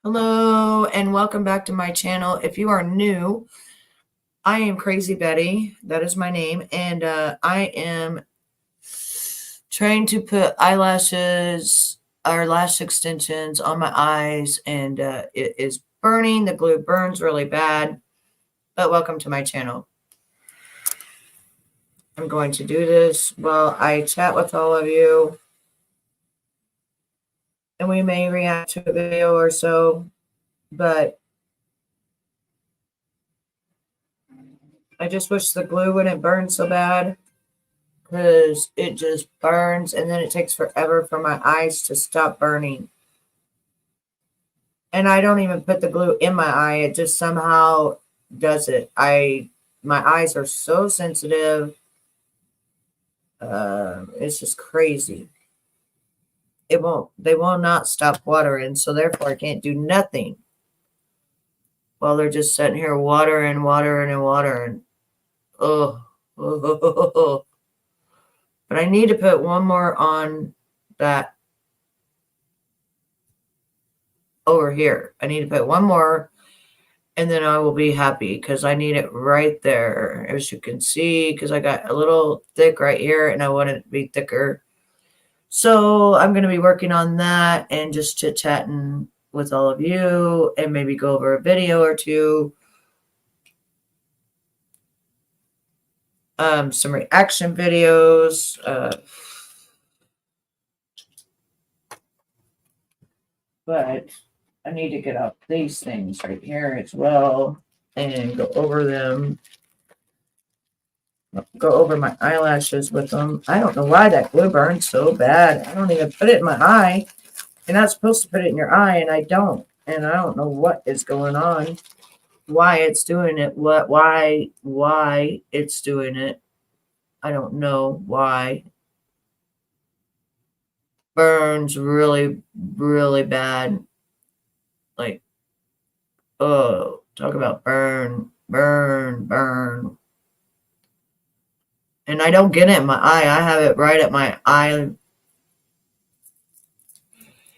Hello and welcome back to my channel. If you are new, I am Crazy Betty. That is my name. And I am trying to put eyelashes or lash extensions on my eyes. And it is burning. The glue burns really bad. But welcome to my channel. I'm going to do this while I chat with all of you. And we may react to a video or so. But I just wish the glue wouldn't burn so bad, because it just burns and then it takes forever for my eyes to stop burning. And I don't even put the glue in my eye. It just somehow does it. My eyes are so sensitive. It's just crazy. They will not stop watering. So therefore I can't do nothing while they're just sitting here watering. Oh. But I need to put one more on that over here. I need to put one more and then I will be happy, because I need it right there, as you can see, because I got a little thick right here and I want it to be thicker. So I'm going to be working on that and just chit-chatting with all of you and maybe go over a video or two. Some reaction videos. But I need to get out these things right here as well and go over them. Go over my eyelashes with them. I don't know why that glue burns so bad. I don't even put it in my eye. You're not supposed to put it in your eye, and I don't. And I don't know what is going on. Why it's doing it. Why it's doing it. I don't know why. Burns really, really bad. Like, oh, talk about burn. And I don't get it in my eye. I have it right at my eye.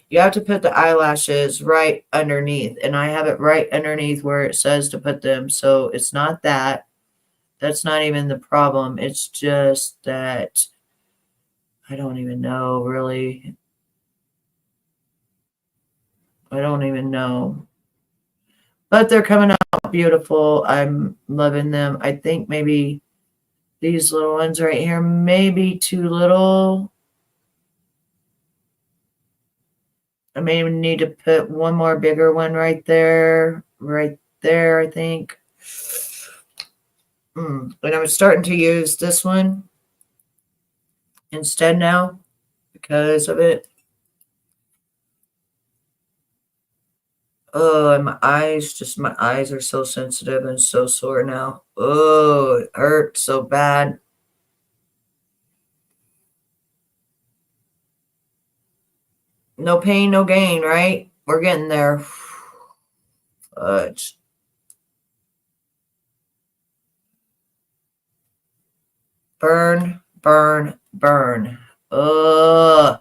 You have to put the eyelashes right underneath. And I have it right underneath where it says to put them. So it's not that. That's not even the problem. It's just that I don't even know, really. I don't even know. But they're coming out beautiful. I'm loving them. I think maybe these little ones right here may be too little. I may need to put one more bigger one right there, I think. And I'm starting to use this one instead now because of it. Oh, and my eyes are so sensitive and so sore now. Oh, it hurts so bad. No pain, no gain, right? We're getting there. Fudge. Burn. Ugh.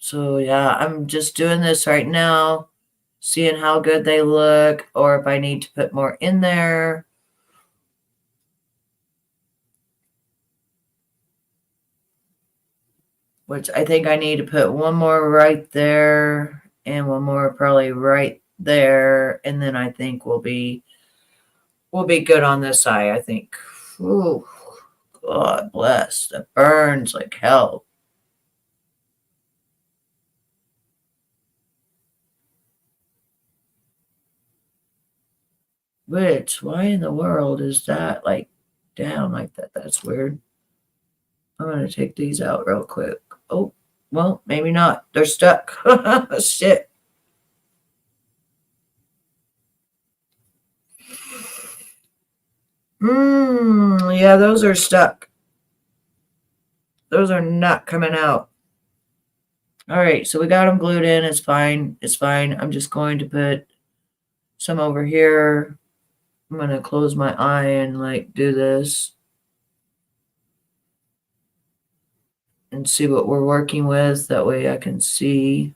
So yeah, I'm just doing this right now, seeing how good they look, or if I need to put more in there. Which I think I need to put one more right there and one more probably right there, and then I think we'll be good on this eye, I think. Ooh, God bless. That burns like hell. Which, why in the world is that like down like that? That's weird. I'm going to take these out real quick. Oh, well, maybe not. They're stuck. Shit. Yeah, those are stuck. Those are not coming out. All right, so we got them glued in. It's fine. I'm just going to put some over here. I'm going to close my eye and like do this. and see what we're working with. That way I can see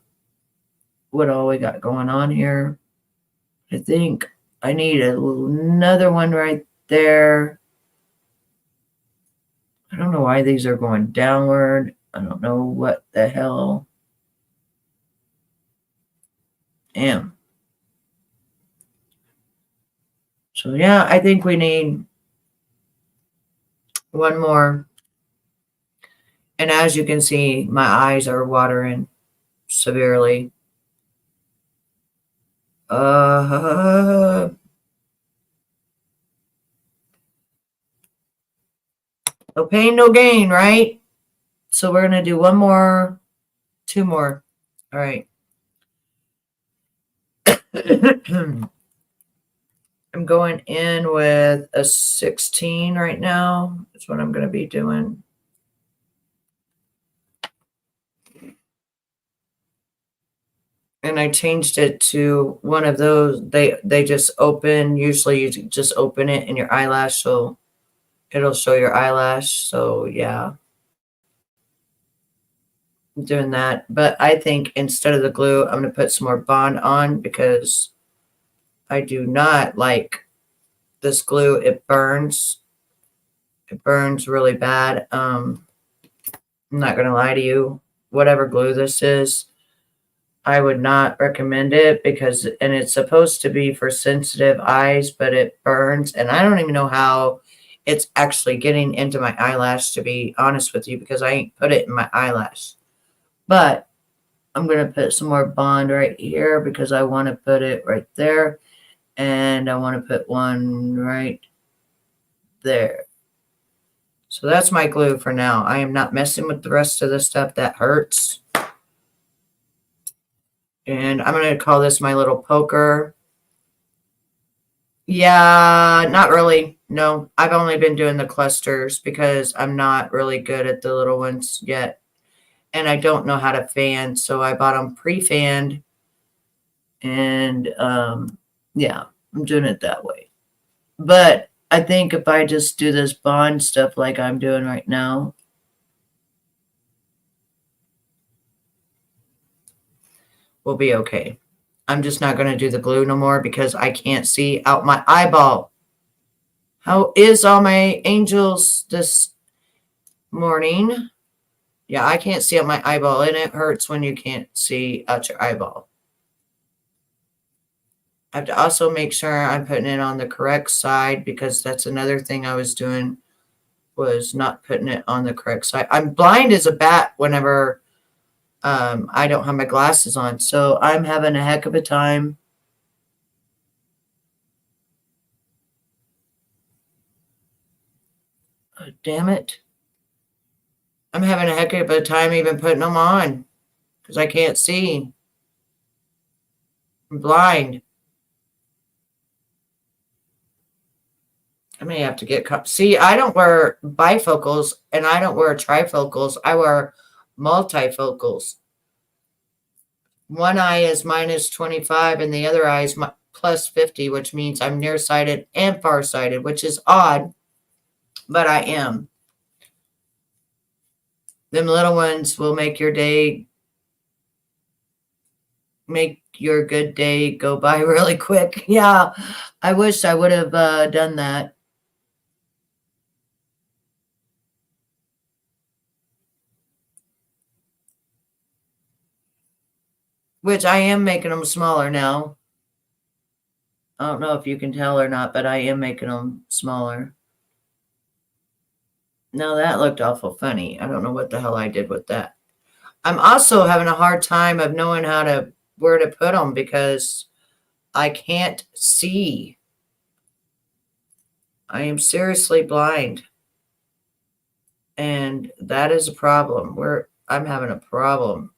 what all we got going on here. I think I need another one right there. I don't know why these are going downward. I don't know what the hell. Damn. So yeah, I think we need one more. And as you can see, my eyes are watering severely. No pain, no gain, right? So we're going to do one more, two more. All right. I'm going in with a 16 right now. That's what I'm going to be doing. And I changed it to one of those. They just open. Usually you just open it in your eyelash, so it'll show your eyelash. So yeah, I'm doing that. But I think instead of the glue, I'm going to put some more bond on because I do not like this glue. It burns. It burns really bad. I'm not going to lie to you. Whatever glue this is, I would not recommend it because, and it's supposed to be for sensitive eyes, but it burns. And I don't even know how it's actually getting into my eyelash, to be honest with you, because I ain't put it in my eyelash. But I'm going to put some more bond right here because I want to put it right there. And I want to put one right there. So that's my glue for now. I am not messing with the rest of the stuff that hurts. And I'm going to call this my little poker. Yeah, not really. No, I've only been doing the clusters because I'm not really good at the little ones yet. And I don't know how to fan. So I bought them pre-fanned. And yeah, I'm doing it that way. But I think if I just do this bond stuff like I'm doing right now, we'll be okay. I'm just not going to do the glue no more because I can't see out my eyeball. How is all my angels this morning? Yeah, I can't see out my eyeball, and it hurts when you can't see out your eyeball. I have to also make sure I'm putting it on the correct side because that's another thing I was doing was not putting it on the correct side. I'm blind as a bat whenever I don't have my glasses on, so I'm having a heck of a time. Oh, damn it. I'm having a heck of a time even putting them on because I can't see. I'm blind. I may have to get see, I don't wear bifocals and I don't wear trifocals. I wear multifocals. One eye is minus 25 and the other eye is plus 50, which means I'm nearsighted and farsighted, which is odd, but I am. Them little ones will make your day, make your good day go by really quick. Yeah, I wish I would have done that. Which I am making them smaller now. I don't know if you can tell or not, but I am making them smaller. Now that looked awful funny. I don't know what the hell I did with that. I'm also having a hard time of knowing where to put them because I can't see. I am seriously blind. And that is a problem. I'm having a problem.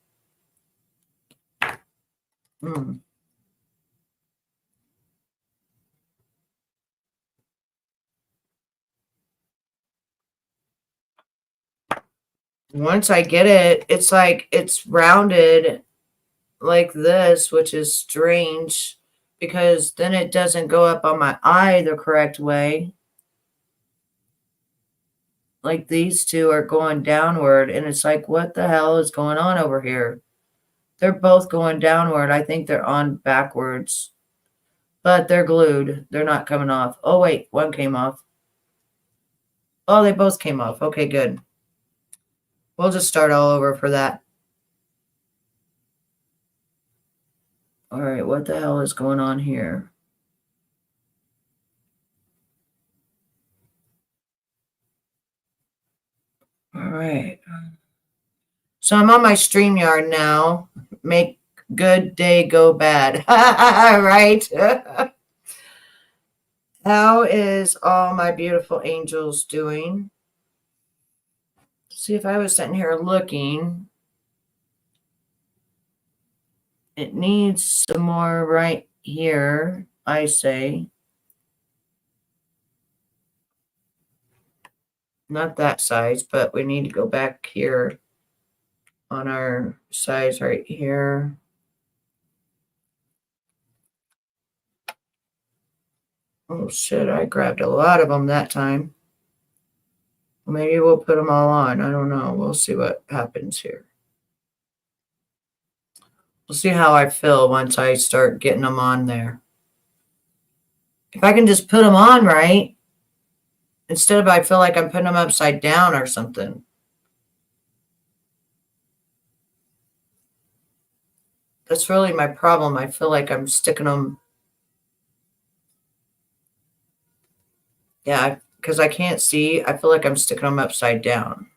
Once I get it, it's like it's rounded like this, which is strange because then it doesn't go up on my eye the correct way. like these two are going downward, and it's like, what the hell is going on over here? They're both going downward. I think they're on backwards, but they're glued. They're not coming off. Oh, wait, one came off. Oh, they both came off. Okay, good. We'll just start all over for that. All right, what the hell is going on here? All right. So I'm on my StreamYard now. Make good day go bad. Right? How is all my beautiful angels doing? See, if I was sitting here looking, it needs some more right here, I say. Not that size, but we need to go back here on our size right here. Oh shit, I grabbed a lot of them that time. Maybe we'll put them all on. I don't know. We'll see what happens here. We'll see how I feel once I start getting them on there. If I can just put them on right, instead of I feel like I'm putting them upside down or something. That's really my problem. I feel like I'm sticking them. Yeah, because I can't see. I feel like I'm sticking them upside down.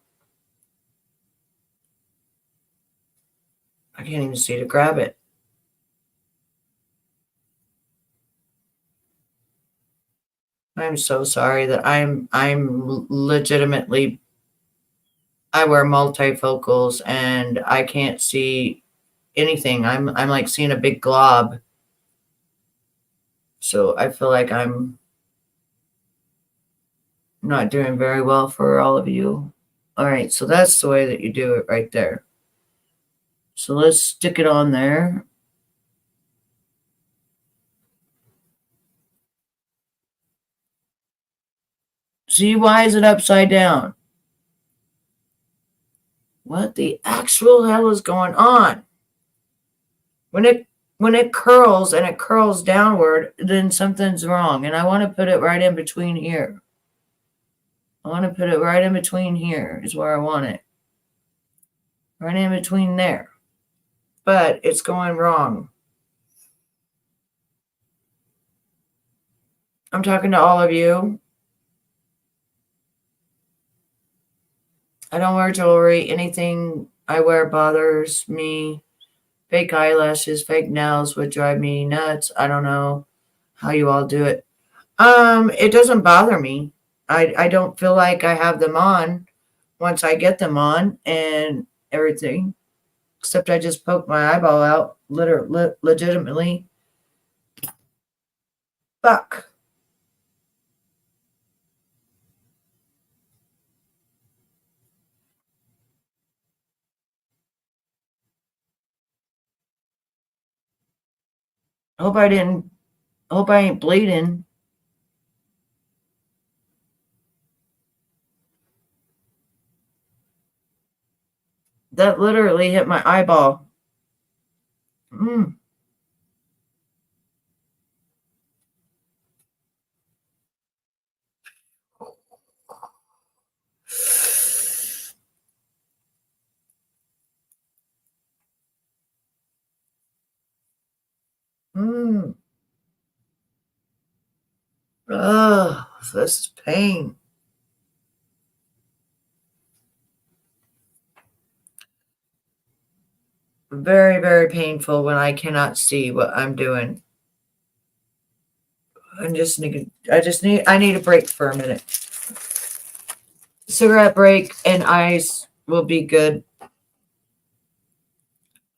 I can't even see to grab it. I'm so sorry that I'm legitimately, I wear multifocals and I can't see anything. I'm like seeing a big glob. So I feel like I'm not doing very well for all of you. All right, so that's the way that you do it right there. So let's stick it on there. See, why is it upside down? What the actual hell is going on? When it curls and it curls downward, then something's wrong. And I want to put it right in between here. I want to put it right in between here is where I want it. Right in between there. But it's going wrong. I'm talking to all of you. I don't wear jewelry. Anything I wear bothers me. Fake eyelashes, fake nails would drive me nuts. I don't know how you all do it. It doesn't bother me. I don't feel like I have them on once I get them on and everything. Except I just poked my eyeball out, legitimately. Fuck. Hope I didn't. Hope I ain't bleeding. That literally hit my eyeball. Mm. Mm. Oh, this is pain. Very, very painful when I cannot see what I'm doing. I need a break for a minute. Cigarette break and eyes will be good.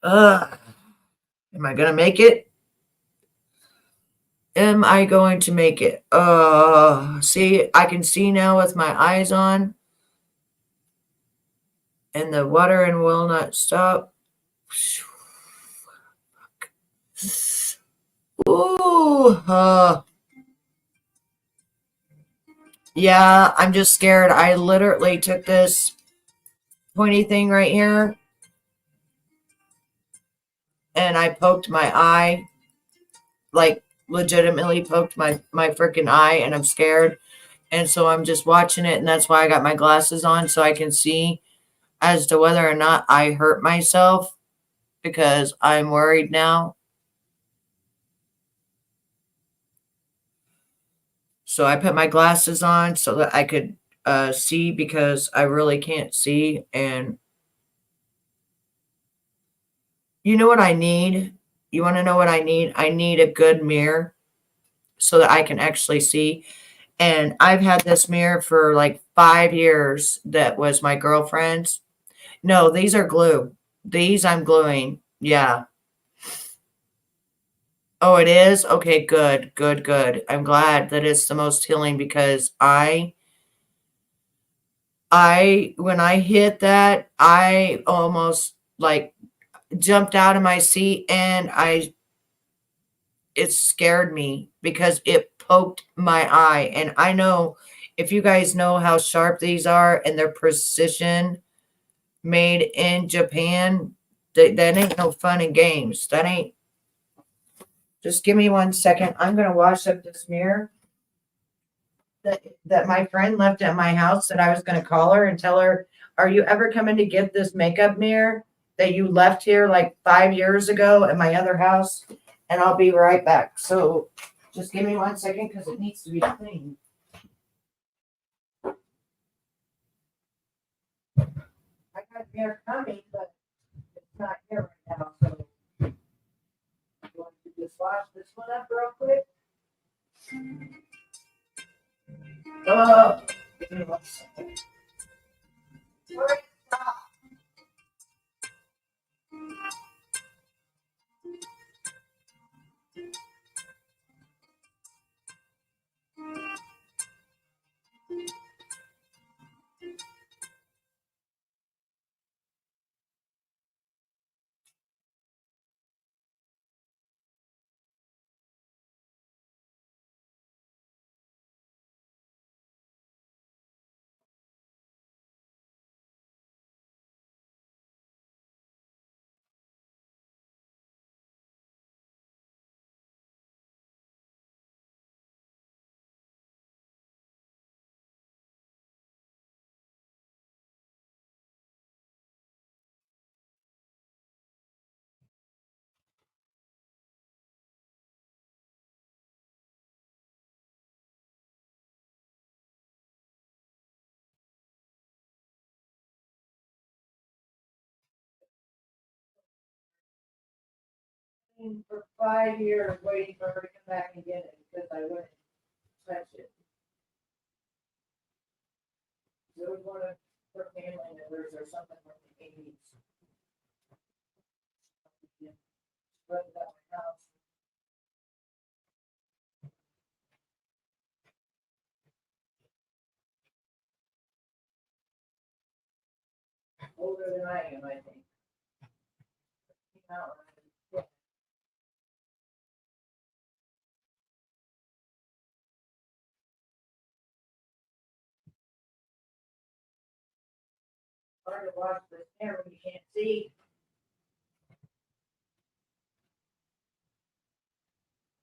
Am I gonna make it? Am I going to make it? See, I can see now with my eyes on. And the watering will not stop. Ooh, Yeah, I'm just scared. I literally took this pointy thing right here and I poked my eye, like legitimately poked my freaking eye, and I'm scared. And so I'm just watching it, and that's why I got my glasses on so I can see as to whether or not I hurt myself because I'm worried now. So I put my glasses on so that I could see because I really can't see. And you know what I need? You want to know what I need? I need a good mirror so that I can actually see. And I've had this mirror for like 5 years that was my girlfriend's. No, these are glue. These I'm gluing. Yeah. Oh, it is? Okay, good, good, good. I'm glad that it's the most healing because when I hit that, I almost like jumped out of my seat and it scared me because it poked my eye. And I know if you guys know how sharp these are and their precision made in Japan, that ain't no fun and games. That ain't, just give me 1 second. I'm going to wash up this mirror that my friend left at my house that I was going to call her and tell her, are you ever coming to get this makeup mirror that you left here like 5 years ago at my other house? And I'll be right back. So just give me 1 second because it needs to be cleaned. I got a mirror coming, but it's not here right now. So you want to just wash this one up real quick? Oh, give me 1 second. For 5 years waiting for her to come back and get it because I wouldn't touch it. It was one of her family members or something like the 80s. But at my house. Older than I am, I think. Hard to watch this camera when you can't see.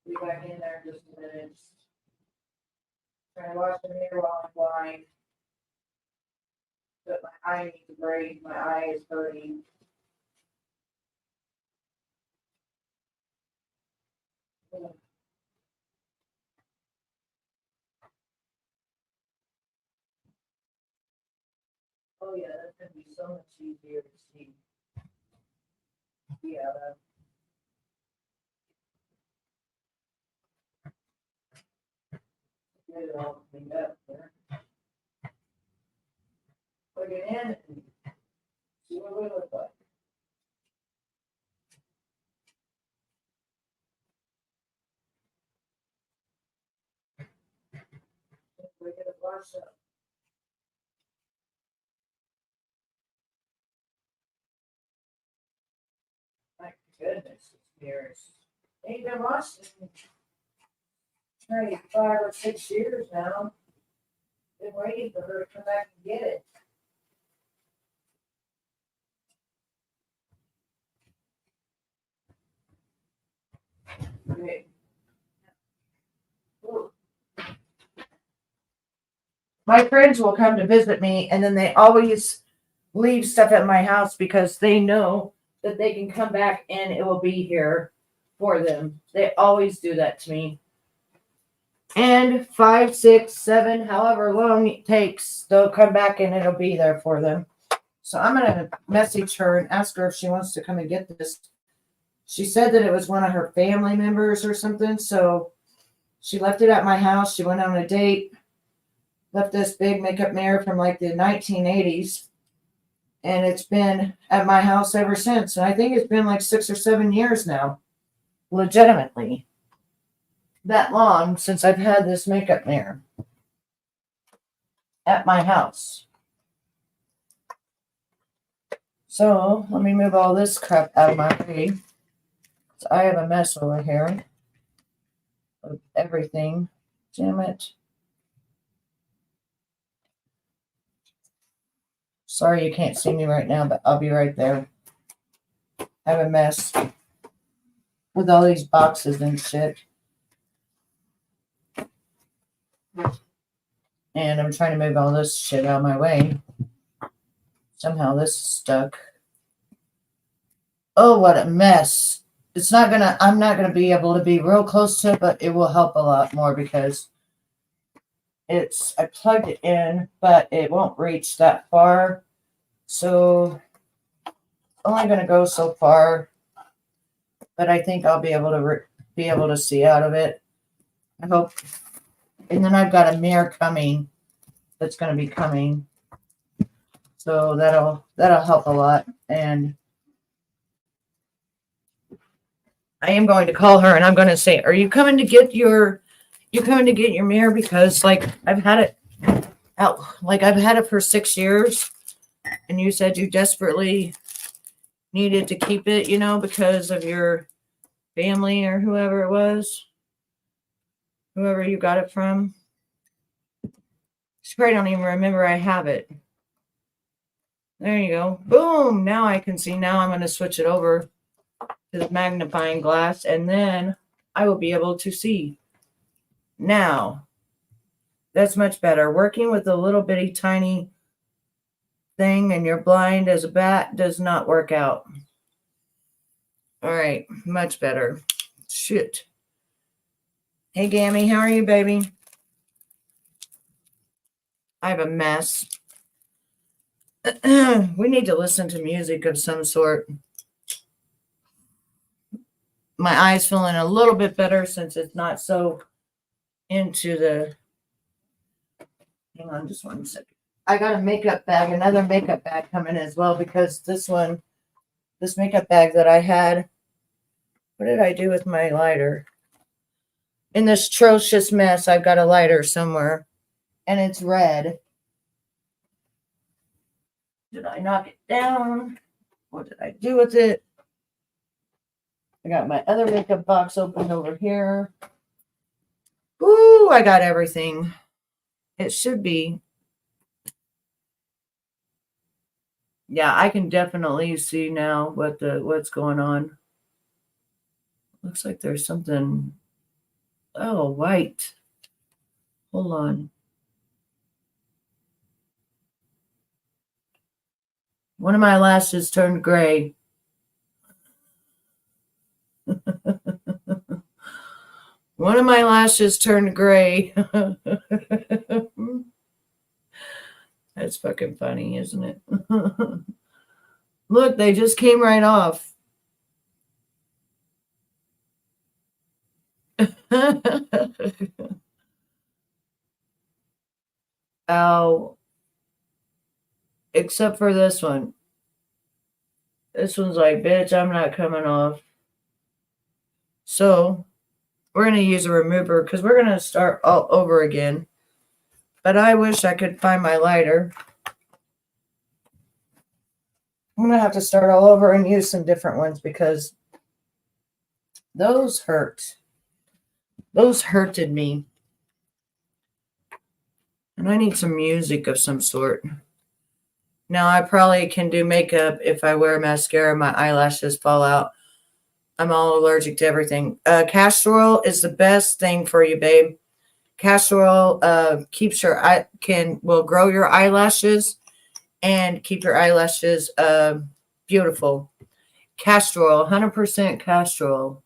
Be back in there in just a minute. Trying to watch the mirror while I'm blind. But my eye needs a break. My eye is hurting. Oh yeah, that's gonna be so much easier to see. Yeah, get it all cleaned up there. Plug it in and see what it looks like. We get a wash up. My goodness, it's mirrors. Ain't been washed in maybe 5 or 6 years now. Been waiting for her to come back and get it. Okay. My friends will come to visit me, and then they always leave stuff at my house because they know that they can come back and it will be here for them. They always do that to me. And 5, 6, 7, however long it takes, they'll come back and it'll be there for them. So I'm going to message her and ask her if she wants to come and get this. She said that it was one of her family members or something. So she left it at my house. She went on a date, left this big makeup mirror from like the 1980s. And it's been at my house ever since. And I think it's been like 6 or 7 years now. Legitimately. That long since I've had this makeup mirror at my house. So let me move all this crap out of my way. So I have a mess over here of everything. Damn it. Sorry you can't see me right now, but I'll be right there. I have a mess with all these boxes and shit. And I'm trying to move all this shit out of my way. Somehow this is stuck. Oh, what a mess. I'm not gonna be able to be real close to it, but it will help a lot more because I plugged it in, but it won't reach that far. So only gonna go so far, but I think I'll be able to see out of it. I hope. And then I've got a mirror coming that's gonna be coming. So that'll help a lot. And I am going to call her and I'm going to say, are you coming to get your mirror? Because like I've had it out, like I've had it for 6 years and you said you desperately needed to keep it, because of your family or whoever it was, whoever you got it from. She probably don't even remember I have it. There you go. Boom. Now I can see. Now I'm going to switch it over to the magnifying glass and then I will be able to see. Now, that's much better. Working with a little bitty tiny thing and you're blind as a bat does not work out. All right, much better. Shit. Hey, Gammy, how are you, baby? I have a mess. We need to listen to music of some sort. My eye's feeling a little bit better since it's not so into the... Hang on just 1 second. I got a makeup bag, another makeup bag coming as well because this makeup bag that I had, what did I do with my lighter? In this atrocious mess, I've got a lighter somewhere and it's red. Did I knock it down? What did I do with it? I got my other makeup box open over here. Ooh, I got everything. It should be. Yeah, I can definitely see now what's going on. Looks like there's something. Oh, white. Hold on. One of my lashes turned gray. One of my lashes turned gray. That's fucking funny, isn't it? Look, they just came right off. Ow. Except for this one. This one's like, bitch, I'm not coming off. So we're going to use a remover because we're going to start all over again. But I wish I could find my lighter. I'm going to have to start all over and use some different ones because those hurt. Those hurted me. And And I need some music of some sort. Now, I probably can do makeup if I wear mascara, my eyelashes fall out. I'm all allergic to everything. Castor oil is the best thing for you, babe. Castor oil keeps your will grow your eyelashes and keep your eyelashes beautiful. Castor oil, 100% castor oil.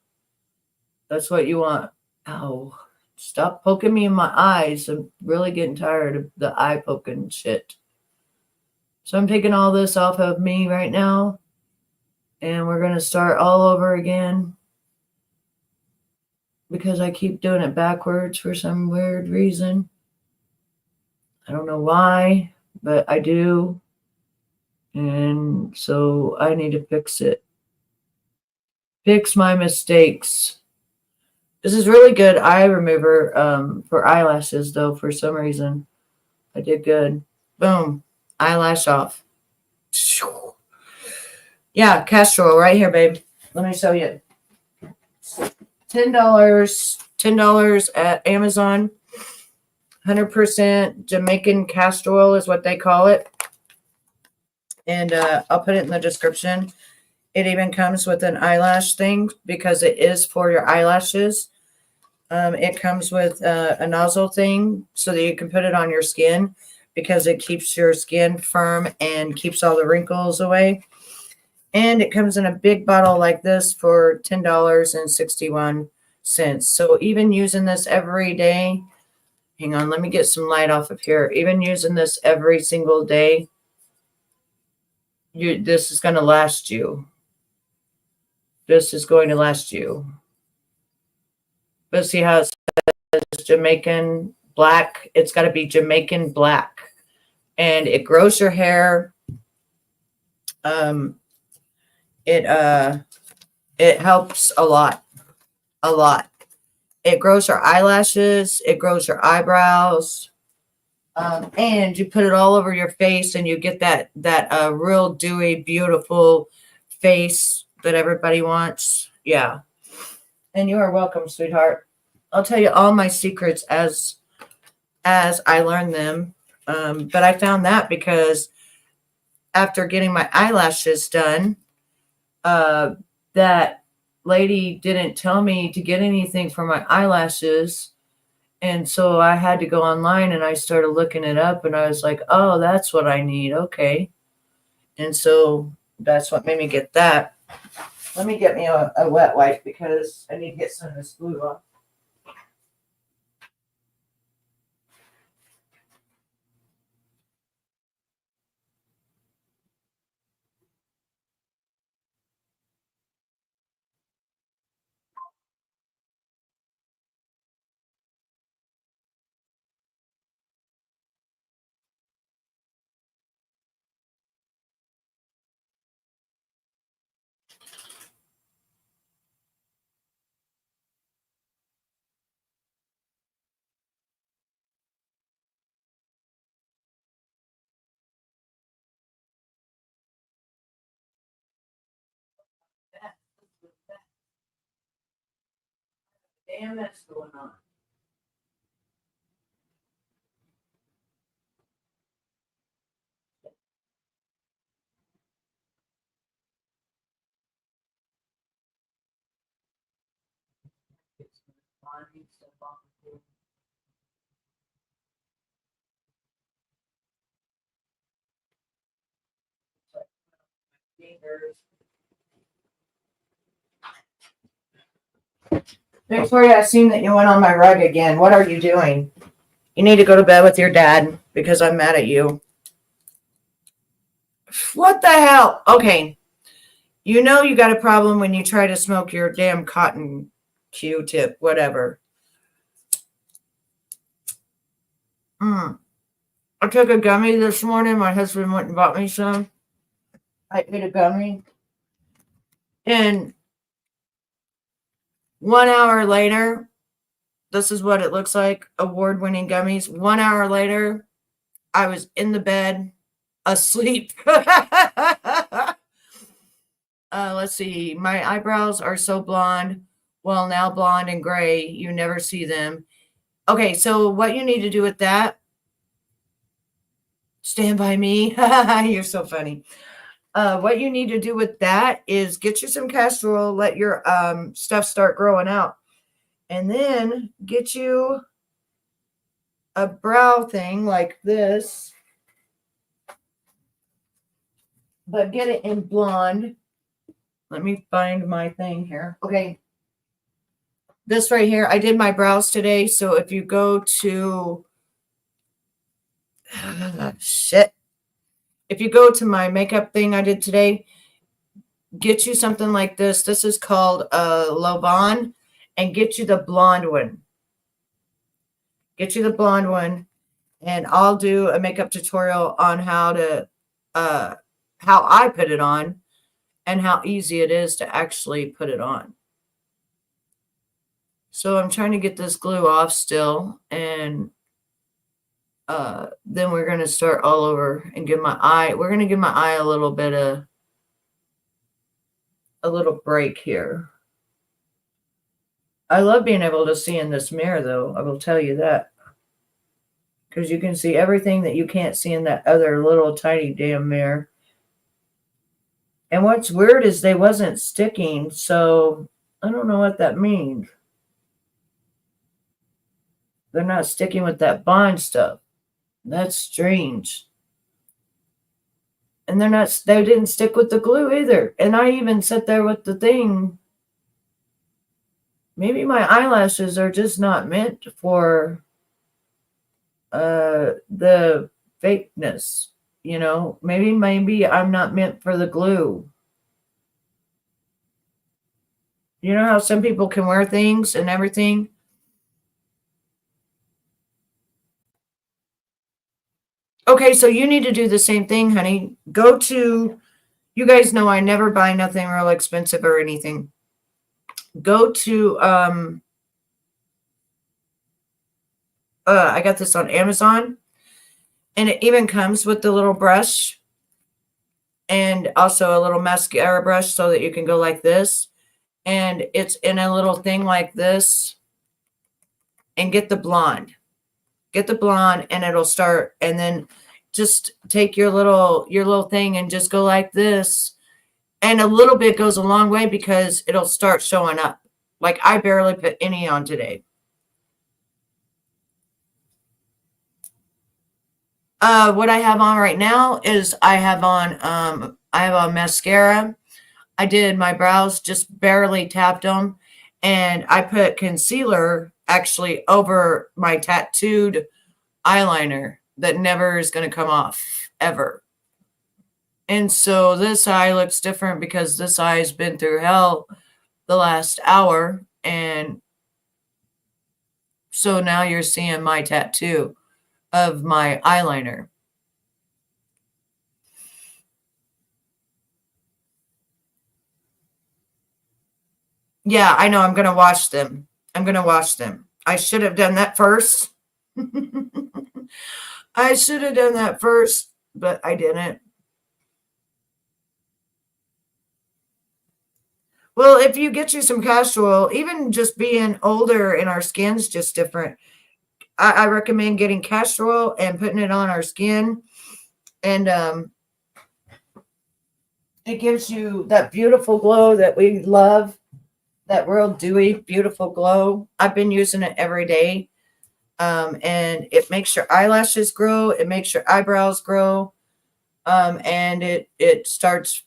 That's what you want. Ow. Stop poking me in my eyes. I'm really getting tired of the eye poking shit. So I'm taking all this off of me right now. And we're going to start all over again. Because I keep doing it backwards for some weird reason. I don't know why, but I do. And so I need to fix it. Fix my mistakes. This is really good eye remover for eyelashes, though, for some reason. I did good. Boom. Eyelash off. Yeah, castor oil right here, babe. Let me show you. $10 at Amazon. 100% Jamaican castor oil is what they call it. And I'll put it in the description. It even comes with an eyelash thing because it is for your eyelashes. It comes with a nozzle thing so that you can put it on your skin because it keeps your skin firm and keeps all the wrinkles away. And it comes in a big bottle like this for $10.61. So even using this every day, hang on, let me get some light off of here. Even using this every single day, this is going to last you. This is going to last you. But see how it says Jamaican black? It's got to be Jamaican black. And it grows your hair. It helps a lot. A lot. It grows your eyelashes. It grows your eyebrows. And you put it all over your face and you get that real dewy, beautiful face that everybody wants. Yeah. And you are welcome, sweetheart. I'll tell you all my secrets as I learn them. But I found that because after getting my eyelashes done, that lady didn't tell me to get anything for my eyelashes. And so I had to go online and I started looking it up and I was like, oh, that's what I need. Okay. And so that's what made me get that. Let me get me a wet wipe because I need to get some of this glue off. Damn, that's going on. Victoria, I seen that you went on my rug again. What are you doing? You need to go to bed with your dad because I'm mad at you. What the hell? Okay. You know you got a problem when you try to smoke your damn cotton Q-tip, whatever. I took a gummy this morning. My husband went and bought me some. I ate a gummy. And 1 hour later, this is what it looks like, award-winning gummies. 1 hour later, I was in the bed, asleep. Let's see. My eyebrows are so blonde. Well, now blonde and gray. You never see them. Okay, so what you need to do with that Stand by me. You're so funny. What you need to do with that is get you some castor oil, let your stuff start growing out, and then get you a brow thing like this, but get it in blonde. Let me find my thing here. Okay. This right here, I did my brows today. So if you go to, shit. If you go to my makeup thing I did today, get you something like this. This is called Lovan, and get you the blonde one. Get you the blonde one, and I'll do a makeup tutorial on how to, how I put it on and how easy it is to actually put it on. So I'm trying to get this glue off still, and then we're going to start all over and give my eye, we're going to give my eye a little bit of, a little break here. I love being able to see in this mirror, though. I will tell you that. Because you can see everything that you can't see in that other little tiny damn mirror. And what's weird is they wasn't sticking, so I don't know what that means. They're not sticking with that bond stuff. That's strange. And they didn't stick with the glue either. And I even sat there with the thing. Maybe my eyelashes are just not meant for the fakeness, you know. Maybe I'm not meant for the glue. You know how some people can wear things and everything? Okay, so you need to do the same thing, honey. Go to, you guys know I never buy nothing real expensive or anything. Go to, I got this on Amazon, and it even comes with the little brush and also a little mascara brush so that you can go like this. And it's in a little thing like this. And get the blonde. Get the blonde, and it'll start, and then just take your little thing and just go like this. And a little bit goes a long way because it'll start showing up. Like I barely put any on today. What I have on right now is I have on mascara. I did my brows, just barely tapped them, and I put concealer actually over my tattooed eyeliner that never is going to come off ever. And so this eye looks different because this eye has been through hell the last hour, and so now you're seeing my tattoo of my eyeliner. Yeah, I know. I'm going to wash them. I should have done that first. I should have done that first, but I didn't. Well, if you get you some castor oil, even just being older and our skin's just different, I recommend getting castor oil and putting it on our skin. And it gives you that beautiful glow that we love, that real dewy, beautiful glow. I've been using it every day. And it makes your eyelashes grow. It makes your eyebrows grow. And it starts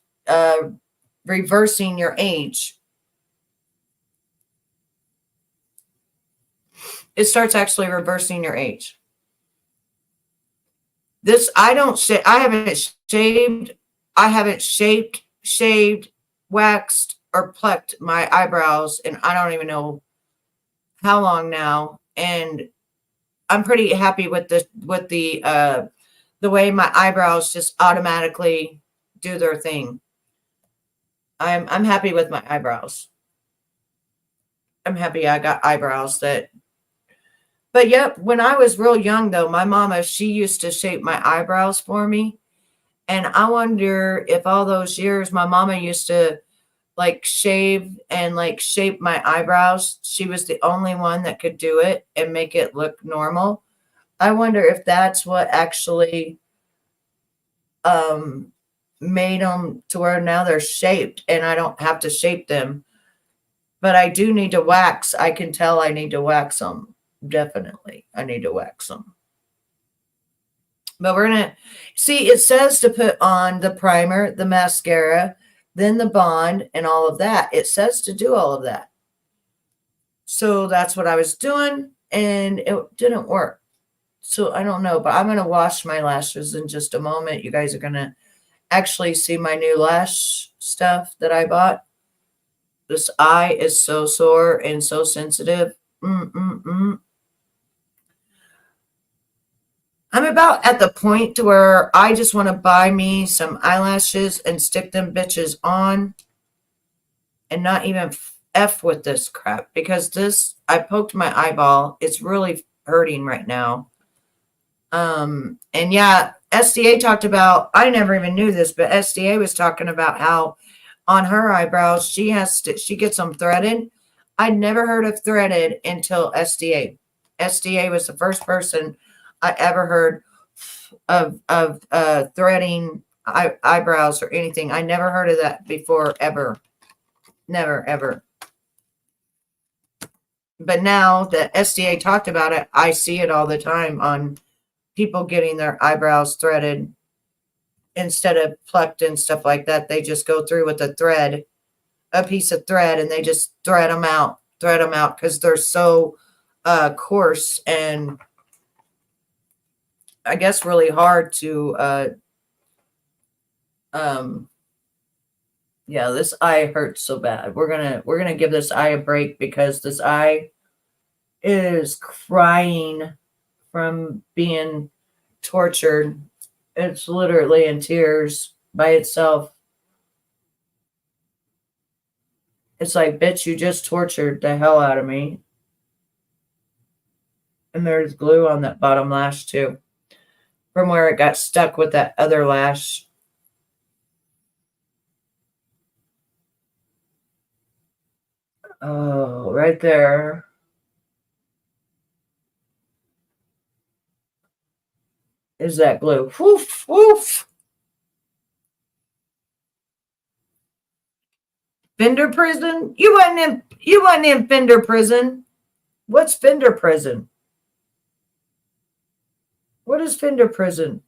reversing your age. It starts actually reversing your age. This, I haven't shaved, shaved, waxed, or plucked my eyebrows, and I don't even know how long now. And I'm pretty happy with the way my eyebrows just automatically do their thing. I'm happy with my eyebrows. I'm happy I got eyebrows that. But yep, when I was real young though, my mama, she used to shape my eyebrows for me. And I wonder if all those years my mama used to like shave and like shape my eyebrows. She was the only one that could do it and make it look normal. I wonder if that's what actually made them to where now they're shaped and I don't have to shape them. But I do need to wax. I can tell I need to wax them. Definitely. I need to wax them. But we're going to see, it says to put on the primer, the mascara, then the bond, and all of that. It says to do all of that. So that's what I was doing, and it didn't work. So I don't know, but I'm going to wash my lashes in just a moment. You guys are going to actually see my new lash stuff that I bought. This eye is so sore and so sensitive. I'm about at the point to where I just want to buy me some eyelashes and stick them bitches on and not even F with this crap, because this, I poked my eyeball. It's really hurting right now. And yeah, SDA talked about, I never even knew this, but SDA was talking about how on her eyebrows, she gets them threaded. I'd never heard of threaded until SDA. SDA was the first person I ever heard of threading eyebrows or anything. I never heard of that before, ever. Never, ever. But now that SDA talked about it, I see it all the time on people getting their eyebrows threaded instead of plucked and stuff like that. They just go through with a thread, a piece of thread, and they just thread them out because they're so coarse and I guess really hard to yeah, this eye hurts so bad. We're gonna give this eye a break because this eye is crying from being tortured. It's literally in tears by itself. It's like, bitch, you just tortured the hell out of me. And there's glue on that bottom lash too, from where it got stuck with that other lash. Oh, right there. Is that glue? Woof, woof. Fender prison? You wasn't in Fender prison. What's Fender prison? What is Fender prison?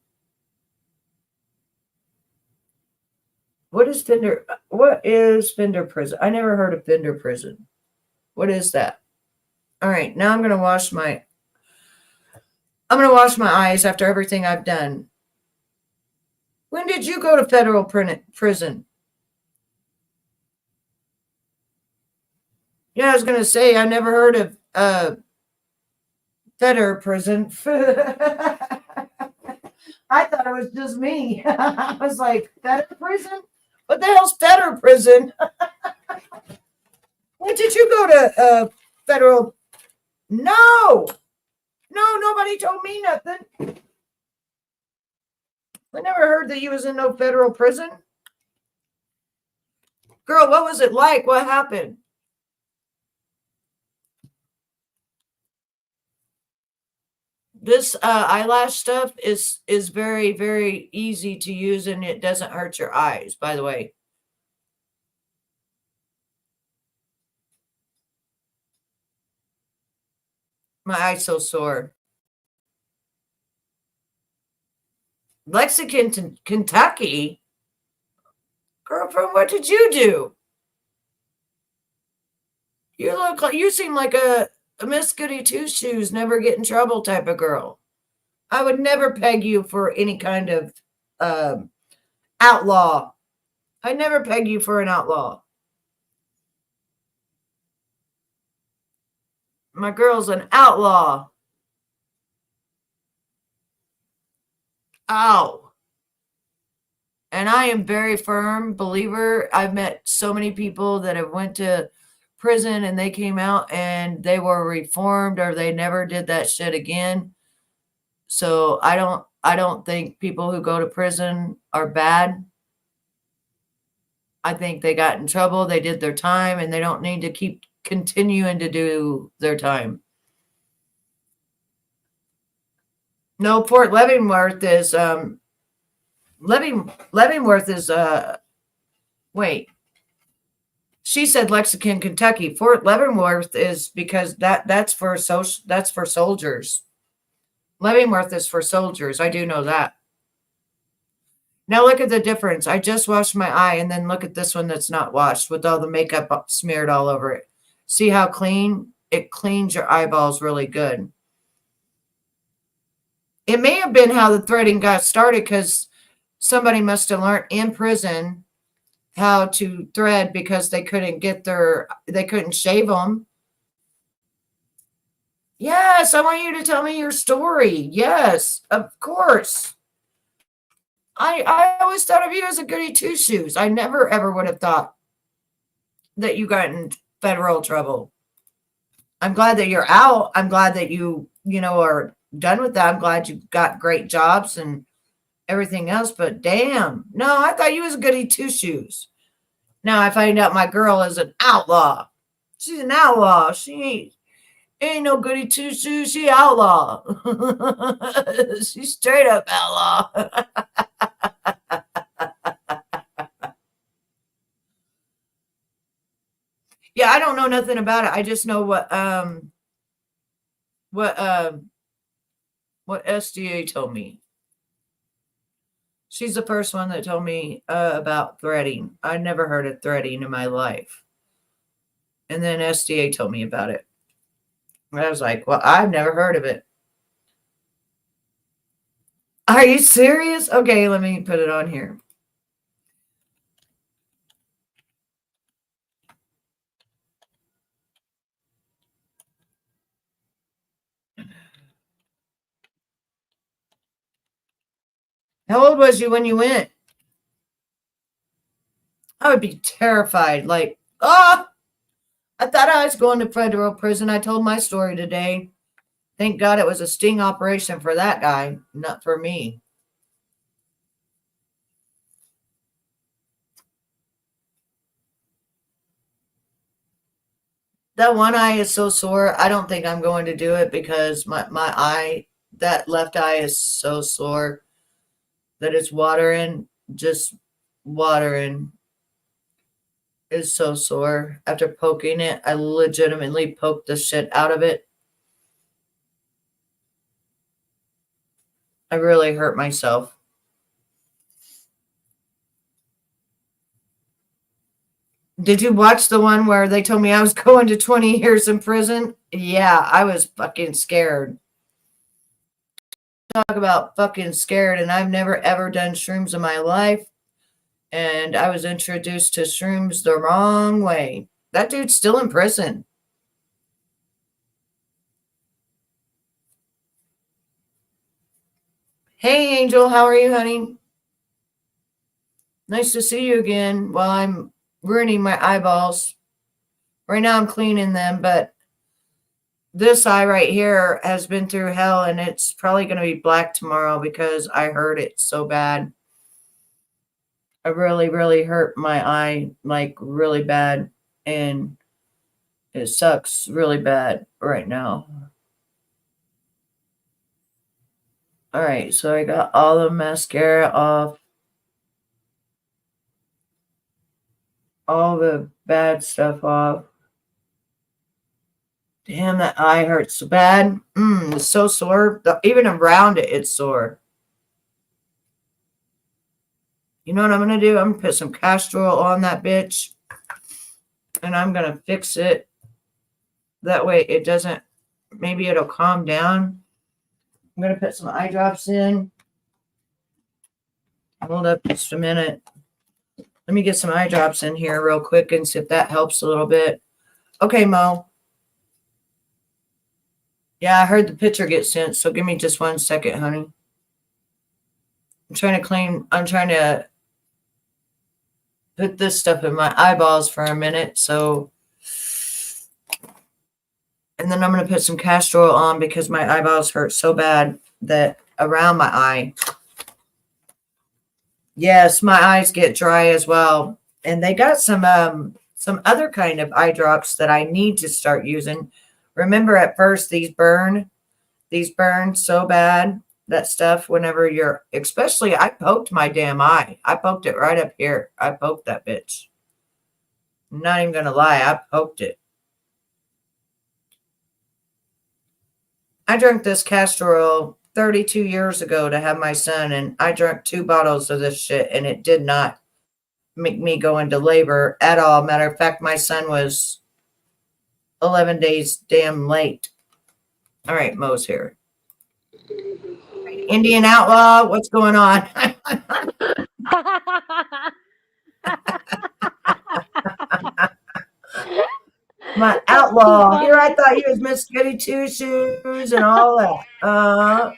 What is Fender prison? I never heard of Fender prison. What is that? All right, now I'm gonna wash my eyes after everything I've done. When did you go to federal prison? Yeah, I was gonna say I never heard of federal prison. I thought it was just me. I was like, federal prison? What the hell's federal prison? When did you go to federal? No, nobody told me nothing. I never heard that you was in no federal prison. Girl, what was it like? What happened? This eyelash stuff is very, very easy to use, and it doesn't hurt your eyes, by the way. My eye's so sore. Lexington, Kentucky? Girlfriend, what did you do? You seem like a Miss Goody Two Shoes, never get in trouble type of girl. I would never peg you for any kind of outlaw. I never peg you for an outlaw. My girl's an outlaw. Ow. And I am very firm believer. I've met so many people that have went to prison and they came out and they were reformed or they never did that shit again. So I don't think people who go to prison are bad. I think they got in trouble, they did their time, and they don't need to keep continuing to do their time. No, Fort Leavenworth is Leavenworth is wait. She said Lexington, Kentucky. Fort Leavenworth is because that's for soldiers. Leavenworth is for soldiers. I do know that. Now look at the difference. I just washed my eye, and then look at this one that's not washed with all the makeup smeared all over it. See how clean? It cleans your eyeballs really good. It may have been how the threading got started because somebody must have learned in prison how to thread because they couldn't shave them. Yes, I want you to tell me your story. Yes, of course. I always thought of you as a goody two shoes. I never ever would have thought that you got in federal trouble. I'm glad that you're out. I'm glad that you are done with that. I'm glad you got great jobs and everything else. But damn, no, I thought you was a goody two shoes. Now I find out my girl is an outlaw. She's an outlaw. She ain't no goody two shoes. She outlaw. She's straight up outlaw. Yeah, I don't know nothing about it. I just know what SDA told me. She's the first one that told me about threading. I never heard of threading in my life. And then SDA told me about it. I was like, well, I've never heard of it. Are you serious? Okay, let me put it on here. How old was you when you went? I would be terrified. Like, I thought I was going to federal prison. I told my story today. Thank God it was a sting operation for that guy, not for me. That one eye is so sore. I don't think I'm going to do it because my eye, that left eye is so sore that it's watering, just watering is so sore. After poking it, I legitimately poked the shit out of it. I really hurt myself. Did you watch the one where they told me I was going to 20 years in prison? Yeah, I was fucking scared. Talk about fucking scared, and I've never ever done shrooms in my life. And I was introduced to shrooms the wrong way. That dude's still in prison. Hey, Angel, how are you, honey? Nice to see you again while I'm ruining my eyeballs. Right now I'm cleaning them, but this eye right here has been through hell, and it's probably going to be black tomorrow because I hurt it so bad. I really, really hurt my eye, like really bad, and it sucks really bad right now. All right, so I got all the mascara off, all the bad stuff off. Damn, that eye hurts so bad. It's so sore. Even around it, it's sore. You know what I'm going to do? I'm going to put some castor oil on that bitch, and I'm going to fix it. That way it doesn't, maybe it'll calm down. I'm going to put some eye drops in. Hold up just a minute. Let me get some eye drops in here real quick and see if that helps a little bit. Okay, Mo. Yeah, I heard the picture get sent, so give me just 1 second, honey. I'm trying to put this stuff in my eyeballs for a minute, so. And then I'm going to put some castor oil on because my eyeballs hurt so bad that around my eye. Yes, my eyes get dry as well. And they got some other kind of eye drops that I need to start using. Remember at first these burn so bad. that stuff whenever you're, especially I poked my damn eye. I poked it right up here. I poked that bitch. I'm not even going to lie. I poked it. I drank this castor oil 32 years ago to have my son, and I drank 2 bottles of this shit, and it did not make me go into labor at all. Matter of fact, my son was 11 days damn late. All right, Mo's here. Indian outlaw, what's going on? My outlaw. Here I thought he was Miss Goody Two Shoes and all that.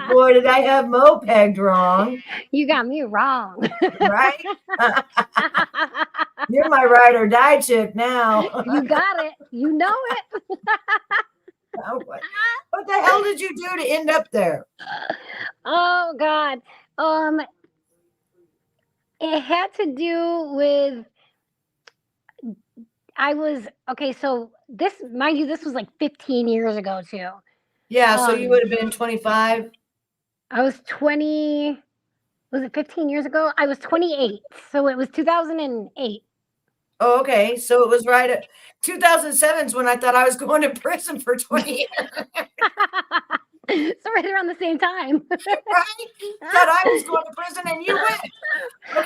Boy, did I have Mo pegged wrong. You got me wrong. Right? You're my ride or die chick now. You got it. You know it. What the hell did you do to end up there? Oh God. It had to do with so this, mind you, this was like 15 years ago too. Yeah, so you would have been 25. I was 20. Was it 15 years ago? I was 28. So it was 2008. Oh, okay. So it was right at 2007 is when I thought I was going to prison for 20 years. So right around the same time. Right? Thought I was going to prison and you went.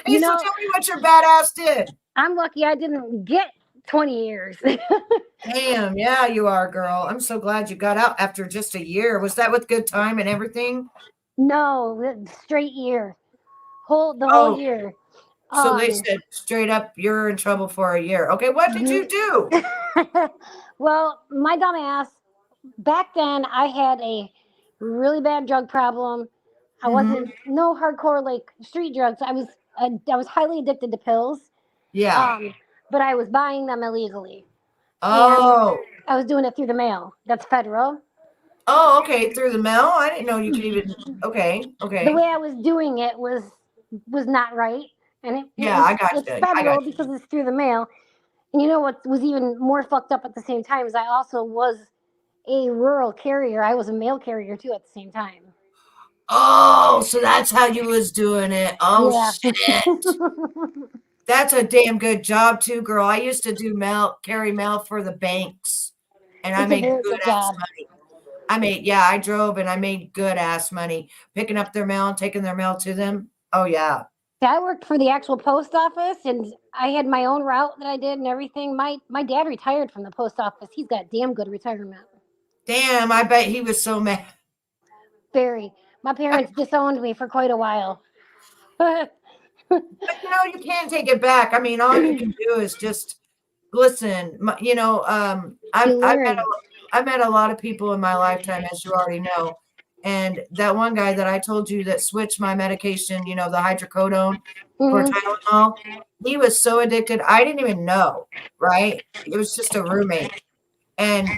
Okay, so tell me what your badass did. I'm lucky I didn't get 20 years. Damn, yeah, you are, girl. I'm so glad you got out after just a year. Was that with good time and everything? No, straight year. The whole year. So they said straight up, you're in trouble for a year. Okay, what did you do? Well, my dumb ass, back then I had a really bad drug problem. I wasn't no hardcore like street drugs. I was highly addicted to pills. Yeah. But I was buying them illegally. Oh. And I was doing it through the mail. That's federal. Oh, okay, through the mail. I didn't know you could even. Okay. The way I was doing it was not right, and I got it's federal because it's through the mail. And you know what was even more fucked up at the same time is I also was a rural carrier. I was a mail carrier too at the same time. Oh, so that's how you was doing it. Oh, yeah. Shit. That's a damn good job too, girl. I used to do carry mail for the banks, and I made good ass money. I drove and I made good ass money picking up their mail and taking their mail to them. Oh yeah. I worked for the actual post office, and I had my own route that I did and everything. My dad retired from the post office. He's got damn good retirement. Damn, I bet he was so mad. Very. My parents disowned me for quite a while. But you can't take it back. I mean, all you can do is just listen. I've met a lot of people in my lifetime, as you already know. And that one guy that I told you that switched my medication, the hydrocodone for Tylenol, he was so addicted. I didn't even know, right? It was just a roommate. And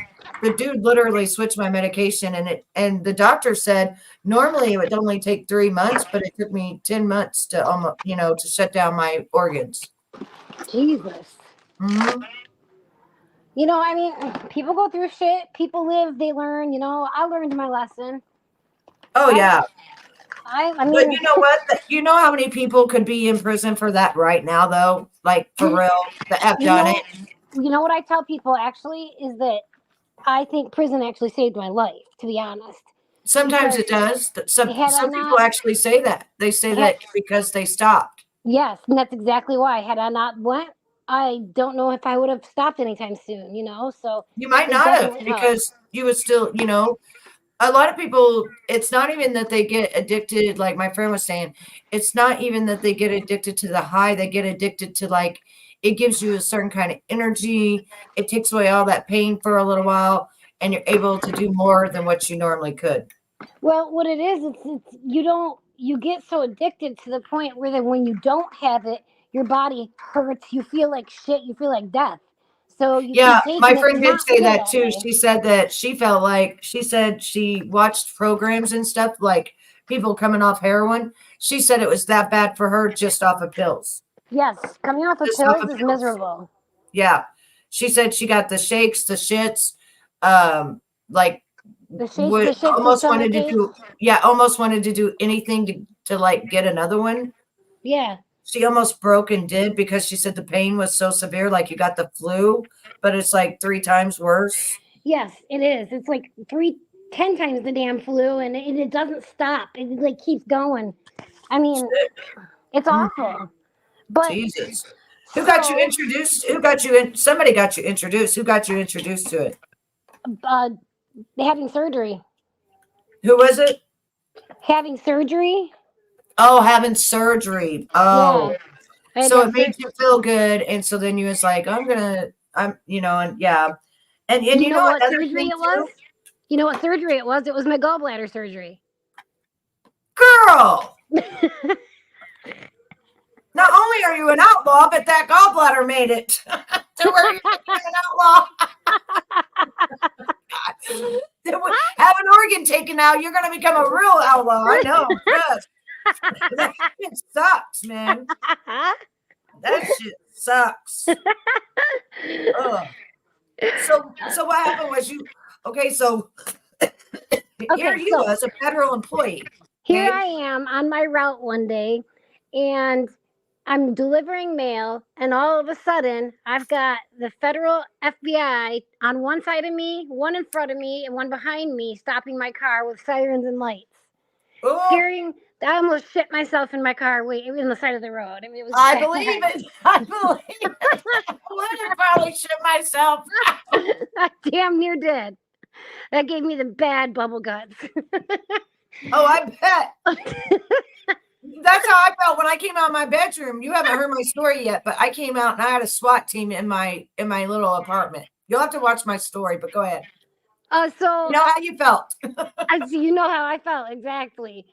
the dude literally switched my medication, and the doctor said normally it would only take 3 months, but it took me 10 months to almost, to shut down my organs. Jesus. Mm-hmm. I mean, people go through shit. People live, they learn. I learned my lesson. Oh yeah. I mean, but you know what? You know how many people could be in prison for that right now, though? Like for real, the F done it. You know what I tell people actually is that I think prison actually saved my life, to be honest. Sometimes it does. Some people actually say that. They say that because they stopped. Yes, and that's exactly why. Had I not went, I don't know if I would have stopped anytime soon, so. You might not have because you would still, a lot of people, it's not even that they get addicted, like my friend was saying, it's not even that they get addicted to the high, they get addicted to it gives you a certain kind of energy. It takes away all that pain for a little while, and you're able to do more than what you normally could. Well, what it is, it's you get so addicted to the point where then when you don't have it, your body hurts. You feel like shit. You feel like death. So my friend did say that too. She said that she felt like, she said she watched programs and stuff like people coming off heroin. She said it was that bad for her just off of pills. Yes, coming off of pills is miserable. Yeah. She said she got the shakes, the shits, The would shakes and almost wanted to stomachaches. do, yeah, almost wanted to do anything to like get another one. Yeah. She almost broke and did because she said the pain was so severe, like you got the flu, but it's like 3 times worse. Yes, it is. It's like 10 times the damn flu, and it doesn't stop. It like keeps going. I mean, it's Mm, awful. But Jesus. Who got you so, introduced? Who got you in? Somebody got you introduced. Who got you introduced to it? uh, having surgery. Who was it? Having surgery? Oh, having surgery. Oh, Yeah. I had to so have it made you feel good. And so then you was like, and yeah. And You you know know what another surgery thing it was? too? You know what surgery it was? It was my gallbladder surgery. Girl, not only are you an outlaw, but that gallbladder made it to where you're an outlaw. Have an organ taken out, you're going to become a real outlaw. I know. Yes. That shit sucks, man. That shit sucks. Ugh. So what happened was okay, so here you So as a federal employee. here Okay. I am on my route one day, and I'm delivering mail, and all of a sudden, I've got the federal FBI on one side of me, one in front of me, and one behind me, stopping my car with sirens and lights. Oh, Scaring, I almost shit myself in my car, in the side of the road. I mean, it was I bad. believe it. I believe it. I would have probably shit myself. I damn near did. That gave me the bad bubble guts. Oh, I bet. That's how I felt when I came out of my bedroom. You haven't heard my story yet, but I came out and I had a SWAT team in my little apartment. You'll have to watch my story, but go ahead. So You know how you felt. you know how I felt exactly.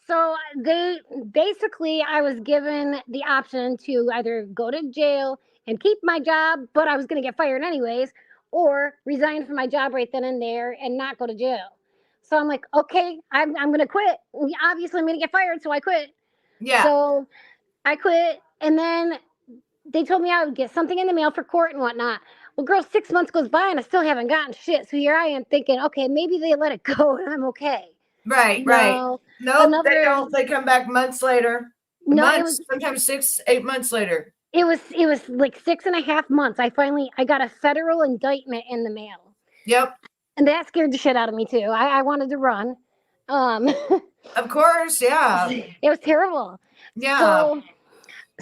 So I was given the option to either go to jail and keep my job, but I was going to get fired anyways, or resign from my job right then and there and not go to jail. So I'm like, okay, I'm going to quit. Obviously, I'm going to get fired, so I quit. Yeah. So I quit, and then they told me I would get something in the mail for court and whatnot. Well, girl, 6 months goes by and I still haven't gotten shit. So here I am thinking, okay, maybe they let it go and I'm okay. Right. No, Nope, they another don't. They come back months later. no. Months, sometimes 6, 8 months later. It was like 6.5 months. I got a federal indictment in the mail, Yep. and that scared the shit out of me too. I wanted to run. Of course. Yeah. It was terrible. Yeah.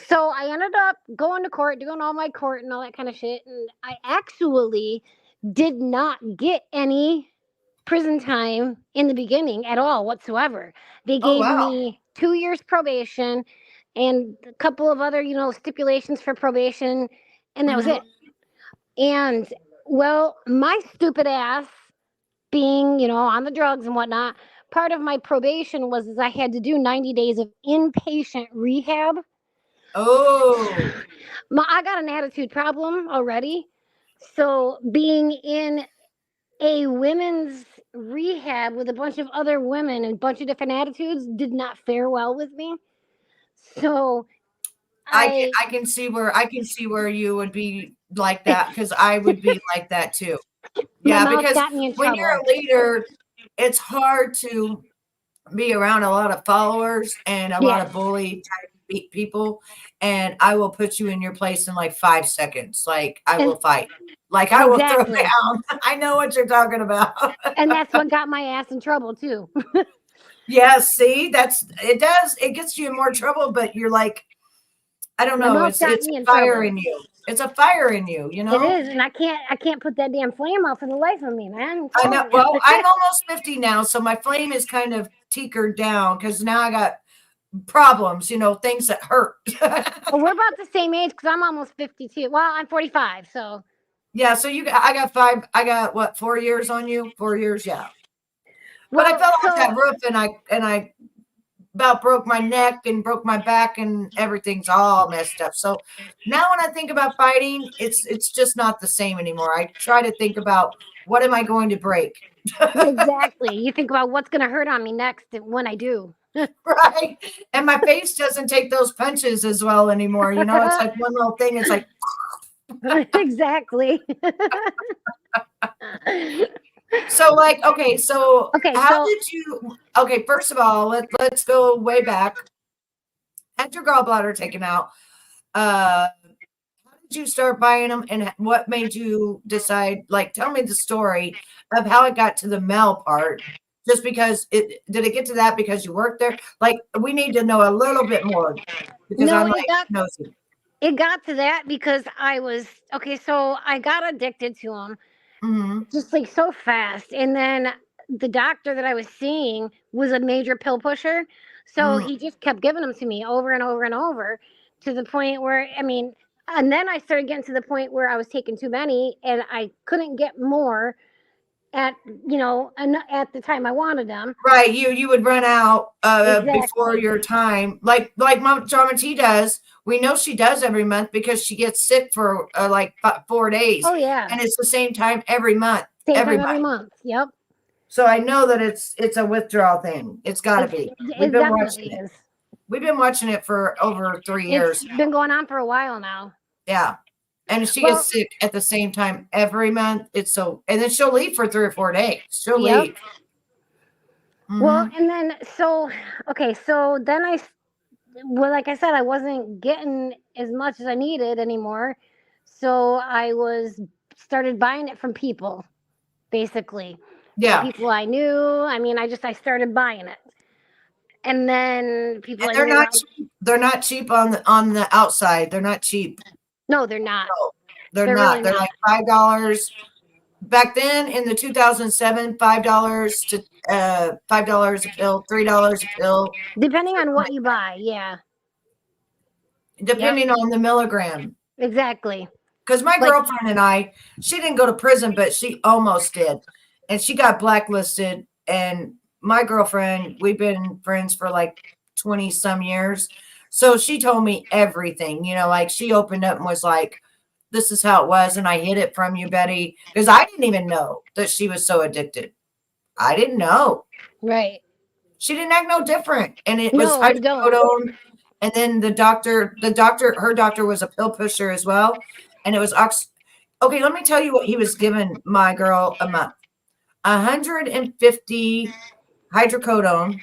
So I ended up going to court, doing all my court and all that kind of shit, and I actually did not get any prison time in the beginning at all whatsoever. They Oh gave wow. me 2 years probation and a couple of other, stipulations for probation, and that was Mhm. it. And well, my stupid ass being, on the drugs and whatnot, part of my probation was I had to do 90 days of inpatient rehab. Oh. I got an attitude problem already. So being in a women's rehab with a bunch of other women and a bunch of different attitudes did not fare well with me. So I I can see where you would be like that because I would be like that too. my Yeah, mouth because got me in when you're trouble. a leader, it's hard to be around a lot of followers and a lot Yes. of bully type people, and I will put you in your place in like 5 seconds. Like I will fight. Like I will throw Exactly. down. I know what you're talking about. And that's what got my ass in trouble too. Yes, see, it gets you in more trouble, but you're like, I don't My know, mouth it's got a me in fire trouble. in you. It's a fire in you, you It know? is, and I can't put that damn flame out for the life of me, man. I know. Well, I'm almost 50 now, so my flame is kind of tinkered down because now I got problems, things that hurt. Well, we're about the same age because I'm almost 52. Well, I'm 45, so Yeah, so I got what, 4 years on you? 4 years, yeah. But I well, fell off so that roof and I about broke my neck and broke my back and everything's all messed up. So now when I think about fighting, it's just not the same anymore. I try to think about what am I going to break? exactly. You think about what's going to hurt on me next when I do. Right. And my face doesn't take those punches as well anymore. It's like one little thing. It's like, Exactly. So like, okay, so Okay, how so did you, okay, first of all, let's go way back. Had your gallbladder taken out. How did you start buying them, and what made you decide, like, tell me the story of how it got to the mail part? Just because it did it get to that because you worked there? Like, we need to know a little bit more because no, I'm like nosy. it got to that because I was okay. So I got addicted to them Hmm. just like so fast, and then the doctor that I was seeing was a major pill pusher, so Mm. he just kept giving them to me over and over and over to the point where I mean, and then I started getting to the point where I was taking too many, and I couldn't get more at at the time I wanted them. Right, you would run out before Exactly. your time, like Mom Drama T does. We know she does every month because she gets sick for like 4 days, Oh yeah. and it's the same time every month, Same time every everybody. month. Yep. So I know that it's a withdrawal thing. It's got to be. We've It been watching definitely it. is. We've been watching it for over 3 years It's now. been going on for a while now. Yeah, and she Well, gets sick at the same time every month. It's so, and then she'll leave for 3 or 4 days. She'll yep. leave. Well, Hmm. and then so okay, so then well, like I said, I wasn't getting as much as I needed anymore. So I was started buying it from people, basically. From Yeah, people I knew. I mean, I started buying it. And then people and I they're knew not cheap. They're not cheap on the outside. They're not cheap. no, they're not. No, they're They're really not. They're not. like $5 back then in the 2007. $5 to $5 a pill, $3 a pill, Depending on what you buy, yeah. Yep. depending on the milligram. Exactly. Because my Like girlfriend and I, she didn't go to prison, but she almost did, and she got blacklisted. And my girlfriend, we've been friends for like 20 some years. So she told me everything, like she opened up and was like, this is how it was. And I hid it from you, Betty, because I didn't even know that she was so addicted. I didn't know. right. She didn't act no different. And it was No, you don't. hydrocodone. And then her doctor was a pill pusher as well. And it was okay, let me tell you what he was giving my girl a month. 150 hydrocodone,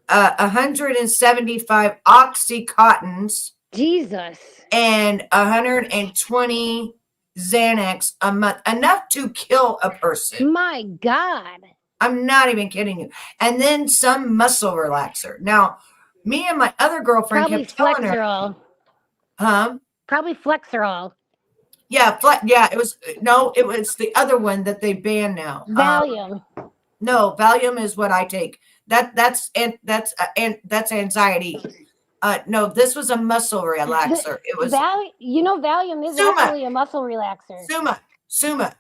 175 oxycontins, Jesus. and 120 Xanax a month, enough to kill a person. My God. I'm not even kidding you. And then some muscle relaxer. Now, me and my other girlfriend Probably kept telling her, Flexerol. huh? Probably Flexerol. Yeah, yeah, it was, no, it was the other one that they banned now. Valium. No, Valium is what I take. That's anxiety. No, this was a muscle relaxer. It was Valium is Suma, actually a muscle relaxer. Suma.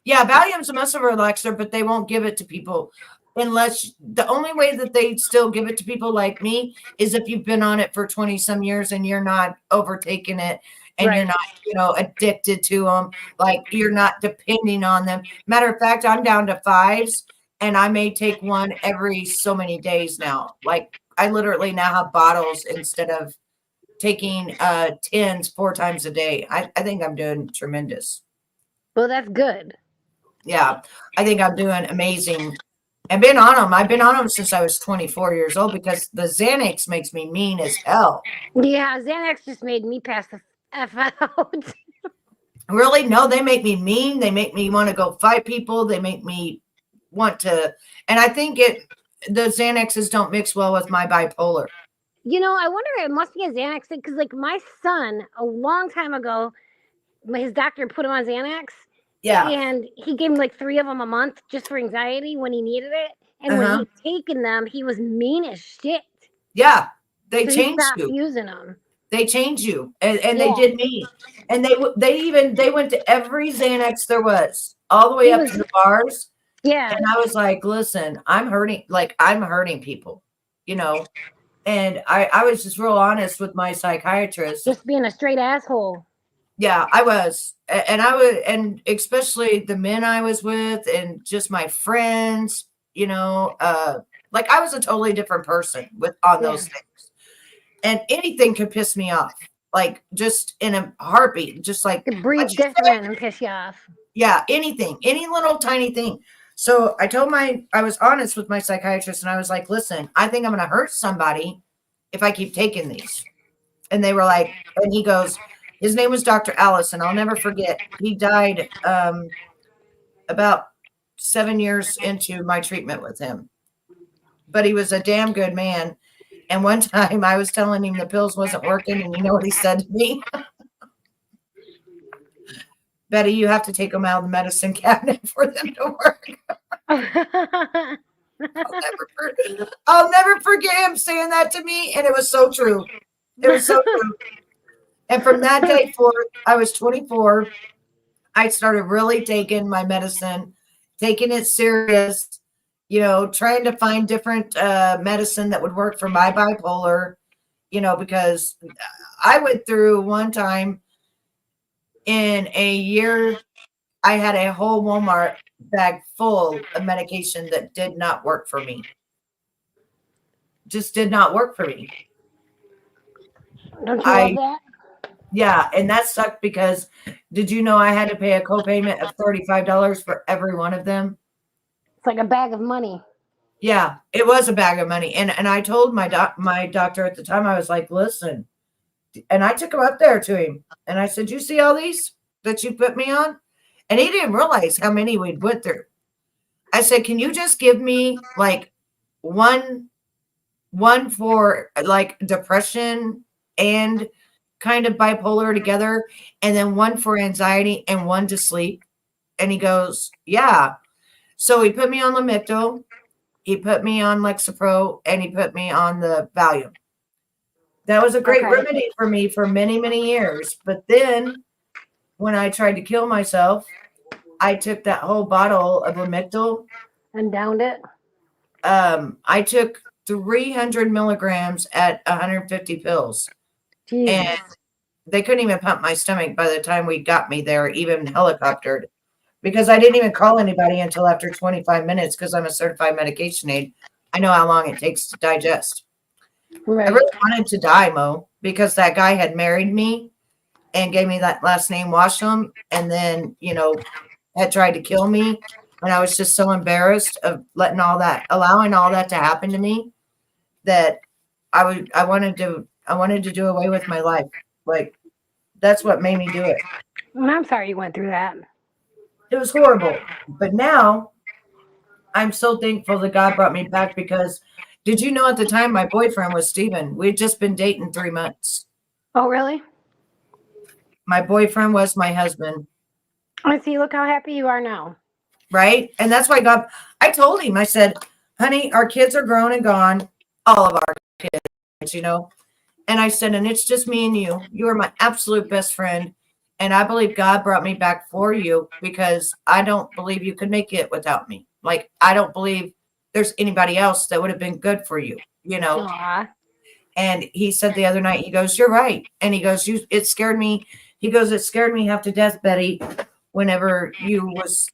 Yeah, Valium's a muscle relaxer, but they won't give it to people unless the only way that they still give it to people like me is if you've been on it for 20 some years and you're not overtaking it and you're Right. not, addicted to them. Like you're not depending on them. Matter of fact, I'm down to fives and I may take one every so many days now. Like I literally now have bottles instead of taking tens 4 times a day. I think I'm doing tremendous. Well, that's good. Yeah, I think I'm doing amazing. I've been on them. I've been on them since I was 24 years old because the Xanax makes me mean as hell. Yeah, Xanax just made me pass the F out. Really? No, they make me mean. They make me want to go fight people. They make me want to, and I think the Xanaxes don't mix well with my bipolar. I wonder it must be a Xanax thing because, like, my son a long time ago, his doctor put him on Xanax, Yeah. and he gave him like 3 of them a month just for anxiety when he needed it. And when Uh-huh. he'd taken them, he was mean as shit. Yeah. They So he change stopped you. using them. They change you. And they Yeah. did me. And they went to every Xanax there was, all the way It up was, to the bars. yeah, And I was like, listen, I'm hurting people, and I was just real honest with my psychiatrist. just being a straight asshole. Yeah, I was. And I was, and especially the men I was with and just my friends, like I was a totally different person on Yeah. those things. And anything could piss me off, like just in a heartbeat, just like To what breathe you said. different and piss you off. Yeah, anything, any little tiny thing. So I was honest with my psychiatrist and I was like, listen, I think I'm going to hurt somebody if I keep taking these. And they were like, and he goes, his name was Dr. Allison. I'll never forget. He died about 7 years into my treatment with him, but he was a damn good man. And one time I was telling him the pills wasn't working. And you know what he said to me? Betty, you have to take them out of the medicine cabinet for them to work. I'll never forget him saying that to me. And it was so true. It was so true. And from that day forward, I was 24. I started really taking my medicine, taking it serious, trying to find different medicine that would work for my bipolar, because I went through one time in a year, I had a whole Walmart bag full of medication that did not work for me. Just did not work for me. Don't you love that? Yeah, and that sucked because did you know I had to pay a copayment of $35 for every one of them? It's like a bag of money. Yeah, it was a bag of money. And I told my doctor at the time, I was like, listen, and I took him up there to him and I said, you see all these that you put me on? And he didn't realize how many we'd went through. I said, can you just give me like one for like depression and kind of bipolar together, and then one for anxiety and one to sleep? And he goes, yeah. So he put me on Lamictal, he put me on Lexapro, and he put me on the Valium. That was a great remedy for me for many, many years. But then when I tried to kill myself, I took that whole bottle of Lamictal and downed it. I took 300 milligrams at 150 pills. Jeez. And they couldn't even pump my stomach by the time we got me there, even helicoptered, because I didn't even call anybody until after 25 minutes because I'm a certified medication aide. I know how long it takes to digest. Right. I really wanted to die, Mo, because that guy had married me and gave me that last name, Washam, and then, had tried to kill me. And I was just so embarrassed of allowing all that to happen to me that I wanted to do away with my life. Like, that's what made me do it. I'm sorry you went through that. It was horrible. But now I'm so thankful that God brought me back, because did you know at the time my boyfriend was Steven? We'd just been dating 3 months. Oh, really? My boyfriend was my husband. I see. Look how happy you are now. Right? And that's why I told him, I said, honey, our kids are grown and gone. All of our kids, And I said, and it's just me and you. You are my absolute best friend. And I believe God brought me back for you, because I don't believe you could make it without me. Like, I don't believe there's anybody else that would have been good for you, Aww. And he said the other night, he goes, you're right. And he goes, it scared me. He goes, it scared me half to death, Betty, whenever you was,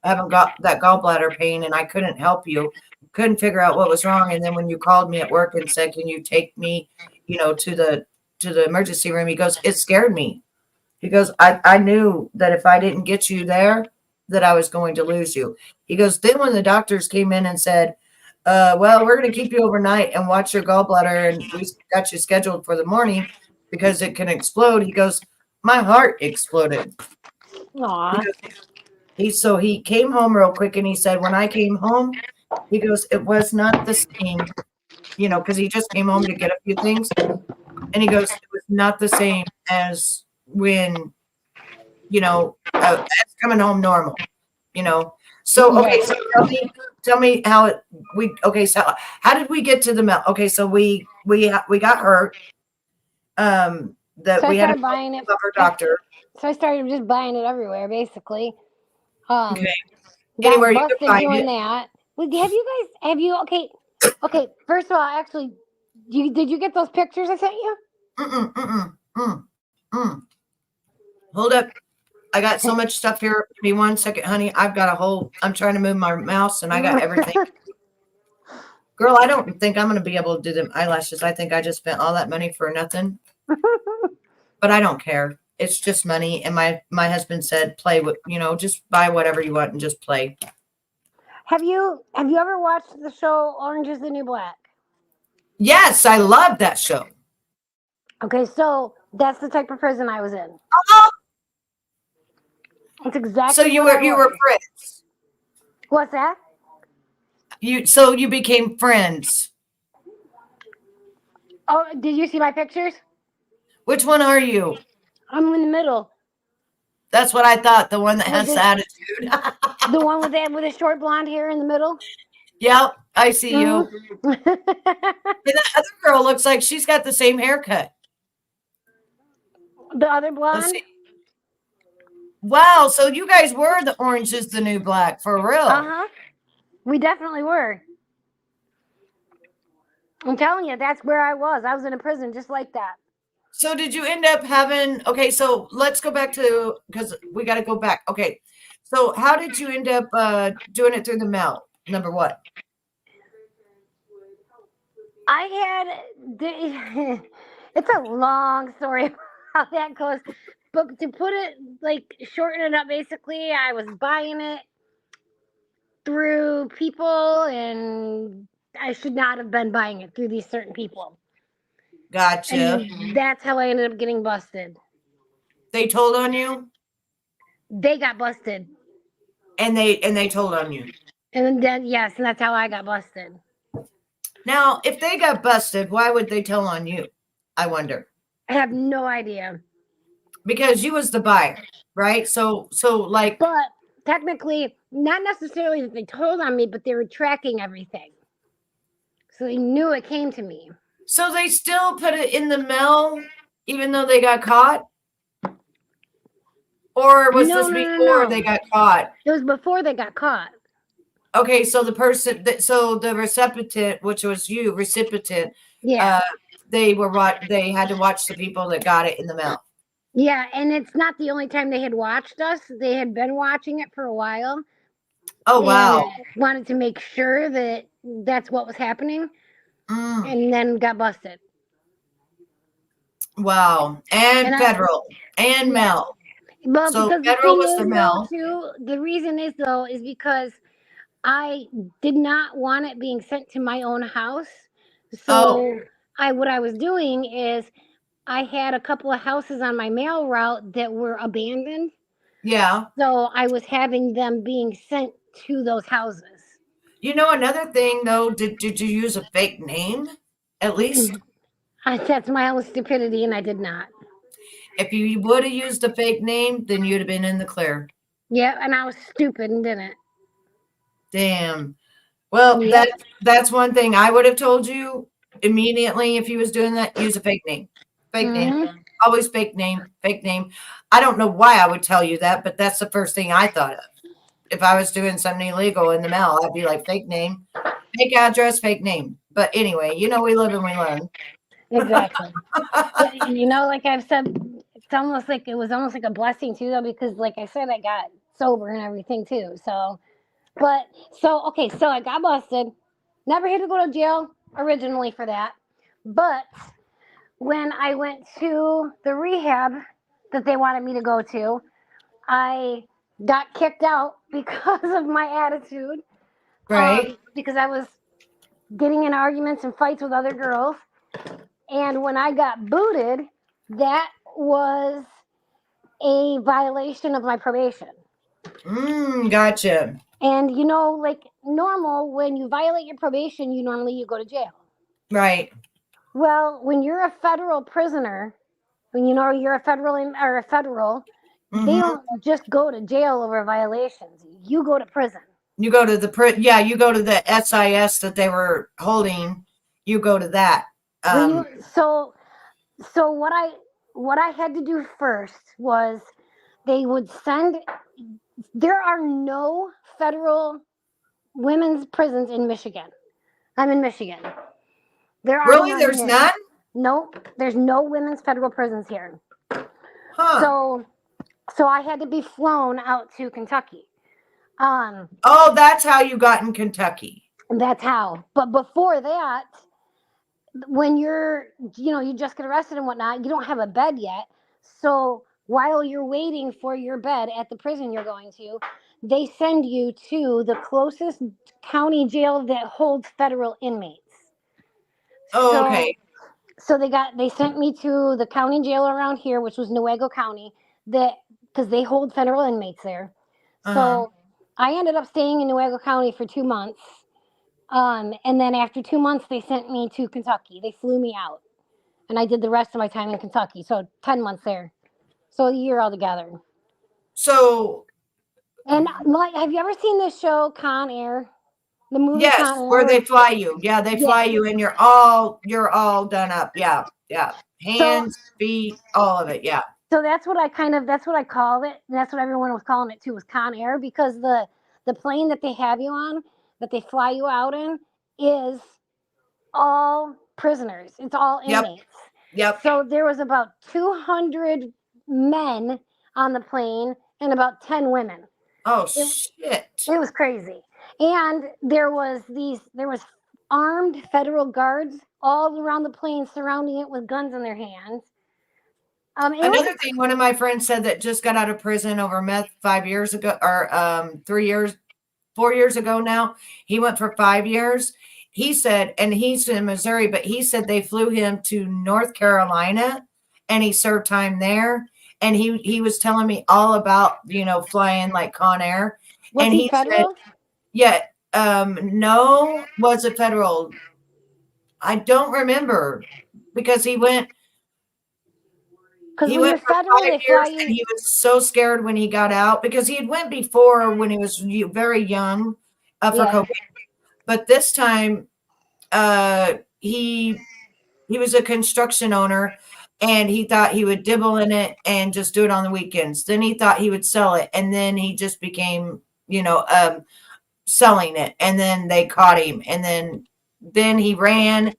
haven't got that gallbladder pain, and I couldn't help you, couldn't figure out what was wrong. And then when you called me at work and said, can you take me, to the emergency room, he goes, it scared me. He goes, I knew that if I didn't get you there, that I was going to lose you. He goes, then when the doctors came in and said, well, we're going to keep you overnight and watch your gallbladder, and we got you scheduled for the morning because it can explode. He goes, my heart exploded. Aww. So he came home real quick, and he said, when I came home, he goes, it was not the same, because he just came home to get a few things. And he goes, it was not the same as when, as coming home normal, So, okay, so tell me how so how did we get to the mail? Okay, so we got hurt. That we had to buying it from our doctor. So I started just buying it everywhere, basically. Okay. Anywhere you can find doing that. Okay. First of all, actually, did you get those pictures I sent you? Hold up. I got so much stuff here. Give me 1 second, honey. I'm trying to move my mouse, and I got everything. Girl, I don't think I'm going to be able to do them eyelashes. I think I just spent all that money for nothing. But I don't care. It's just money. And my husband said, play with, just buy whatever you want and just play. Have you ever watched the show Orange is the New Black? Yes, I love that show. Okay, so that's the type of prison I was in. It's exactly. So you were friends. What's that? So you became friends. Oh, did you see my pictures? Which one are you? I'm in the middle. That's what I thought. The one that has the attitude. The one with the short blonde hair in the middle. Yep, I see you. Mm-hmm. And that other girl looks like she's got the same haircut. The other blonde. Wow, so you guys were the Orange is the New Black for real. We definitely were. I'm telling you, that's where I was. I was in a prison just like that. So did you end up having, okay, so let's go back to, because we got to go back. Okay, so how did you end up doing it through the mail? Number one. It's a long story how that goes. But to put it, shorten it up, basically, I was buying it through people, and I should not have been buying it through these certain people. Gotcha. And that's how I ended up getting busted. They told on you? They got busted. And they told on you. And then, yes, and that's how I got busted. Now, if they got busted, why would they tell on you? I wonder. I have no idea. Because you was the buyer, right? So like. But technically, not necessarily that they told on me, but they were tracking everything. So they knew it came to me. So they still put it in the mail, even though they got caught? Or was this before they got caught? It was before they got caught. Okay, so the person, so the recipient, which was you, yeah, they had to watch the people that got it in the mail. Yeah, and it's not the only time they had watched us. They had been watching it for a while. Oh, wow. Wanted to make sure that that's what was happening. And then got busted. Wow. And federal and mail. Well, so because federal the was the mail. The reason is because I did not want it being sent to my own house. So what I was doing is I had a couple of houses on my mail route that were abandoned. Yeah. So I was having them being sent to those houses. Another thing though, did you use a fake name at least? That's my own stupidity, and I did not. If you would have used a fake name, then you'd have been in the clear. Yeah, and I was stupid and didn't. Damn. Well, that's one thing I would have told you immediately if he was doing that. Use a fake name. Fake name. Always fake name. Fake name. I don't know why I would tell you that, but that's the first thing I thought of. If I was doing something illegal in the mail, I'd be like, fake name, fake address, fake name. But anyway, we live and we learn. Exactly. But, like I've said, it was almost like a blessing too, though, because like I said, I got sober and everything too. So I got busted. Never had to go to jail originally for that. But when I went to the rehab that they wanted me to go to, I got kicked out because of my attitude. Right. Because I was getting in arguments and fights with other girls. And when I got booted, that was a violation of my probation. Gotcha. And like normal, when you violate your probation, you go to jail. Right. Well, when you're a federal prisoner, when you're a federal, they don't just go to jail over violations. You go to prison. You go to you go to the SIS that they were holding. You go to that. So what I had to do first was they would send. There are no federal women's prisons in Michigan. I'm in Michigan. There's none? Nope. There's no women's federal prisons here. Huh. So I had to be flown out to Kentucky. That's how you got in Kentucky. That's how. But before that, when you just get arrested and whatnot, you don't have a bed yet. So while you're waiting for your bed at the prison you're going to, they send you to the closest county jail that holds federal inmates. Oh, So okay. so they sent me to the county jail around here, which was Newaygo County, that because they hold federal inmates there. Uh-huh. So I ended up staying in Newaygo County for 2 months. And then after 2 months, they sent me to Kentucky. They flew me out, and I did the rest of my time in Kentucky. So 10 months there, so a year altogether. So And like, have you ever seen this show Con Air? The movie yes, Con where Air. they fly you. Yeah, they Yeah. fly you and you're all done up. Yeah. Yeah. So Hands, feet, all of it. Yeah. so that's what I called it. And that's what everyone was calling it too, was Con Air, because the plane that they have you on, that they fly you out in, is all prisoners. It's all Yep. inmates. Yep. So there was about 200 men on the plane and about 10 women. Oh It, shit. it was crazy. And there was armed federal guards all around the plane surrounding it with guns in their hands. It was Another thing, one of my friends said that just got out of prison over meth 5 years ago, or 3 years, 4 years ago now. He went for 5 years. He said, and he's in Missouri, but he said they flew him to North Carolina and he served time there. And he was telling me all about, flying like Con Air. was And he he said, federal? yeah, no, was it federal? I don't remember because Because he when went you're for federal, five they fly years and you. he was so scared when he got out because he had went before when he was very young for Yeah. cocaine. But this time, he was a construction owner and he thought he would dibble in it and just do it on the weekends. Then he thought he would sell it, and then he just became, selling it. And then they caught him, and then he ran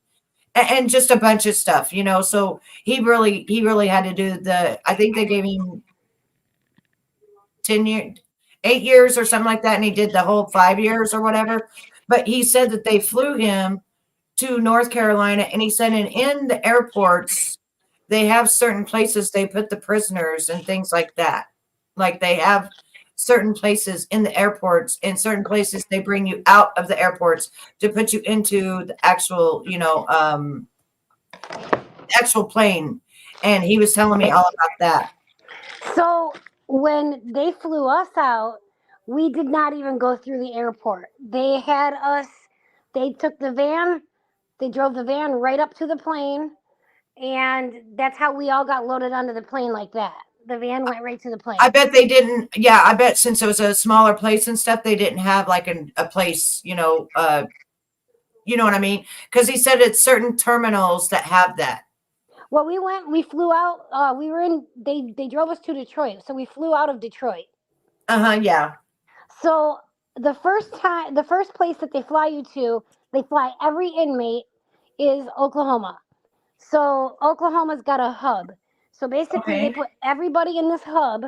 and just a bunch of stuff, So he really had to do I think they gave him 10 years, 8 years or something like that, and he did the whole 5 years or whatever. But he said that they flew him to North Carolina, and he said in the airports they have certain places they put the prisoners and things like that. Like they have certain places in the airports, and certain places they bring you out of the airports to put you into the actual plane. And he was telling me all about that. So when they flew us out, we did not even go through the airport. They took the van, they drove the van right up to the plane, and that's how we all got loaded onto the plane like that. The van went right to the plane. I bet they didn't. Yeah, I bet since it was a smaller place and stuff, they didn't have like a place, you know what I mean? Because he said it's certain terminals that have that. Well, we flew out. They drove us to Detroit, so we flew out of Detroit. Yeah. So the first place that they fly you to, they fly every inmate, is Oklahoma. So Oklahoma's got a hub. So basically, they Okay. put everybody in this hub,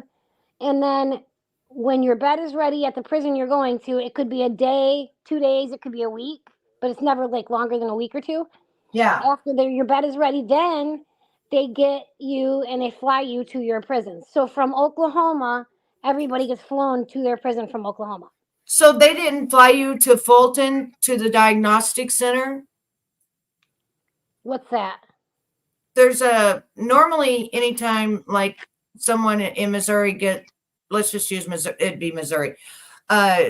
and then when your bed is ready at the prison you're going to, it could be a day, 2 days, it could be a week, but it's never like longer than a week or two. Yeah. After your bed is ready, then they get you and they fly you to your prison. So from Oklahoma, everybody gets flown to their prison from Oklahoma. So they didn't fly you to Fulton to the diagnostic center? What's that? There's normally anytime like someone in Missouri let's just use Missouri, it'd be Missouri.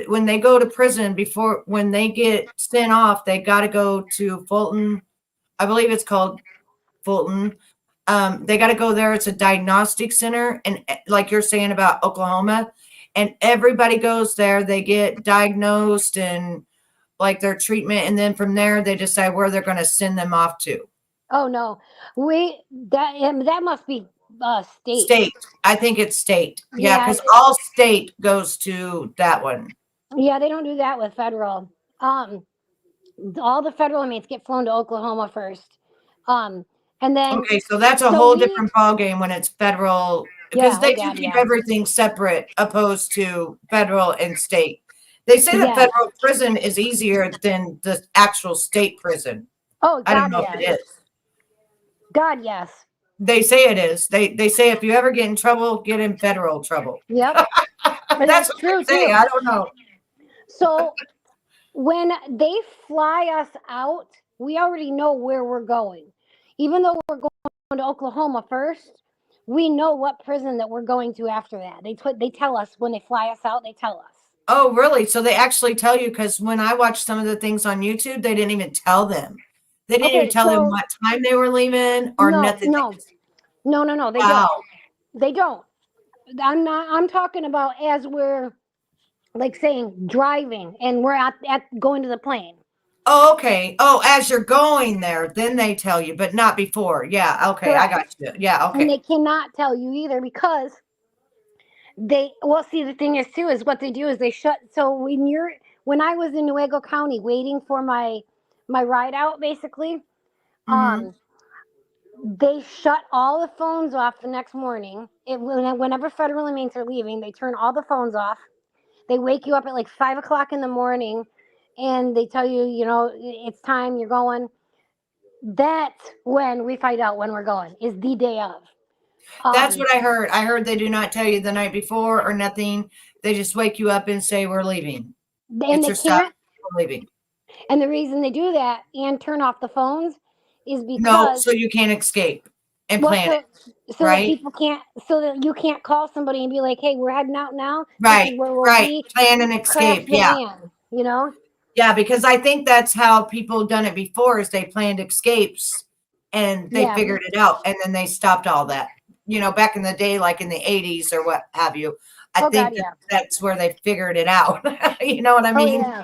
When they go to prison when they get sent off, they got to go to Fulton. I believe it's called Fulton. They got to go there. It's a diagnostic center. And like you're saying about Oklahoma, and everybody goes there, they get diagnosed and like their treatment. And then from there, they decide where they're going to send them off to. Oh no, that must be state. State. I think it's state. Yeah, Yeah, because all state goes to that one. yeah, they don't do that with federal. All the federal inmates get flown to Oklahoma first, and then Okay, so that's a whole different ballgame when it's federal, because they do keep everything separate opposed to federal and state. They say that federal prison is easier than the actual state prison. Oh, I don't God, know yes. if it is. God, yes. They say it is. They say if you ever get in trouble, get in federal trouble. Yep. But That's that's what true they say. too. I don't know. So when they fly us out, we already know where we're going. Even though we're going to Oklahoma first, we know what prison that we're going to after that. They tell us when they fly us out, they tell us. Oh, really? So they actually tell you? Because when I watched some of the things on YouTube, they didn't even tell them. They didn't even Okay, tell them so what time they were leaving or no, nothing. no, no, they Wow. don't. They don't. I'm talking about as we're like saying driving and we're at going to the plane. Oh, okay. Oh, as you're going there, then they tell you, but not before. Yeah. Okay. I got Correct. you. Yeah. And they Okay. cannot tell you either because see the thing is too is what they do is they shut. So when I was in Nuevo County waiting for my ride out basically, Mm-hmm. um they shut all the phones off the next morning. Whenever federal inmates are leaving, they turn all the phones off. They wake you up at like 5 o'clock in the morning and they tell you, it's time, you're going. That's when we find out when we're going, is the day of. That's Um, what I heard. I heard they do not tell you the night before or nothing. They just wake you up and say, "We're leaving. and Get they your stuff. can't. We're leaving." And the reason they do that and turn off the phones is No, because, so you can't escape and well, plan it, so that right? people can't, so that you can't call somebody and be like, hey, we're heading out now. This is Right, where we'll right. be. Plan and Crash escape. the Yeah. van. Yeah, because I think that's how people done it before is they planned escapes and they Yeah. figured it out and then they stopped all that. Back in the day, like in the 80s or what have you. I Oh, God, think yeah. that's where they figured it out. You know what I Oh, mean? yeah.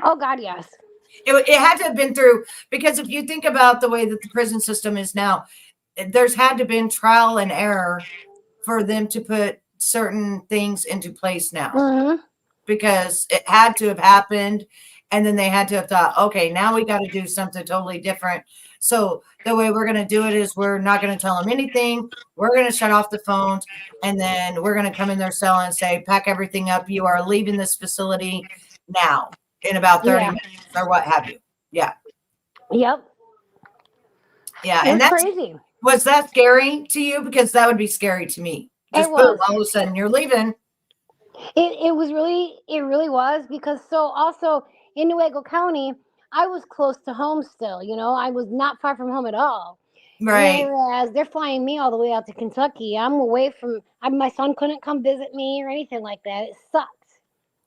Oh, God, yes. It had to have been through because if you think about the way that the prison system is now, there's had to have been trial and error for them to put certain things into place now Mm-hmm. because it had to have happened and then they had to have thought, okay, now we got to do something totally different. So the way we're going to do it is we're not going to tell them anything. We're going to shut off the phones and then we're going to come in their cell and say, pack everything up. You are leaving this facility now in about 30 Yeah. minutes or what have you. Yeah. Yep. Yeah. And It's crazy. was that scary to you? Because that would be scary to me. It Just boom, was. all of a sudden you're leaving. It really was because so also in Nuevo County, I was close to home still, I was not far from home at all. Right. Whereas they're flying me all the way out to Kentucky. I'm away from my son couldn't come visit me or anything like that. It sucked.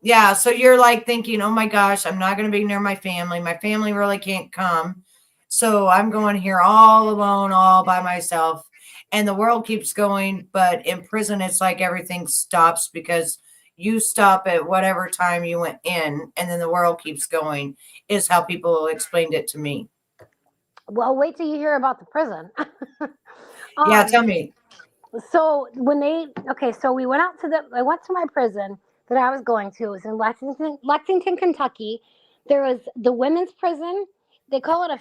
Yeah. So you're like thinking, oh my gosh, I'm not going to be near my family. My family really can't come. So I'm going here all alone, all by myself. And the world keeps going. But in prison, it's like everything stops because you stop at whatever time you went in, and then the world keeps going, is how people explained it to me. Well, wait till you hear about the prison. Yeah. um Tell me. so so I went to my prison that I was going to. It was in Lexington, Kentucky. There was the women's prison. They call it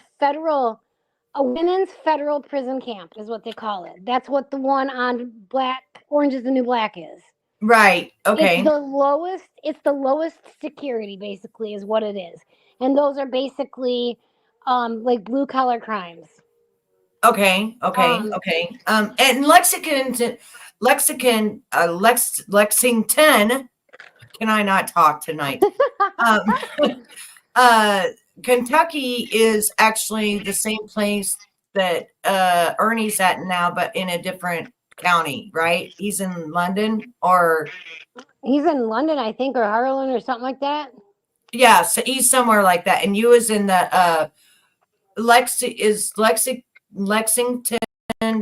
a women's federal prison camp is what they call it. That's what the one on Orange is the New Black is. Right. It's Okay. the lowest security basically is what it is. And those are basically like blue collar crimes. Okay, okay, Um okay. And Lexington. Can I not talk tonight? Um, uh, Kentucky is actually the same place that Ernie's at now, but in a different county, right? He's in London, or he's in London, I think, or Harlan or something like that. yeah, so he's somewhere like that. And you was in the Lexington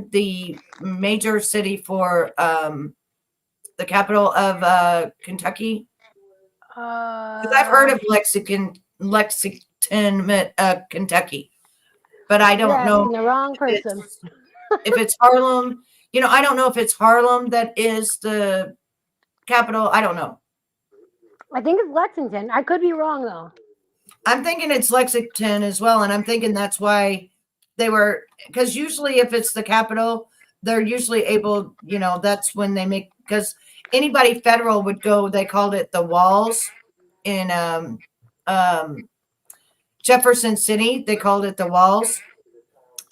the major city for the capital of Kentucky? Because I've heard Uh of Lexington, Kentucky, but I you're don't know asking the wrong if person. it's Harlem. I don't know if it's Harlem that is the capital. I don't know. I think it's Lexington. I could be wrong though. I'm thinking it's Lexington as well, and I'm thinking that's why they were, because usually if it's the capital, they're usually able. That's when they make, because anybody federal would go. They called it the walls in um, Jefferson City. They called it the walls.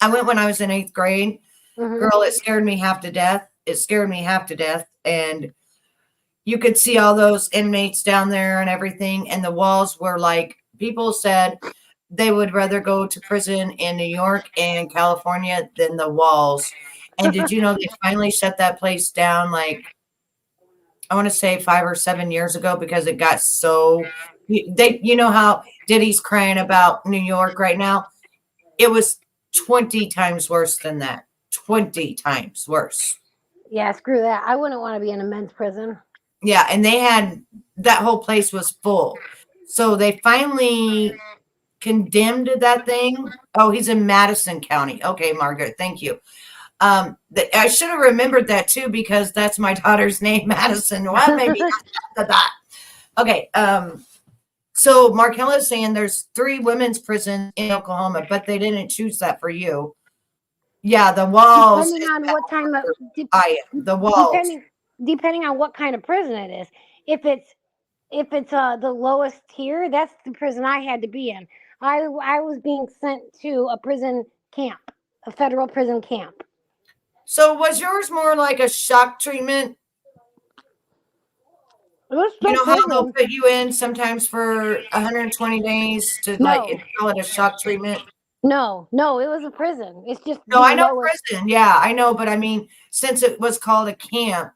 I went when I was in 8th grade. Mm-hmm. Girl, it scared me half to death. It scared me half to death. And you could see all those inmates down there and everything. And the walls were like, people said they would rather go to prison in New York and California than the walls. And did you know they finally shut that place down like I want to say 5 or 7 years ago because it got so you know how Diddy's crying about New York right now? It was 20 times worse than that. 20 times worse. Yeah, screw that. I wouldn't want to be in a men's prison. Yeah, and they had that whole place was full. So they finally condemned that thing. Oh, he's in Madison County. Okay, Margaret, thank you. I should have remembered that too because that's my daughter's name, Madison. What made me that? Okay. So Markella is saying there's 3 women's prisons in Oklahoma, but they didn't choose that for you. Yeah, the walls. Depending on what time of The walls. depending on what kind of prison it is. If it's the lowest tier, that's the prison I had to be in. I was being sent to a prison camp, a federal prison camp. So was yours more like a shock treatment? You know how they'll put you in sometimes for 120 days to call it a shock treatment? No, it was a prison. It's just no, I know prison. Yeah, I know, but I mean, since it was called a camp,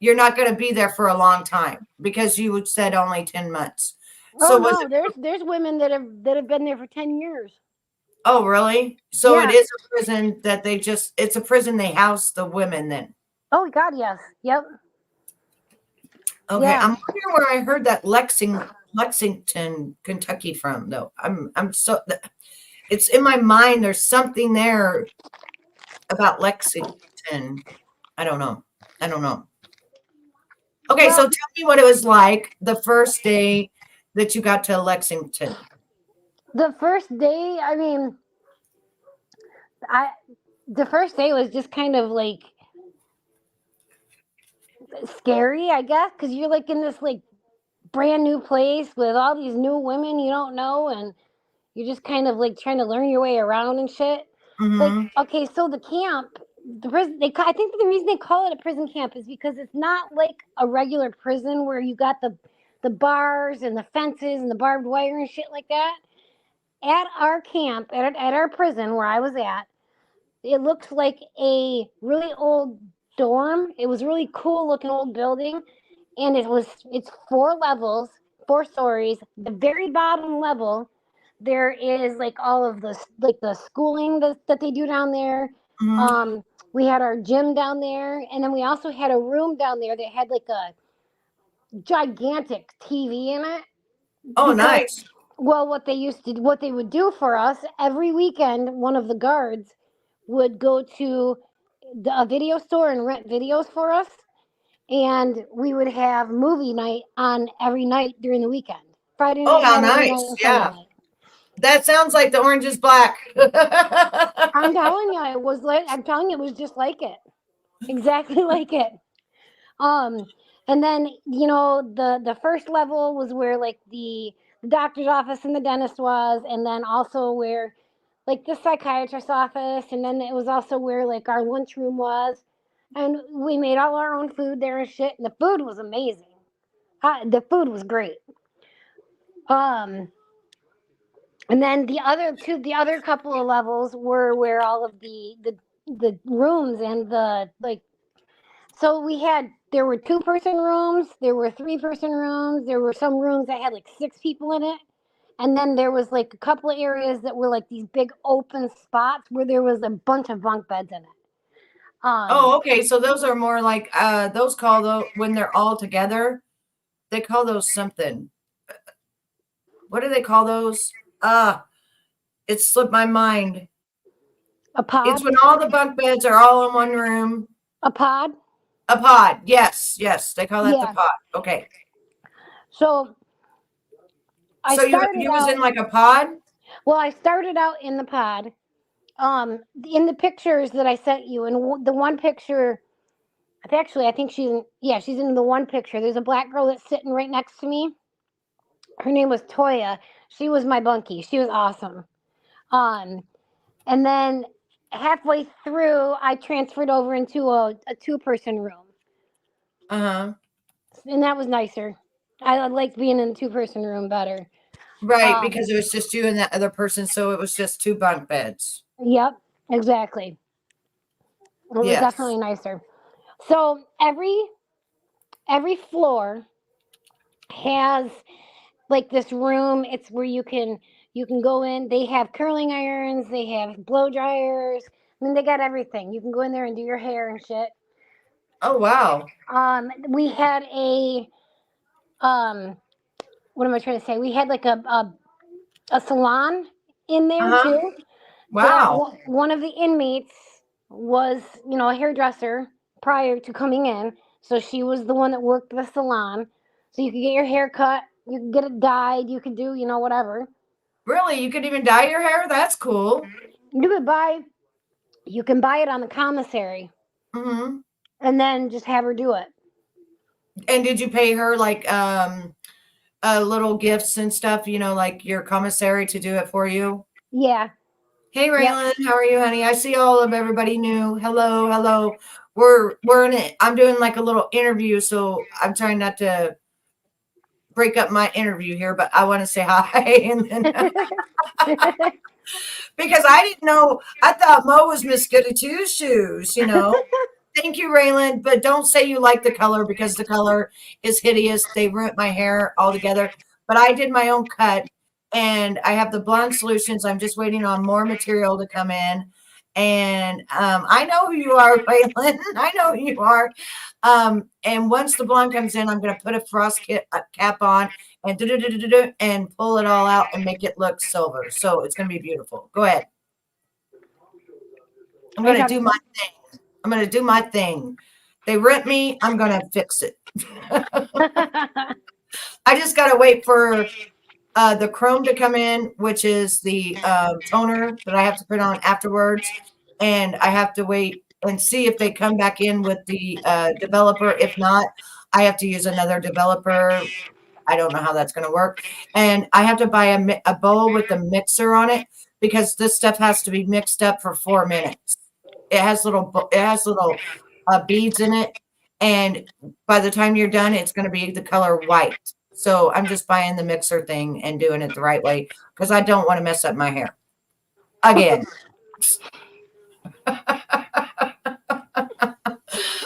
you're not going to be there for a long time because you said only 10 months. So no, there's women that have been there for 10 years. Oh, really? So it is a prison that it's a prison they house the women then. Oh God, yes. Yep. Okay, yeah. I'm wondering where I heard that Lexington, Kentucky from though. I'm so it's in my mind. There's something there about Lexington. I don't know. Okay, so tell me what it was like the first day that you got to Lexington. The first day, I mean, the first day was just kind of like scary, I guess, because you're like in this like brand new place with all these new women you don't know, and you're just kind of like trying to learn your way around and shit. Mm-hmm. Like, okay, so the camp, the prison, I think the reason they call it a prison camp is because it's not like a regular prison where you got the bars and the fences and the barbed wire and shit like that. At our camp, at our prison where I was at, it looked like a really old dorm. It was a really cool looking old building, and it's 4 levels, 4 stories. The very bottom level, there is like all of the schooling that they do down there. Mm-hmm. We had our gym down there, and then we also had a room down there that had like a gigantic TV in it. Oh, nice. Well, what they would do for us every weekend, one of the guards would go to a video store and rent videos for us, and we would have movie night on every night during the weekend. Friday night, Saturday night, and Sunday night. That sounds like the Orange is Black. I'm telling you, it was just like it. Exactly like it. And then, the first level was where like the doctor's office and the dentist was, and then also where like the psychiatrist's office, and then it was also where like our lunchroom was, and we made all our own food there and shit, and the food was amazing. The food was great. And then the other couple of levels were where all of the rooms and the like. So there were 2-person rooms, there were 3-person rooms, there were some rooms that had like 6 people in it. And then there was like a couple of areas that were like these big open spots where there was a bunch of bunk beds in it. Okay. So those are more like those when they're all together, they call those something. What do they call those? It slipped my mind. A pod? It's when all the bunk beds are all in one room. A pod? A pod. Yes. They call that the pod. Okay. So you was in like a pod? Well, I started out in the pod. In the pictures that I sent you, and the one picture, I think she's in the one picture. There's a black girl that's sitting right next to me. Her name was Toya. She was my bunkie. She was awesome. And then halfway through, I transferred over into a 2-person room, Uh-huh. and that was nicer. I liked being in the 2-person room better. Right, because it was just you and that other person, so it was just 2 bunk beds. Yep, exactly. It was Yes. definitely nicer. So every floor has like this room. It's where you can go in. They have curling irons. They have blow dryers. I mean, they got everything. You can go in there and do your hair and shit. Oh, wow. We had um, what am I trying to say? We had like a salon in there Uh-huh. too. That Wow. one of the inmates was, a hairdresser prior to coming in. So she was the one that worked the salon. So you could get your hair cut, you could get it dyed, you could do, whatever. Really? You could even dye your hair? That's cool. You could buy, you can buy it on the commissary Mm-hmm. and then just have her do it. And did you pay her like little gifts and stuff, like your commissary to do it for you? Yeah. Hey Yep. Raylan, how are you, honey? I see all of everybody new. Hello, hello. We're in it. I'm doing like a little interview, so I'm trying not to break up my interview here, but I want to say hi and then because I didn't know, I thought Mo was Miss Goody Two Shoes. Thank you, Raylan, but don't say you like the color because the color is hideous. They ruined my hair altogether. But I did my own cut and I have the blonde solutions. I'm just waiting on more material to come in. And I know who you are, Raylan. I know who you are. And once the blonde comes in, I'm going to put a cap on and and pull it all out and make it look silver. So it's going to be beautiful. Go ahead. I'm going to do my thing. I'm going to do my thing. They rent me. I'm going to fix it. I just got to wait for the chrome to come in, which is the toner that I have to put on afterwards. And I have to wait and see if they come back in with the developer. If not, I have to use another developer. I don't know how that's going to work. And I have to buy a bowl with a mixer on it because this stuff has to be mixed up for 4 minutes. It has little beads in it, and by the time you're done, it's going to be the color white. So I'm just buying the mixer thing and doing it the right way because I don't want to mess up my hair again.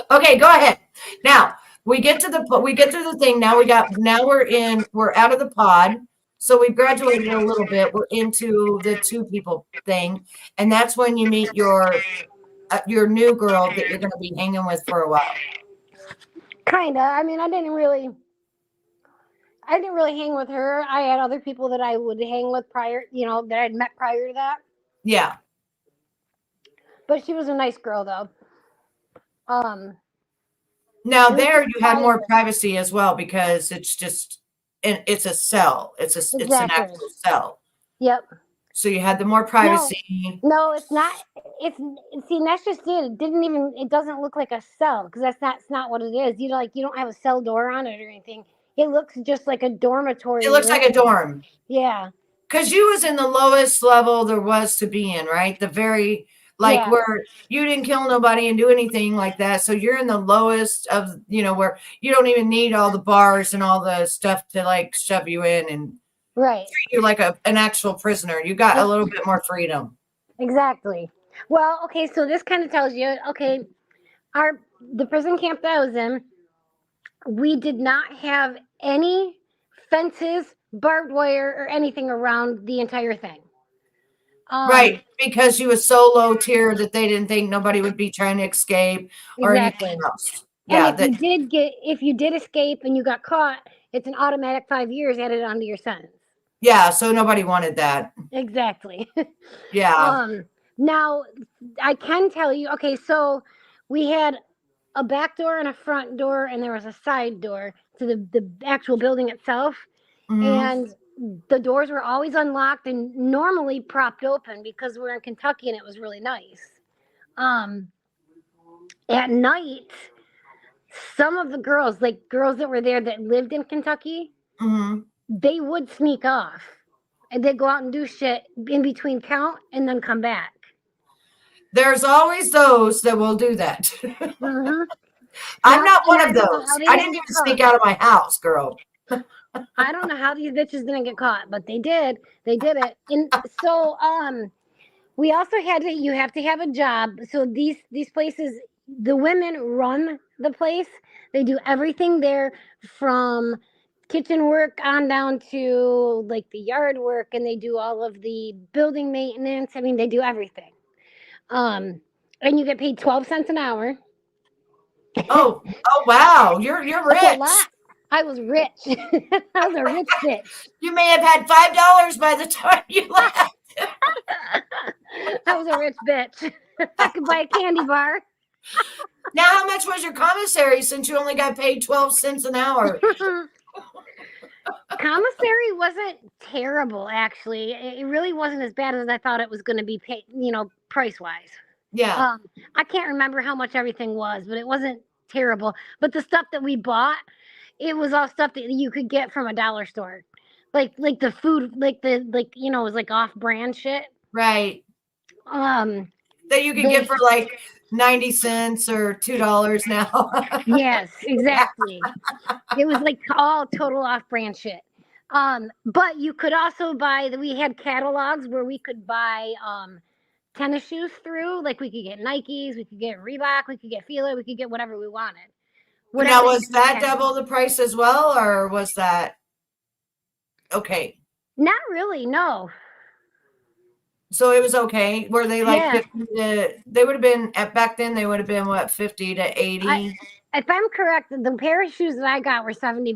Okay, go ahead. Now we get to the thing. Now we're out of the pod. So we've graduated a little bit. We're into the 2 people thing, and that's when you meet your new girl that you're going to be hanging with for a while. Kinda. I mean, I didn't really hang with her. I had other people that I would hang with prior, that I'd met prior to that. Yeah. But she was a nice girl, though. Now It was there you had more prior. privacy as well because it's a cell. It's an Exactly. actual cell. Yep. So you had the more privacy. No, it's not. It's see, and that's just it. It didn't even. It doesn't look like a cell because it's not what it is. You don't have a cell door on it or anything. It looks just like a dormitory It looks like a room. dorm. Yeah. Because you was in the lowest level there was to be in, right? The very Yeah. where you didn't kill nobody and do anything like that. So you're in the lowest of, where you don't even need all the bars and all the stuff to like shove you in and Right. treat you like an actual prisoner. You got a Yep. little bit more freedom. Exactly. Well, okay, so this kind of tells you, okay, the prison camp that I was in, we did not have any fences, barbed wire, or anything around the entire thing. Right, because you was so low tier that they didn't think nobody would be trying to escape or Exactly. anything else. Yeah, And if you did escape and you got caught, it's an automatic 5 years added onto your sentence. yeah, so nobody wanted that. Exactly. Yeah. Now I can tell you, okay, so we had a back door and a front door, and there was a side door to the actual building itself. Mhm. And the doors were always unlocked and normally propped open because we're in Kentucky and it was really nice. At night, some of the girls, like girls that were there that lived in Kentucky, Mhm. they would sneak off and they'd go out and do shit in between count and then come back. There's always those that will do that. Mhm. I'm not And one I of don't know those. how they I didn't didn't get even caught. sneak out of my house, girl. I don't know how these bitches didn't get caught, but they did. They did it. And so we also you have to have a job. So these places, the women run the place. They do everything there, from kitchen work on down to like the yard work, and they do all of the building maintenance. I mean, they do everything. And you get paid 12 cents an hour. Oh, wow. You're That's a lot. rich. I was rich. I was a rich bitch. You may have had $5 by the time you left. I was a rich bitch. I could buy a candy bar. Now, how much was your commissary since you only got paid 12 cents an hour? Commissary wasn't terrible, actually. It really wasn't as bad as I thought it was going to be paid, price wise. Yeah. I can't remember how much everything was, but it wasn't terrible. But the stuff that we bought, it was all stuff that you could get from a dollar store. Like the food, it was like off brand shit. Right. Um That you could get for like 90 cents or $2 now. Yes, exactly. It was like all total off brand shit. But you could also we had catalogs where we could buy tennis shoes through. Like we could get Nikes, we could get Reebok, we could get Fila, we could get whatever we wanted. Now, Whatever was that had. double the price as well, or was that okay? Not really, no. So it was okay. Were they like Yeah. 50 to, they would have been back then, they would have been what, 50 to 80? If I'm correct, the pair of shoes that I got were $70.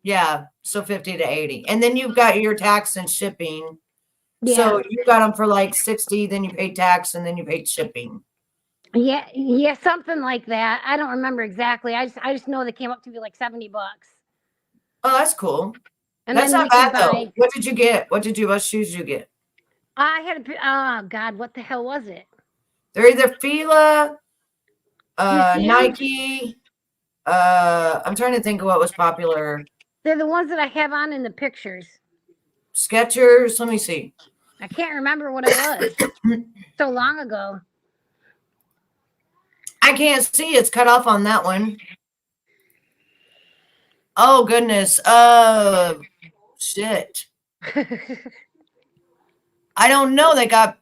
Yeah, so 50 to 80. And then you've got your tax and shipping. Yeah. So you got them for like 60, then you paid tax and then you paid shipping. Yeah, something like that. I don't remember exactly. I just know they came up to be like $70. Oh, that's cool. And That's then not bad though. What did you get? What shoes did you get? I had oh God, what the hell was it? They're either Fila, You see 'em? Nike. I'm trying to think of what was popular. They're the ones that I have on in the pictures. Skechers. Let me see. I can't remember what it was. So long ago. I can't see. It's cut off on that one. Oh goodness. Shit. I don't know.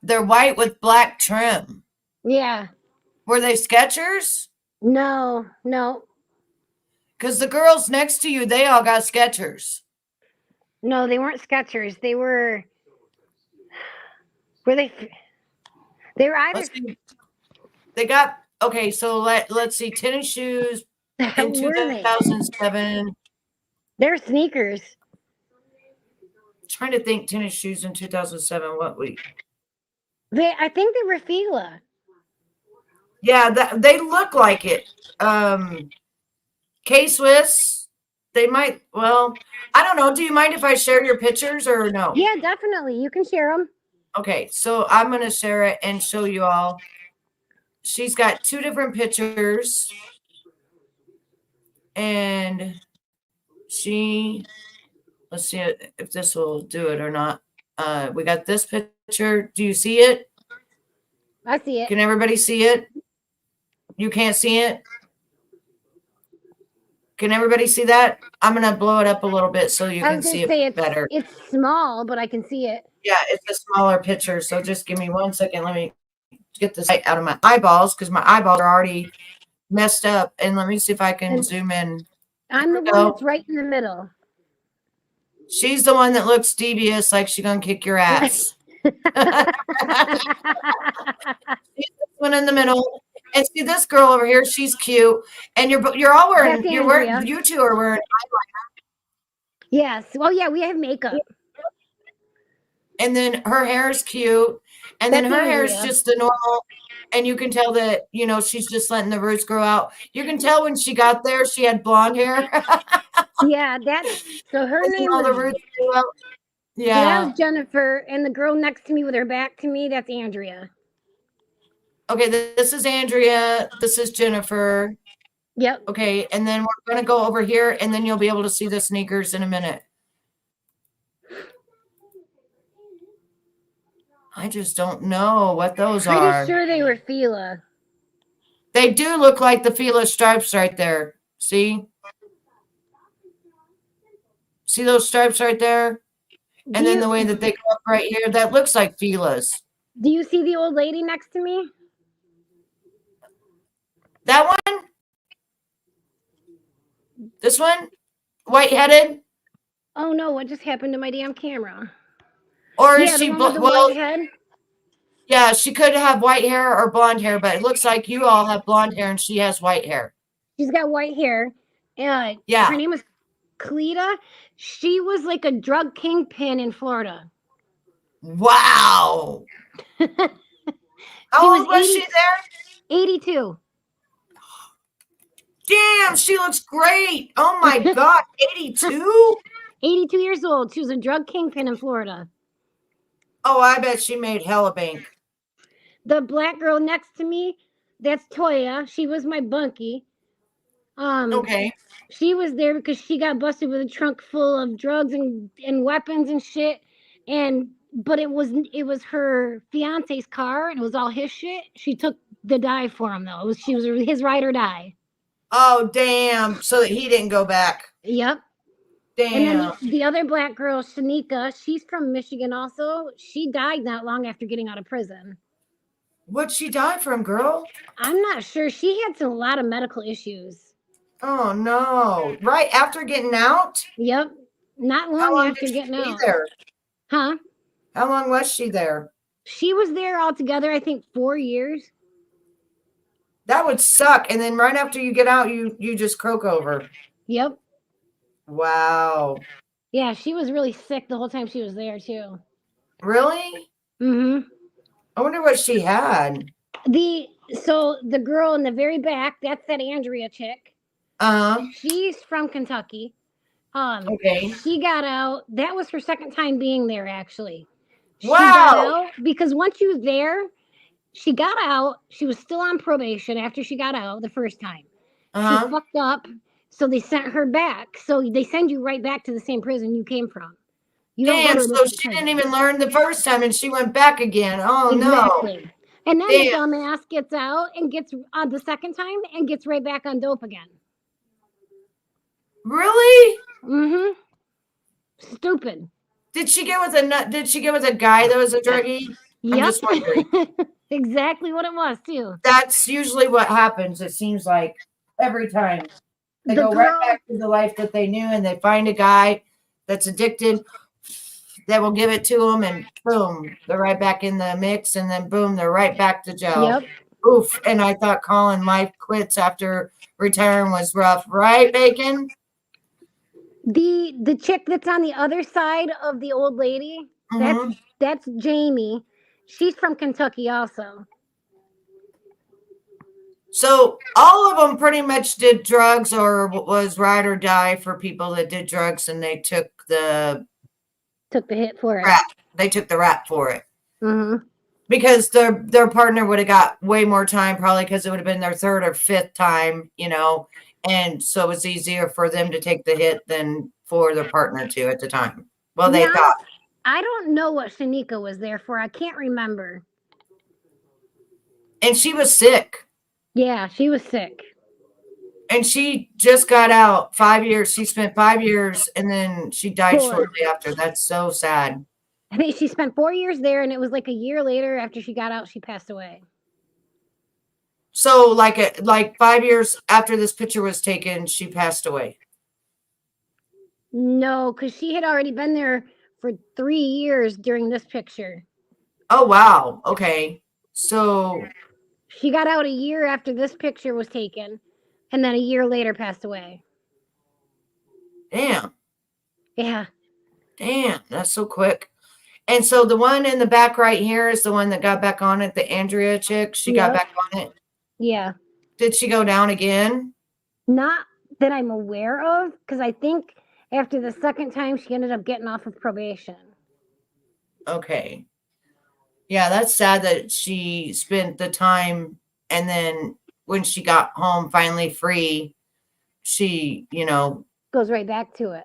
They're white with black trim. Yeah. Were they Skechers? No. Because the girls next to you, they all got Skechers. No, they weren't Skechers. They were they were either They got okay, so let's see, tennis shoes in 2007. They're sneakers. Trying to think tennis shoes in 2007. What week? I think they were Fila. Yeah, they look like it. K-Swiss. They might. Well, I don't know. Do you mind if I share your pictures or no? Yeah, definitely. You can share them. Okay, so I'm gonna share it and show you all. She's got two different pictures, and let's see if this will do it or not. We got this picture. Do you see it? I see it. Can everybody see it? You can't see it? Can everybody see that? I'm going to blow it up a little bit so you can see it better. It's small, but I can see it. Yeah, it's a smaller picture. So just give me 1 second. Let me get this out of my eyeballs because my eyeballs are already messed up. And let me see if I can zoom in. I'm the one that's right in the middle. She's the one that looks devious, like she's going to kick your ass. She's the one in the middle. And see this girl over here, she's cute. And you're all wearing, you two are wearing eyeliner. Yes. Well, yeah, we have makeup. And then her hair is cute. And then her hair is just the normal. And you can tell that, she's just letting the roots grow out. You can tell when she got there, she had blonde hair. Yeah, so her name was, the roots grew out. Yeah. That was Jennifer. And the girl next to me with her back to me, that's Andrea. Okay, this is Andrea. This is Jennifer. Yep. Okay, and then we're going to go over here, and then you'll be able to see the sneakers in a minute. I just don't know what those Pretty are. sure they were Fila. They do look like the Fila stripes right there. See? See those stripes right there? Do And then the you way that they go up right here, that looks like Fila's. do you see the old lady next to me? That one? This one? White-headed? Oh no, what just happened to my damn camera? Or is Yeah, the she, one with the well, white head. yeah, she could have white hair or blonde hair, but it looks like you all have blonde hair and she has white hair. She's got white hair. Yeah. Her name is Cleta. She was like a drug kingpin in Florida. Wow. How old was she there? 82. Damn, she looks great. Oh my God, 82? 82 years old. She was a drug kingpin in Florida. Oh, I bet she made hella bank. The black girl next to me, that's Toya. She was my bunkie. Okay. She was there because she got busted with a trunk full of drugs and weapons and shit. But it was her fiance's car and it was all his shit. She took the die for him though. She was his ride or die. Oh, damn. So that he didn't go back. Yep. Damn. And then the other black girl, Shanika, she's from Michigan also. She died not long after getting out of prison. What'd she die from, girl? I'm not sure. She had a lot of medical issues. Oh, no. Right after getting out? Yep. Not How long long after did she getting be out. there? Huh? How long was she there? She was there altogether, I think, 4 years. That would suck. And then right after you get out, you just croak over. Yep. Wow. Yeah, she was really sick the whole time she was there too. Really? Mm-hmm. I wonder what she had. So the girl in the very back, that's that Andrea chick. She's from Kentucky. Okay. She got out. That was her second time being there, actually. She Wow. got out because once you was there, she got out. She was still on probation after she got out the first time. She fucked up, so they sent her back. So they send you right back to the same prison you came from. You don't Damn, go to so she didn't even learn the first time and she went back again. Oh, exactly. no. And then Damn. the dumbass gets out and gets on the second time and gets right back on dope again. Really? Mm-hmm. Stupid. Did she get with a guy that was a druggie? Yep. I'm just wondering. Exactly what it was too. That's usually what happens, it seems like, every time. They go right back to the life that they knew and they find a guy that's addicted that will give it to them and boom, they're right back in the mix and then boom, they're right back to jail. Yep. Oof. And I thought calling life quits after retiring was rough, right, Bacon? The chick that's on the other side of the old lady, that's Jamie. She's from Kentucky also. So all of them pretty much did drugs or was ride or die for people that did drugs and they took the hit for it. rap. They took the rap for it. Mm-hmm. Because their partner would have got way more time, probably because it would have been their third or fifth time, and so it was easier for them to take the hit than for their partner to at the time. Well, they thought. I don't know what Shanika was there for. I can't remember. And she was sick. Yeah, she was sick. And she just got out 5 years. She spent 5 years and then she died shortly after. That's so sad. I think she spent 4 years there, and it was like a year later after she got out, she passed away. So like 5 years after this picture was taken, she passed away. No, because she had already been there for 3 years during this picture. Oh, wow. Okay. So she got out a year after this picture was taken, and then a year later passed away. Damn. Yeah. Damn, that's so quick. And so the one in the back right here is the one that got back on it, the Andrea chick. She got back on it. Yeah. Did she go down again? Not that I'm aware of, because I think after the second time she ended up getting off of probation. Okay. Yeah, that's sad that she spent the time and then when she got home finally free, she, goes right back to it.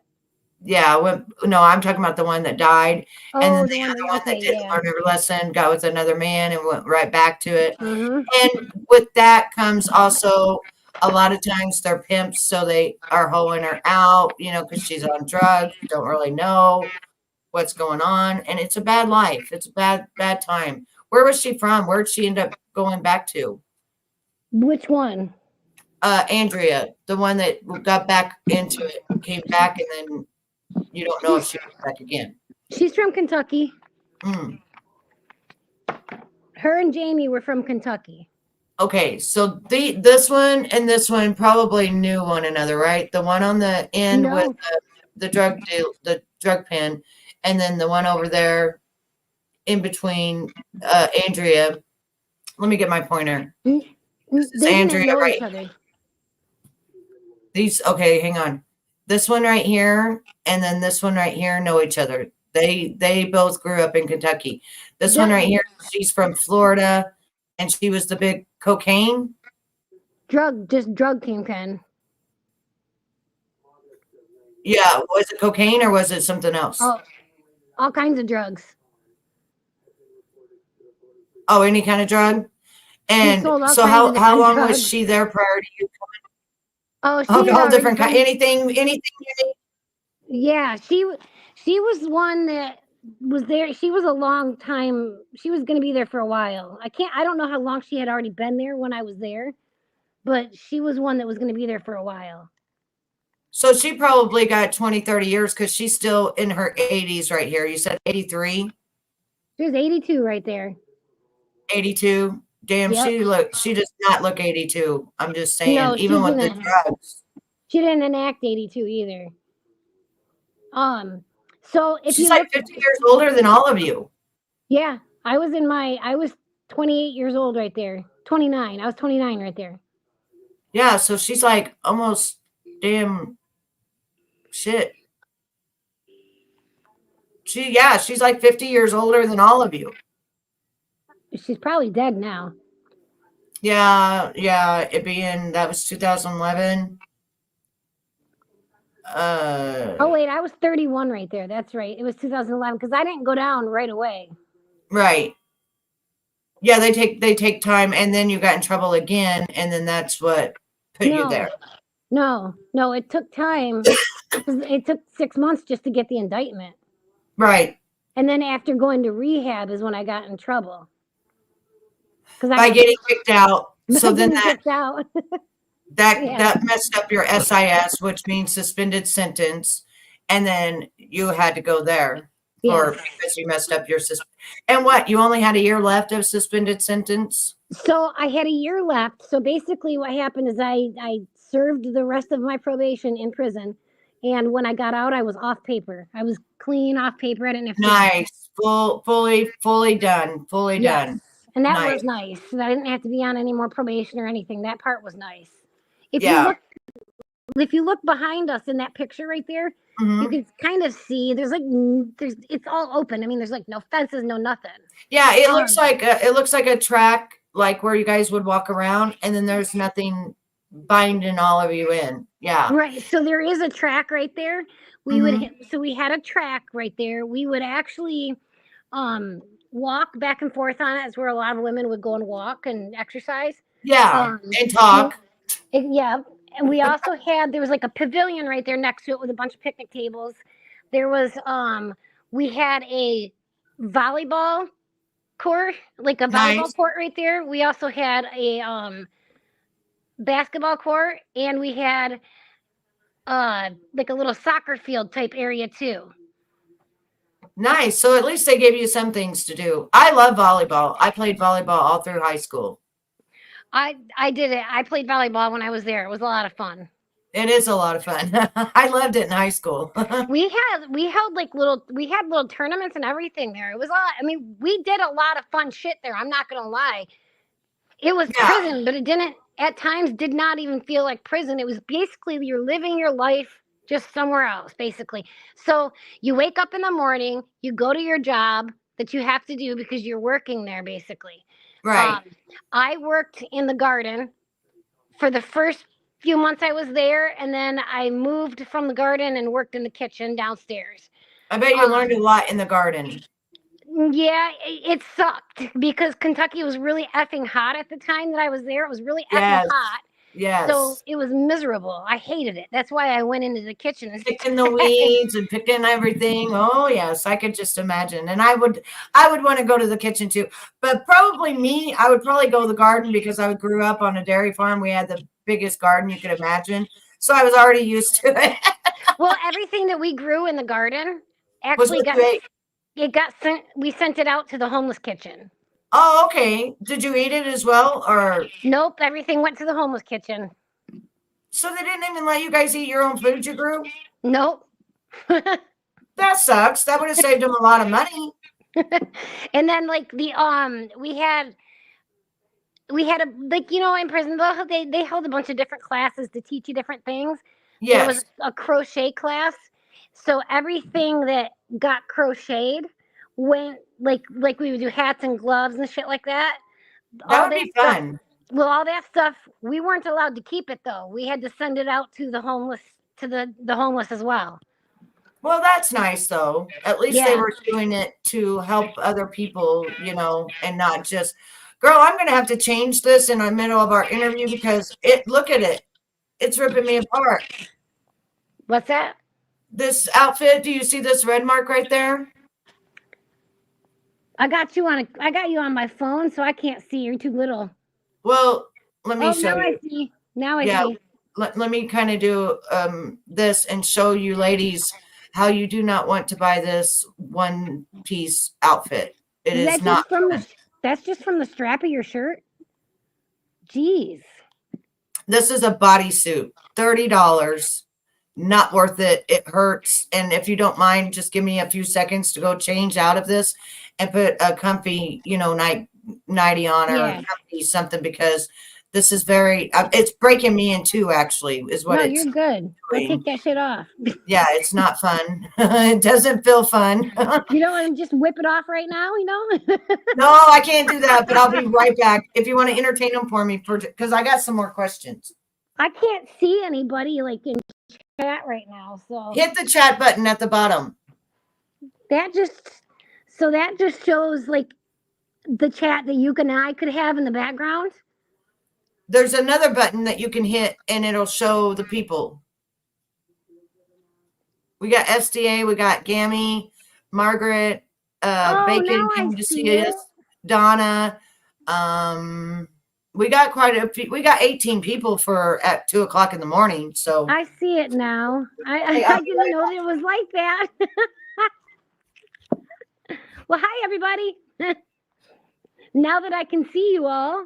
Yeah, no, I'm talking about the one that died, and then Oh, the the one other that, one that okay, didn't yeah. learn her lesson, got with another man and went right back to it. Mm-hmm. And with that comes also a lot of times they're pimps, so they are hoeing her out, because she's on drugs, don't really know what's going on, and it's a bad life. It's a bad time. Where was she from? Where'd she end up going back to? Which one? Andrea, the one that got back into it, came back, and then you don't know if she went back again. She's from Kentucky. Mm. Her and Jamie were from Kentucky. Okay, so this one and this one probably knew one another, right? The one on the end with No, the the drug pen, and then the one over there in between Andrea. Let me get my pointer. This is they didn't Andrea know right. each other. Okay, hang on. This one right here and then this one right here know each other. They both grew up in Kentucky. This one right here, she's from Florida, and she was the big cocaine. Just drug kingpin. Yeah, was it cocaine or was it something else? Oh, all kinds of drugs. Oh, any kind of drug? And sold all so kinds of how different long was drugs. she there prior to you Oh, she coming? had All already different kind. been. Anything you need? Yeah, she was one that was there. She was a long time. She was going to be there for a while. I don't know how long she had already been there when I was there, but she was one that was going to be there for a while. So she probably got 20, 30 years because she's still in her 80s right here. You said 83? She was 82 right there. 82? Damn, Yep. she does not look 82. I'm just saying, No, even with the drugs. She didn't enact 82 either. So if She's you like look, 50 years older than all of you. yeah, I was 28 years old right there. 29. I was 29 right there. Yeah, so she's like almost damn shit. She's like 50 years older than all of you. She's probably dead now. Yeah, that was 2011. Oh wait, I was 31 right there. That's right. It was 2011 because I didn't go down right away. Right. Yeah, they take time, and then you got in trouble again, and then that's what put you there. No, it took time. It took 6 months just to get the indictment. Right. And then after going to rehab is when I got in trouble. By getting kicked out. So then kicked out. that messed up your SIS, which means suspended sentence, and then you had to go there because you messed up your and what, you only had a year left of suspended sentence? So I had a year left. So basically what happened is I served the rest of my probation in prison, and when I got out I was off paper. I was clean off paper. I didn't have to Nice. Fully done. Done. And that was nice. I didn't have to be on any more probation or anything. That part was nice. If you look behind us in that picture right there, you can kind of see it's all open. I mean, there's like no fences, no nothing. Yeah, it looks like a track, like where you guys would walk around, and then there's nothing binding all of you in. Yeah. Right. So there is a track right there. We had a track right there. We would actually walk back and forth on it. As where a lot of women would go and walk and exercise. Yeah, and talk. And we also there was like a pavilion right there next to it with a bunch of picnic tables. There was we had a volleyball court, like a volleyball court right there. We also had a basketball court, and we had like a little soccer field type area too. Nice. So at least they gave you some things to do. I love volleyball. I played volleyball all through high school. I did it. I played volleyball when I was there. It was a lot of fun. It is a lot of fun. I loved it in high school. we had little tournaments and everything there. It was a lot. I mean, we did a lot of fun shit there. I'm not gonna lie. It was prison, but it did not even feel like prison. It was basically you're living your life just somewhere else, basically. So you wake up in the morning, you go to your job that you have to do because you're working there, basically. Right. I worked in the garden for the first few months I was there, and then I moved from the garden and worked in the kitchen downstairs. I bet you learned a lot in the garden. Yeah, it sucked because Kentucky was really effing hot at the time that I was there. It was really effing Yes. hot. So Yes. it was miserable. I hated it. That's why I went into the kitchen and Picking the weeds and picking everything. Oh yes, I could just imagine. And I would want to go to the kitchen too. But probably me, I would probably go to the garden because I grew up on a dairy farm. We had the biggest garden you could imagine. So I was already used to it. well, everything that we grew in the garden Was actually what got you ate? it got sent. We sent it out to the homeless kitchen. Oh, okay. Did you eat it as well? Or Nope, everything went to the homeless kitchen. so they didn't even let you guys eat your own food you grew? Nope. That sucks. That would have saved them a lot of money. And then like we had a like in prison they held a bunch of different classes to teach you different things. There was Yes. a crochet class, so everything that got crocheted went like we would do hats and gloves and shit like that. That All would that be stuff. fun. Well, all that stuff we weren't allowed to keep it though. We had to send it out to the homeless the homeless as well. Well, that's nice though. At least they Yeah. were doing it to help other people, and not just, girl, I'm going to have to change this in the middle of our interview because look at it. It's ripping me apart. What's that? This outfit, do you see this red mark right there? I got you on my phone, so I can't see. You're too little. Well, let me show now you. I see. Now I Yeah. see. Let me kind of do this and show you ladies how you do not want to buy this one piece outfit. It Is is that not. that's just from the strap of your shirt? Jeez. This is a bodysuit, $30. Not worth it. It hurts. And if you don't mind, just give me a few seconds to go change out of this and put a comfy, nightie on or Yeah. comfy something because this is very, it's breaking me in two actually is what No, it's you're good. Go doing. take that shit off. Yeah, it's not fun. It doesn't feel fun. You don't want to just whip it off right now, No, I can't do that, but I'll be right back. If you want to entertain them for me, because I got some more questions. I can't see anybody like in chat right now, so Hit the chat button at the bottom. that just shows like the chat that you and I could have in the background. There's another button that you can hit and it'll show the people. We got SDA, we got Gammy, Margaret, Bacon came to see us, Donna. We got quite a few. We got 18 people at 2:00 in the morning. So I see it now. I didn't know that it was like that. Well, hi everybody. Now that I can see you all.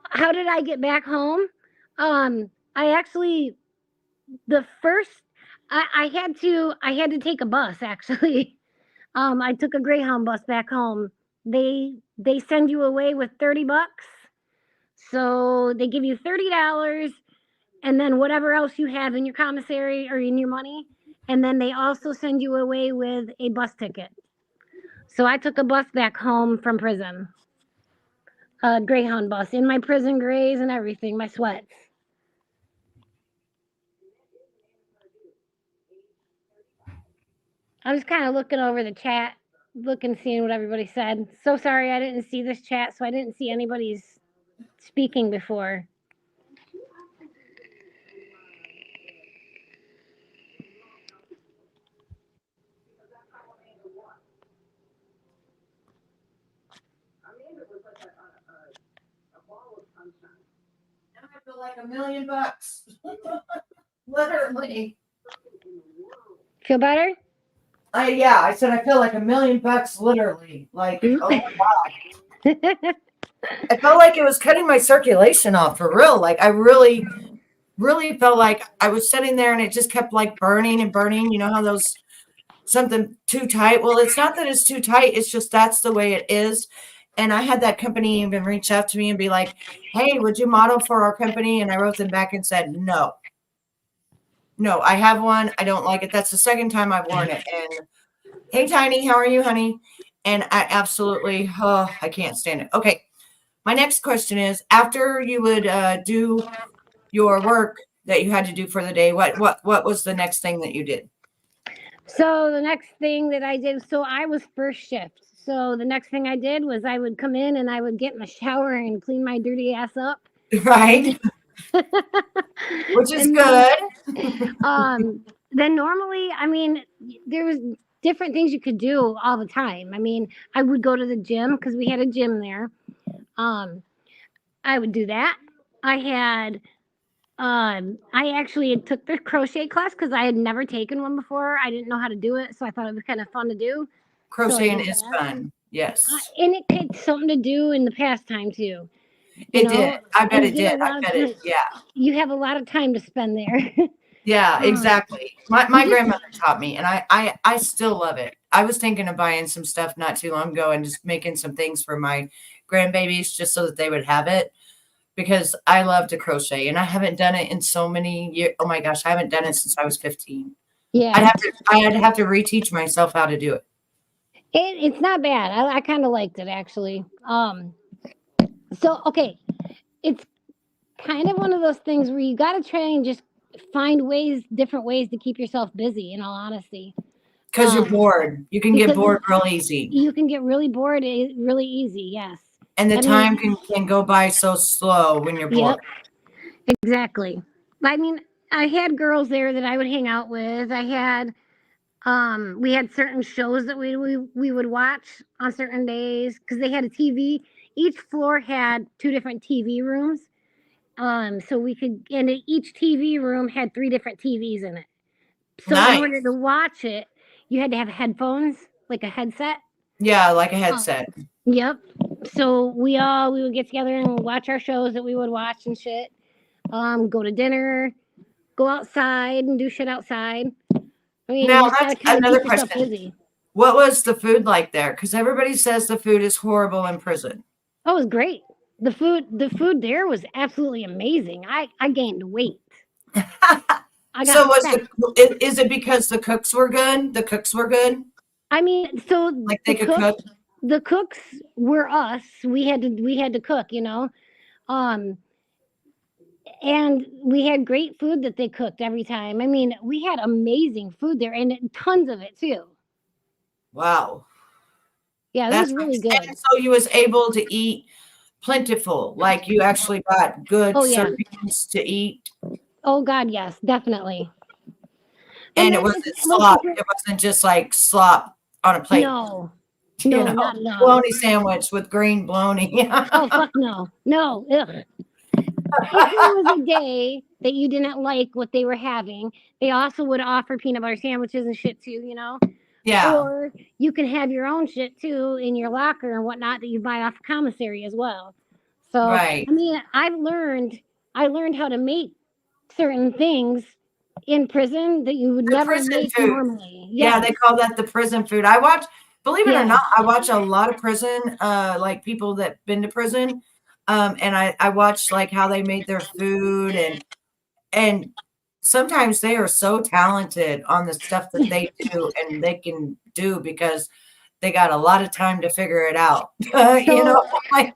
How did I get back home? I actually I had to take a bus actually. I took a Greyhound bus back home. They send you away with $30. So they give you $30 and then whatever else you have in your commissary or in your money. And then they also send you away with a bus ticket. So I took a bus back home from prison. A Greyhound bus in my prison grays and everything, my sweats. I was kind of looking over the chat, seeing what everybody said. So sorry I didn't see this chat, so I didn't see anybody's speaking before. I feel like $1 million. Literally. Feel better? Yeah, I said I feel like $1 million literally. Like, oh my God. I felt like it was cutting my circulation off for real. Like I really, really felt like I was sitting there and it just kept like burning and burning. You know how something too tight? Well, it's not that it's too tight. It's just that's the way it is. And I had that company even reach out to me and be like, hey, would you model for our company? And I wrote them back and said, no, I have one. I don't like it. That's the second time I've worn it. And hey, Tiny, how are you, honey? And I absolutely, I can't stand it. Okay. My next question is, after you would do your work that you had to do for the day, what was the next thing that you did? So the next thing that I did, so I was first shift. So the next thing I did was I would come in and I would get in the shower and clean my dirty ass up. Right. Which is And good. then normally, I mean, there was different things you could do all the time. I mean, I would go to the gym because we had a gym there. I would do that. I had I actually took the crochet class because I had never taken one before. I didn't know how to do it, so I thought it was kind of fun to do. So I Crocheting did is that. fun. Yes. And it's something to do in the pastime too. You It did. know, I bet and it did. I bet it. Yeah. you have a lot of time to spend there. Yeah, exactly. My you just- grandmother taught me, and I still love it. I was thinking of buying some stuff not too long ago and just making some things for my grandbabies just so that they would have it, because I love to crochet and I haven't done it in so many years. Oh my gosh, I haven't done it since I was 15. yeah, I'd have to reteach myself how to do it. it's not bad. I kind of liked it actually. So okay, it's kind of one of those things where you got to try and just find different ways to keep yourself busy. In all honesty, Because you're bored. You can get because bored real easy. you can get really bored really easy. Yes, And the I mean- time can go by so slow when you're bored. Yep, exactly. I mean, I had girls there that I would hang out with. I had we had certain shows that we would watch on certain days because they had a TV. Each floor had 2 different TV rooms. So we could, and each TV room had 3 different TVs in it. So Nice. in order to watch it, you had to have headphones, like a headset. Yeah, like a headset. Yep. So we would get together and watch our shows that we would watch and shit. Go to dinner, go outside and do shit outside. I mean, Now, you just gotta that's kind of another keep yourself question. busy. What was the food like there? Because everybody says the food is horrible in prison. Oh, it was great. The food there was absolutely amazing. I gained weight. I got So fat. is it because the cooks were good? The cooks were good? I mean, so Like they could cook? the cooks were us. We had to cook, you know. And we had great food that they cooked every time. I mean, we had amazing food there and tons of it too. Wow. Yeah, it was really good. And so you was able to eat plentiful, like you actually got good servings to eat. Oh God, yes, definitely. And it wasn't slop. It wasn't just like slop on a plate. No, You no, know, not no. bologna sandwich with green bologna. Oh fuck no, no. Ugh. If there was a day that you didn't like what they were having, they also would offer peanut butter sandwiches and shit too, you know. Yeah. Or you can have your own shit too in your locker and whatnot that you buy off commissary as well. So Right. I mean, I learned how to make certain things in prison that you would never make food. normally. Yeah, they call that the prison food. I watch, believe it or Yeah. not, I watch a lot of prison, like people that been to prison. And I watch like how they made their food and sometimes they are so talented on the stuff that they do and they can do because they got a lot of time to figure it out. You know, like,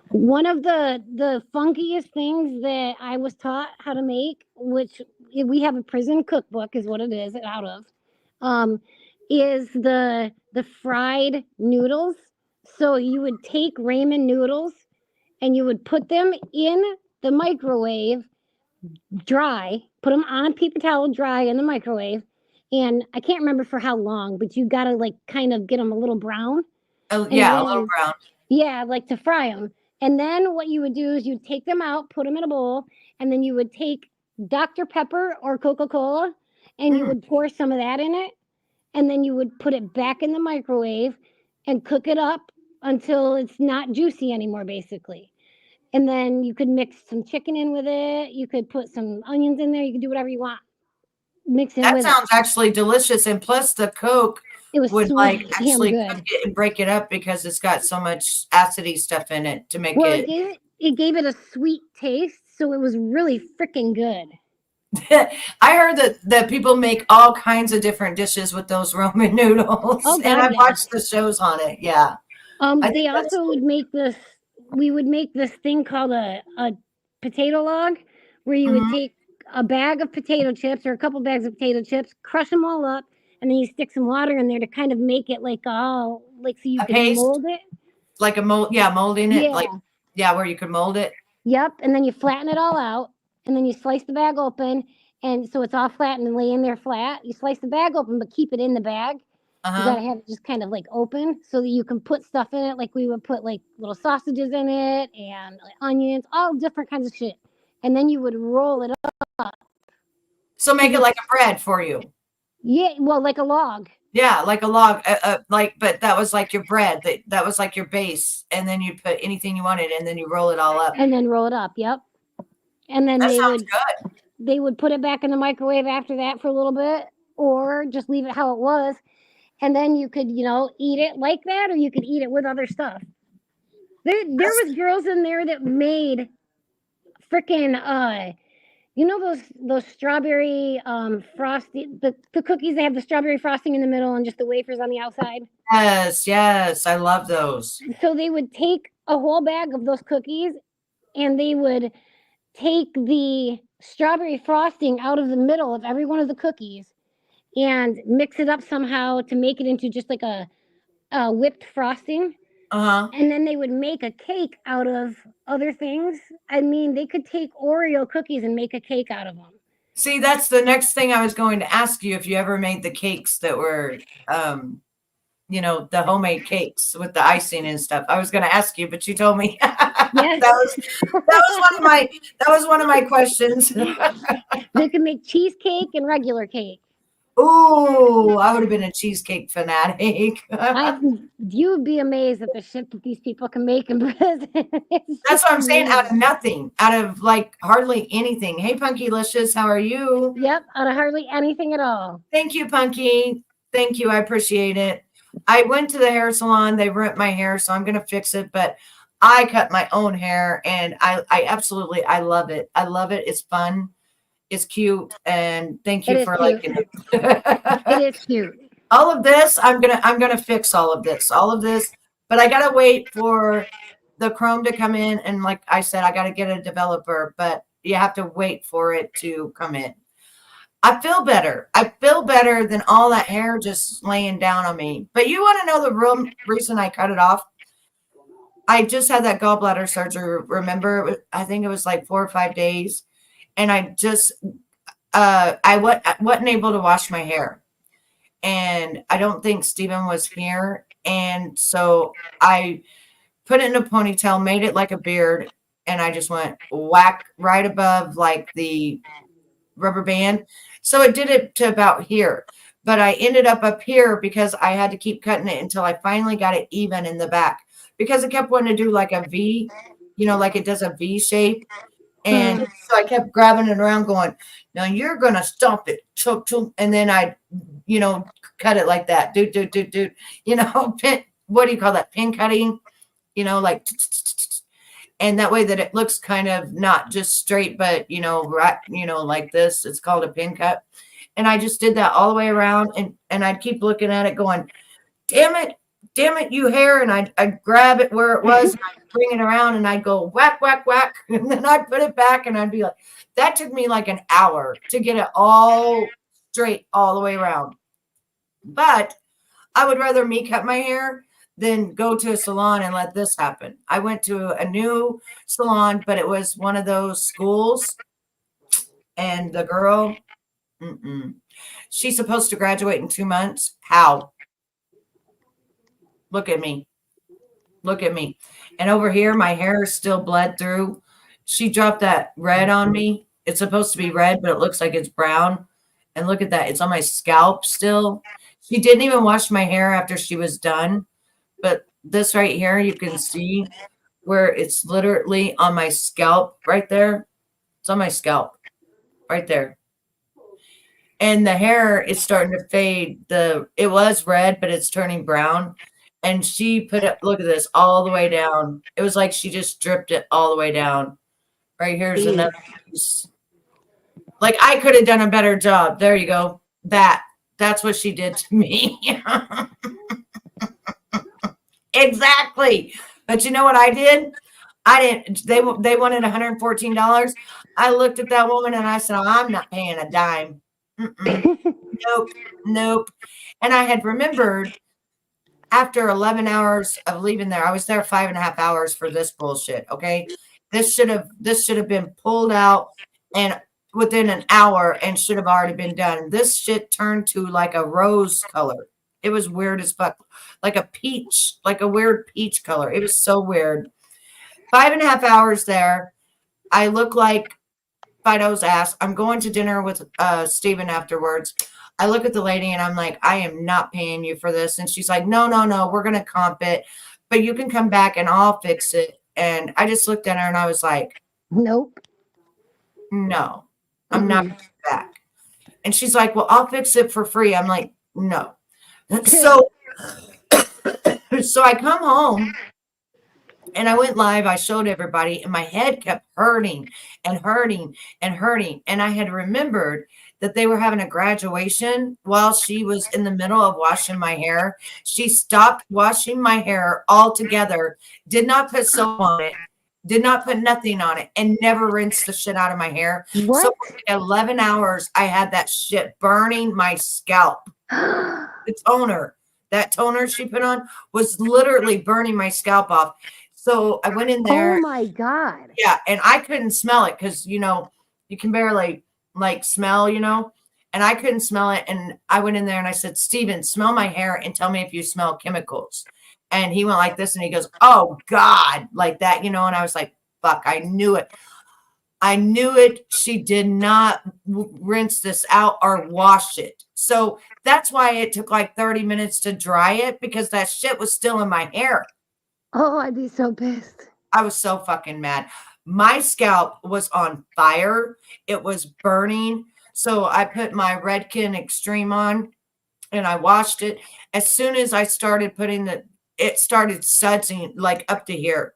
one of the funkiest things that I was taught how to make, which we have a prison cookbook, is what it is out of, is the fried noodles. So you would take ramen noodles and you would put them in the microwave dry, put them on a paper towel dry in the microwave, and I can't remember for how long, but you gotta like kind of get them a little brown. yeah, a little brown. Yeah, like to fry them. And then what you would do is you'd take them out, put them in a bowl, and then you would take Dr. Pepper or Coca-Cola and you would pour some of that in it. And then you would put it back in the microwave and cook it up until it's not juicy anymore, basically. And then you could mix some chicken in with it. You could put some onions in there. You could do whatever you want. Mix in That with sounds actually delicious. And plus the Coke it. It was would so like damn actually good. cook it and break it up because it's got so much acidy stuff in it to make Well, it. it gave it a sweet taste, so it was really freaking good. I heard that people make all kinds of different dishes with those Roman noodles. Oh, God, and I've yes. watched the shows on it. Yeah. They also would make this we would make this thing called a potato log, where you would Mhm. take a bag of potato chips or a couple bags of potato chips, crush them all up, and then you stick some water in there to kind of make it like all like so you A can paste, mold it. like a mold. Yeah, molding it. Like, Yeah. yeah, where you could mold it. Yep. And then you flatten it all out, and then you slice the bag open, and so it's all flattened and lay in there flat. You slice the bag open, but keep it in the bag. You got Uh-huh. to have it just kind of like open so that you can put stuff in it. Like we would put like little sausages in it and like onions, all different kinds of shit. And then you would roll it up. So make And it you, like a bread for you. yeah, well, like a log. Yeah, like a log, like, but that was like your bread. That was like your base, and then you put anything you wanted, and then you roll it all up. And then roll it up. Yep. And then That sounds good. they would put it back in the microwave after that for a little bit, or just leave it how it was. And then you could, eat it like that, or you could eat it with other stuff. There That's, was girls in there that made freaking those strawberry frosty the cookies that have the strawberry frosting in the middle and just the wafers on the outside. yes, yes, I love those. So they would take a whole bag of those cookies, and they would take the strawberry frosting out of the middle of every one of the cookies and mix it up somehow to make it into just like a whipped frosting. Uh-huh. And then they would make a cake out of other things. I mean, they could take Oreo cookies and make a cake out of them. See, that's the next thing I was going to ask you, if you ever made the cakes that were, the homemade cakes with the icing and stuff. I was going to ask you, but you told me Yes. that was one of my questions. They could make cheesecake and regular cake. Ooh, I would have been a cheesecake fanatic. You'd be amazed at the shit that these people can make in prison. That's what I'm saying. Out of nothing, out of like hardly anything. Hey, Punky Licious, how are you? Yep, out of hardly anything at all. Thank you, Punky. Thank you. I appreciate it. I went to the hair salon. They ripped my hair, so I'm going to fix it. But I cut my own hair, and I absolutely, I love it. I love it. It's fun. It's cute. And thank you for liking it. It is cute. All of this, I'm gonna fix all of this. But I gotta wait for the Chrome to come in. And like I said, I gotta get a developer, but you have to wait for it to come in. I feel better. I feel better than all that hair just laying down on me. But you want to know the real reason I cut it off? I just had that gallbladder surgery. Remember, I think it was like 4 or 5 days. And I just, I wasn't able to wash my hair. And I don't think Steven was here. And so I put it in a ponytail, made it like a beard. And I just went whack right above like the rubber band. So it did it to about here. But I ended up here because I had to keep cutting it until I finally got it even in the back. Because it kept wanting to do like a V, like it does a V shape. And so I kept grabbing it around going, now you're going to stop it. And then I, cut it like that. Dude. Pin, what do you call that? Pin cutting, like, and that way that it looks kind of not just straight, but, right, like this. It's called a pin cut. And I just did that all the way around. And I'd keep looking at it going, damn it, you hair. And I'd grab it where it was. And I'd bring it around and I'd go whack, whack, whack. And then I'd put it back and I'd be like, that took me like an hour to get it all straight all the way around. But I would rather me cut my hair than go to a salon and let this happen. I went to a new salon, but it was one of those schools. And the girl, she's supposed to graduate in 2 months. How? Look at me. And over here, my hair is still bled through. She dropped that red on me. It's supposed to be red, but it looks like it's brown. And look at that. It's on my scalp still. She didn't even wash my hair after she was done. But this right here, you can see where it's literally on my scalp right there. It's on my scalp right there. And the hair is starting to fade. It was red, but it's turning brown. And she put it, look at this, all the way down. It was like she just dripped it all the way down. Right here's another piece. Like I could have done a better job. There you go. That's what she did to me. Exactly. But you know what I did? I didn't. They wanted $114. I looked at that woman and I said, I'm not paying a dime. Mm-mm. Nope, nope. And I had remembered after 11 hours of leaving there, I was there 5.5 hours for this bullshit. Okay. This should have been pulled out and within an hour and should have already been done. This shit turned to like a rose color. It was weird as fuck. Like a peach, like a weird peach color. It was so weird. 5.5 hours there. I look like Fido's ass. I'm going to dinner with Steven afterwards. I look at the lady and I'm like, I am not paying you for this. And she's like, no, no, no, we're going to comp it, but you can come back and I'll fix it. And I just looked at her and I was like, Nope. no, I'm not coming back. And she's like, well, I'll fix it for free. I'm like, no. So I come home and I went live. I showed everybody and my head kept hurting and hurting and hurting. And I had remembered that they were having a graduation while she was in the middle of washing my hair. She stopped washing my hair altogether, did not put soap on it, did not put nothing on it, and never rinsed the shit out of my hair. What? So for 11 hours, I had that shit burning my scalp. The toner, that toner she put on was literally burning my scalp off. So I went in there. Oh my God. Yeah, and I couldn't smell it because, you can barely like smell, and I couldn't smell it. And I went in there and I said, Steven, smell my hair and tell me if you smell chemicals. And he went like this and he goes, oh God, like that, and I was like, fuck, I knew it. I knew it. She did not rinse this out or wash it. So that's why it took like 30 minutes to dry it, because that shit was still in my hair. Oh, I'd be so pissed. I was so fucking mad. My scalp was on fire. It was burning. So I put my Redken Extreme on and I washed it. As soon as I started it started sudsing like up to here.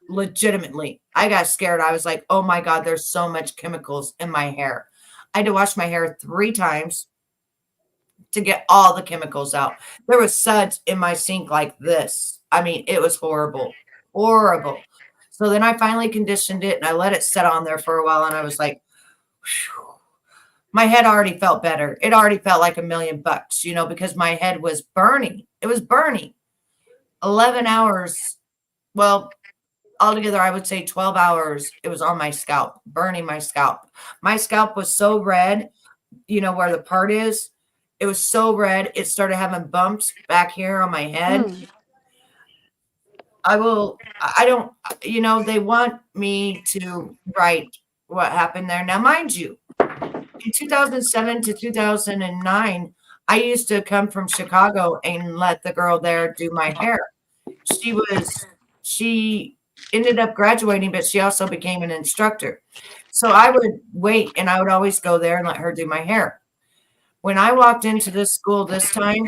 Legitimately. I got scared. I was like, oh my God, there's so much chemicals in my hair. I had to wash my hair 3 times to get all the chemicals out. There was suds in my sink like this. I mean, it was horrible, horrible. So then I finally conditioned it and I let it sit on there for a while. And I was like, whew. My head already felt better. It already felt like $1,000,000, because my head was burning. It was burning. 11 hours. Well, altogether, I would say 12 hours. It was on my scalp, burning my scalp. My scalp was so red, where the part is. It was so red. It started having bumps back here on my head. I don't, they want me to write what happened there. Now, mind you, in 2007 to 2009, I used to come from Chicago and let the girl there do my hair. She ended up graduating, but she also became an instructor. So I would wait and I would always go there and let her do my hair. When I walked into this school this time,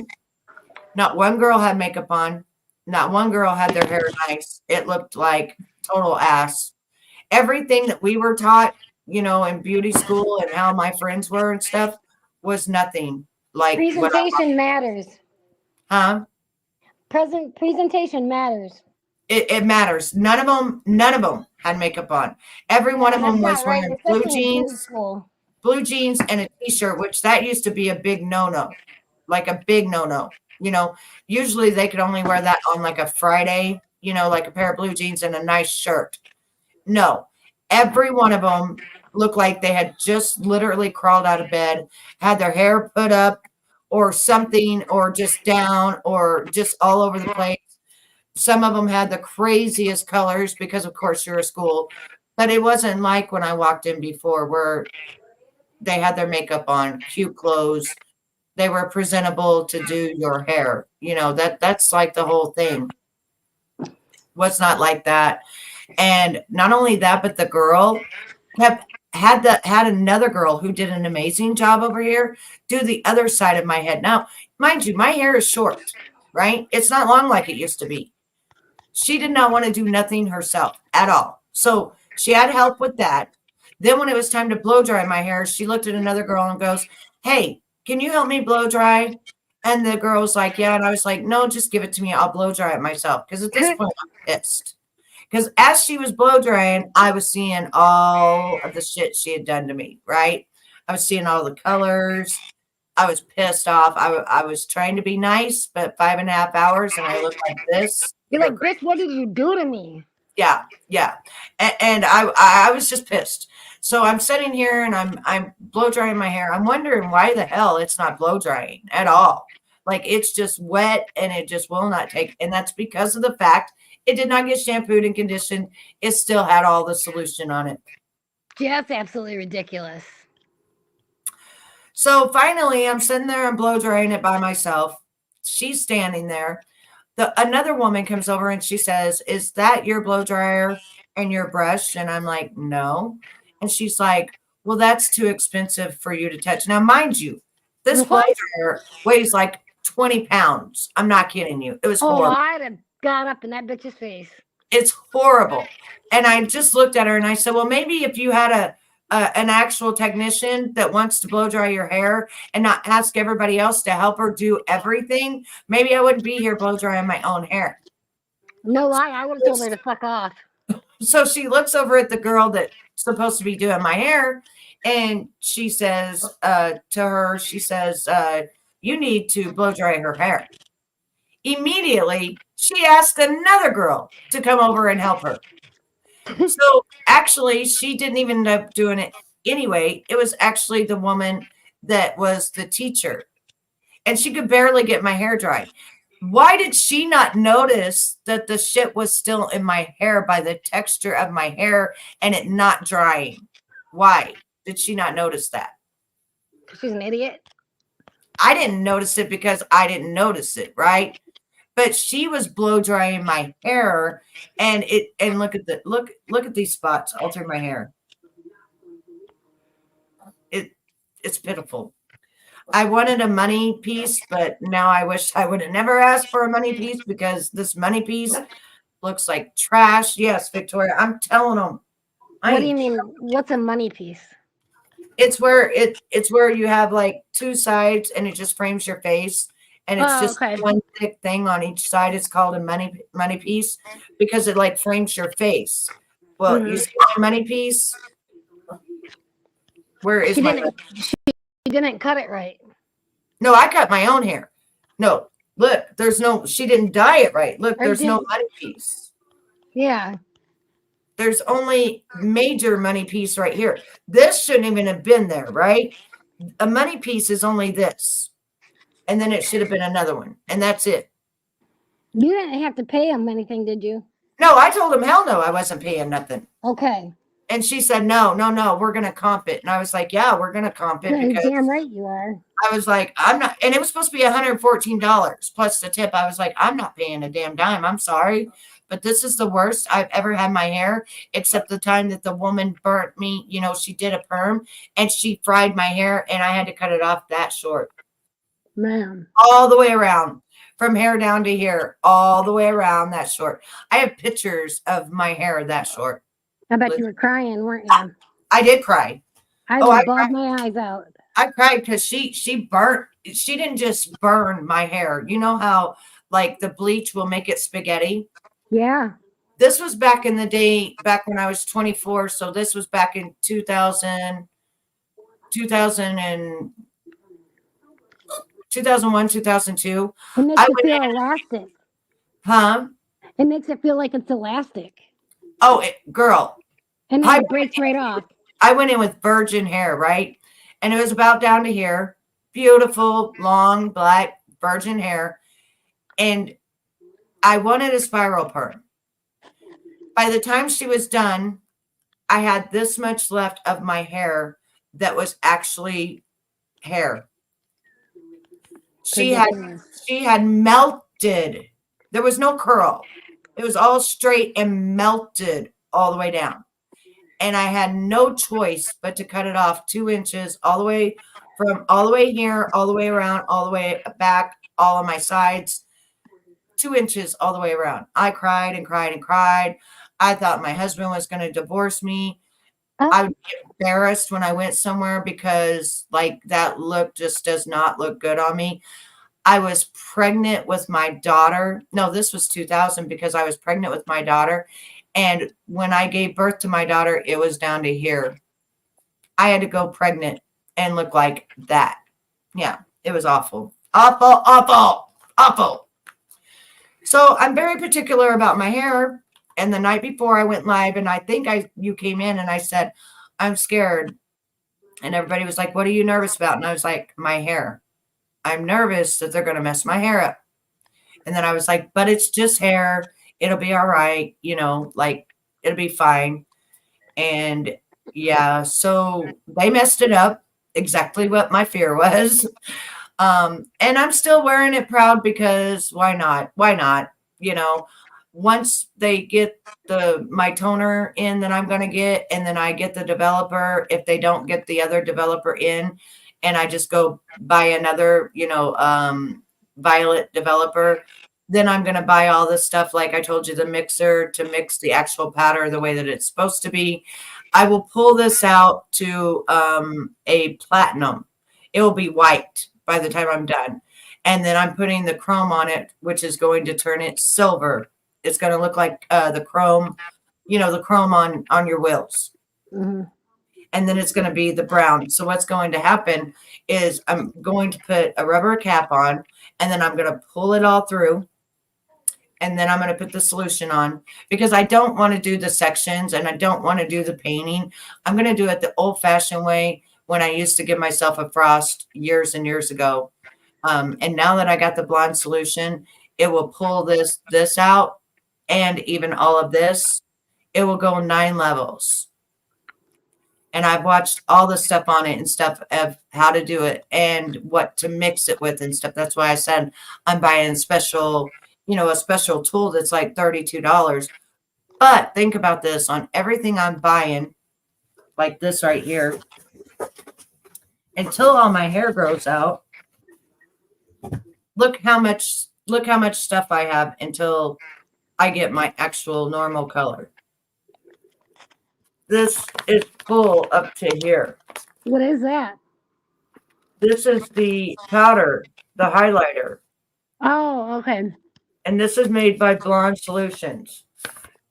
not one girl had makeup on. Not one girl had their hair nice. It looked like total ass. Everything that we were taught, in beauty school and how my friends were and stuff was nothing like presentation matters. Huh? Presentation matters. It matters. None of them had makeup on. Every one of them was wearing blue jeans and a t-shirt, which that used to be a big no-no, like a big no-no. Usually they could only wear that on like a Friday, like a pair of blue jeans and a nice shirt. No, every one of them looked like they had just literally crawled out of bed, had their hair put up or something, or just down, or just all over the place. Some of them had the craziest colors because, of course, you're a school. But it wasn't like when I walked in before where they had their makeup on, cute clothes. They were presentable to do your hair. That's like the whole thing. Was not like that. And not only that, but the girl had another girl who did an amazing job over here do the other side of my head. Now, mind you, my hair is short, right? It's not long like it used to be. She did not want to do nothing herself at all. So she had help with that. Then when it was time to blow dry my hair, she looked at another girl and goes, hey, can you help me blow dry? And the girl was like, yeah. And I was like, no, just give it to me. I'll blow dry it myself. Because at this point, I'm pissed. Because as she was blow drying, I was seeing all of the shit she had done to me, right? I was seeing all the colors. I was pissed off. I was trying to be nice, but 5.5 hours and I looked like this. You're like, bitch, what did you do to me? Yeah, yeah. And I was just pissed. So I'm sitting here and I'm blow drying my hair. I'm wondering why the hell it's not blow drying at all. Like it's just wet and it just will not take. And that's because of the fact it did not get shampooed and conditioned. It still had all the solution on it. Yeah, that's absolutely ridiculous. So finally, I'm sitting there and blow drying it by myself. She's standing there. Another woman comes over and she says, "Is that your blow dryer and your brush?" And I'm like, "No." And she's like, "Well, that's too expensive for you to touch." Now, mind you, this blow dryer weighs like 20 pounds. I'm not kidding you. It was horrible. I'd have got up in that bitch's face. It's horrible. And I just looked at her and I said, "Well, maybe if you had an actual technician that wants to blow dry your hair and not ask everybody else to help her do everything, maybe I wouldn't be here blow drying my own hair." No lie, I would have told her to fuck off. So she looks over at the girl that's supposed to be doing my hair and she says to her, she says, "You need to blow dry her hair." Immediately, she asked another girl to come over and help her. So actually, she didn't even end up doing it anyway. It was actually the woman that was the teacher, and she could barely get my hair dry. Why did she not notice that the shit was still in my hair by the texture of my hair and it not drying? Why did she not notice that? She's an idiot. I didn't notice it because I didn't notice it, right? But she was blow drying my hair and look at these spots all through my hair. It's pitiful. I wanted a money piece, but now I wish I would have never asked for a money piece because this money piece looks like trash. Yes, Victoria, I'm telling them. What do you mean? What's a money piece? It's where it's where you have like two sides and it just frames your face. And it's just one thick thing on each side. It's called a money piece because it like frames your face. Well, you see my money piece? Where is she didn't cut it right. No, I cut my own hair. No, look, she didn't dye it right. Look, there's no money piece. Yeah. There's only major money piece right here. This shouldn't even have been there, right? A money piece is only this. And then it should have been another one. And that's it. You didn't have to pay him anything, did you? No, I told him, hell no, I wasn't paying nothing. Okay. And she said, no, we're going to comp it. And I was like, yeah, we're going to comp it. Because damn right you are. I was like, I'm not. And it was supposed to be $114 plus the tip. I was like, I'm not paying a damn dime. I'm sorry. But this is the worst I've ever had my hair, except the time that the woman burnt me. You know, she did a perm and she fried my hair and I had to cut it off that short. Man. All the way around, from hair down to here, all the way around that short. I have pictures of my hair that short. I bet you were crying, weren't you? I did cry. I bawled my eyes out. I cried because she burnt. She didn't just burn my hair. You know how like the bleach will make it spaghetti? Yeah. This was back in the day, back when I was 24. So this was back in 2001, 2002. It makes it feel elastic. Huh? It makes it feel like it's elastic. Oh, girl. And then it breaks right off. I went in with virgin hair, right? And it was about down to here. Beautiful, long, black, virgin hair. And I wanted a spiral perm. By the time she was done, I had this much left of my hair that was actually hair. She had melted. There was no curl. It was all straight and melted all the way down. And I had no choice but to cut it off 2 inches all the way here, all the way around, all the way back, all on my sides, 2 inches all the way around. I cried and cried and cried. I thought my husband was going to divorce me. I would get embarrassed when I went somewhere because like that look just does not look good on me. I was pregnant with my daughter. No, this was 2000 because I was pregnant with my daughter. And when I gave birth to my daughter, it was down to here. I had to go pregnant and look like that. Yeah, it was awful. Awful, awful, awful. So I'm very particular about my hair. And the night before I went live, and I think you came in and I said, I'm scared. And everybody was like, what are you nervous about? And I was like, my hair. I'm nervous that they're going to mess my hair up. And then I was like, but it's just hair. It'll be all right. You know, like it'll be fine. And yeah, so they messed it up, exactly what my fear was. And I'm still wearing it proud because why not? Why not? You know, once they get my toner in that I'm going to get, and then I get the developer, if they don't get the other developer in, and I just go buy another, violet developer, then I'm going to buy all this stuff. Like I told you, the mixer to mix the actual powder the way that it's supposed to be. I will pull this out to a platinum. It will be white by the time I'm done. And then I'm putting the chrome on it, which is going to turn it silver. It's going to look like the chrome, the chrome on your wheels. Mm-hmm. And then it's going to be the brown. So what's going to happen is I'm going to put a rubber cap on, and then I'm going to pull it all through. And then I'm going to put the solution on because I don't want to do the sections and I don't want to do the painting. I'm going to do it the old-fashioned way when I used to give myself a frost years and years ago. And now that I got the blonde solution, it will pull this out, and even all of this. It will go 9 levels. And I've watched all the stuff on it and stuff of how to do it and what to mix it with and stuff. That's why I said I'm buying a special tool that's like $32. But think about this, on everything I'm buying, like this right here, until all my hair grows out, look how much stuff I have until I get my actual normal color. This is full up to here. What is that? This is the powder, the highlighter. Oh, okay. And this is made by Blonde Solutions.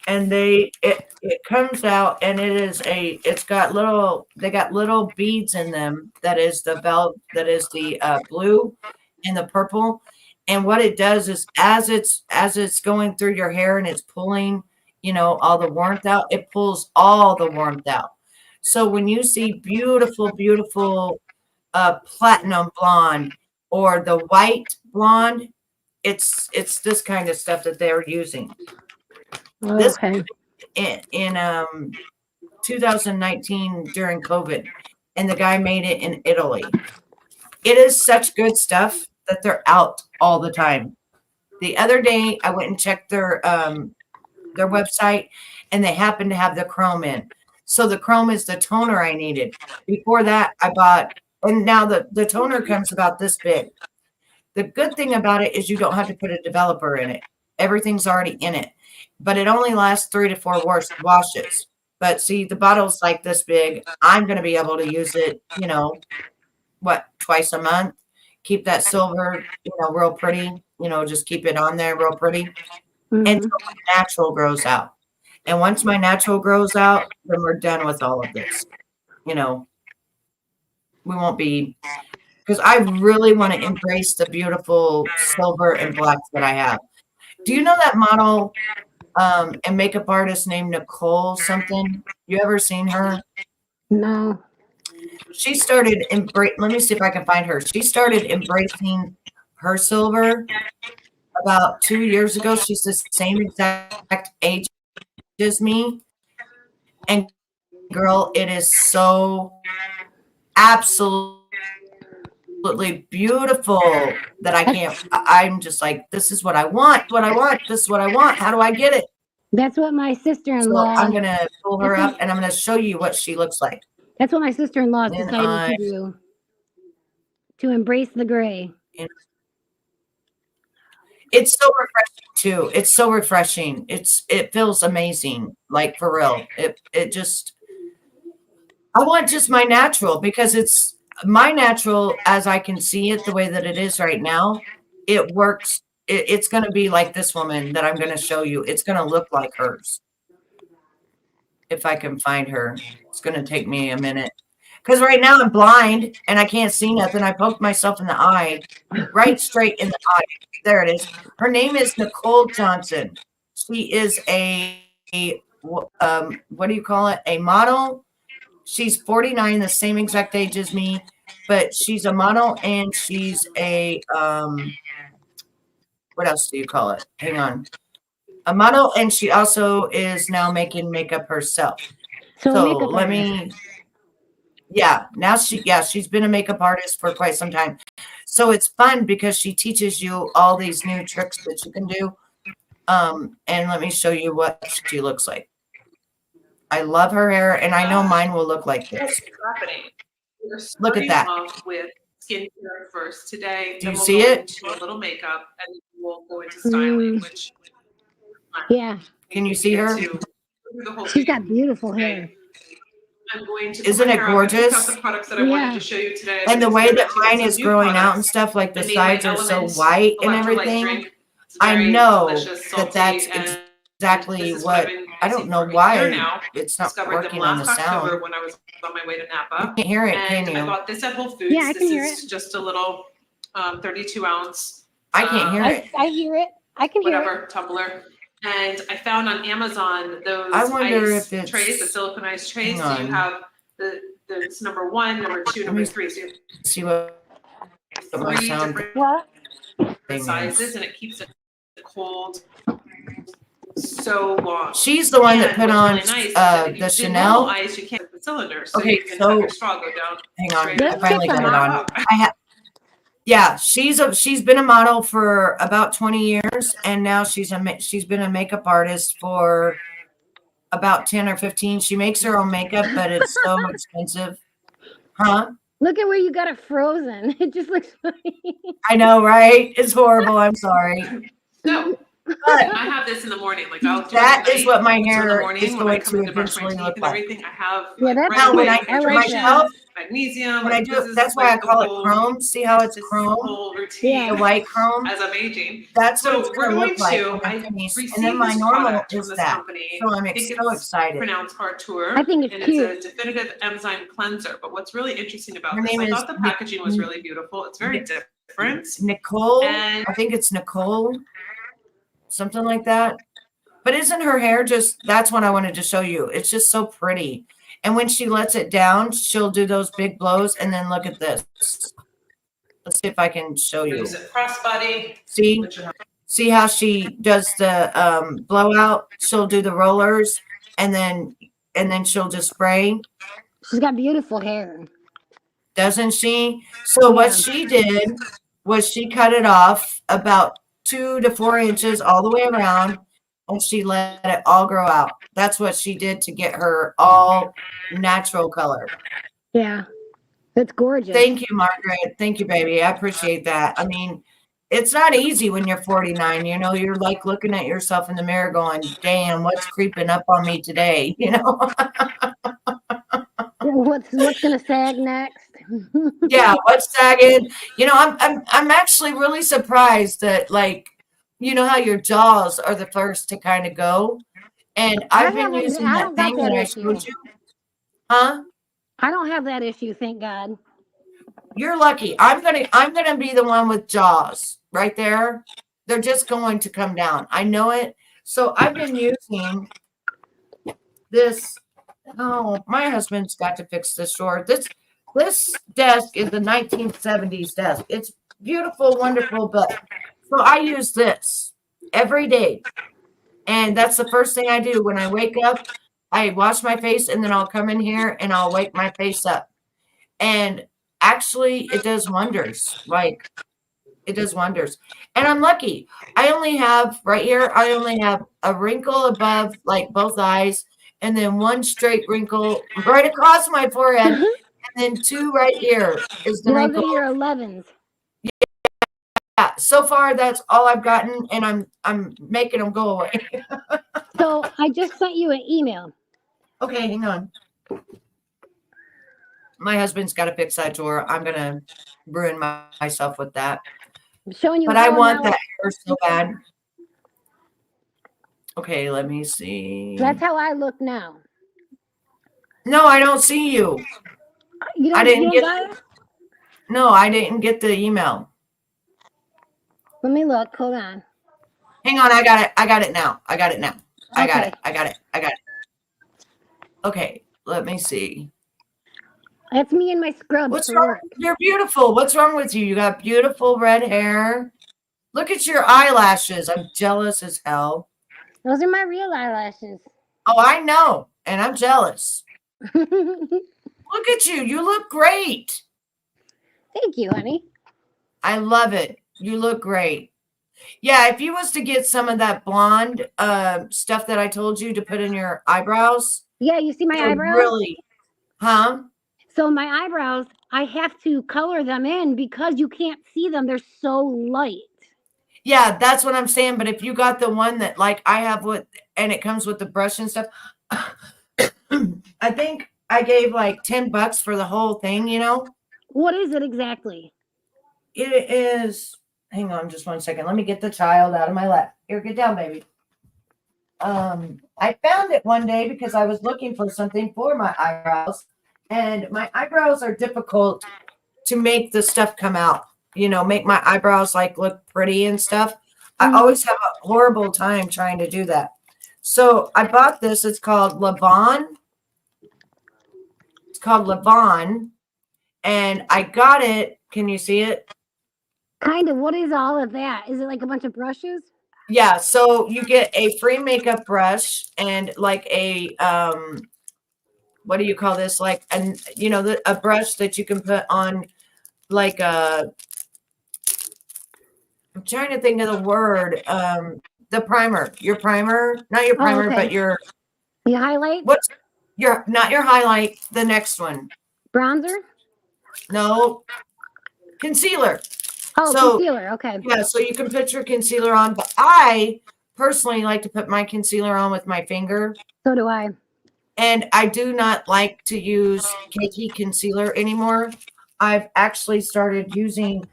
And it comes out, and they got little beads in them. That is the blue and the purple. And what it does is as it's going through your hair and it's pulling, all the warmth out, it pulls all the warmth out. So when you see beautiful, beautiful platinum blonde or the white blonde, it's this kind of stuff that they're using. This Okay. in 2019 during COVID, and the guy made it in Italy. It is such good stuff that they're out all the time. The other day, I went and checked their website, and they happened to have the chrome in. So the chrome is the toner I needed. Before that, I bought, and now the toner comes about this big. The good thing about it is you don't have to put a developer in it. Everything's already in it. But it only lasts 3 to 4 washes. But see, the bottle's like this big. I'm going to be able to use it, twice a month. Keep that silver, real pretty. Just keep it on there real pretty. Mm-hmm. Until my natural grows out. And once my natural grows out, then we're done with all of this. We won't be, because I really want to embrace the beautiful silver and blacks that I have. Do you know that model and makeup artist named Nicole something? You ever seen her? No. She started let me see if I can find her. She started embracing her silver about 2 years ago. She's the same exact age as me. And girl, it is so absolutely beautiful that I'm just like, this is what I want, this is what I want. How do I get it? That's what my sister-in-law. So I'm going to pull her up, and I'm going to show you what she looks like. That's what my sister-in-law decided to do. To embrace the gray. It's so refreshing too. It's so refreshing. It feels amazing. Like for real. I want just my natural, because it's my natural as I can see it the way that it is right now. It works. It's going to be like this woman that I'm going to show you. It's going to look like hers. if I can find her. It's going to take me a minute. Because right now I'm blind and I can't see nothing. I poked myself in the eye, right straight in the eye. There it is. Her name is Nicole Johnson. She is what do you call it? A model. She's 49, the same exact age as me, but she's a model and she's a what else do you call it? Hang on. A model, and she also is now making makeup herself. So So makeup let artist. me, yeah, now she's been a makeup artist for quite some time. So it's fun because she teaches you all these new tricks that you can do. And let me show you what she looks like. I love her hair, and I know mine will look like this. What's happening? We're Look at starting that. off with skincare first today. Do you then we'll see go it? into a little makeup, and then we'll go into styling, which Yeah, Can you see her? The whole she's video got beautiful hair. today. I'm going to Isn't it pick out gorgeous? the products that I Yeah. wanted to show you today. And the way that mine is New growing out and products. stuff, like the name sides my are so Element white and electrolyte everything. drink. It's I very know delicious, that that's salty, and exactly this is what I've been I don't using know for a year why now. it's not Discovered them working on the last October sound. when I was on my way to You Napa. can't hear it, And can I you? bought this at Whole Foods. Yeah, I can hear This is just a little 32 ounce. I can't hear it. I hear it. I can hear it. Whatever, tumbler. And I found on Amazon those I wonder ice if it's- trays, the silicone ice trays. hang So you on. have it's number 1, number 2, Let number me 3. So you see what have my 3 sound different What? thing sizes, is. and it keeps it cold so long. She's the one that And put what's on really nice is that if you the did Chanel. normal ice, you can't put the cylinder, so Okay, you can so- have your straw go down. Hang on, straight I into finally Those got it chips are on. cup. I have. Yeah, she's been a model for about 20 years, and now she's been a makeup artist for about 10 or 15. She makes her own makeup, but it's so expensive. Huh? Look at where you got it frozen. It just looks funny. I know, right? It's horrible. I'm sorry. No, But I have this in the morning. Like I'll do that it at is night. what my So in the hair morning is when I going come to in to brush my eventually teeth look and like. everything, I have Yeah, that's right Now, away when I do it hydration, myself, magnesium. when I Like, do this it, is that's why I like the call it whole- chrome. See how it's this chrome? whole routine The white chrome. as I'm aging. That's what So it's we're going to going look like to. when I I'm finished. received And then my this normal product is from this that. company. So I'm I think so it's excited. pronounced Tour. I think it's and cute. it's a definitive enzyme cleanser. But what's really interesting about Her this, name I is thought the packaging was really beautiful. It's very different. Nicole. And- I think it's Nicole. Something like that. But isn't her hair just, that's what I wanted to show you. It's just so pretty. And when she lets it down, she'll do those big blows. And then look at this. Let's see if I can show you. Use it crossbody. See? which are- See how she does the blowout? She'll do the rollers and then she'll just spray. She's got beautiful hair. Doesn't she? So what Yeah. she did was she cut it off about 2 to 4 inches all the way around, and she let it all grow out. That's what she did to get her all natural color. Yeah. That's gorgeous. Thank you, Margaret. Thank you, baby. I appreciate that. I mean, it's not easy when you're 49. You know, you're like looking at yourself in the mirror going, damn, what's creeping up on me today? You know? What's gonna sag next? Yeah, what's sagging? You know, I'm actually really surprised that, like, you know how your jaws are the first to kind of go, and I've been using I that don't got thing that that I issue. showed you. Huh? I don't have that issue, thank God. You're lucky. I'm gonna be the one with jaws right there. They're just going to come down. I know it. So I've been using this. Oh, my husband's got to fix this drawer. This desk is the 1970s desk. It's beautiful, wonderful, but so I use this every day. And that's the first thing I do when I wake up. I wash my face and then I'll come in here and I'll wake my face up. And actually it does wonders. Like it does wonders. And I'm lucky. I only have right here, I only have a wrinkle above like both eyes and then one straight wrinkle right across my forehead. And then 2 right here is the Those wrinkle. are your 11s. Yeah, so far that's all I've gotten, and I'm making them go away. So I just sent you an email. Okay, hang on. My husband's got to fix that drawer. I'm gonna ruin myself with that. I'm showing you. But I how want now- that hair so bad. Okay, let me see. That's how I look now. No, I don't see you. You I don't. You didn't don't get. got it. No, I didn't get the email. Let me look. Hold on. Hang on, I got it. I got it now. I got it now. I got Okay. it. I got it. I got it. Okay, let me see. That's me and my scrubs What's for wrong? work. You're beautiful. What's wrong with you? You got beautiful red hair. Look at your eyelashes. I'm jealous as hell. Those are my real eyelashes. Oh, I know. And I'm jealous. Thank Look at you. You look great. you, honey. I love it. You look great. Yeah, if you was to get some of that blonde stuff that I told you to put in your eyebrows, Yeah, you see my it would eyebrows? really, huh? So my eyebrows, I have to color them in because you can't see them. They're so light. Yeah, that's what I'm saying. But if you got the one that like I have with, and it comes with the brush and stuff, I think I gave like $10 for the whole thing, you know? What is it exactly? It is, hang on just one second. Let me get the child out of my lap. Here, get down, baby. I found it one day because I was looking for something for my eyebrows, and my eyebrows are difficult to make the stuff come out, you know, make my eyebrows like look pretty and stuff. I Mhm. always have a horrible time trying to do that. So I bought this. It's called Levon. It's called Levon, and I got it. Can you see it? Kind of. What is all of that? Is it like a bunch of brushes? Yeah. So you get a free makeup brush and like a what do you call this? Like a brush that you can put on like a. I'm trying to think of the word. The primer. Your primer, not your Oh, primer, okay. but your You highlight? what's your not your highlight. The next one. Bronzer? No, concealer. Oh, So concealer. Okay. yeah, so you can put your concealer on, but I personally like to put my concealer on with my finger. So do I. And I do not like to use cakey concealer anymore. I've actually started using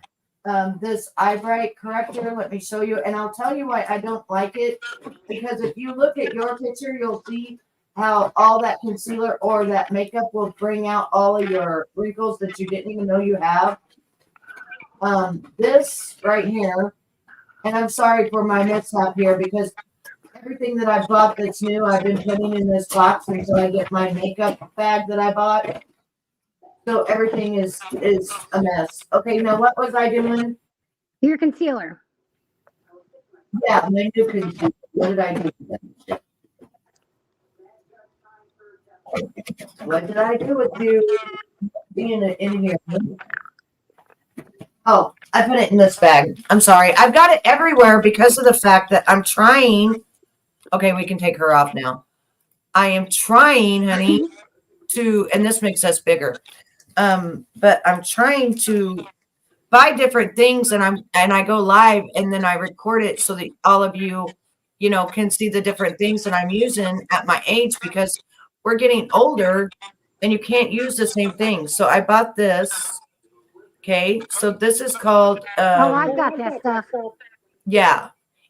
this eye bright corrector. Let me show you. And I'll tell you why I don't like it. Because if you look at your picture, you'll see how all that concealer or that makeup will bring out all of your wrinkles that you didn't even know you have. This right here, and I'm sorry for my mishap here because everything that I bought that's new, I've been putting in this box until I get my makeup bag that I bought. So everything is a mess. Okay, now what was I doing? Your concealer. Yeah, my new concealer. What did I do? What did I do with you being in here? Oh, I put it in this bag. I'm sorry. I've got it everywhere because of the fact that I'm trying. Okay, we can take her off now. I am trying, honey, and this makes us bigger. But I'm trying to buy different things, and I go live, and then I record it so that all of you, can see the different things that I'm using at my age because we're getting older, and you can't use the same thing. So I bought this. Okay, so this is called Oh, I've got that stuff. yeah,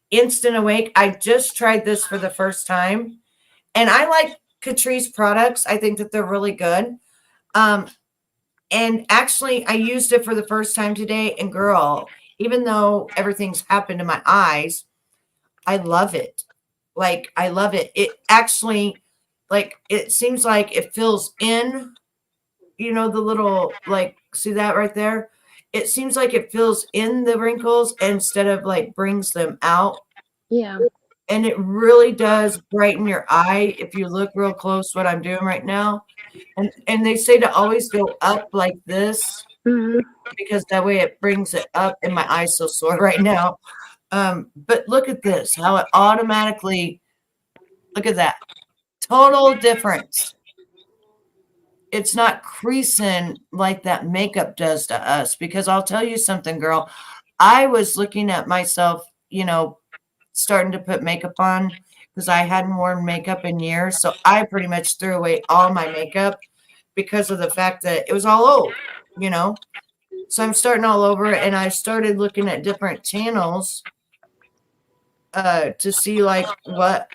Instant Awake. I just tried this for the first time, and I like Catrice products. I think that they're really good. And actually, I used it for the first time today, and girl, even though everything's happened to my eyes, I love it. Like, I love it. It actually, like, it seems like it fills in, the little, like, see that right there? It seems like it fills in the wrinkles instead of like brings them out. Yeah. And it really does brighten your eye if you look real close what I'm doing right now. And they say to always go up like this Hmm. because that way it brings it up, and my eyes so sore right now. But look at this, how it automatically, look at that. Total difference. It's not creasing like that makeup does to us because I'll tell you something, girl. I was looking at myself, starting to put makeup on because I hadn't worn makeup in years. So I pretty much threw away all my makeup because of the fact that it was all old. So I'm starting all over, and I started looking at different channels to see like what,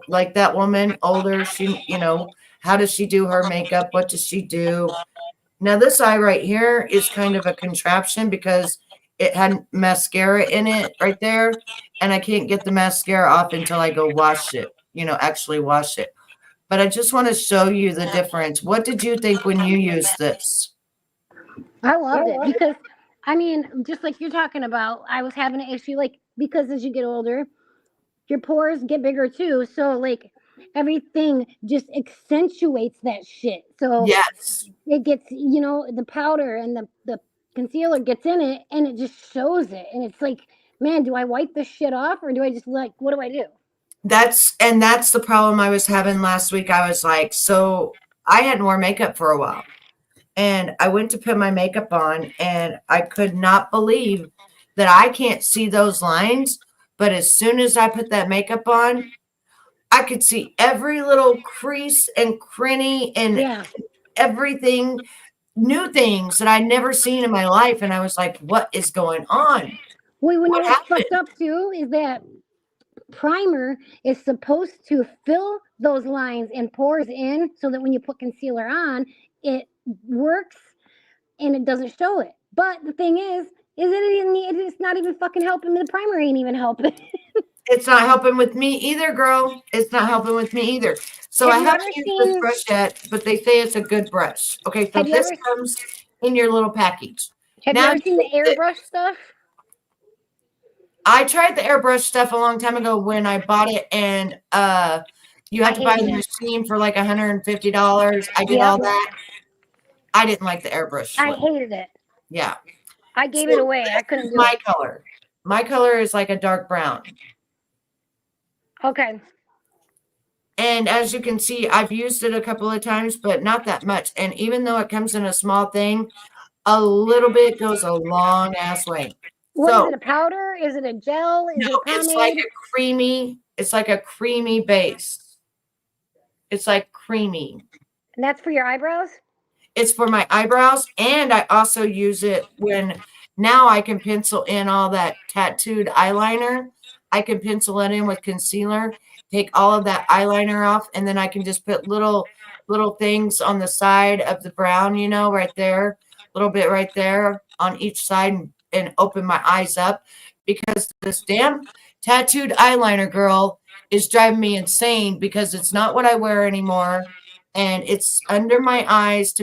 like that woman older, she, How does she do her makeup? What does she do? Now this eye right here is kind of a contraption because it had mascara in it right there, and I can't get the mascara off until I go wash it, actually wash it. But I just want to show you the difference. What did you think when you used this? I loved it because, I mean, just like you're talking about, I was having an issue, like, because as you get older, your pores get bigger too. So, like, everything just accentuates that shit. So Yes. it gets, the powder and the concealer gets in it and it just shows it. And it's like, man, do I wipe this shit off or do I just, like, what do I do? That's the problem I was having last week. I was like, so I hadn't worn makeup for a while. And I went to put my makeup on and I could not believe that I can't see those lines. But as soon as I put that makeup on, I could see every little crease and cranny and Yeah. everything, new things that I'd never seen in my life. And I was like, what is going on? Well, you know What what's happened? fucked up too is that primer is supposed to fill those lines and pores in so that when you put concealer on, it works and it doesn't show it. But the thing is it's not even fucking helping. The primer ain't even helping. It's not helping with me either, girl. It's not helping with me either. So Have I you haven't ever used this seen? brush yet, but they say it's a good brush. Okay, so Have you this ever? comes in your little package. Have you Now ever seen the airbrush stuff? I tried the airbrush stuff a long time ago when I bought it, and you have I to buy hated the it. machine for like $150. I did Yep. all that. I didn't like the airbrush I one. hated it. Yeah. I gave So it away. I this couldn't is do my it. color. My color is like a dark brown. Okay. And as you can see, I've used it a couple of times, but not that much. And even though it comes in a small thing, a little bit goes a long ass way. What is So it? A powder? Is it a gel? Is no, it a pomade? it's like a creamy base. It's like creamy. And that's for your eyebrows? It's for my eyebrows, and I also use it when now I can pencil in all that tattooed eyeliner. I can pencil it in with concealer, take all of that eyeliner off, and then I can just put little things on the side of the brown, right there, a little bit right there on each side, and open my eyes up because this damn tattooed eyeliner, girl, is driving me insane because it's not what I wear anymore, and it's under my eyes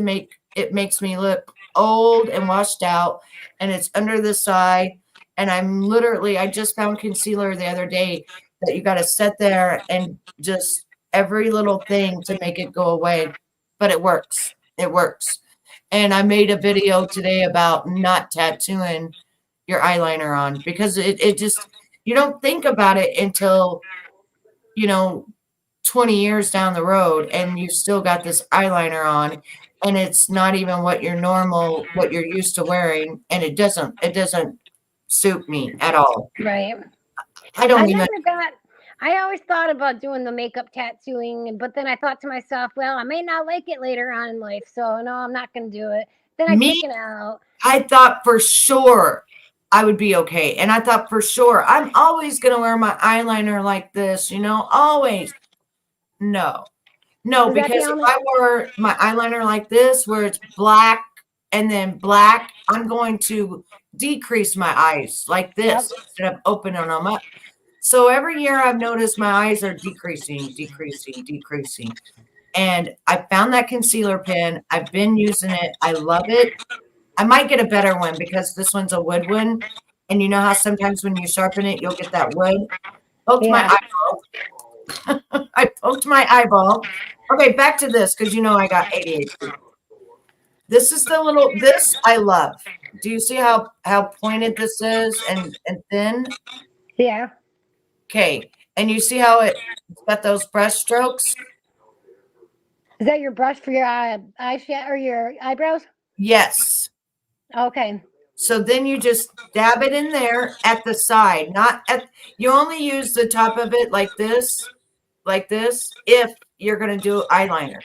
makes me look old and washed out, and it's under this eye. And I just found concealer the other day that you got to sit there and just every little thing to make it go away, but it works. It works. And I made a video today about not tattooing your eyeliner on because it just, you don't think about it until, you know, 20 years down the road and you still got this eyeliner on, and it's not even what you're used to wearing, and it doesn't suit me at all. Right. I don't even I always thought about doing the makeup tattooing, but then I thought to myself, well, I may not like it later on in life, so no, I'm not going to do it. Then I me chicken out. I thought for sure I would be okay, and I thought for sure I'm always going to wear my eyeliner like this, always. No. No, Is that the because if only? I wore my eyeliner like this, where it's black and then black, I'm going to decrease my eyes like Yep. this instead of opening them up. So every year I've noticed my eyes are decreasing, decreasing, decreasing. And I found that concealer pen. I've been using it. I love it. I might get a better one because this one's a wood one. And you know how sometimes when you sharpen it, you'll get that wood. Poked my Yeah. eyeball. I poked my eyeball. Okay, back to this because I got ADHD. This is this I love. Do you see how pointed this is and thin? Yeah. Okay, and you see how it's got those brush strokes? Is that your brush for your eyeshadow or your eyebrows? Yes. Okay. So then you just dab it in there at the side, not at, you only use the top of it like this, if you're going to do eyeliner.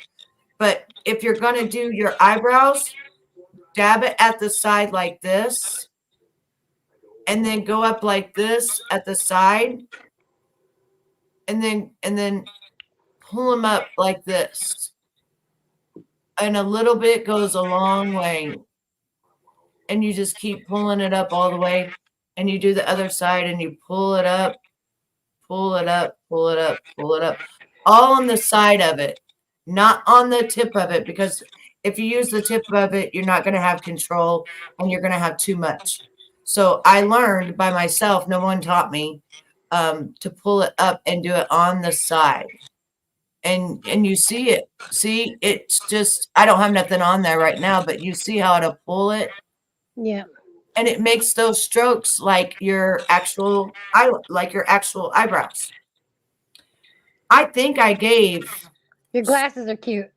But if you're going to do your eyebrows, dab it at the side like this, and then go up like this at the side, and then pull them up like this. And a little bit goes a long way. And you just keep pulling it up all the way. And you do the other side and you pull it up, pull it up, pull it up, pull it up. All on the side of it, not on the tip of it. Because if you use the tip of it, you're not going to have control and you're going to have too much. So I learned by myself, no one taught me, to pull it up and do it on the side. And you see it. See, it's just, I don't have nothing on there right now, but you see how to pull it. Yeah. And it makes those strokes like your actual eyebrows. I think I gave. Your glasses are cute.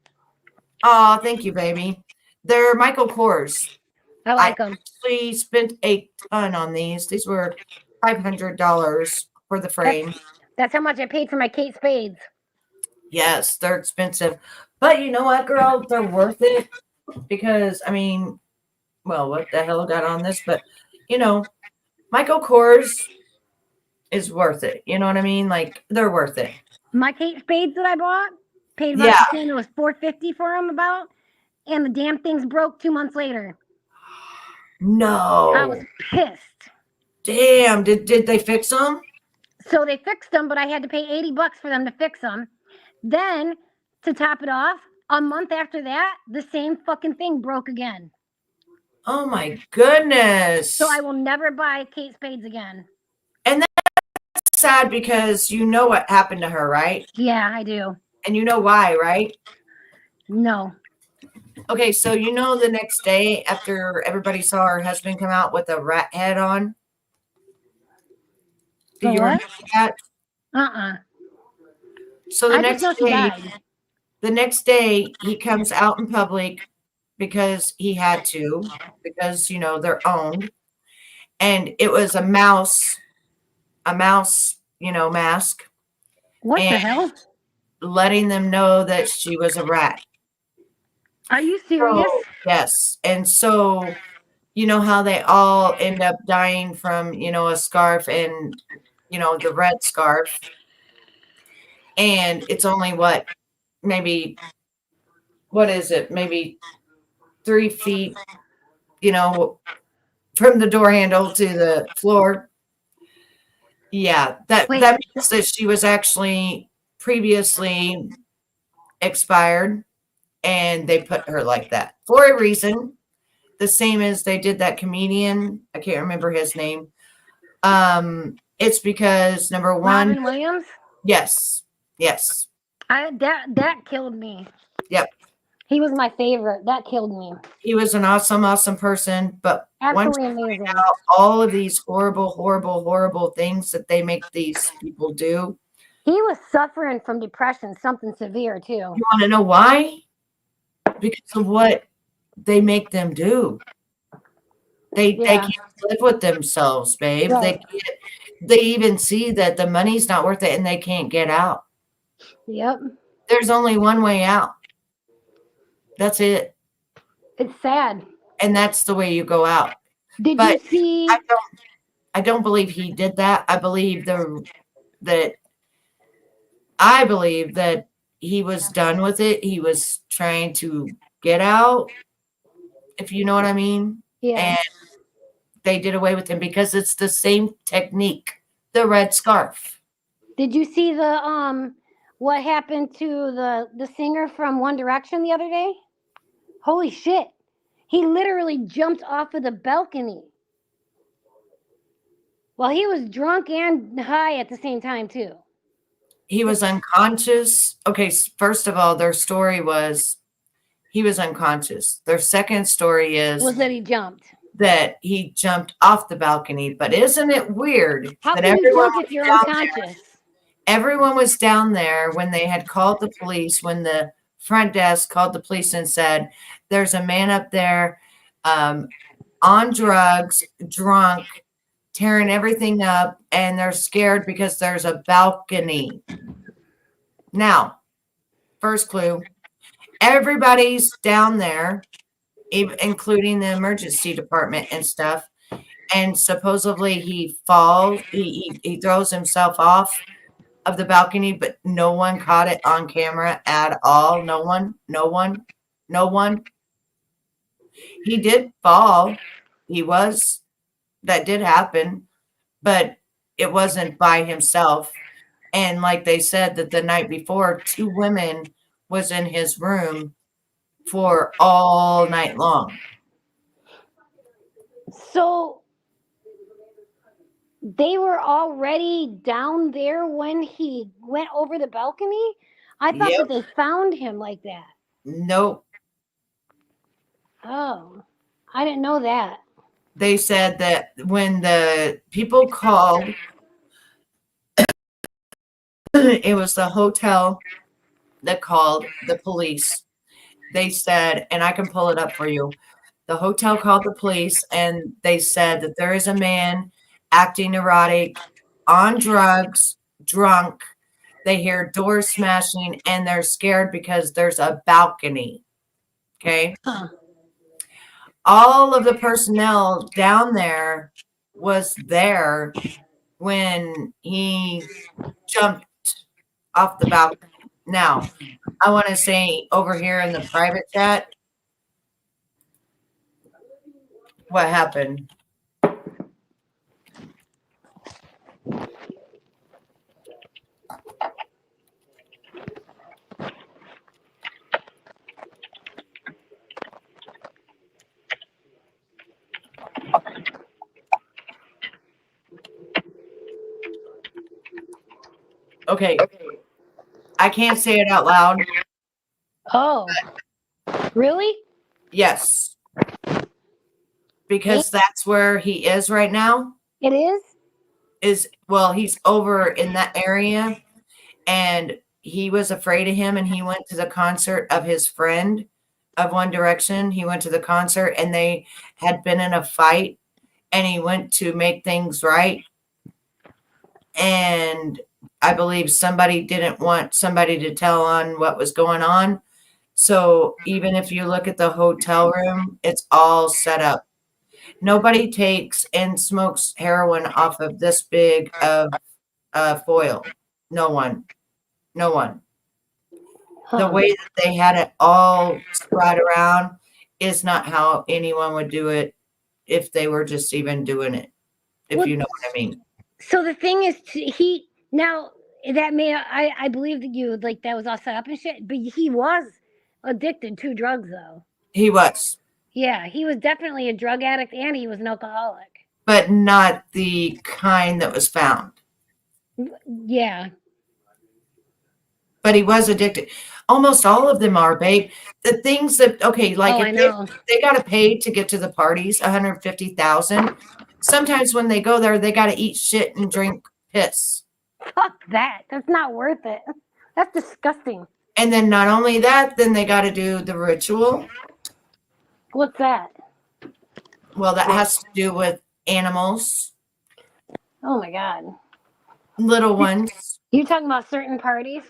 Oh, thank you, baby. They're Michael Kors. I like them. Actually spent a ton on these. These were $500 for the frame. That's how much I paid for my Kate Spades. Yes, they're expensive. But you know what, girl? They're worth it. Because, I mean, well, what the hell got on this? But, you know, Michael Kors is worth it. You know what I mean? Like, they're worth it. My Kate Spades that I bought, paid about it was $450 for them about, and the damn things broke 2 months later. No. I was pissed. Damn. Did they fix them? So they fixed them, but I had to pay $80 for them to fix them. Then, to top it off, a month after that, the same fucking thing broke again. Oh my goodness. So I will never buy Kate Spades again. And that's sad because you know what happened to her, right? Yeah, I do. And you know why, right? No. Okay, so you know the next day after everybody saw her husband come out with a rat head on? Do you remember that? So the next day he comes out in public because he had to, because you know they're owned, and it was a mouse, you know, mask. What the hell? Letting them know that she was a rat. Are you serious? So, yes. And so, you know how they all end up dying from, you know, a scarf and, you know, the red scarf. And it's only maybe 3 feet, you know, from the door handle to the floor. Yeah, that means that she was actually previously expired, and they put her like that for a reason. The same as they did that comedian. I can't remember his name. It's because number one, Robin Williams. Yes. That killed me. Yep. He was my favorite. That killed me. He was an awesome person, but absolutely once you amazing. find out all of these horrible things that they make these people do. He was suffering from depression, something severe too. You want to know why? Because of what they make them do. They can't live with themselves, babe. Right. They even see that the money's not worth it and they can't get out. Yep. There's only one way out. That's it. It's sad. And that's the way you go out. Did you see? I don't believe he did that. I believe that he was done with it. He was trying to get out, if you know what I mean. Yeah. And they did away with him because it's the same technique. The red scarf. Did you see the what happened to the singer from One Direction the other day? Holy shit. He literally jumped off of the balcony. Well, he was drunk and high at the same time too. He was unconscious. Okay, first of all, their story was he was unconscious. Their second story was that he jumped. That he jumped off the balcony. But isn't it weird that everyone you jump if you're unconscious? Everyone was down there when they had called the police, when the front desk called the police and said, there's a man up there on drugs, drunk, tearing everything up, and they're scared because there's a balcony. Now, first clue, everybody's down there, including the emergency department and stuff, and supposedly he falls, he throws himself off of the balcony, but no one caught it on camera at all. No one. No one. He did fall. That did happen, but it wasn't by himself. And like they said that the night before, 2 women was in his room for all night long. So they were already down there when he went over the balcony? I thought Yep. that they found him like that. Nope. Oh, I didn't know that. They said that when the people called, it was the hotel that called the police. They said, and I can pull it up for you. The hotel called the police and they said that there is a man acting neurotic, on drugs, drunk. They hear doors smashing and they're scared because there's a balcony. Okay. Huh. All of the personnel down there was there when he jumped off the balcony. Now, I want to say over here in the private chat, what happened? Okay. I can't say it out loud. Oh, really? Yes. Because that's where he is right now. It is? Well, he's over in that area and he was afraid of him and he went to the concert of his friend of One Direction. He went to the concert and they had been in a fight and he went to make things right. And I believe somebody didn't want somebody to tell on what was going on. So even if you look at the hotel room, it's all set up. Nobody takes and smokes heroin off of this big of foil. No one. No one. The Huh. way that they had it all spread around is not how anyone would do it if they were just even doing it, if Well, you know what I mean. So the thing is, he now that may I believe that you like that was all set up and shit, but he was addicted to drugs though. He was, Yeah, he was definitely a drug addict and he was an alcoholic. but not the kind that was found. Yeah. But he was addicted. Almost all of them are, babe. The things that like Oh, I if know. they got to pay to get to the parties, 150,000. Sometimes when they go there, they got to eat shit and drink piss. Fuck that. That's not worth it. That's disgusting. And then not only that, then they got to do the ritual. What's that? Well, that has to do with animals, Oh my god. little ones. You talking about certain parties?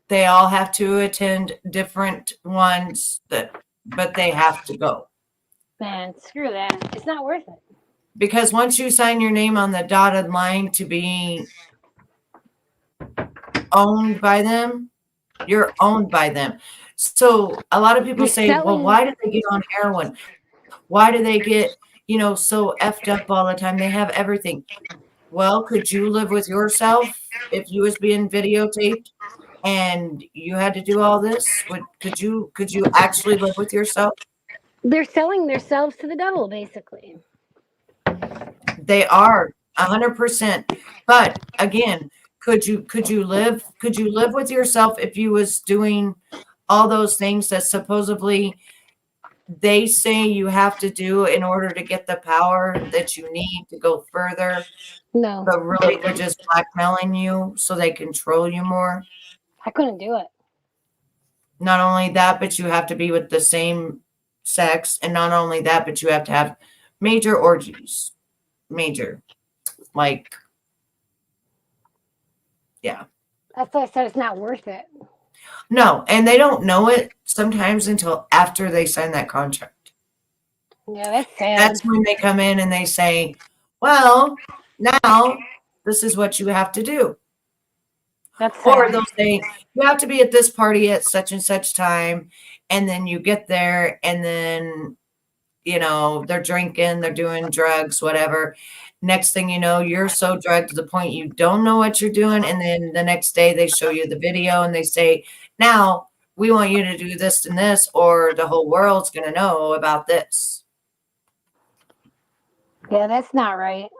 They all have to attend different ones but they have to go. Man, screw that. It's not worth it. Because once you sign your name on the dotted line to be owned by them, you're owned by them. So a lot of people You're say, well, selling- why do they get on heroin? Why do they get, so effed up all the time? They have everything. Well, could you live with yourself if you was being videotaped and you had to do all this? Could you actually live with yourself? They're selling themselves to the devil, basically. They are 100%. But again, could you live with yourself if you was doing all those things that supposedly they say you have to do in order to get the power that you need to go further? No. But really they're just blackmailing you so they control you more. I couldn't do it. Not only that, but you have to be with the same sex. And not only that, but you have to have major orgies. Major. Like, yeah. That's why I said it's not worth it. No, and they don't know it sometimes until after they sign that contract. Yeah, that's sad. That's when they come in and they say, well, now this is what you have to do. That's Or sad. they'll say, you have to be at this party at such and such time. And then you get there and then, they're drinking, they're doing drugs, whatever. Next thing you know, you're so drugged to the point you don't know what you're doing. And then the next day they show you the video and they say, now we want you to do this and this, or the whole world's going to know about this. Yeah, that's not right.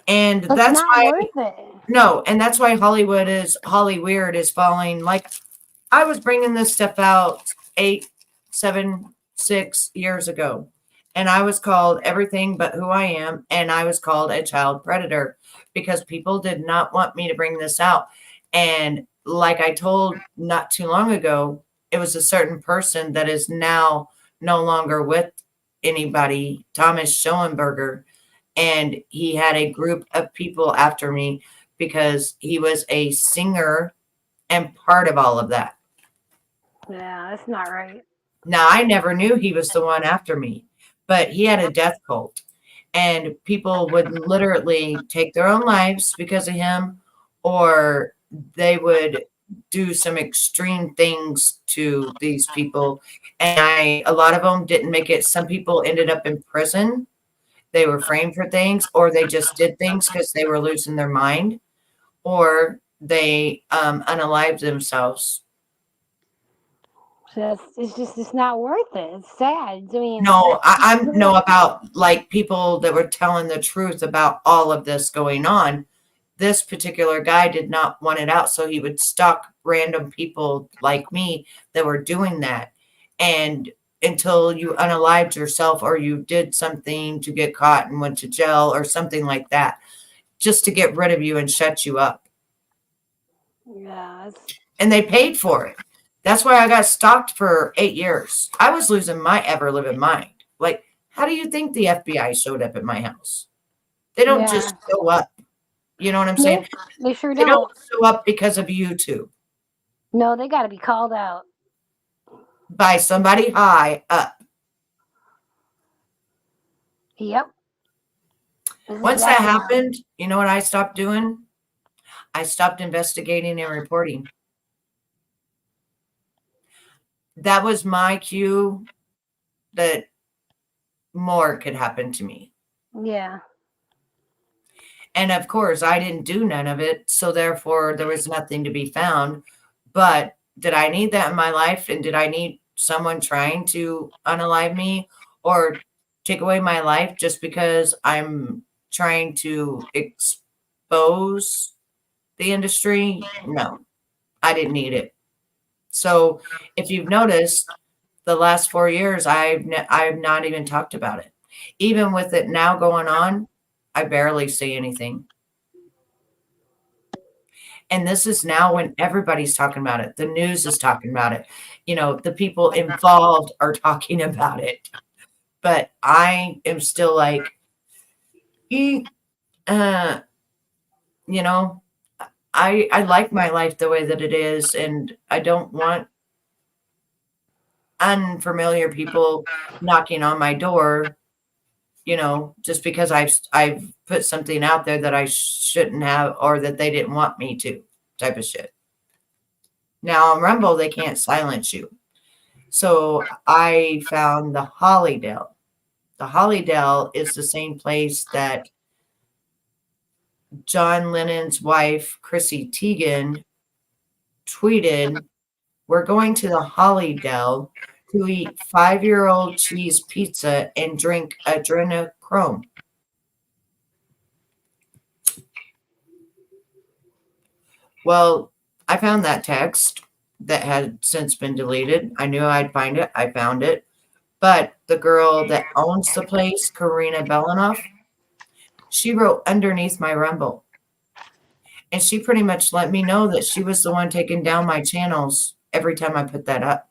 And It's that's not why, worth it. no, and that's why Hollyweird is falling. Like, I was bringing this stuff out 6 years ago, and I was called everything but who I am, and I was called a child predator because people did not want me to bring this out. And like I told not too long ago, it was a certain person that is now no longer with anybody, Thomas Schoenberger, and he had a group of people after me because he was a singer and part of all of that. Yeah, that's not right. Now, I never knew he was the one after me, but he had a death cult, and people would literally take their own lives because of him, or they would do some extreme things to these people. And a lot of them didn't make it. Some people ended up in prison. They were framed for things, or they just did things because they were losing their mind, or they unalived themselves. So it's not worth it. It's sad. I mean, No, I'm know about like people that were telling the truth about all of this going on. This particular guy did not want it out, so he would stalk random people like me that were doing that. And until you unalived yourself or you did something to get caught and went to jail or something like that, just to get rid of you and shut you up. yeah, And they paid for it. That's why I got stalked for 8 years. I was losing my ever living mind. Like, how do you think the FBI showed up at my house? They don't just show up. You know what I'm saying? Nope, they sure They don't. don't show up because of YouTube. No, they got to be called out. By somebody high up. Yep. Once that happened, you know what I stopped doing? I stopped investigating and reporting. That was my cue that more could happen to me. Yeah. And of course, I didn't do none of it. So therefore, there was nothing to be found. But did I need that in my life? And did I need someone trying to unalive me or take away my life just because I'm trying to expose the industry? No, I didn't need it. So if you've noticed, the last 4 years, I've not even talked about it. Even with it now going on, I barely say anything. And this is now when everybody's talking about it. The news is talking about it. The people involved are talking about it. But I am still like, I like my life the way that it is, and I don't want unfamiliar people knocking on my door, just because I've put something out there that I shouldn't have or that they didn't want me to, type of shit. Now on Rumble, they can't silence you. So I found the Hollydell. The Hollydell is the same place that John Lennon's wife, Chrissy Teigen, tweeted, "We're going to the Hollydell to eat 5-year-old cheese pizza and drink adrenochrome." Well, I found that text that had since been deleted. I knew I'd find it. I found it. But the girl that owns the place, Karina Belanoff, she wrote underneath my Rumble. And she pretty much let me know that she was the one taking down my channels every time I put that up.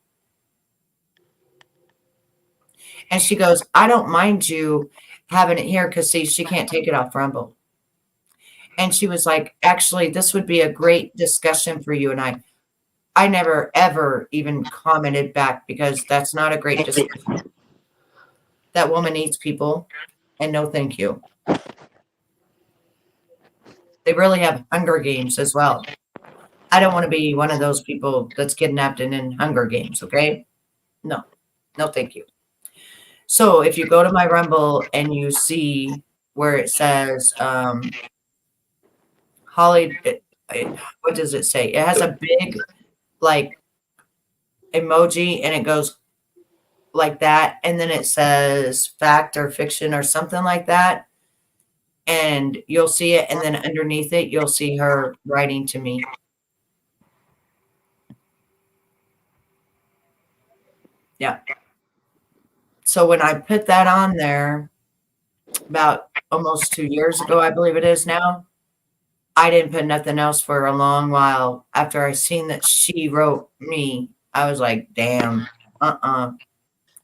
And she goes, "I don't mind you having it here because, see, she can't take it off Rumble." And she was like, "Actually, this would be a great discussion for you and I." I never, ever even commented back because that's not a great discussion. That woman eats people, and no thank you. They really have Hunger Games as well. I don't want to be one of those people that's kidnapped and in Hunger Games, okay? No. No, thank you. So if you go to my Rumble and you see where it says Holly, what does it say? It has a big like emoji and it goes like that, and then it says fact or fiction or something like that, and you'll see it, and then underneath it you'll see her writing to me. Yeah. So when I put that on there about almost 2 years ago, I believe it is now, I didn't put nothing else for a long while. After I seen that she wrote me, I was like, damn,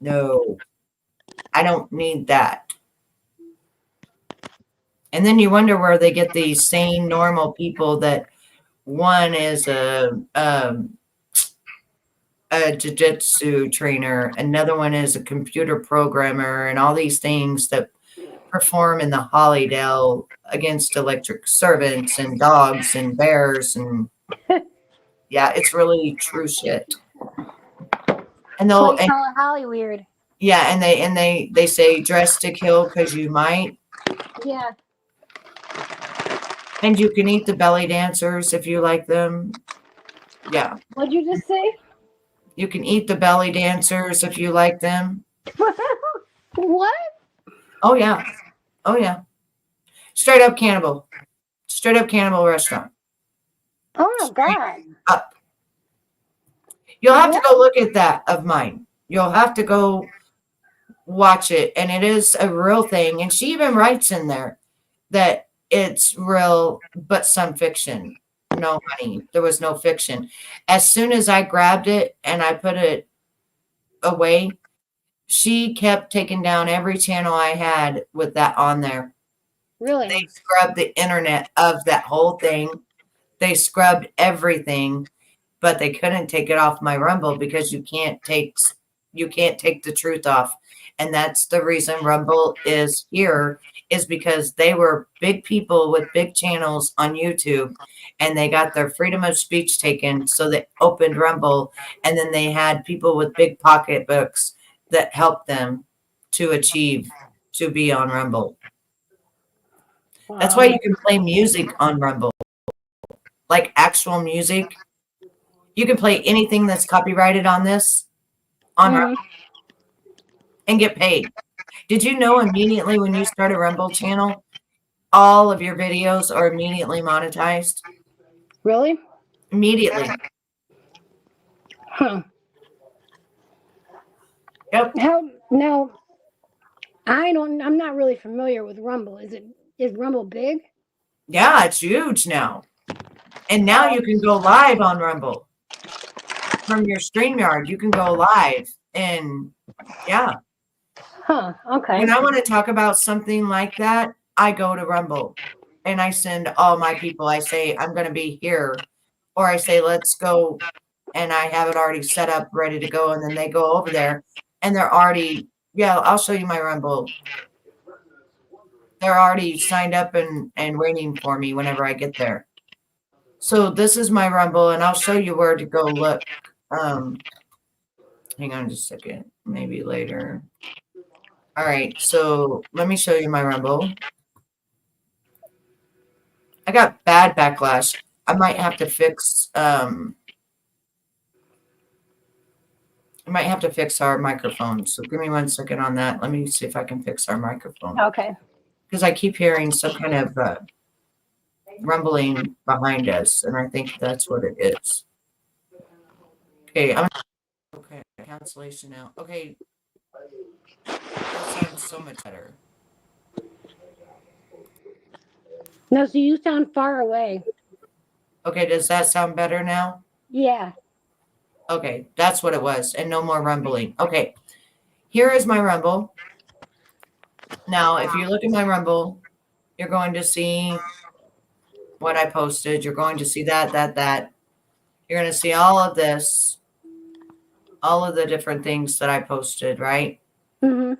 no, I don't need that. And then you wonder where they get these sane, normal people that one is a jiu-jitsu trainer, another one is a computer programmer, and all these things that perform in the Hollydell against electric servants and dogs and bears, and yeah, it's really true shit. And That's why they'll you call it Holly weird. yeah, and they say dress to kill because you might, Yeah. and you can eat the belly dancers if you like them. Yeah, What'd you just say? you can eat the belly dancers if you like them. What? Oh yeah, oh yeah, straight up cannibal restaurant. Oh my God. Up. You'll have to go look at that of mine. You'll have to go watch it, and it is a real thing. And she even writes in there that it's real, but some fiction. No, honey, there was no fiction. As soon as I grabbed it and I put it away, she kept taking down every channel I had with that on there. Really? They scrubbed the internet of that whole thing. They scrubbed everything, but they couldn't take it off my Rumble because you can't take the truth off. And that's the reason Rumble is here, is because they were big people with big channels on YouTube and they got their freedom of speech taken. So they opened Rumble, and then they had people with big pocketbooks that helped them to achieve to be on Rumble. Wow. That's why you can play music on Rumble, like actual music. You can play anything that's copyrighted on this on Rumble and get paid. Did you know immediately when you start a Rumble channel, all of your videos are immediately monetized? Really? Immediately. Huh. Yep. How now? I'm not really familiar with Rumble. Is Rumble big? Yeah, it's huge now. And now you can go live on Rumble. From your StreamYard, you can go live. And yeah. Huh. Okay. When I want to talk about something like that, I go to Rumble and I send all my people. I say, I'm going to be here. Or I say, let's go. And I have it already set up, ready to go. And then they go over there and they're already, yeah, I'll show you my Rumble. They're already signed up and waiting for me whenever I get there. So this is my Rumble, and I'll show you where to go look. Hang on just a second, maybe later. All right, so let me show you my Rumble. I got bad backlash. I might have to fix our microphone. So give me 1 second on that. Let me see if I can fix our microphone. Okay. Because I keep hearing some kind of rumbling behind us, and I think that's what it is. Okay, okay, cancellation now. Okay, that sounds so much better. No, so you sound far away. Okay, does that sound better now? Yeah. Okay, that's what it was, and no more rumbling. Okay, here is my Rumble. Now, if you look at my Rumble, you're going to see what I posted. You're going to see that. You're going to see all of this, all of the different things that I posted, right? Mm-hmm.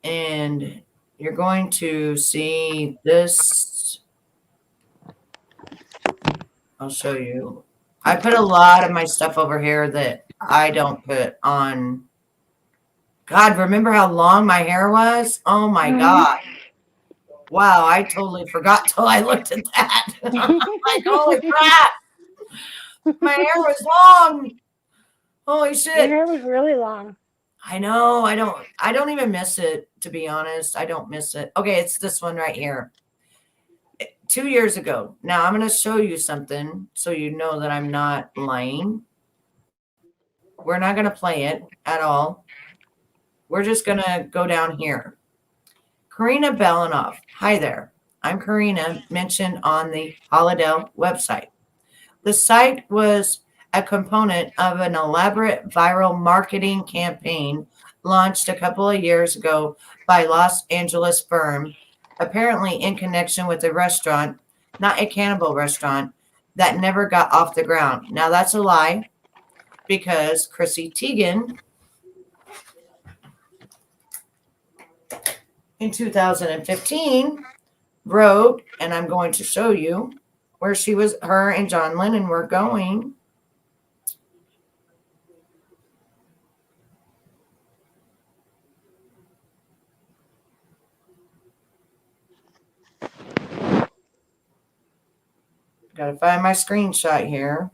And you're going to see this. I'll show you. I put a lot of my stuff over here that I don't put on. God, remember how long my hair was? Oh my God. Wow, I totally forgot till I looked at that. Like, holy crap. My hair was long. Holy Your shit. hair was really long. I know. I don't even miss it, to be honest. I don't miss it. Okay, it's this one right here. 2 years ago. Now I'm going to show you something so you know that I'm not lying. We're not going to play it at all. We're just going to go down here. Karina Belanoff. Hi there. I'm Karina, mentioned on the Hollydell website. The site was a component of an elaborate viral marketing campaign launched a couple of years ago by Los Angeles firm, apparently in connection with a restaurant, not a cannibal restaurant, that never got off the ground. Now that's a lie, because Chrissy Teigen in 2015 wrote, and I'm going to show you where her and John Lennon were going. Gotta find my screenshot here.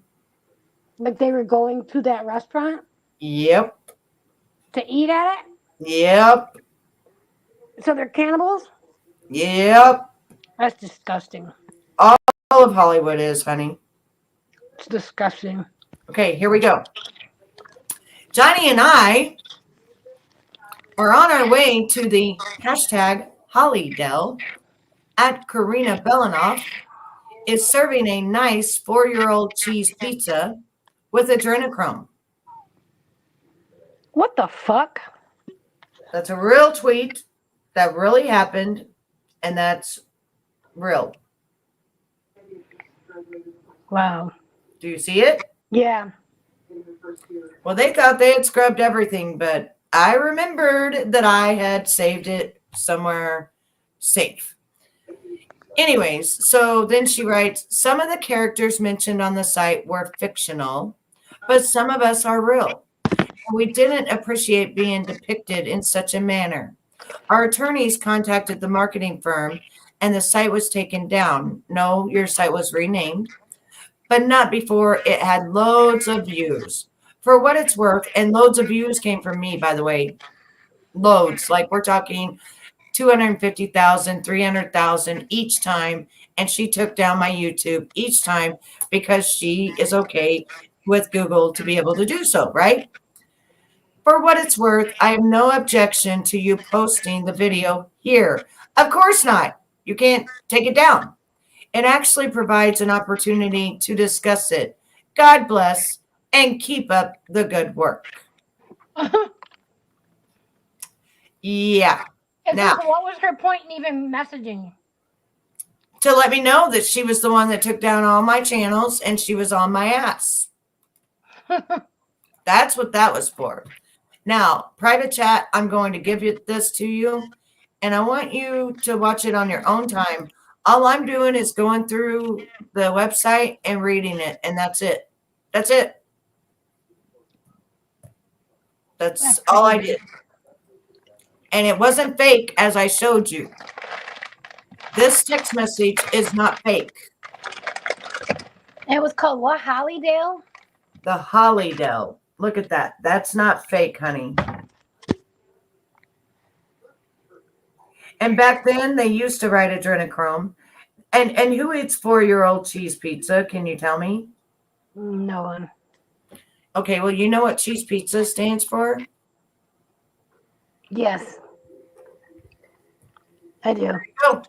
Like they were going to that restaurant Yep. to eat at it? Yep. So they're cannibals? Yep. That's disgusting. All of Hollywood is, honey. It's disgusting. Okay, here we go. Johnny and I are on our way to the hashtag Hollydell at Karina Belanoff is serving a nice 4-year-old cheese pizza with adrenochrome. What the fuck? That's a real tweet that really happened, and that's real. Wow. Do you see it? Yeah. Well, they thought they had scrubbed everything, but I remembered that I had saved it somewhere safe. Anyways, so then she writes, some of the characters mentioned on the site were fictional, but some of us are real. We didn't appreciate being depicted in such a manner. Our attorneys contacted the marketing firm and the site was taken down. No, your site was renamed, but not before it had loads of views. For what it's worth, and loads of views came from me, by the way. Loads, like we're talking 250,000, 300,000 each time. And she took down my YouTube each time because she is okay with Google to be able to do so, right? For what it's worth, I have no objection to you posting the video here. Of course not. You can't take it down. It actually provides an opportunity to discuss it. God bless and keep up the good work. Yeah. And Now, so what was her point in even messaging? to let me know that she was the one that took down all my channels and she was on my ass. That's what that was for. Now, private chat, I'm going to give this to you, and I want you to watch it on your own time. All I'm doing is going through the website and reading it, and that's it. That's it. That's all I did. And it wasn't fake, as I showed you. This text message is not fake. It was called what? Hollydale? The Hollydell. Look at that. That's not fake, honey. And back then, they used to write adrenochrome. And who eats 4-year-old cheese pizza? Can you tell me? No one. Okay, well, you know what cheese pizza stands for? Yes. I do. Oh,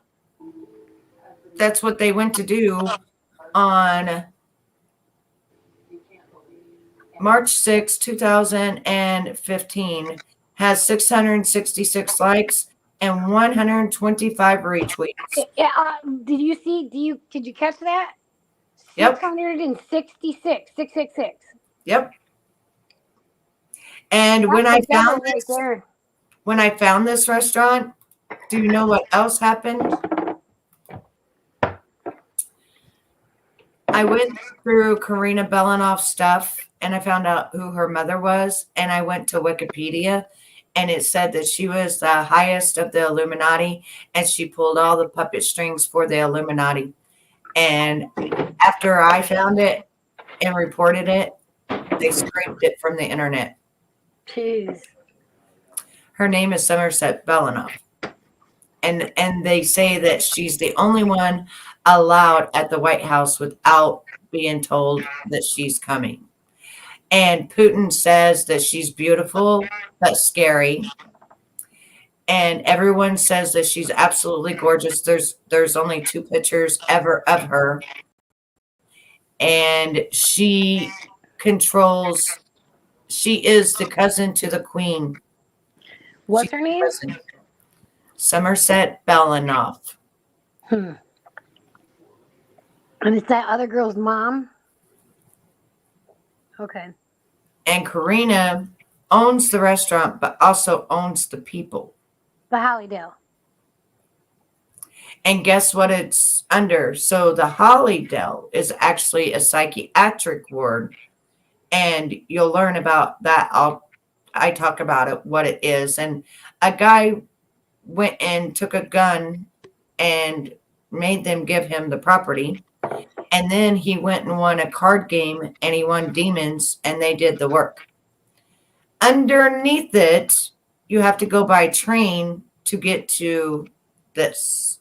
that's what they went to do on March 6, 2015. Has 666 likes and 125 retweets. Yeah, did you catch that? Yep. 666. 666. Yep. And when I found right this, there. when I found this restaurant, do you know what else happened? I went through Karina Belanoff's stuff and I found out who her mother was. And I went to Wikipedia and it said that she was the highest of the Illuminati and she pulled all the puppet strings for the Illuminati. And after I found it and reported it, they scraped it from the internet. Jeez. Her name is Somerset Belanoff. And they say that she's the only one allowed at the White House without being told that she's coming. And Putin says that she's beautiful but scary. And everyone says that she's absolutely gorgeous. There's only 2 pictures ever of her. And she is the cousin to the queen. What's her name? Somerset Belanoff. And it's that other girl's mom? Okay. And Karina owns the restaurant, but also owns the people. The Hollydell. And guess what it's under? So the Hollydell is actually a psychiatric ward. And you'll learn about that. I talk about it, what it is. And a guy went and took a gun and made them give him the property. And then he went and won a card game and he won demons and they did the work. Underneath it, you have to go by train to get to this.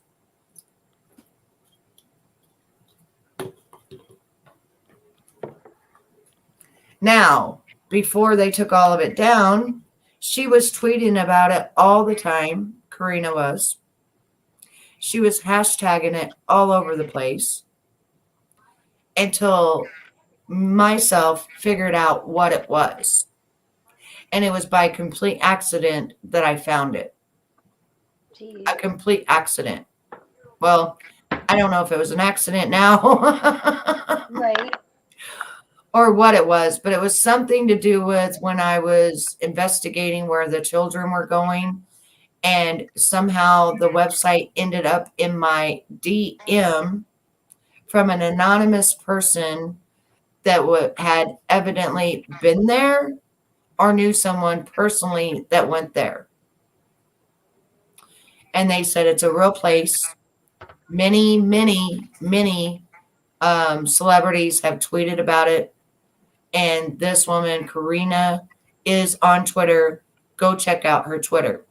Now, before they took all of it down, she was tweeting about it all the time. Karina was. She was hashtagging it all over the place until myself figured out what it was. And it was by complete accident that I found it. Jeez. A complete accident. Well, I don't know if it was an accident now. Right. Or what it was, but it was something to do with when I was investigating where the children were going. And somehow the website ended up in my DM from an anonymous person that had evidently been there or knew someone personally that went there. And they said it's a real place. Many, many, many celebrities have tweeted about it. And this woman, Karina, is on Twitter. Go check out her Twitter.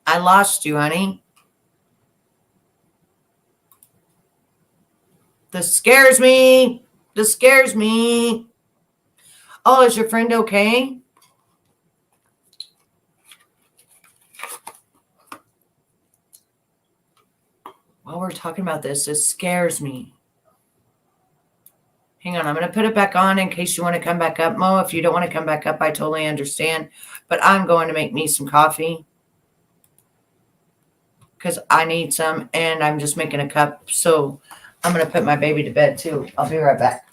I lost you, honey. This scares me. This scares me. Oh, is your friend okay? While we're talking about this, it scares me. Hang on, I'm going to put it back on in case you want to come back up, Mo. If you don't want to come back up, I totally understand. But I'm going to make me some coffee because I need some, and I'm just making a cup. So I'm going to put my baby to bed, too. I'll be right back.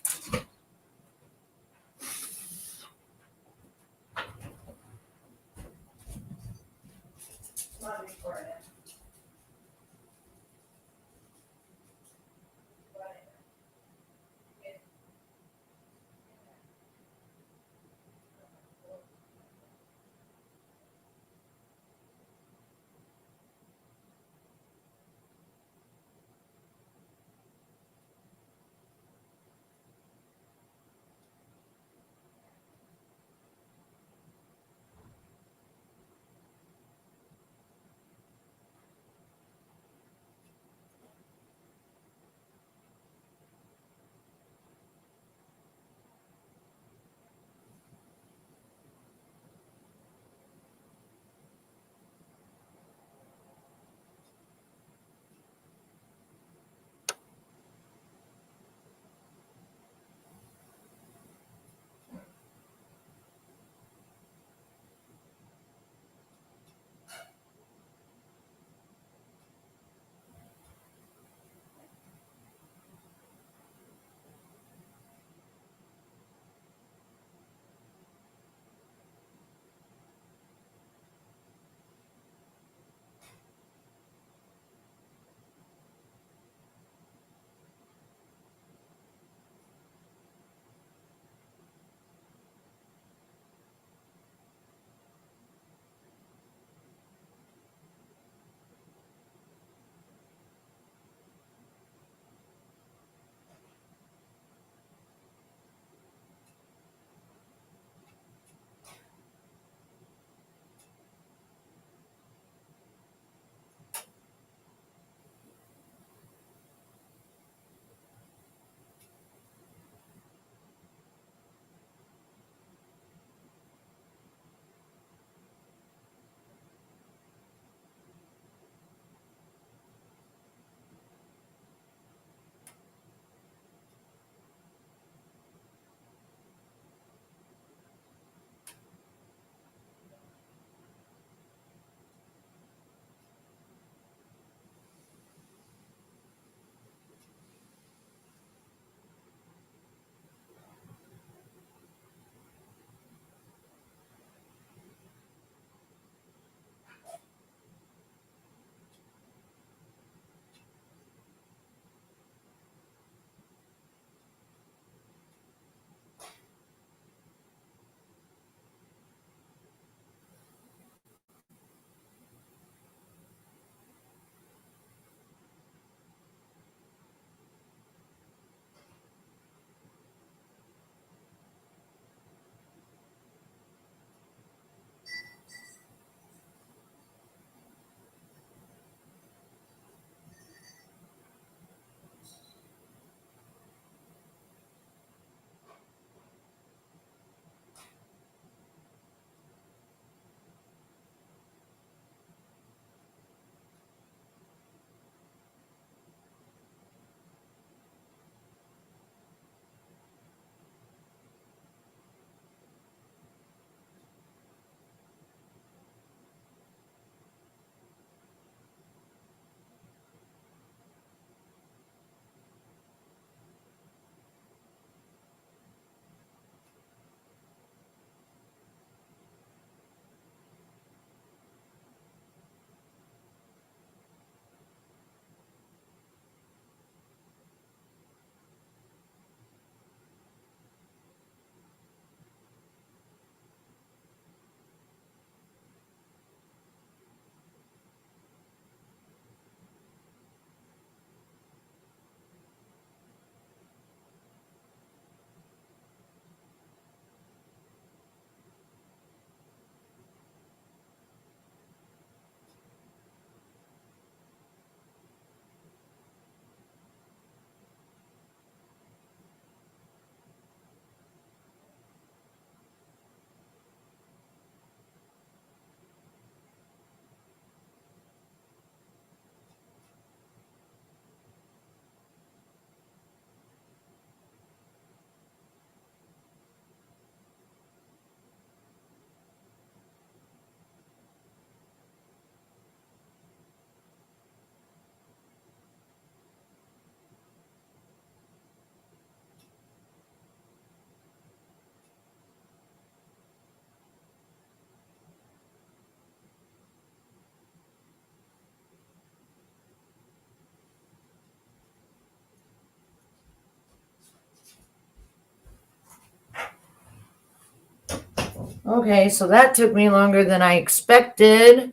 Okay, so that took me longer than I expected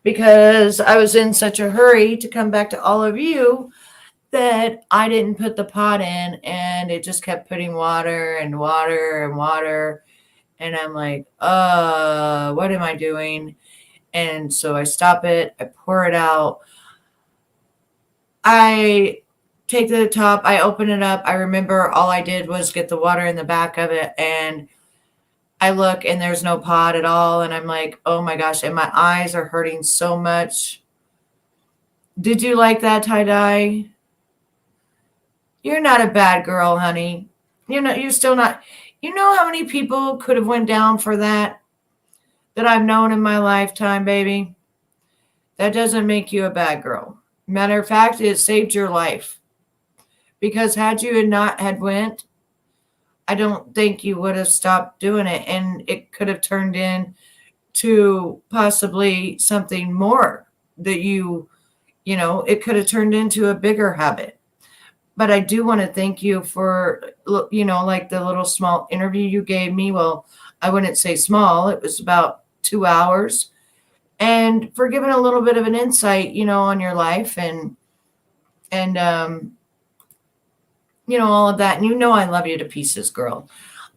because I was in such a hurry to come back to all of you that I didn't put the pot in, and it just kept putting water and water and water. And I'm like, what am I doing? And so I stop it, I pour it out. I take the top, I open it up. I remember all I did was get the water in the back of it, and I look and there's no pot at all. And I'm like, oh my gosh, and my eyes are hurting so much. Did you like that tie-dye? You're not a bad girl, honey. You're still not. You know how many people could have went down for that I've known in my lifetime, baby? That doesn't make you a bad girl. Matter of fact, it saved your life. Because had you not had went, I don't think you would have stopped doing it, and it could have turned into possibly something more that it could have turned into a bigger habit. But I do want to thank you for, like the little small interview you gave me. Well, I wouldn't say small. It was about 2 hours. And for giving a little bit of an insight, on your life and all of that. And I love you to pieces, girl.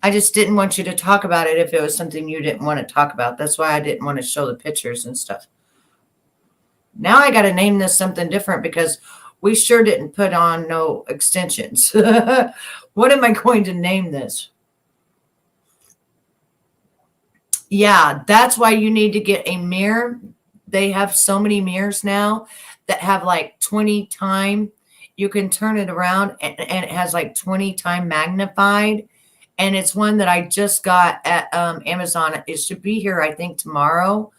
I just didn't want you to talk about it if it was something you didn't want to talk about. That's why I didn't want to show the pictures and stuff. Now I got to name this something different because we sure didn't put on no extensions. What am I going to name this? Yeah, that's why you need to get a mirror. They have so many mirrors now that have like 20 time. You can turn it around and it has like 20 time magnified. And it's one that I just got at Amazon. It should be here, I think, tomorrow.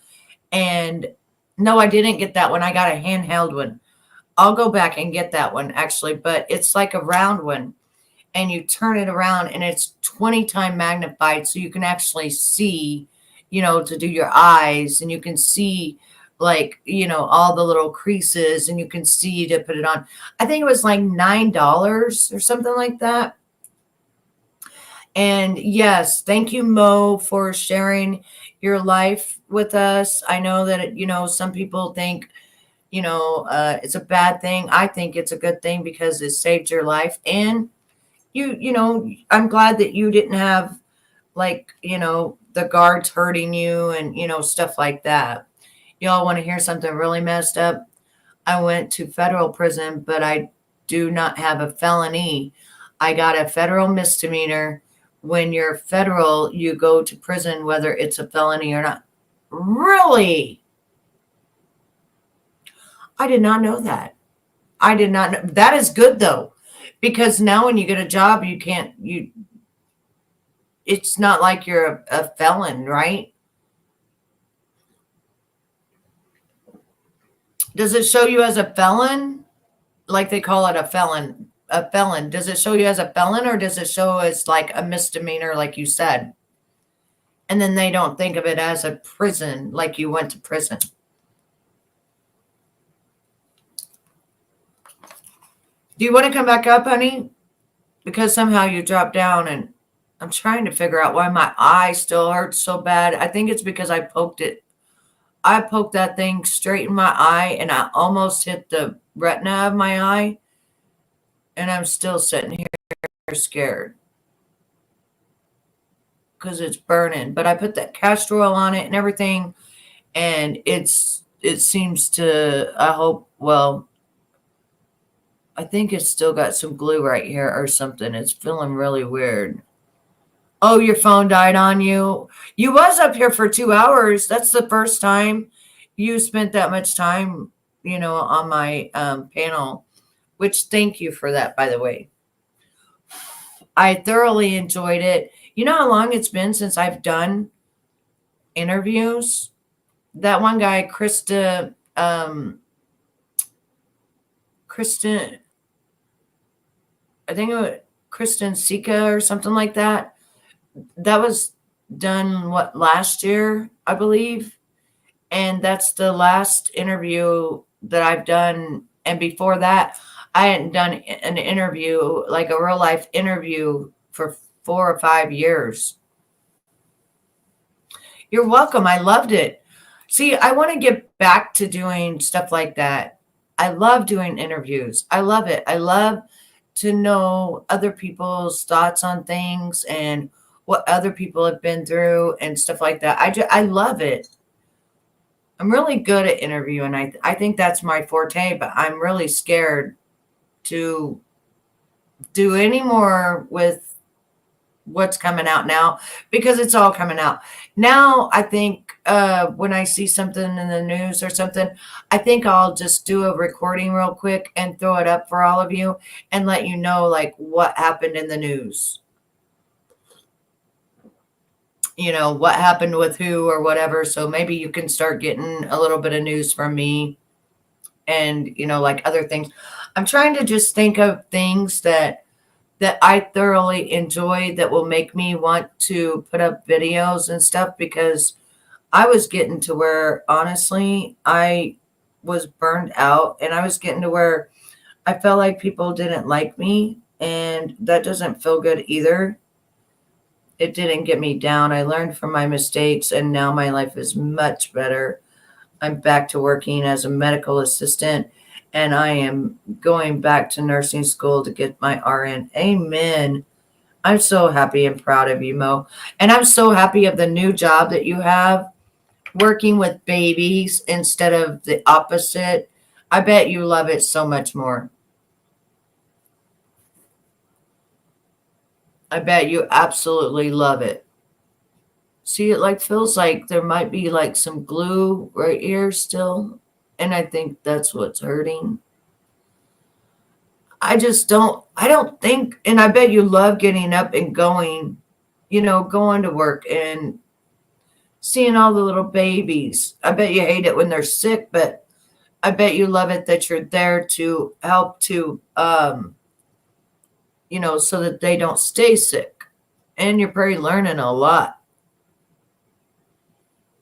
And no, I didn't get that one. I got a handheld one. I'll go back and get that one actually, but it's like a round one and you turn it around and it's 20 time magnified. So you can actually see, to do your eyes, and you can see like, all the little creases, and you can see to put it on. I think it was like $9 or something like that. And yes, thank you, Mo, for sharing your life with us. I know that, some people think, it's a bad thing. I think it's a good thing because it saved your life. And I'm glad that you didn't have like, the guards hurting you and, stuff like that. Y'all want to hear something really messed up? I went to federal prison, but I do not have a felony. I got a federal misdemeanor. When you're federal, you go to prison, whether it's a felony or not. Really? I did not know that. I did not know. That is good though, because now when you get a job, it's not like you're a felon, right? Does it show you as a felon? Like they call it a felon. Does it show you as a felon, or does it show as like a misdemeanor, like you said? And then they don't think of it as a prison, like you went to prison. Do you want to come back up, honey? Because somehow you dropped down, and I'm trying to figure out why my eye still hurts so bad. I think it's because I poked it. I poked that thing straight in my eye, and I almost hit the retina of my eye. And I'm still sitting here scared because it's burning. But I put that castor oil on it and everything, and it seems to, I hope, well, I think it's still got some glue right here or something. It's feeling really weird. Oh, your phone died on you. You was up here for 2 hours. That's the first time you spent that much time, on my panel, which thank you for that, by the way. I thoroughly enjoyed it. You know how long it's been since I've done interviews? That one guy, Kristen, I think it was Kristen Sika or something like that. That was done, last year, I believe. And that's the last interview that I've done. And before that, I hadn't done an interview, like a real life interview, for 4 or 5 years. You're welcome. I loved it. See, I want to get back to doing stuff like that. I love doing interviews. I love it. I love to know other people's thoughts on things and what other people have been through and stuff like that. I love it. I'm really good at interviewing. I think that's my forte, but I'm really scared to do any more with what's coming out now because it's all coming out now. I think when I see something in the news or something, I think I'll just do a recording real quick and throw it up for all of you and let you know like what happened in the news, you know, what happened with who or whatever. So maybe you can start getting a little bit of news from me and, you know, like other things. I'm trying to just think of things that I thoroughly enjoy that will make me want to put up videos and stuff because I was getting to where honestly I was burned out and I was getting to where I felt like people didn't like me, and that doesn't feel good either. It didn't get me down. I learned from my mistakes and now my life is much better. I'm back to working as a medical assistant and I am going back to nursing school to get my RN. Amen. I'm so happy and proud of you, Mo. And I'm so happy of the new job that you have, working with babies instead of the opposite. I bet you love it so much more. I bet you absolutely love it. See, it like feels like there might be like some glue right here still. And I think that's what's hurting. I don't think, and I bet you love getting up and going, you know, going to work and seeing all the little babies. I bet you hate it when they're sick, but I bet you love it that you're there to help to, you know, so that they don't stay sick. And you're probably learning a lot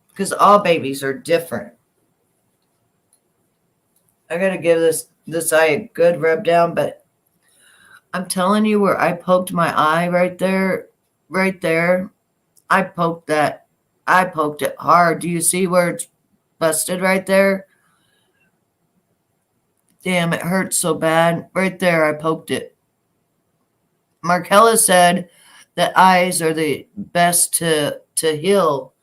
because all babies are different. I got to give this eye a good rub down, but I'm telling you where I poked my eye right there, right there. I poked that. I poked it hard. Do you see where it's busted right there? Damn, it hurts so bad. Right there, I poked it. Markella said that eyes are the best to heal.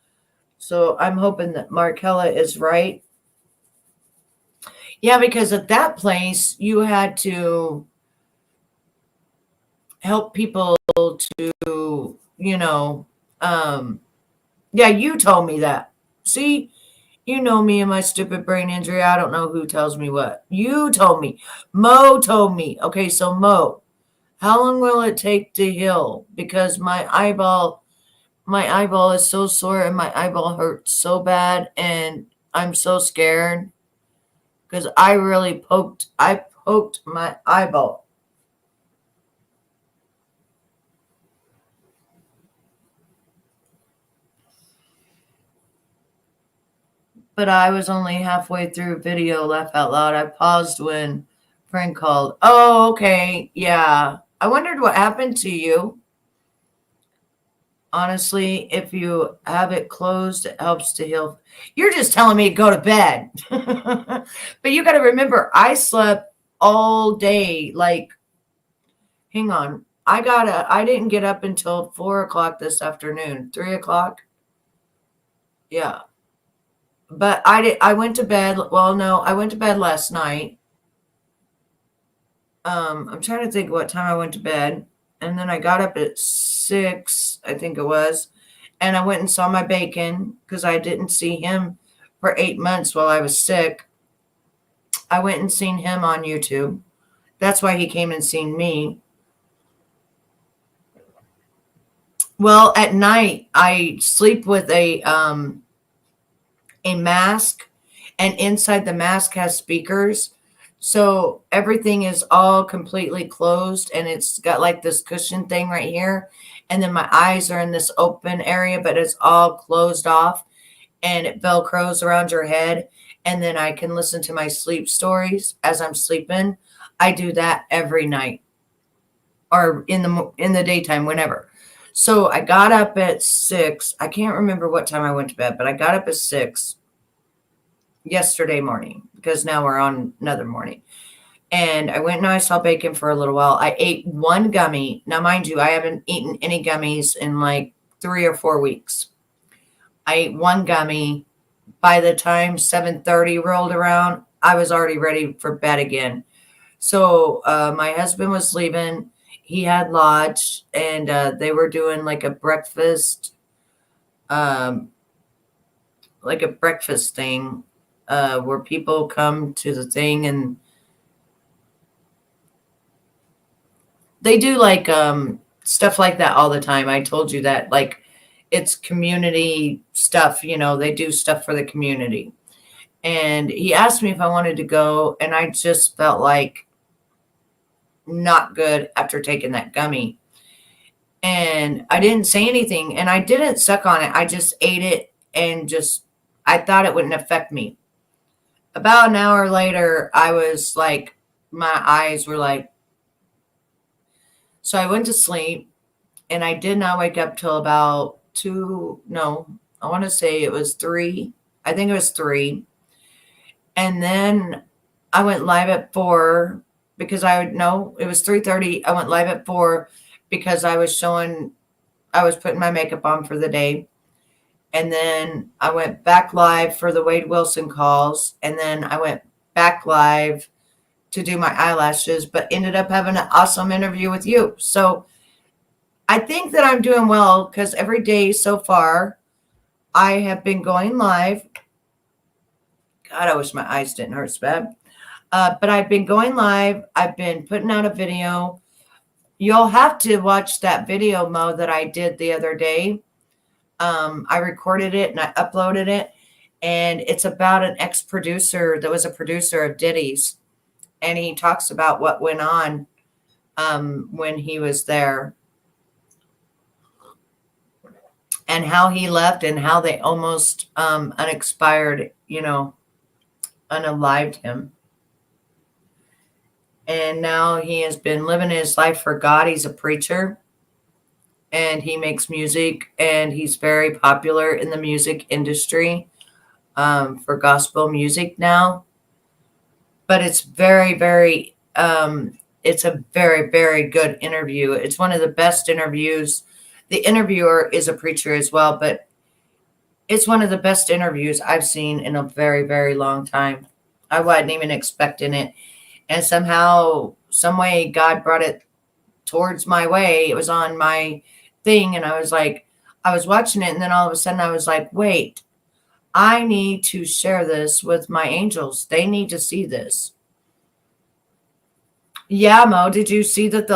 So I'm hoping that Markella is right. Yeah, because at that place, you had to help people to, you know, yeah, you told me that. See, you know me and my stupid brain injury. I don't know who tells me what. You told me. Mo told me. Okay, so Mo, how long will it take to heal? Because my eyeball is so sore and my eyeball hurts so bad and I'm so scared because I poked my eyeball. But I was only halfway through video, laugh out loud. I paused when friend called. Oh, okay. Yeah. I wondered what happened to you. Honestly, if you have it closed, it helps to heal. You're just telling me to go to bed. But you got to remember, I slept all day. Like, hang on. I didn't get up until 4 o'clock this afternoon. 3 o'clock. Yeah. But I went to bed. Well, no, I went to bed last night. I'm trying to think what time I went to bed. And then I got up at 6, I think it was. And I went and saw my bacon because I didn't see him for 8 months while I was sick. I went and seen him on YouTube. That's why he came and seen me. Well, at night I sleep with a mask, and inside the mask has speakers. So everything is all completely closed and it's got like this cushion thing right here. And then my eyes are in this open area, but it's all closed off and it velcros around your head. And then I can listen to my sleep stories as I'm sleeping. I do that every night or in the daytime, whenever. So I got up at 6. I can't remember what time I went to bed, but I got up at 6 yesterday morning because now we're on another morning. And I went and I saw bacon for a little while. I ate one gummy. Now, mind you, I haven't eaten any gummies in like 3 or 4 weeks. I ate one gummy. By the time 7:30 rolled around, I was already ready for bed again. So my husband was leaving. He had lodge, and they were doing like a breakfast thing where people come to the thing and they do like stuff like that all the time. I told you that, like, it's community stuff, they do stuff for the community. And he asked me if I wanted to go, and I just felt like not good after taking that gummy. And I didn't say anything, and I didn't suck on it. I just ate it and I thought it wouldn't affect me. About an hour later, I was like, my eyes were like, so I went to sleep, and I did not wake up till about 2. No, I want to say it was 3. I think it was 3. And then I went live at 4 because it was 3:30. I went live at 4 because I was putting my makeup on for the day. And then I went back live for the Wade Wilson calls. And then I went back live to do my eyelashes, but ended up having an awesome interview with you. So I think that I'm doing well because every day so far I have been going live. God, I wish my eyes didn't hurt so bad. But I've been going live. I've been putting out a video. You'll have to watch that video, Mo, that I did the other day. I recorded it and I uploaded it. And it's about an ex-producer that was a producer of Diddy's. And he talks about what went on when he was there. And how he left and how they almost unexpired, unalived him. And now he has been living his life for God. He's a preacher and he makes music, and he's very popular in the music industry for gospel music now. But it's very, very, it's a very, very good interview. It's one of the best interviews. The interviewer is a preacher as well, but it's one of the best interviews I've seen in a very, very long time. I wasn't even expecting it. And somehow, some way, God brought it towards my way. It was on my thing. And I was watching it. And then all of a sudden I was like, wait, I need to share this with my angels. They need to see this. Yeah, Mo, did you see that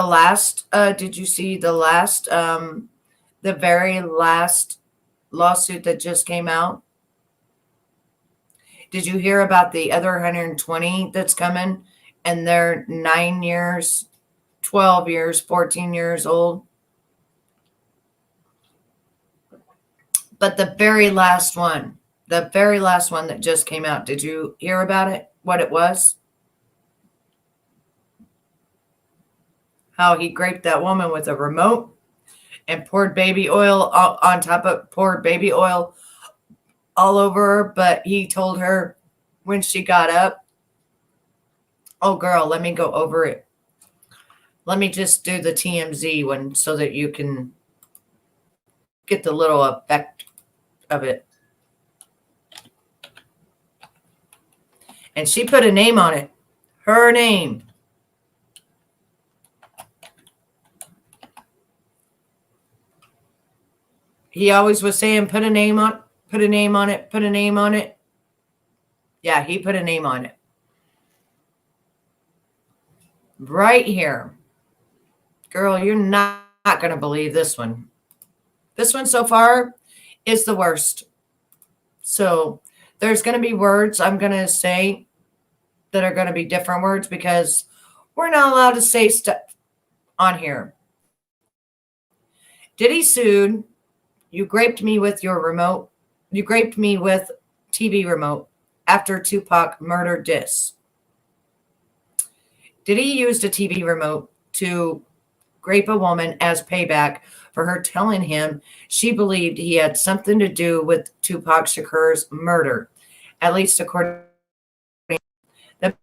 the very last lawsuit that just came out? Did you hear about the other 120 that's coming? And they're 9 years, 12 years, 14 years old. But the very last one that just came out, did you hear about it? What it was? How he raped that woman with a remote and poured baby oil all over her. But he told her when she got up, oh, girl, let me go over it. Let me just do the TMZ one so that you can get the little effect of it. And she put a name on it. Her name. He always was saying, put a name on it. Yeah, he put a name on it. Right here. Girl, you're not going to believe this one. This one so far is the worst. So there's going to be words I'm going to say that are going to be different words because we're not allowed to say stuff on here. Diddy sued. You raped me with your remote. You raped me with TV remote after Tupac murdered Dis. Diddy used a TV remote to rape a woman as payback for her telling him she believed he had something to do with Tupac Shakur's murder, at least according to the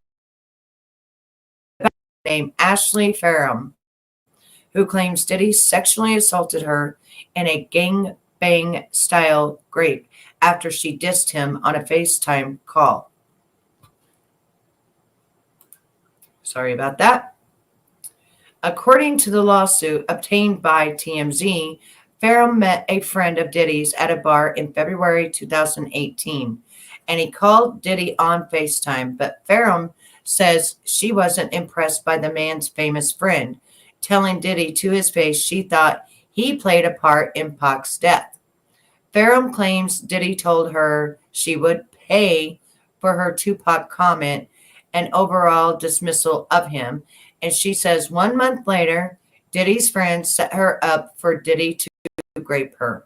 name Ashley Farham, who claims Diddy sexually assaulted her in a gang-bang style rape after she dissed him on a FaceTime call. Sorry about that. According to the lawsuit obtained by TMZ, Farham met a friend of Diddy's at a bar in February 2018, and he called Diddy on FaceTime, but Farham says she wasn't impressed by the man's famous friend, telling Diddy to his face she thought he played a part in Pac's death. Farham claims Diddy told her she would pay for her Tupac comment and overall dismissal of him, and she says 1 month later, Diddy's friends set her up for Diddy to rape her.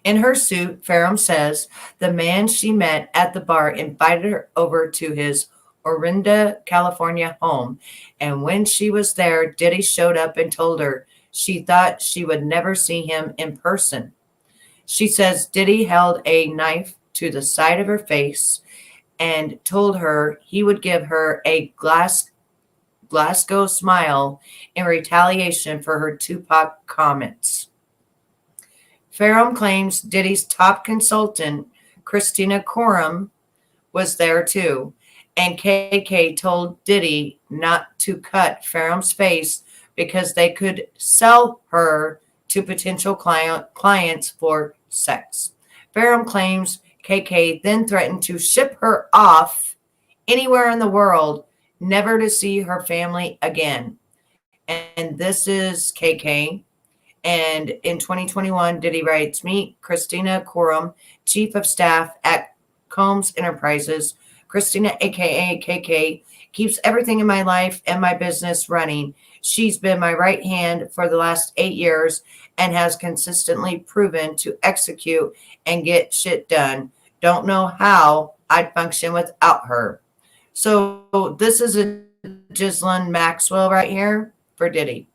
In her suit, Farham says the man she met at the bar invited her over to his Orinda, California home, and when she was there, Diddy showed up and told her she thought she would never see him in person. She says Diddy held a knife to the side of her face and told her he would give her a Glasgow smile in retaliation for her Tupac comments. Farham claims Diddy's top consultant, Christina Coram, was there too, and KK told Diddy not to cut Farham's face because they could sell her to potential clients for sex. Farham claims KK then threatened to ship her off anywhere in the world, never to see her family again. And this is KK. And in 2021, Diddy writes, meet Christina Coram, Chief of Staff at Combs Enterprises. Christina, aka KK, keeps everything in my life and my business running. She's been my right hand for the last 8 years and has consistently proven to execute and get shit done. Don't know how I'd function without her. So this is a Ghislaine Maxwell right here for Diddy.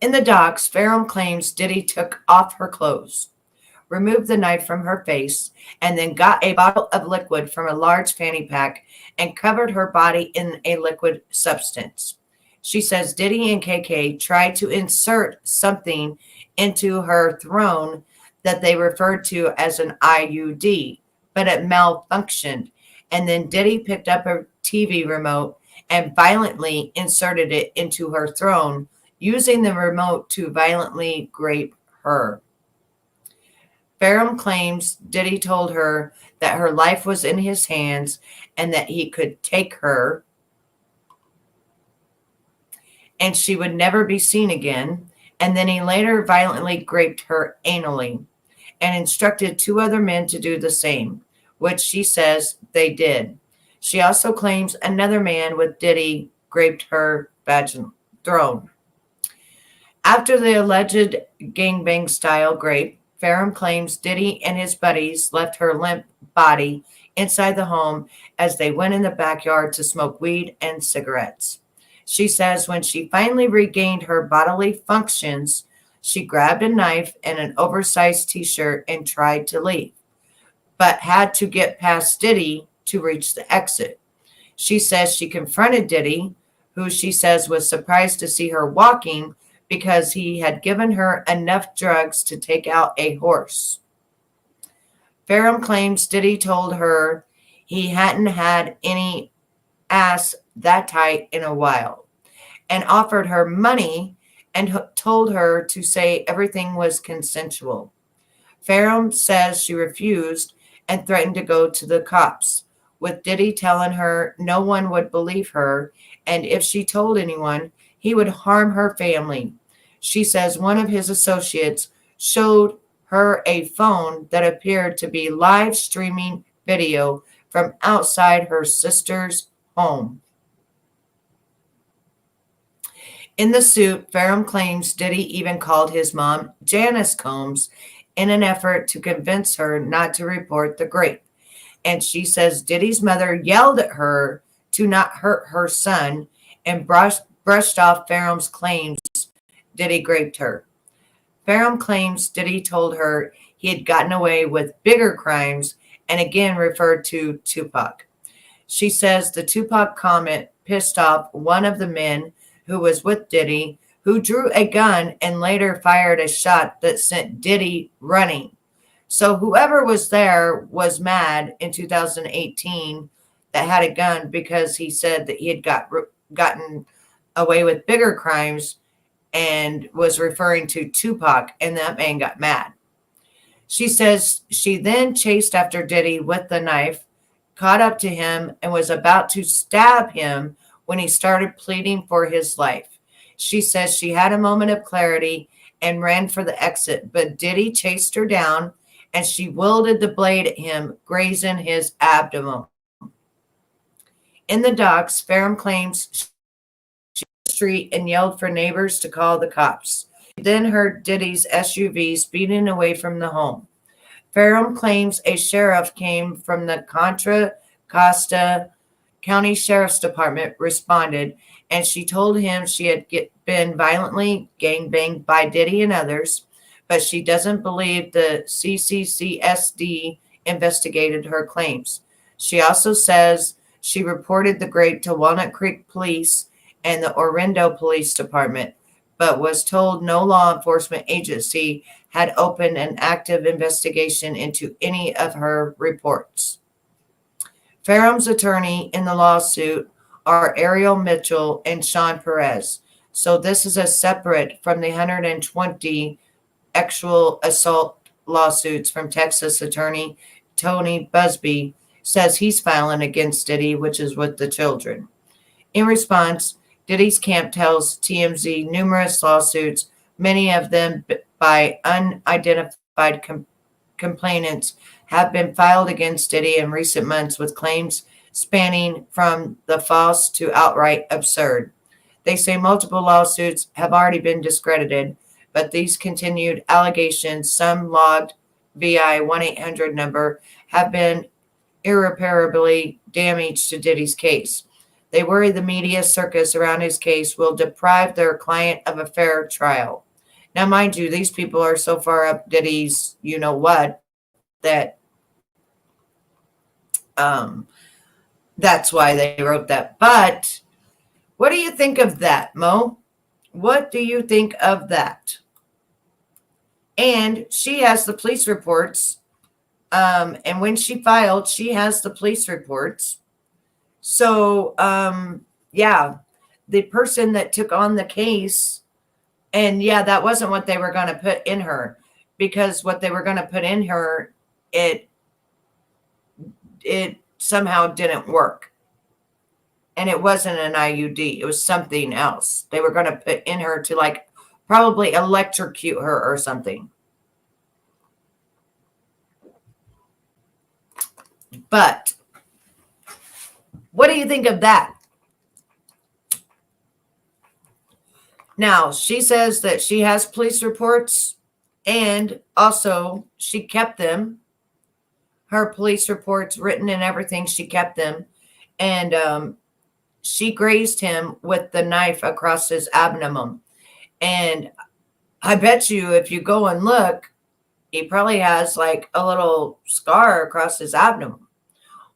In the docs, Farham claims Diddy took off her clothes, removed the knife from her face, and then got a bottle of liquid from a large fanny pack and covered her body in a liquid substance. She says Diddy and KK tried to insert something into her throne that they referred to as an IUD, but it malfunctioned. And then Diddy picked up a TV remote and violently inserted it into her throne, using the remote to violently rape her. Farham claims Diddy told her that her life was in his hands and that he could take her and she would never be seen again. And then he later violently raped her anally and instructed 2 other men to do the same, which she says they did. She also claims another man with Diddy raped her vaginal throne. After the alleged gangbang style rape, Farham claims Diddy and his buddies left her limp body inside the home as they went in the backyard to smoke weed and cigarettes. She says when she finally regained her bodily functions, she grabbed a knife and an oversized t-shirt and tried to leave, but had to get past Diddy to reach the exit. She says she confronted Diddy, who she says was surprised to see her walking because he had given her enough drugs to take out a horse. Farham claims Diddy told her he hadn't had any ass that tight in a while and offered her money and told her to say everything was consensual. Farham says she refused and threatened to go to the cops, with Diddy telling her no one would believe her, and if she told anyone, he would harm her family. She says one of his associates showed her a phone that appeared to be live streaming video from outside her sister's home. In the suit, Farham claims Diddy even called his mom, Janice Combs, in an effort to convince her not to report the rape. And she says Diddy's mother yelled at her to not hurt her son and brushed off Farrum's claims Diddy raped her. Farrum claims Diddy told her he had gotten away with bigger crimes and again referred to Tupac. She says the Tupac comment pissed off one of the men who was with Diddy, who drew a gun and later fired a shot that sent Diddy running. So whoever was there was mad in 2018 that had a gun because he said that he had gotten away with bigger crimes and was referring to Tupac, and that man got mad. She says she then chased after Diddy with the knife, caught up to him, and was about to stab him when he started pleading for his life. She says she had a moment of clarity and ran for the exit, but Diddy chased her down and she wielded the blade at him, grazing his abdomen. In the docks, Farrum claims she was on the street and yelled for neighbors to call the cops. She then heard Diddy's SUV speeding away from the home. Farrum claims a sheriff came from the Contra Costa County Sheriff's Department, responded, and she told him she had been violently gangbanged by Diddy and others, but she doesn't believe the CCCSD investigated her claims. She also says she reported the rape to Walnut Creek Police and the Orlando Police Department, but was told no law enforcement agency had opened an active investigation into any of her reports. Farrum's attorney in the lawsuit are Ariel Mitchell and Sean Perez. So this is a separate from the 120 sexual assault lawsuits from Texas attorney Tony Busby says he's filing against Diddy, which is with the children. In response, Diddy's camp tells TMZ numerous lawsuits, many of them by unidentified complainants, have been filed against Diddy in recent months with claims spanning from the false to outright absurd. They say multiple lawsuits have already been discredited, but these continued allegations, some logged via 1-800 number, have been irreparably damaged to Diddy's case. They worry the media circus around his case will deprive their client of a fair trial. Now, mind you, these people are so far up Diddy's you-know-what that that's why they wrote that. But what do you think of that, Mo? What do you think of that? And she has the police reports. And when she filed, she has the police reports. So, yeah, the person that took on the case, and yeah, that wasn't what they were going to put in her, because what they were going to put in her, it somehow didn't work. And it wasn't an IUD. It was something else. They were going to put in her to like probably electrocute her or something. But what do you think of that? Now, she says that she has police reports and also she kept them. Her police reports written and everything, she kept them. And she grazed him with the knife across his abdomen. And I bet you if you go and look, he probably has like a little scar across his abdomen.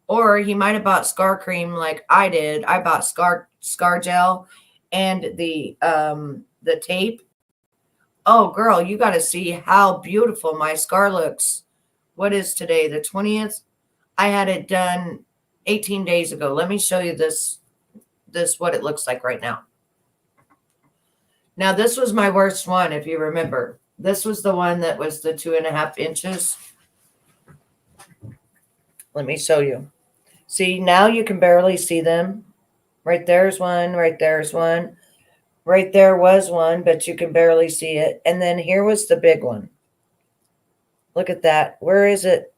Or he might have bought scar cream like I did. I bought scar gel and the tape. Oh, girl, you got to see how beautiful my scar looks. What is today, the 20th? I had it done 18 days ago. Let me show you this what it looks like right now. Now, this was my worst one, if you remember. This was the one that was the 2.5 inches. Let me show you. See, now you can barely see them. Right there's one. Right there's one. Right there was one, but you can barely see it. And then here was the big one. Look at that. Where is it?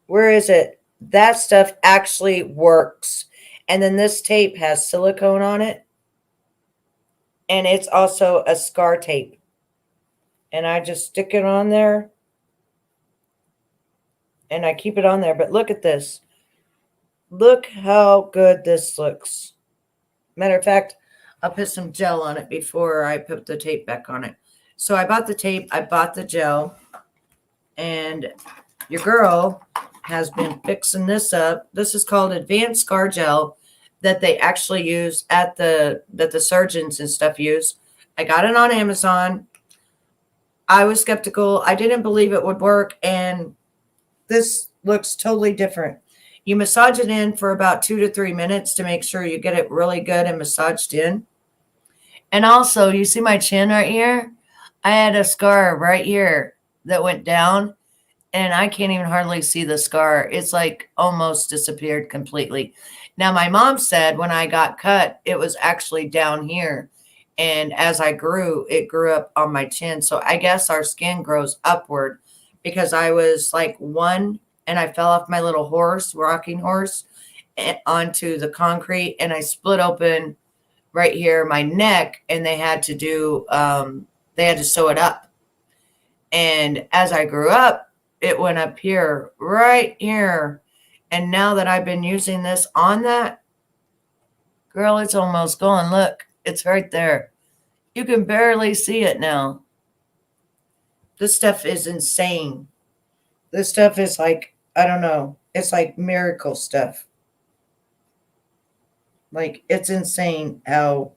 Where is it? That stuff actually works. And then this tape has silicone on it. And it's also a scar tape. And I just stick it on there. And I keep it on there. But look at this. Look how good this looks. Matter of fact, I'll put some gel on it before I put the tape back on it. So I bought the tape, I bought the gel, and your girl has been fixing this up. This is called advanced scar gel that they actually use that the surgeons and stuff use. I got it on Amazon. I was skeptical. I didn't believe it would work, and this looks totally different. You massage it in for about 2 to 3 minutes to make sure you get it really good and massaged in. And also, you see my chin right here? I had a scar right here that went down, and I can't even hardly see the scar. It's like almost disappeared completely. Now, my mom said when I got cut, it was actually down here. And as I grew, it grew up on my chin. So I guess our skin grows upward because I was like 1 and I fell off my little horse, rocking horse, onto the concrete, and I split open right here my neck, and they had to sew it up. And as I grew up, it went up here, right here. And now that I've been using this on that, girl, it's almost gone. Look, it's right there. You can barely see it now. This stuff is insane. This stuff is like, I don't know. It's like miracle stuff. Like, it's insane how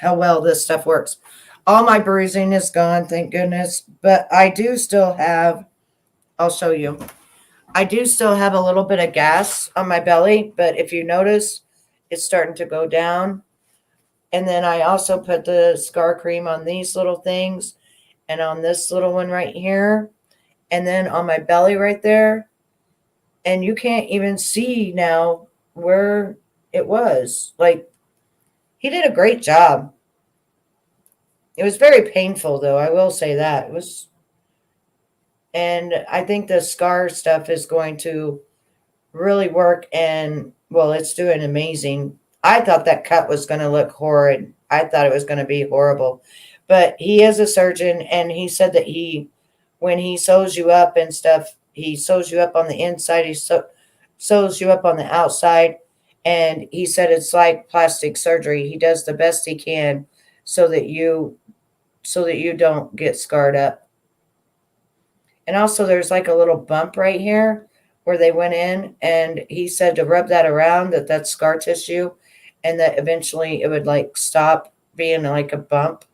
well this stuff works. All my bruising is gone, thank goodness. But I do still have, I'll show you. I do still have a little bit of gas on my belly, but if you notice, it's starting to go down. And then I also put the scar cream on these little things and on this little one right here. And then on my belly right there. And you can't even see now where it was. Like, he did a great job. It was very painful, though. I will say that. It was. And I think the scar stuff is going to really work. And, well, it's doing amazing. I thought that cut was going to look horrid. I thought it was going to be horrible. But he is a surgeon, and he said that when he sews you up and stuff, he sews you up on the inside, he sews you up on the outside. And he said it's like plastic surgery. He does the best he can so that you don't get scarred up. And also there's like a little bump right here where they went in, and he said to rub that around, that's scar tissue, and that eventually it would like stop being like a bump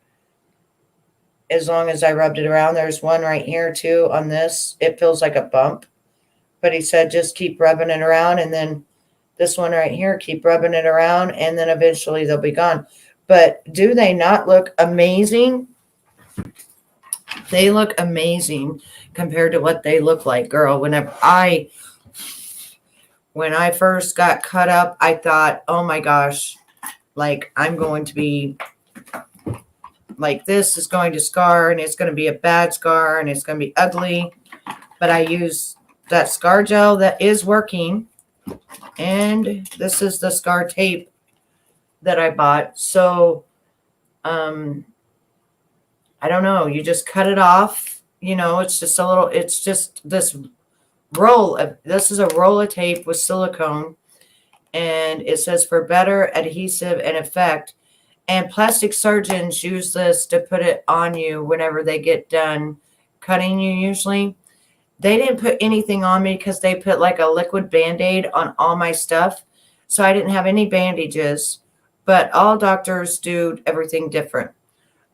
as long as I rubbed it around. There's one right here too on this. It feels like a bump, but he said just keep rubbing it around, and then this one right here, keep rubbing it around, and then eventually they'll be gone. But do they not look amazing? They look amazing compared to what they look like, girl. When I first got cut up, I thought, oh my gosh, like I'm going to be like, this is going to scar, and it's going to be a bad scar, and it's going to be ugly. But I use that scar gel that is working. And this is the scar tape that I bought. So, I don't know. You just cut it off. You know, it's just this this is a roll of tape with silicone. And it says for better adhesive and effect. And plastic surgeons use this to put it on you whenever they get done cutting you usually. They didn't put anything on me because they put like a liquid Band-Aid on all my stuff. So I didn't have any bandages, but all doctors do everything different.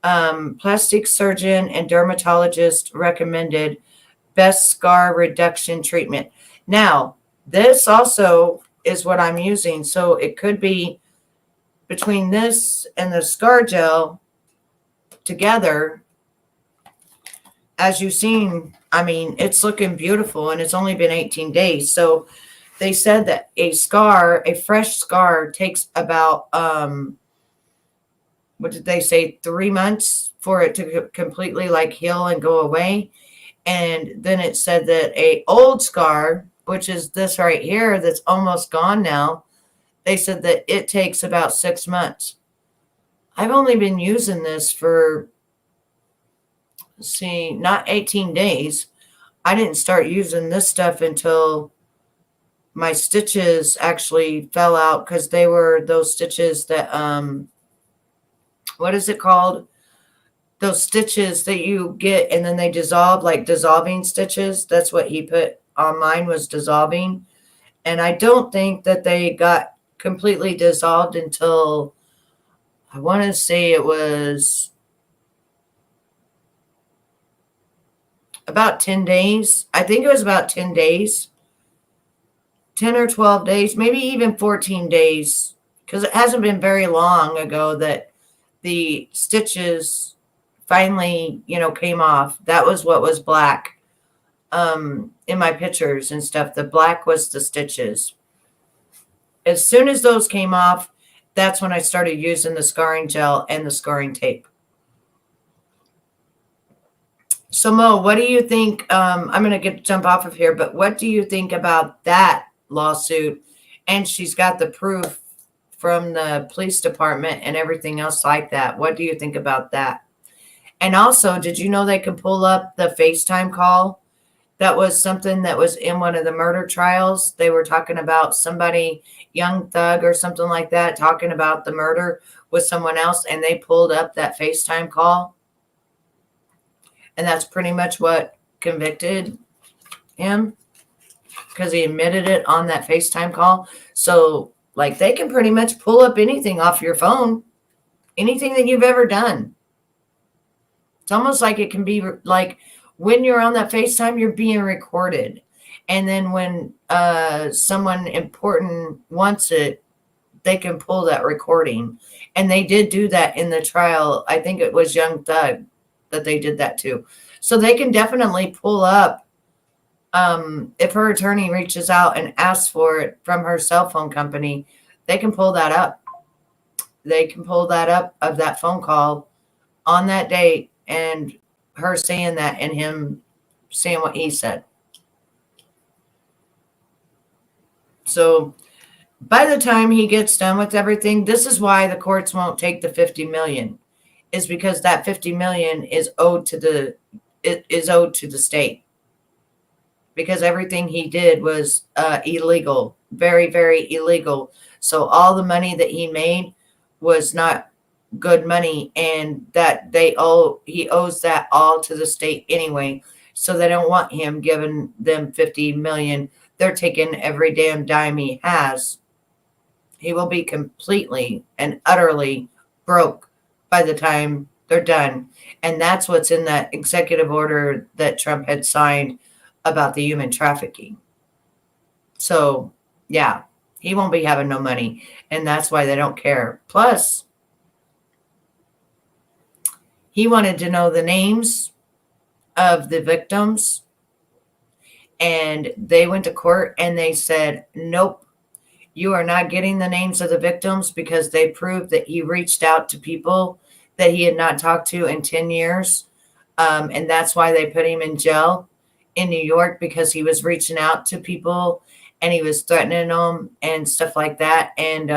Plastic surgeon and dermatologist recommended best scar reduction treatment. Now, this also is what I'm using. So it could be between this and the scar gel together. As you've seen, I mean, it's looking beautiful, and it's only been 18 days. So they said that a fresh scar takes about, what did they say, 3 months for it to completely like heal and go away. And then it said that a old scar, which is this right here, that's almost gone now, they said that it takes about 6 months. I've only been using this for, not 18 days. I didn't start using this stuff until my stitches actually fell out, because they were those stitches that what is it called? Those stitches that you get and then they dissolve, like dissolving stitches. That's what he put on mine, was dissolving. And I don't think that they got completely dissolved until, I want to say it was about 10 days. I think it was about 10 days, 10 or 12 days, maybe even 14 days, because it hasn't been very long ago that the stitches finally, came off. That was what was black in my pictures and stuff. The black was the stitches. As soon as those came off, that's when I started using the scarring gel and the scarring tape. So Mo, what do you think? I'm going to jump off of here, but what do you think about that lawsuit? And she's got the proof from the police department and everything else like that. What do you think about that? And also, did you know they can pull up the FaceTime call? That was something that was in one of the murder trials. They were talking about somebody, Young Thug or something like that, talking about the murder with someone else, and they pulled up that FaceTime call. And that's pretty much what convicted him, because he admitted it on that FaceTime call. So, like, they can pretty much pull up anything off your phone, anything that you've ever done. It's almost like it can be like when you're on that FaceTime, you're being recorded. And then when someone important wants it, they can pull that recording. And they did do that in the trial. I think it was Young Thug that they did that too. So they can definitely pull up, if her attorney reaches out and asks for it from her cell phone company, they can pull that up. They can pull that up of that phone call on that date and her saying that and him saying what he said. So by the time he gets done with everything, this is why the courts won't take the 50 million, is because that 50 million is owed to the state, because everything he did was illegal, very, very illegal. So all the money that he made was not good money, and that he owes that all to the state anyway. So they don't want him giving them 50 million. They're taking every damn dime he has. He will be completely and utterly broke by the time they're done. And that's what's in that executive order that Trump had signed about the human trafficking. So yeah, he won't be having no money, and that's why they don't care. Plus, he wanted to know the names of the victims, and they went to court and they said, nope, you are not getting the names of the victims, because they proved that he reached out to people that he had not talked to in 10 years. And that's why they put him in jail in New York, because he was reaching out to people and he was threatening them and stuff like that, and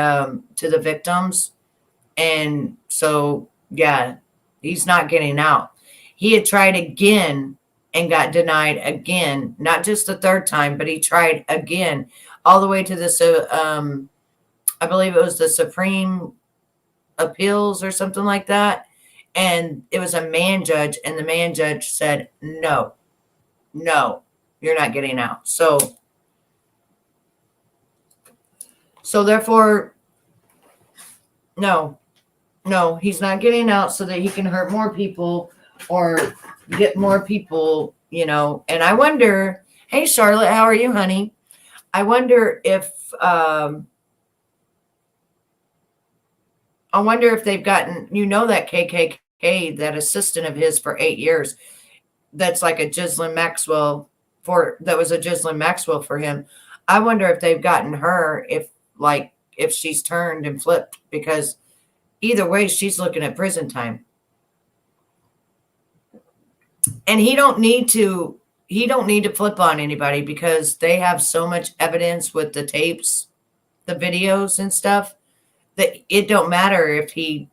to the victims. And so, yeah, he's not getting out. He had tried again and got denied again, not just the third time, but he tried again, all the way to the, I believe it was the Supreme Appeals or something like that. And it was a man judge, and the man judge said, no, you're not getting out. So therefore, no, he's not getting out so that he can hurt more people or get more people, And I wonder, hey, Charlotte, how are you, honey? I wonder if they've gotten, that KKK, that assistant of his for 8 years, that's like a Ghislaine Maxwell for him. I wonder if they've gotten her, if she's turned and flipped, because either way, she's looking at prison time. And he don't need to flip on anybody, because they have so much evidence with the tapes, the videos and stuff, that it don't matter if he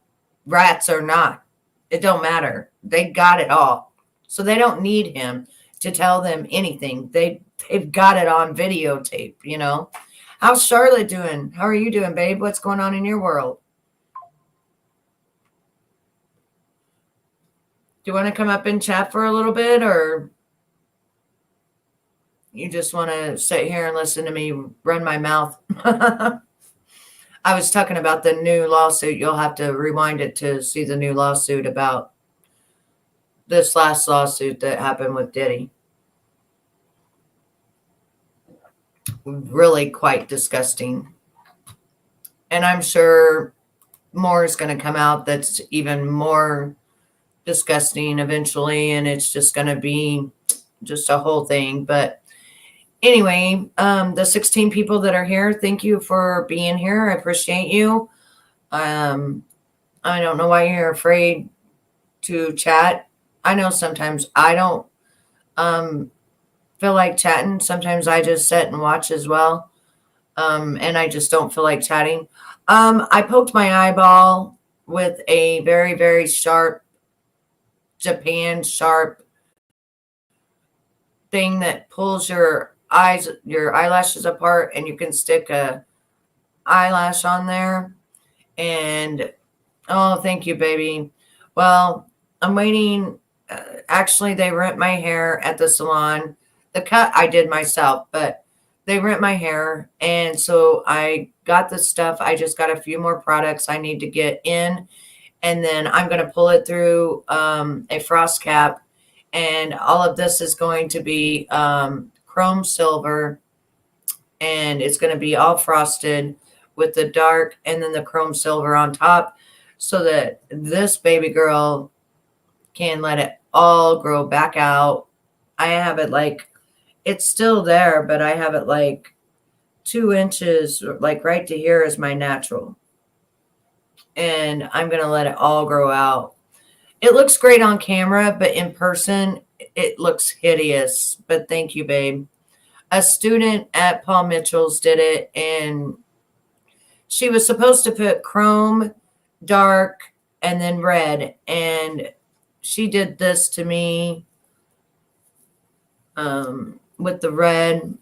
rats or not. It don't matter. They got it all. So they don't need him to tell them anything. They've got it on videotape, How's Charlotte doing? How are you doing, babe? What's going on in your world? you want to come up and chat for a little bit, or you just want to sit here and listen to me run my mouth? I was talking about the new lawsuit. You'll have to rewind it to see the new lawsuit about this last lawsuit that happened with Diddy. Really quite disgusting. And I'm sure more is going to come out that's even more disgusting eventually, and it's just going to be just a whole thing. But anyway, the 16 people that are here, thank you for being here. I appreciate you. I don't know why you're afraid to chat. I know sometimes I don't feel like chatting. Sometimes I just sit and watch as well. And I just don't feel like chatting. I poked my eyeball with a very, very sharp, Japan sharp thing that pulls your eyelashes apart, and you can stick a eyelash on there. And oh, thank you, baby. Well, I'm waiting. Actually, they rent my hair at the salon. The cut I did myself, but they rent my hair. And so I got the stuff. I just got a few more products I need to get in. And then I'm going to pull it through a frost cap. And all of this is going to be chrome silver. And it's going to be all frosted with the dark and then the chrome silver on top, so that this baby girl can let it all grow back out. I have it like, it's still there, but I have it like 2 inches, like right to here is my natural. And I'm going to let it all grow out. It looks great on camera, but in person, it looks hideous. But thank you, babe. A student at Paul Mitchell's did it, and she was supposed to put chrome, dark, and then red. And she did this to me with the red.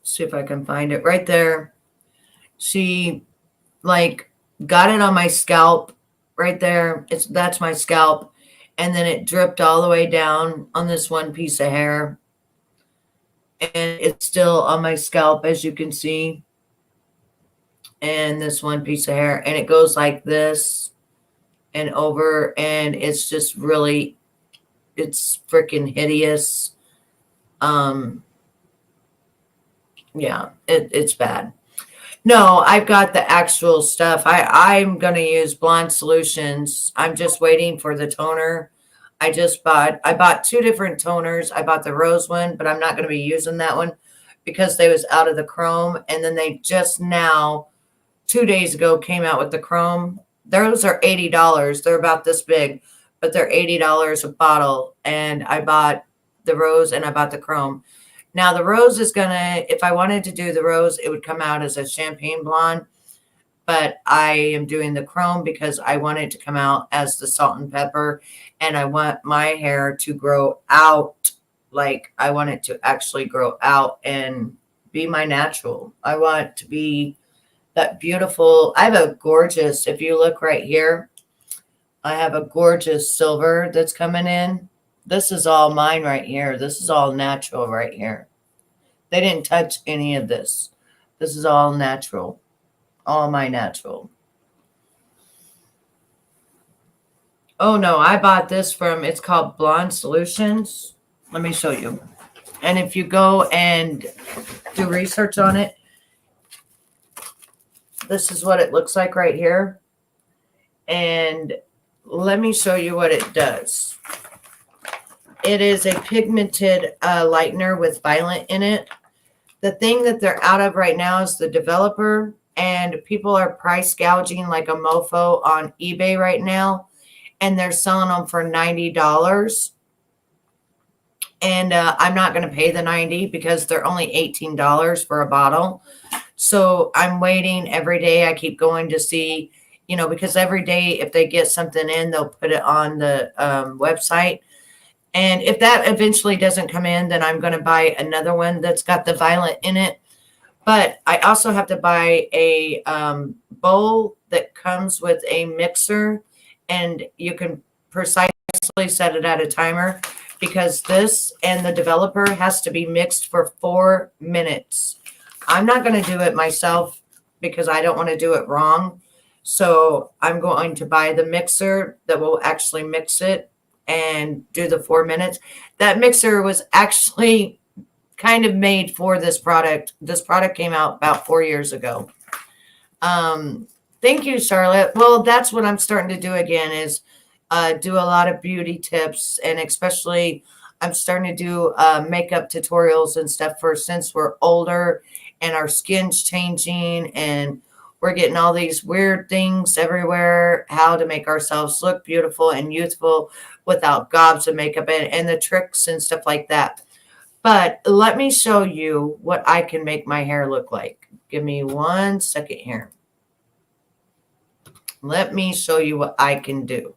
See if I can find it right there. She like got it on my scalp right there. That's my scalp. And then it dripped all the way down on this one piece of hair. And it's still on my scalp, as you can see. And this one piece of hair. And it goes like this and over. And it's just really, it's freaking hideous. Yeah, it's bad. No, I've got the actual stuff. I'm going to use Blonde Solutions. I'm just waiting for the toner. I bought 2 different toners. I bought the rose one, but I'm not going to be using that one because they was out of the chrome. And then they just now, 2 days ago, came out with the chrome. Those are $80. They're about this big, but they're $80 a bottle. And I bought the rose and I bought the chrome. Now the rose is if I wanted to do the rose, it would come out as a champagne blonde, but I am doing the chrome because I want it to come out as the salt and pepper, and I want my hair to grow out. Like I want it to actually grow out and be my natural. I want it to be that beautiful. I have a gorgeous, if you look right here, I have a gorgeous silver that's coming in. This is all mine right here. This is all natural right here. They didn't touch any of this. This is all natural. All my natural. Oh, no. I bought this from, it's called Blonde Solutions. Let me show you. And if you go and do research on it, this is what it looks like right here. And let me show you what it does. It is a pigmented lightener with violet in it. The thing that they're out of right now is the developer, and people are price gouging like a mofo on eBay right now, and they're selling them for $90. And I'm not going to pay the $90 because they're only $18 for a bottle. So I'm waiting every day. I keep going to see, because every day if they get something in, they'll put it on the website. And if that eventually doesn't come in, then I'm going to buy another one that's got the violet in it. But I also have to buy a bowl that comes with a mixer, and you can precisely set it at a timer, because this and the developer has to be mixed for 4 minutes. I'm not going to do it myself because I don't want to do it wrong. So I'm going to buy the mixer that will actually mix it and do the 4 minutes. That mixer was actually kind of made for this product. This product came out about 4 years ago. Thank you, Charlotte. Well, that's what I'm starting to do again, is do a lot of beauty tips, and especially I'm starting to do makeup tutorials and stuff for, since we're older and our skin's changing and we're getting all these weird things everywhere, how to make ourselves look beautiful and youthful without gobs of makeup and the tricks and stuff like that. But let me show you what I can make my hair look like. Give me 1 second here. Let me show you what I can do.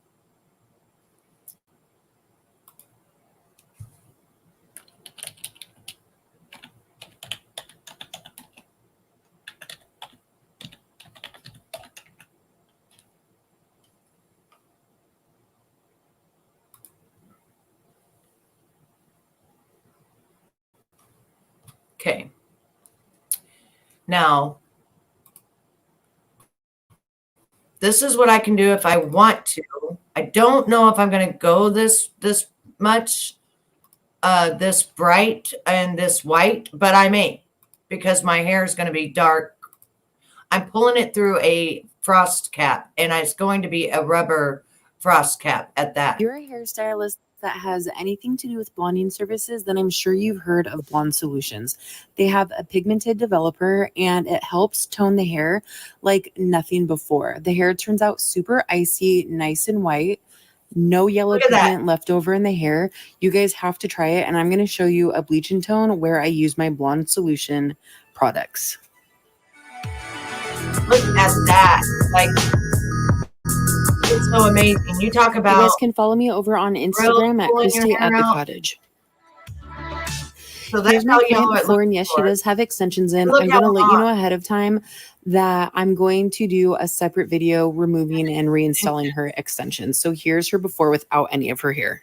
Okay. Now, this is what I can do if I want to. I don't know if I'm going to go this much, this bright and this white, but I may, because my hair is going to be dark. I'm pulling it through a frost cap, and it's going to be a rubber frost cap at that. If you're a hairstylist that has anything to do with blonding services, then I'm sure you've heard of Blonde Solutions. They have a pigmented developer, and it helps tone the hair like nothing before. The hair turns out super icy, nice and white. No yellow pigment left over in the hair. You guys have to try it, and I'm going to show you a bleaching tone where I use my Blonde Solution products. Look at that. Like, it's so amazing. You talk about. You guys can follow me over on Instagram at Christy at the Cottage. So that's Here's my client before, and yes, she does have extensions in. I'm going to let you know ahead of time that I'm going to do a separate video removing and reinstalling her extensions. So here's her before without any of her hair.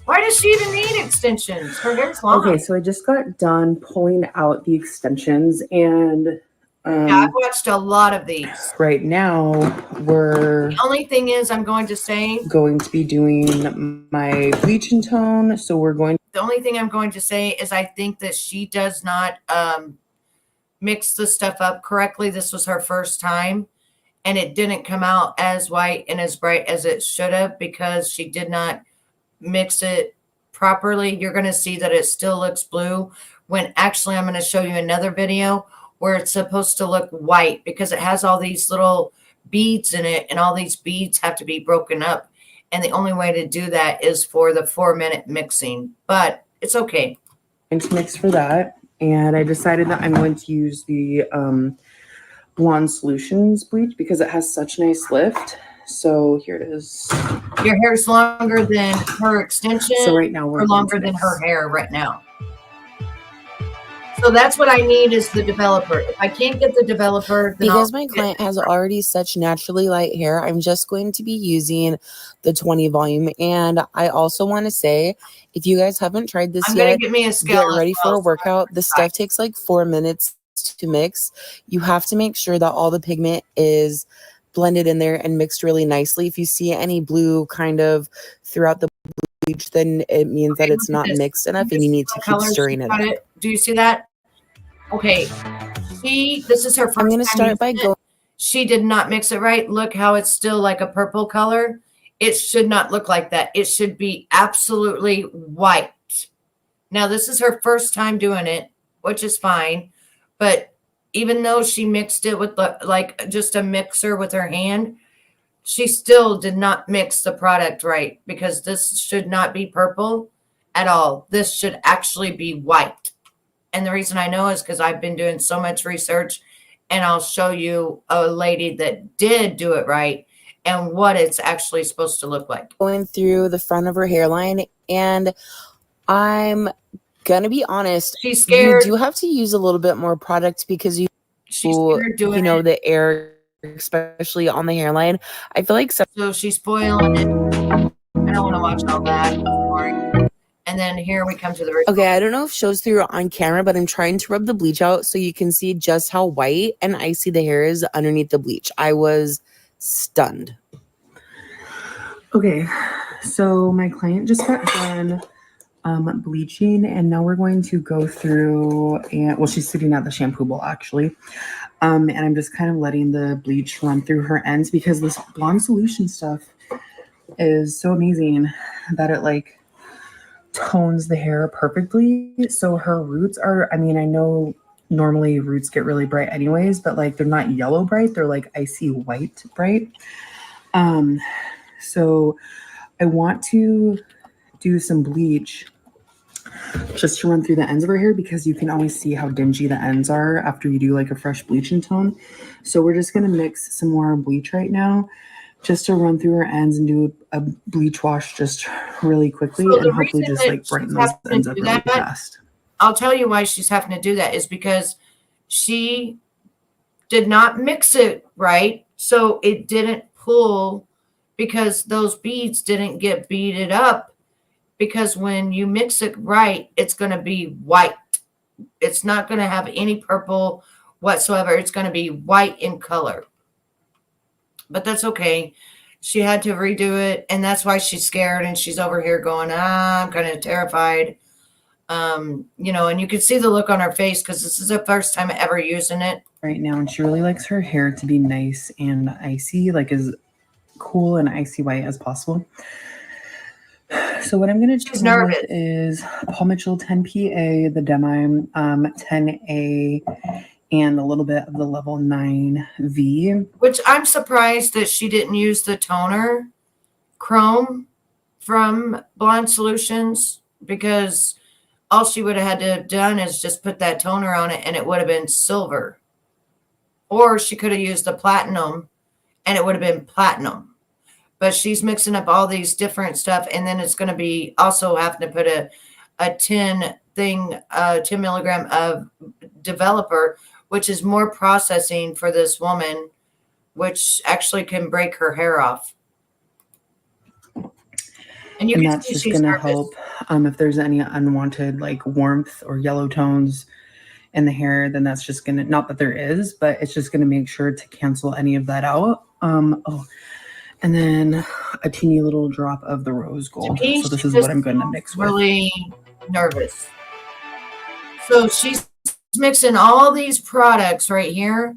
Why does she even need extensions? Her hair's long. Okay, so I just got done pulling out the extensions, and yeah, I've watched a lot of these. Right now, we're the only thing is I'm going to be doing my bleaching tone. So we're going. The only thing I'm going to say is I think that she does not mix the stuff up correctly. This was her first time, and it didn't come out as white and as bright as it should have because she did not mix it properly. You're going to see that it still looks blue when actually I'm going to show you another video where it's supposed to look white because it has all these little beads in it, and all these beads have to be broken up. And the only way to do that is for the 4-minute mixing, but it's okay. I'm going to mix for that. And I decided that I'm going to use the Blonde Solutions bleach because it has such nice lift. So here it is. Your hair's longer than her extension. So right now we're longer than her hair right now. So that's what I need is the developer. If I can't get the developer, then because my client has already such naturally light hair, I'm just going to be using the 20 volume. And I also want to say, if you guys haven't tried this yet, get me a scale get ready for a workout. The stuff takes like 4 minutes to mix. You have to make sure that all the pigment is blended in there and mixed really nicely. If you see any blue kind of throughout the bleach, then it means that it's not mixed enough and you need to keep stirring it up. Do you see that? Okay, this is her first time. I'm going to start by going. She did not mix it right. Look how it's still like a purple color. It should not look like that. It should be absolutely white. Now, this is her first time doing it, which is fine. But even though she mixed it with like just a mixer with her hand, she still did not mix the product right because this should not be purple at all. This should actually be white. And the reason I know is because I've been doing so much research, and I'll show you a lady that did do it right and what it's actually supposed to look like. Going through the front of her hairline, and I'm going to be honest, she's scared. You do have to use a little bit more product because she's scared doing the air especially on the hairline. I feel like So she's spoiling it. I don't want to watch all that. It's boring. And then here we come to the okay, I don't know if it shows through on camera, but I'm trying to rub the bleach out so you can see just how white and icy the hair is underneath the bleach. I was stunned. Okay, so my client just got done bleaching, and now we're going to go through, and well, she's sitting at the shampoo bowl actually, and I'm just kind of letting the bleach run through her ends because this blonde solution stuff is so amazing that it like tones the hair perfectly. So her roots are, I mean, I know normally roots get really bright anyways, but like they're not yellow bright, they're like icy white bright. So I want to do some bleach just to run through the ends of her hair because you can always see how dingy the ends are after you do like a fresh bleaching tone. So we're just going to mix some more bleach right now just to run through her ends and do a bleach wash just really quickly, So and hopefully just like brighten those ends up really fast. I'll tell you why she's having to do that is because she did not mix it right. So it didn't pull because those beads didn't get beaded up, because when you mix it right, it's going to be white. It's not going to have any purple whatsoever. It's going to be white in color. But that's okay. She had to redo it, and that's why she's scared, and she's over here going, I'm kind of terrified. You know, and you can see the look on her face because this is the first time ever using it right now, and she really likes her hair to be nice and icy, like as cool and icy white as possible. So what I'm going to do with is Paul Mitchell 10PA, the Demi 10A, and a little bit of the level 9V. Which I'm surprised that she didn't use the toner Chrome from Blonde Solutions, because all she would have had to have done is just put that toner on it and it would have been silver. Or she could have used the platinum and it would have been platinum. But she's mixing up all these different stuff, and then it's going to be also having to put a 10 milligram of developer, which is more processing for this woman, which actually can break her hair off. And that's just going to help if there's any unwanted like warmth or yellow tones in the hair, then that's just going to, not that there is, but it's just going to make sure to cancel any of that out. And then a teeny little drop of the rose gold. So this is what I'm going to mix with. Really nervous. So she's mixing all these products right here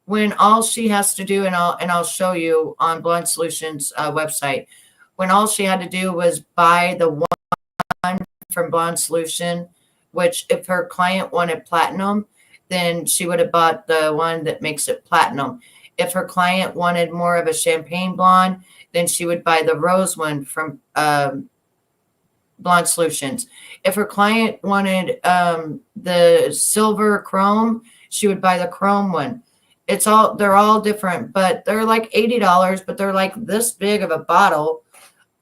when all she has to do, and I'll show you on Blonde Solutions website, when all she had to do was buy the one from Blonde Solution, which if her client wanted platinum, then she would have bought the one that makes it platinum. If her client wanted more of a champagne blonde, then she would buy the rose one from Blonde Solutions. If her client wanted the silver chrome, she would buy the chrome one. They're all different, but they're like $80, but they're like this big of a bottle.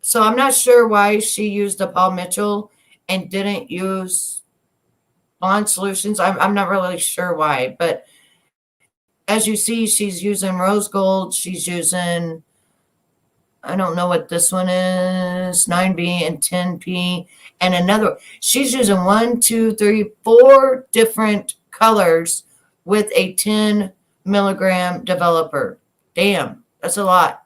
So I'm not sure why she used the Paul Mitchell and didn't use Blonde Solutions. I'm not really sure why, but as you see, she's using rose gold. She's using, I don't know what this one is, 9B and 10P, and another. She's using 1, 2, 3, 4 different colors with a 10 milligram developer. Damn, that's a lot.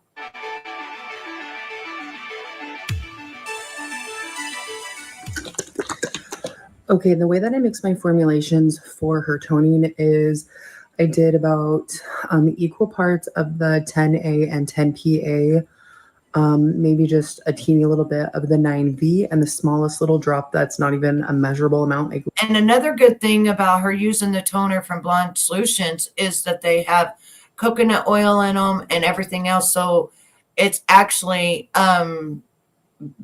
Okay, the way that I mix my formulations for her toning is I did about equal parts of the 10A and 10PA, maybe just a teeny little bit of the 9V, and the smallest little drop that's not even a measurable amount. And another good thing about her using the toner from Blonde Solutions is that they have coconut oil in them and everything else. So it's actually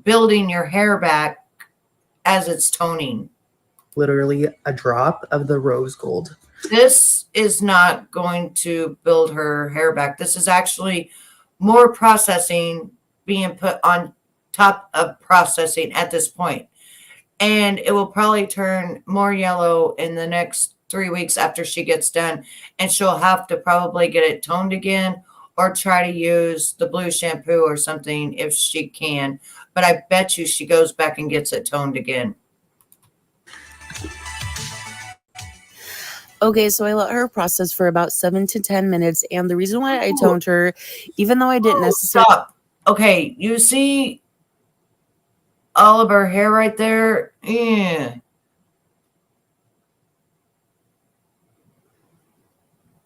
building your hair back as it's toning. Literally a drop of the rose gold. This is not going to build her hair back. This is actually more processing being put on top of processing at this point. And it will probably turn more yellow in the next 3 weeks after she gets done, and she'll have to probably get it toned again or try to use the blue shampoo or something if she can. But I bet you she goes back and gets it toned again. Okay, so I let her process for about 7 to 10 minutes. And the reason why I toned her, even though I didn't necessarily. Stop. Okay, you see all of her hair right there? Yeah.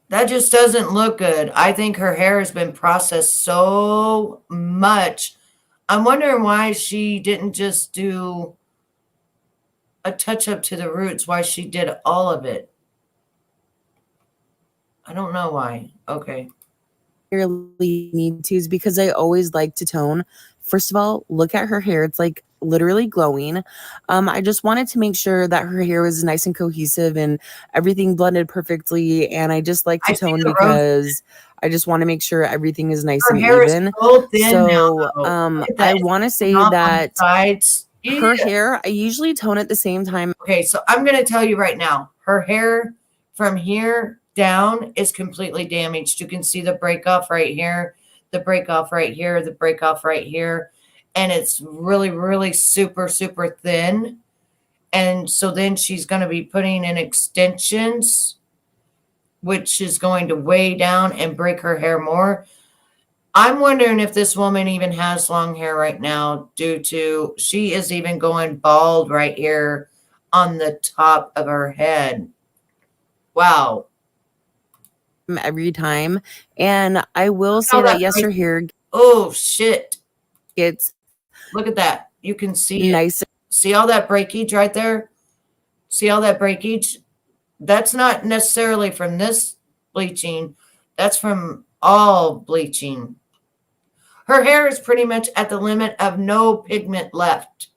That just doesn't look good. I think her hair has been processed so much. I'm wondering why she didn't just do a touch up to the roots, why she did all of it. I don't know why. Okay. Really need to is because I always like to tone. First of all, look at her hair. It's like literally glowing. I just wanted to make sure that her hair was nice and cohesive and everything blended perfectly. And I just like to tone because I just want to make sure everything is nice Her and hair even. is so thin So now, though. I want to say Off on the that sides. her hair, I usually tone at the same time. Okay, so I'm going to tell you right now, her hair from here down is completely damaged. You can see the break off right here, the break off right here, the break off right here. And it's really, really super, super thin. And so then she's going to be putting in extensions, which is going to weigh down and break her hair more. I'm wondering if this woman even has long hair right now due to she is even going bald right here on the top of her head. Wow. Every time. And I will say that yes, her hair Oh shit. gets Look at that. You can see nice. See all that breakage right there? See all that breakage? That's not necessarily from this bleaching. That's from all bleaching. Her hair is pretty much at the limit of no pigment left.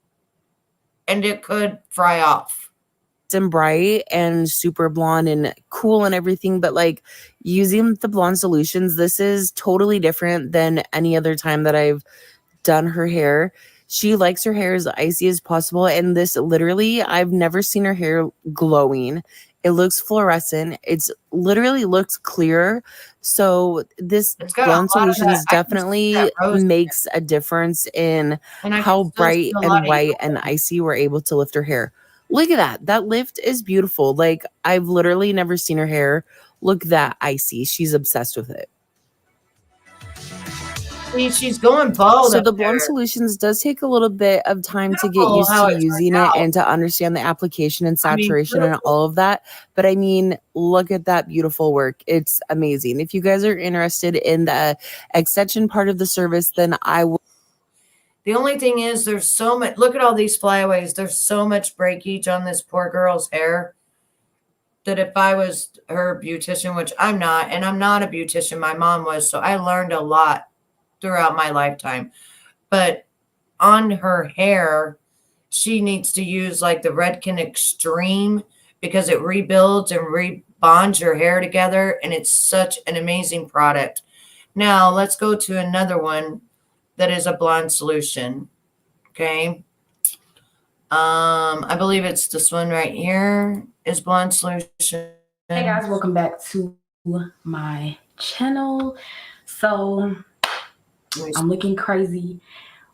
And it could fry off. And bright and super blonde and cool and everything, but like using the blonde solutions, this is totally different than any other time that I've done her hair. She likes her hair as icy as possible, and this literally, I've never seen her hair glowing. It looks fluorescent. It's literally looks clear. So this blonde solutions definitely makes a difference in how bright and white and icy we're able to lift her hair. Look at that. That lift is beautiful. Like, I've literally never seen her hair look that icy. She's obsessed with it. See, she's going bald. So the blonde solutions does take a little bit of time to get used to using it and to understand the application and saturation and all of that. But I mean, look at that beautiful work. It's amazing. If you guys are interested in the extension part of the service, then I will. The only thing is there's so much, look at all these flyaways. There's so much breakage on this poor girl's hair that if I was her beautician, which I'm not, and I'm not a beautician, my mom was, so I learned a lot throughout my lifetime. But on her hair, she needs to use like the Redken Extreme because it rebuilds and rebonds your hair together, and it's such an amazing product. Now let's go to another one that is a blonde solution. Okay. I believe it's this one right here is blonde solution. Hey guys, welcome back to my channel. So I'm looking crazy,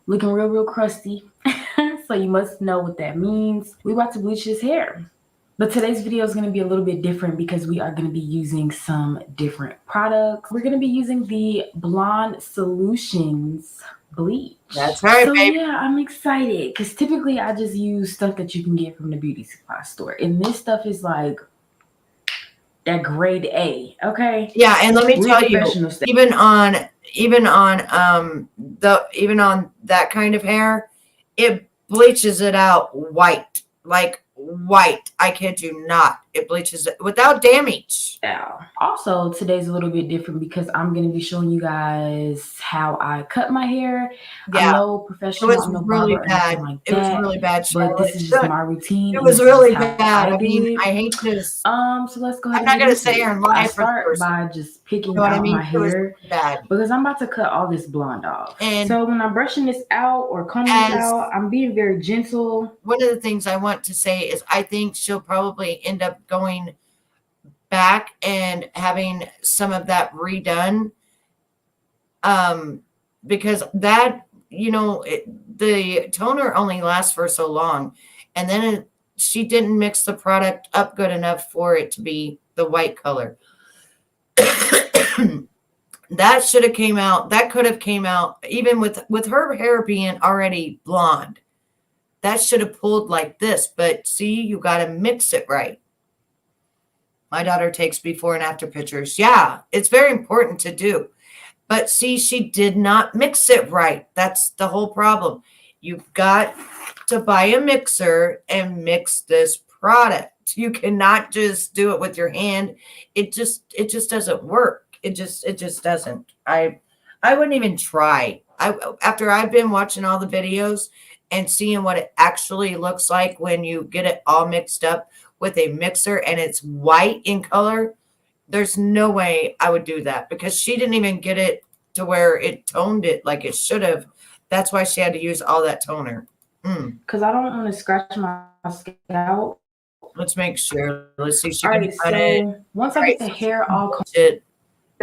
looking real crusty. So you must know what that means. We about to bleach his hair. But today's video is going to be a little bit different because we are going to be using some different products. We're going to be using the Blonde Solutions bleach. That's right, so baby. Yeah, I'm excited because typically I just use stuff that you can get from the beauty supply store. And this stuff is like that grade A, okay? Yeah, and let me tell you, even on that kind of hair, it bleaches it out white. Like white. I kid you not. It bleaches it without damage. Yeah. Also, today's a little bit different because I'm going to be showing you guys how I cut my hair. Yeah. I'm no professional. It was really bad. Like it was really bad. But this is just my routine. It was really bad. I mean, I hate this. So let's go ahead. I'm not going to say her life. I start by just picking out my hair bad. because I'm about to cut all this blonde off. And so when I'm brushing this out or combing it out, I'm being very gentle. One of the things I want to say is I think she'll probably end up going back and having some of that redone, because that, the toner only lasts for so long, and then she didn't mix the product up good enough for it to be the white color. That should have came out. That could have came out even with her hair being already blonde. That should have pulled like this. But see, you got to mix it right. My daughter takes before and after pictures. Yeah, it's very important to do. But see, she did not mix it right. That's the whole problem. You've got to buy a mixer and mix this product. You cannot just do it with your hand. It just doesn't work. It just doesn't. I wouldn't even try. After I've been watching all the videos and seeing what it actually looks like when you get it all mixed up with a mixer and it's white in color, there's no way I would do that, because she didn't even get it to where it toned it like it should have. That's why she had to use all that toner. Because I don't want to scratch my scalp. Let's make sure. Let's see if she All can right, find it. once I get the hair all It.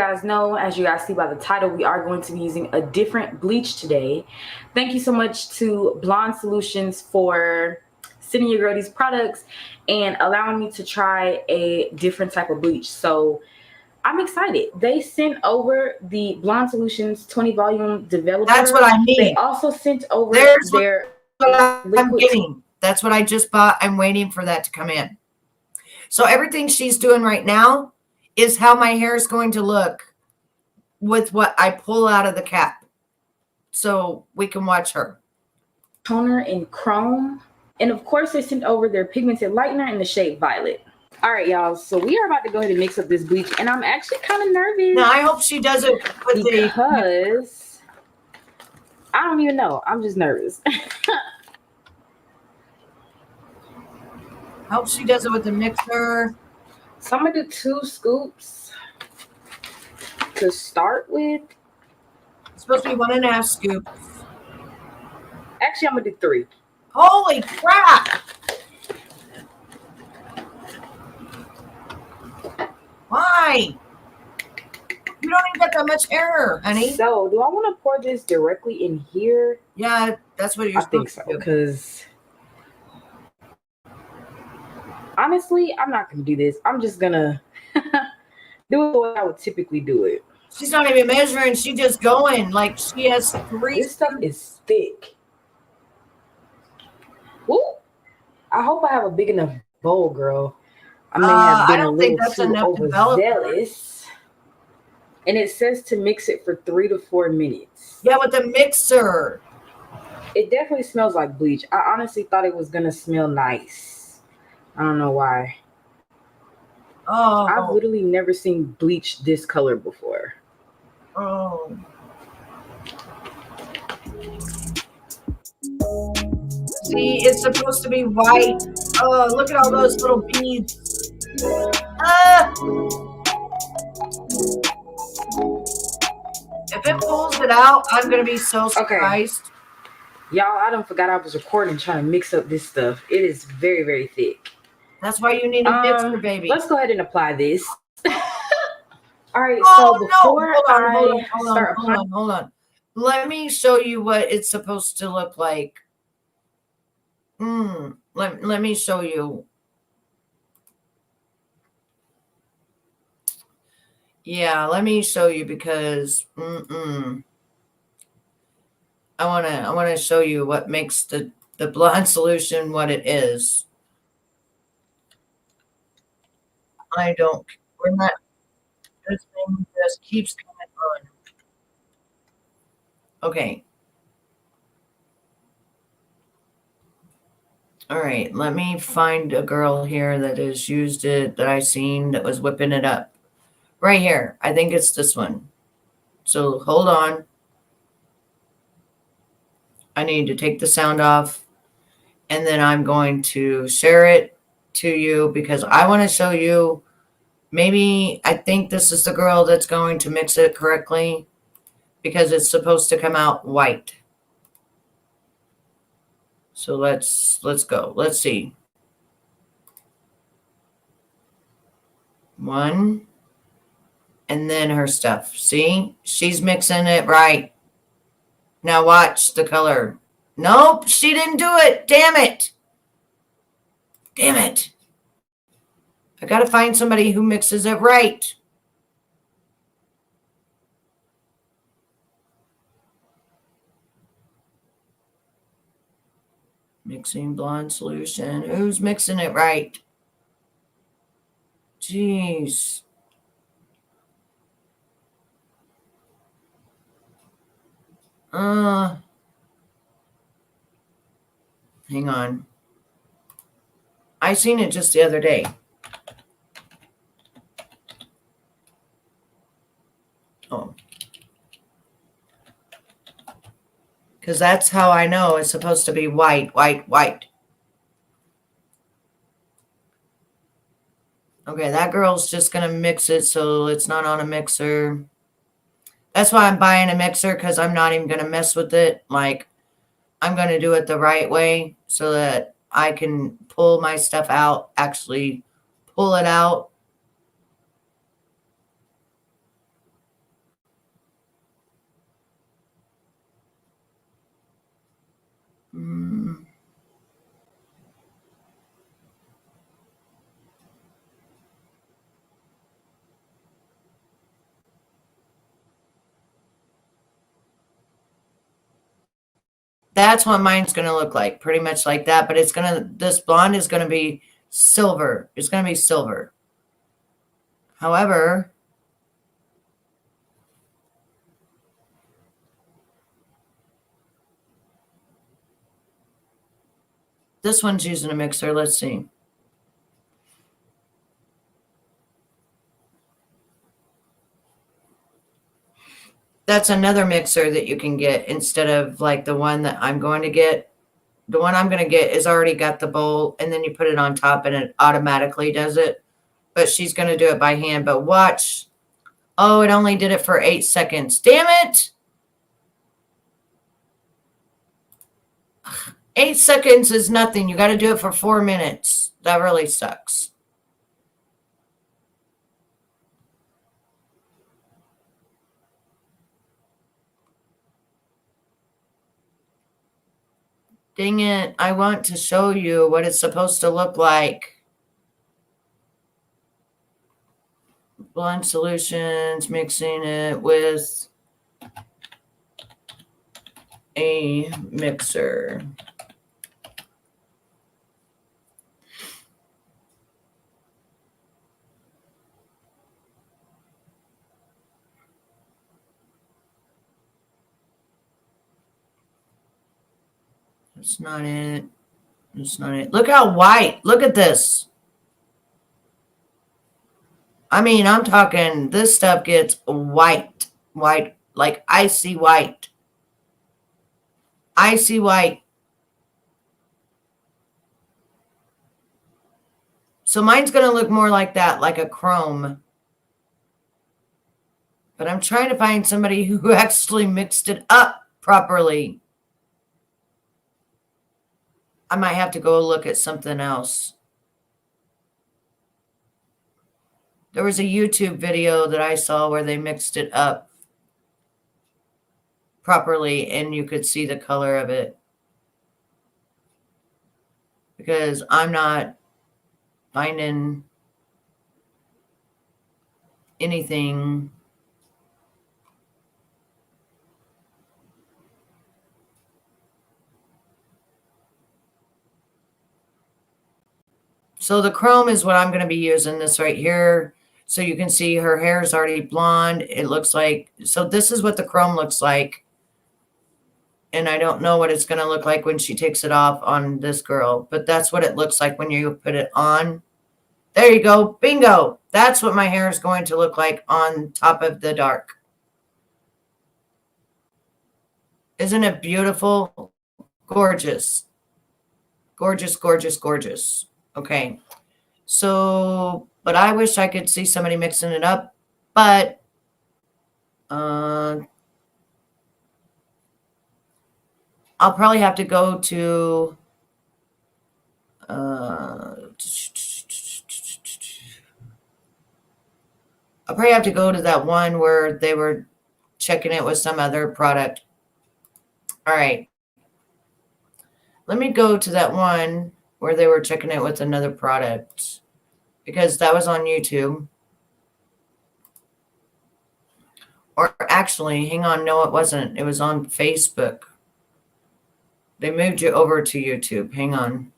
guys know, as you guys see by the title, we are going to be using a different bleach today. Thank you so much to Blonde Solutions for sending your girl these products and allowing me to try a different type of bleach. So I'm excited. They sent over the Blonde Solutions 20 volume developer. That's what I need. They also sent over their I'm getting. That's what I just bought. I'm waiting for that to come in. So everything she's doing right now is how my hair is going to look with what I pull out of the cap. So we can watch her. Toner in chrome. And of course, they sent over their pigmented lightener in the shade violet. All right, y'all. So we are about to go ahead and mix up this bleach. And I'm actually kind of nervous. Now, I hope she does it with because I don't even know. I'm just nervous. I hope she does it with the mixer. So I'm going to do 2 scoops to start with. It's supposed to be 1.5 scoops. Actually, I'm going to do 3. Holy crap! Why? You don't even got that much hair, honey. So, do I want to pour this directly in here? Yeah, that's what you're supposed to do. Because honestly, I'm not going to do this. I'm just going to do it the way I would typically do it. She's not even measuring. She's just going. Like, she has 3. This stuff is thick. Woo! I hope I have a big enough bowl, girl. I may have been a little too overzealous. And it says to mix it for 3 to 4 minutes. Yeah, with the mixer. It definitely smells like bleach. I honestly thought it was going to smell nice. I don't know why. Oh. I've literally never seen bleach this color before. Oh. See, it's supposed to be white. Oh, look at all those little beads. Ah! If it pulls it out, I'm going to be so surprised. Okay. Y'all, I done forgot I was recording trying to mix up this stuff. It is very, very thick. That's why you need a mixer, baby. Let's go ahead and apply this. All right, oh, so before hold on. Let me show you what it's supposed to look like. Let me show you. Yeah, let me show you because I wanna show you what makes the blonde solution what it is. We're not. This thing just keeps coming on. Okay. All right, let me find a girl here that has used it that I seen that was whipping it up. Right here. I think it's this one. So hold on. I need to take the sound off. And then I'm going to share it to you because I want to show you. Maybe I think this is the girl that's going to mix it correctly because it's supposed to come out white. So let's go. Let's see. One. And then her stuff. See? She's mixing it right. Now watch the color. Nope, she didn't do it. Damn it. Damn it. I got to find somebody who mixes it right. Mixing blonde solution. Who's mixing it right? Jeez. Hang on. I seen it just the other day. Oh. Because that's how I know it's supposed to be white, white, white. Okay, that girl's just going to mix it so it's not on a mixer. That's why I'm buying a mixer, because I'm not even going to mess with it. Like, I'm going to do it the right way so that I can pull my stuff out, actually pull it out. That's what mine's going to look like, pretty much like that. But it's going to, this blonde is going to be silver. It's going to be silver. However, this one's using a mixer. Let's see. That's another mixer that you can get instead of like the one that I'm going to get. The one I'm going to get is already got the bowl, and then you put it on top and it automatically does it. But she's going to do it by hand. But watch. Oh, it only did it for 8 seconds. Damn it. 8 seconds is nothing. You got to do it for 4 minutes. That really sucks. Dang it. I want to show you what it's supposed to look like. Blend solutions, mixing it with a mixer. That's not it. That's not it. Look how white. Look at this. I mean, I'm talking, this stuff gets white. White, like icy white. Icy white. So mine's going to look more like that, like a chrome. But I'm trying to find somebody who actually mixed it up properly. I might have to go look at something else. There was a YouTube video that I saw where they mixed it up properly and you could see the color of it. Because I'm not finding anything. So the chrome is what I'm going to be using, this right here. So you can see her hair is already blonde. It looks like, so this is what the chrome looks like. And I don't know what it's going to look like when she takes it off on this girl. But that's what it looks like when you put it on. There you go. Bingo. That's what my hair is going to look like on top of the dark. Isn't it beautiful? Gorgeous. Gorgeous, gorgeous, gorgeous. Okay. So, but I wish I could see somebody mixing it up. But I'll probably have to go to I'll probably have to go to that one where they were checking it with some other product. All right. Let me go to that one where they were checking it with another product because that was on YouTube. Or actually, hang on. No, it wasn't. It was on Facebook. They moved you over to YouTube. Hang on.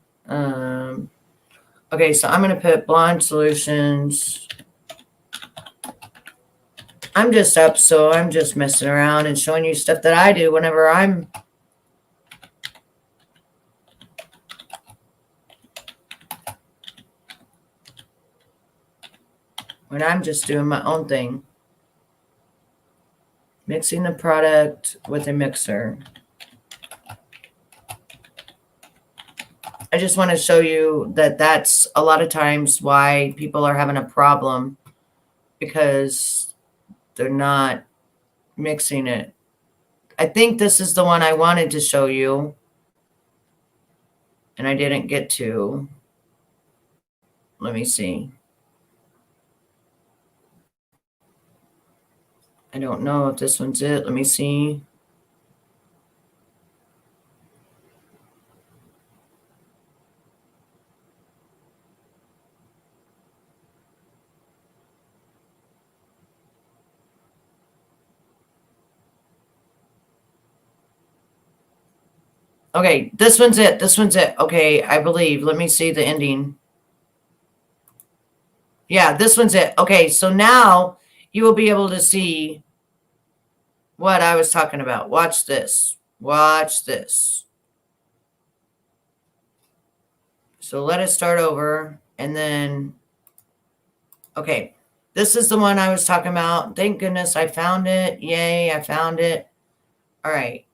Okay, so I'm going to put blonde solutions. I'm just up, so I'm just messing around and showing you stuff that I do whenever I'm just doing my own thing. Mixing the product with a mixer. I just want to show you that that's a lot of times why people are having a problem because they're not mixing it. I think this is the one I wanted to show you and I didn't get to. Let me see. I don't know if this one's it. Let me see. Okay, this one's it. This one's it. Okay, I believe. Let me see the ending. Yeah, this one's it. Okay, so now you will be able to see what I was talking about. Watch this. Watch this. So let us start over and then, okay, this is the one I was talking about. Thank goodness I found it. Yay, I found it. All right.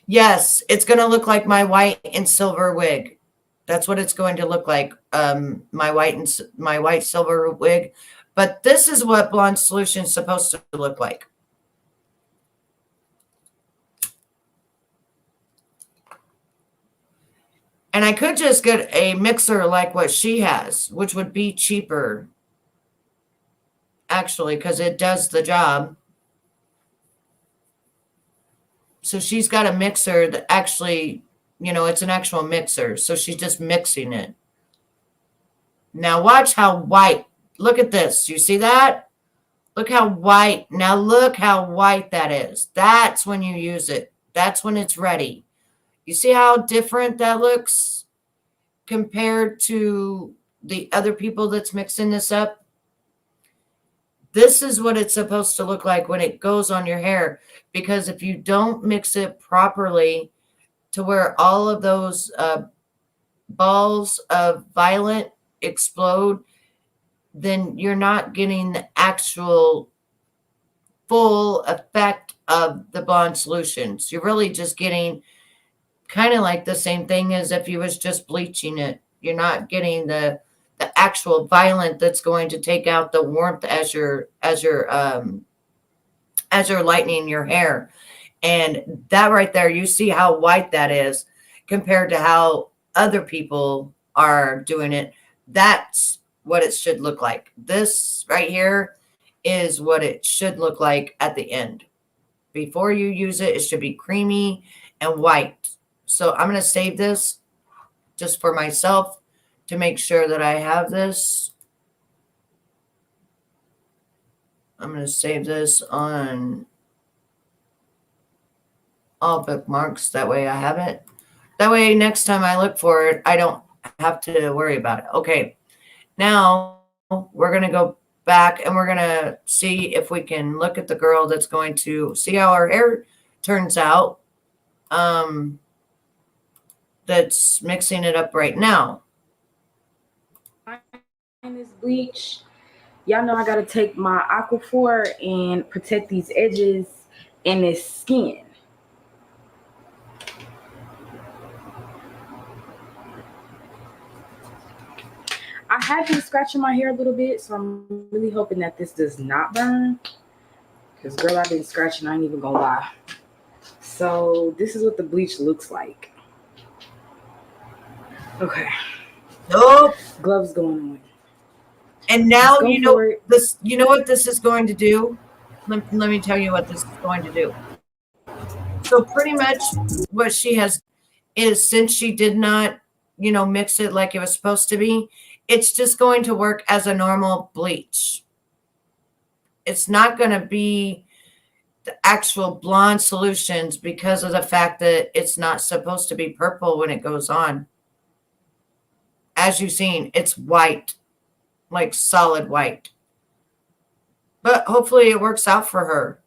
Yes, it's going to look like my white and silver wig. That's what it's going to look like. My white silver wig. But this is what blonde solution is supposed to look like. And I could just get a mixer like what she has, which would be cheaper. Actually, because it does the job. So she's got a mixer that actually, you know, it's an actual mixer. So she's just mixing it. Now watch how white. Look at this. You see that? Look how white. Now look how white that is. That's when you use it. That's when it's ready. You see how different that looks compared to the other people that's mixing this up? This is what it's supposed to look like when it goes on your hair. Because if you don't mix it properly to where all of those balls of violet explode, then you're not getting the actual full effect of the blonde solutions. You're really just getting kind of like the same thing as if you was just bleaching it. You're not getting the actual violet that's going to take out the warmth as you're lightening your hair. And that right there, you see how white that is compared to how other people are doing it. That's what it should look like. This right here is what it should look like at the end. Before you use it, it should be creamy and white. So I'm going to save this just for myself to make sure that I have this. I'm going to save this on all bookmarks. That way I have it. That way next time I look for it, I don't have to worry about it. Okay. Now we're going to go back and we're going to see if we can look at the girl that's going to see how her hair turns out. That's mixing it up right now. This bleach, y'all know I gotta take my Aquaphor and protect these edges and this skin. I have been scratching my hair a little bit, so I'm really hoping that this does not burn. Because girl, I've been scratching, I ain't even gonna lie. So this is what the bleach looks like. Okay. Nope. Gloves going on. And now Go you know for it. this. You know what this is going to do. Let me tell you what this is going to do. So pretty much what she has is, since she did not, mix it like it was supposed to be, it's just going to work as a normal bleach. It's not going to be the actual blonde solutions because of the fact that it's not supposed to be purple when it goes on. As you've seen, it's white, like solid white. But hopefully it works out for her.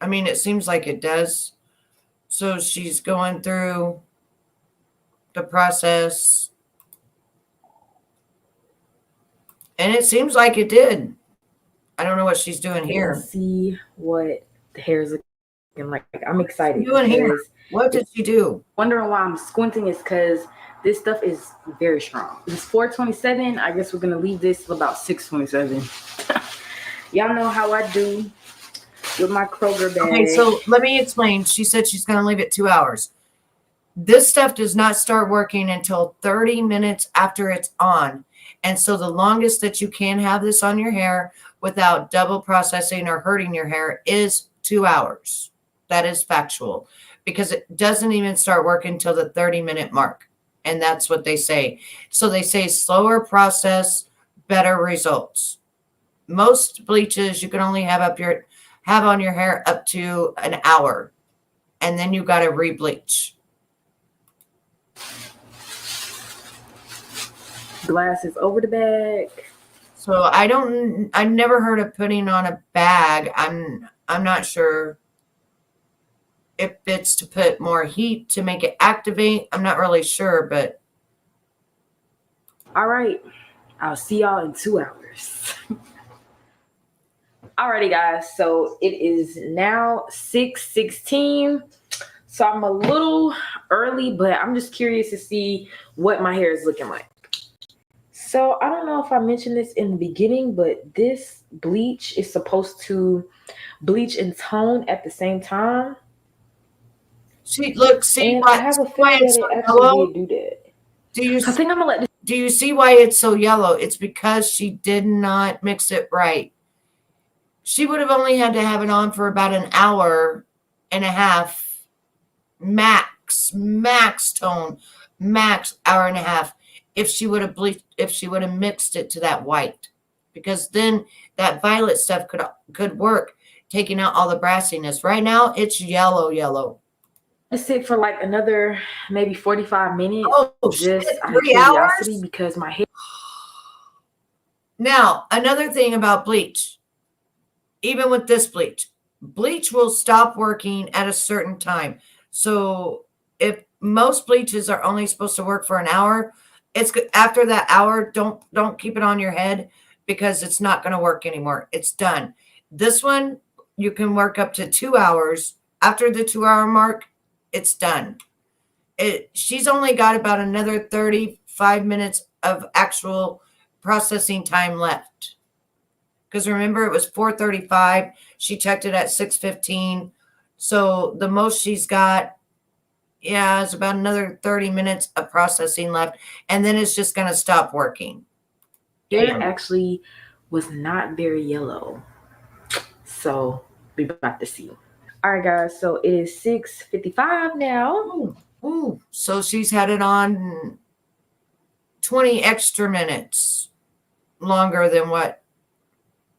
I mean, it seems like it does. So she's going through the process. And it seems like it did. I don't know what she's doing here. Let's see what the hair is looking like. I'm excited. Doing here? What did she do? Wondering why I'm squinting is because this stuff is very strong. It's 427. I guess we're gonna leave this till about 627. Y'all know how I do with my Kroger bag. Okay, so let me explain. She said she's going to leave it 2 hours. This stuff does not start working until 30 minutes after it's on. And so the longest that you can have this on your hair without double processing or hurting your hair is 2 hours. That is factual, because it doesn't even start working until the 30-minute mark. And that's what they say. So they say slower process, better results. Most bleaches you can only have on your hair up to an hour, and then you got to re-bleach. Glasses over the bag. So I've never heard of putting on a bag. I'm not sure if it's to put more heat to make it activate. I'm not really sure, but all right, I'll see y'all in 2 hours. Alrighty, guys, so it is now 6:16. So I'm a little early, but I'm just curious to see what my hair is looking like. So I don't know if I mentioned this in the beginning, but this bleach is supposed to bleach and tone at the same time. See And I have a feeling that it actually did do that. I think I'm gonna let this. Do you see why it's so yellow? It's because she did not mix it right. She would have only had to have it on for about an hour and a half, max tone, max hour and a half, if she would have mixed it to that white, because then that violet stuff could work, taking out all the brassiness. Right now, it's yellow. Sit for like another maybe 45 minutes. Oh, just shit, out of 3 hours? curiosity, because my hair. Now, another thing about bleach. Even with this bleach will stop working at a certain time. So if most bleaches are only supposed to work for an hour, it's good. After that hour, don't keep it on your head, because it's not going to work anymore. It's done. This one, you can work up to 2 hours. After the 2 hour mark, it's done. She's only got about another 35 minutes of actual processing time left. Because remember, it was 4:35. She checked it at 6:15. So the most she's got, is about another 30 minutes of processing left. And then it's just going to stop working. Hair actually was not very yellow. So we're about to see. All right, guys. So it is 6:55 now. Ooh. So she's had it on 20 extra minutes longer than what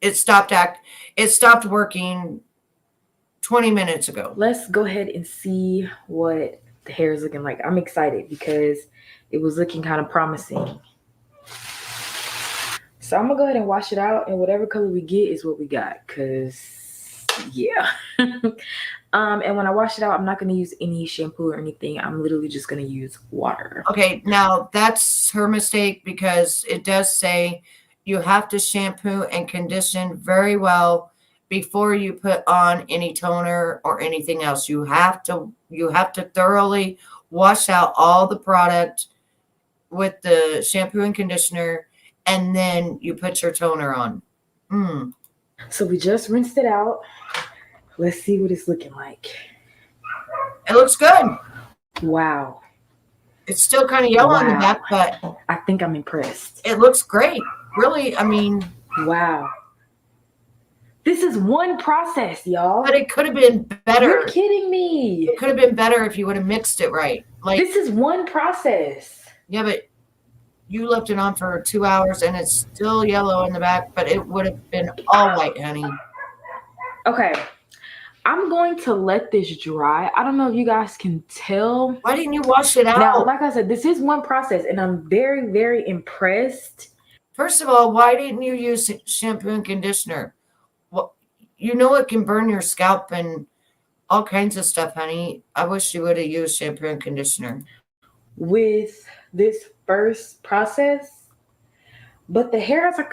it stopped working 20 minutes ago. Let's go ahead and see what the hair is looking like. I'm excited because it was looking kind of promising. So I'm gonna go ahead and wash it out, and whatever color we get is what we got, because yeah. And when I wash it out, I'm not gonna use any shampoo or anything. I'm literally just gonna use water. Okay, now that's her mistake, because it does say you have to shampoo and condition very well before you put on any toner or anything else. You have to thoroughly wash out all the product with the shampoo and conditioner, and then you put your toner on. So we just rinsed it out. Let's see what it's looking like. It looks good. Wow. It's still kind of yellow on the back, but I think I'm impressed. it looks great. really, I mean, Wow. This is one process, y'all. but it could have been better. You're kidding me. It could have been better if you would have mixed it right. Like, This is one process. yeah, but you left it on for 2 hours and it's still yellow in the back, but it would have been all white, honey. Okay. I'm going to let this dry. I don't know if you guys can tell. Why didn't you wash it out? Now, like I said, this is one process, and I'm very, very impressed. First of all, why didn't you use shampoo and conditioner? Well, you know it can burn your scalp and all kinds of stuff, honey. I wish you would have used shampoo and conditioner. With this first process, but the hair has like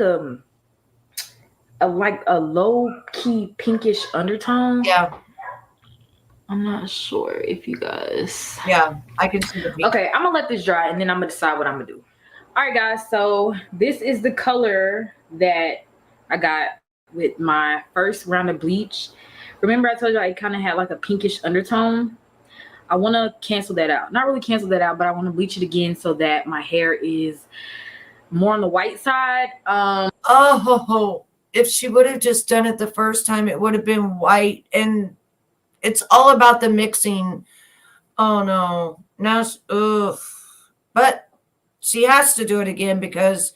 a low-key pinkish undertone. Yeah. I'm not sure if you guys... Yeah, I can see the pink. Okay, I'm gonna let this dry and then I'm gonna decide what I'm gonna do. All right, guys, so this is the color that I got with my first round of bleach. Remember I told you I kind of had like a pinkish undertone? I want to cancel that out. Not really cancel that out, but I want to bleach it again so that my hair is more on the white side. Oh, if she would have just done it the first time, it would have been white. And it's all about the mixing. Oh, no. Now, ugh. But she has to do it again because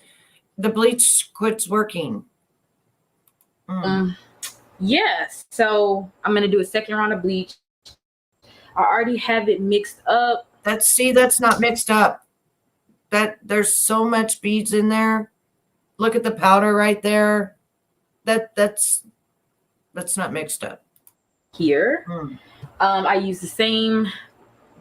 the bleach quits working. Yeah, so I'm going to do a second round of bleach. I already have it mixed up. That's not mixed up. There's so much beads in there. Look at the powder right there. That's not mixed up. Here. I use the same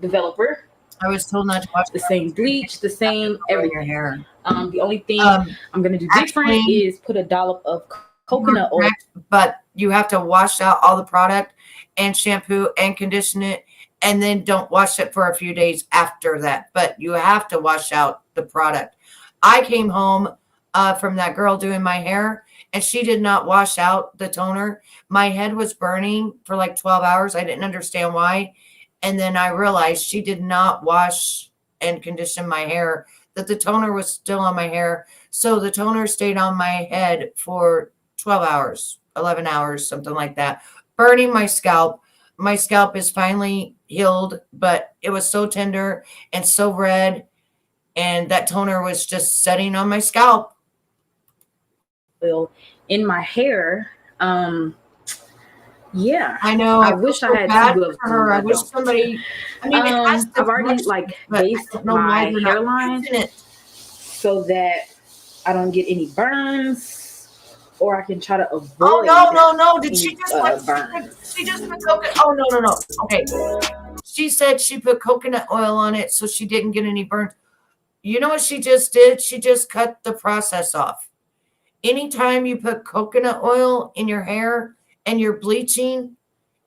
developer. I was told not to watch the same bleach, the same everything. Your hair. The only thing I'm gonna do different is put a dollop of coconut oil. But you have to wash out all the product and shampoo and condition it, and then don't wash it for a few days after that. But you have to wash out the product. I came home from that girl doing my hair, and she did not wash out the toner. My head was burning for like 12 hours. I didn't understand why. And then I realized she did not wash and condition my hair, that the toner was still on my hair. So the toner stayed on my head for 12 hours, 11 hours, something like that, burning my scalp. My scalp is finally healed, but it was so tender and so red. And that toner was just setting on my scalp. In my hair. Yeah, I know. I wish I had 2 gloves. I wish somebody. I mean, I've already based my hairline so that I don't get any burns, or I can try to avoid. Oh no! Did she just burns? She just put coconut? Oh no! Okay, she said she put coconut oil on it so she didn't get any burns. You know what she just did? She just cut the process off. Anytime you put coconut oil in your hair and you're bleaching,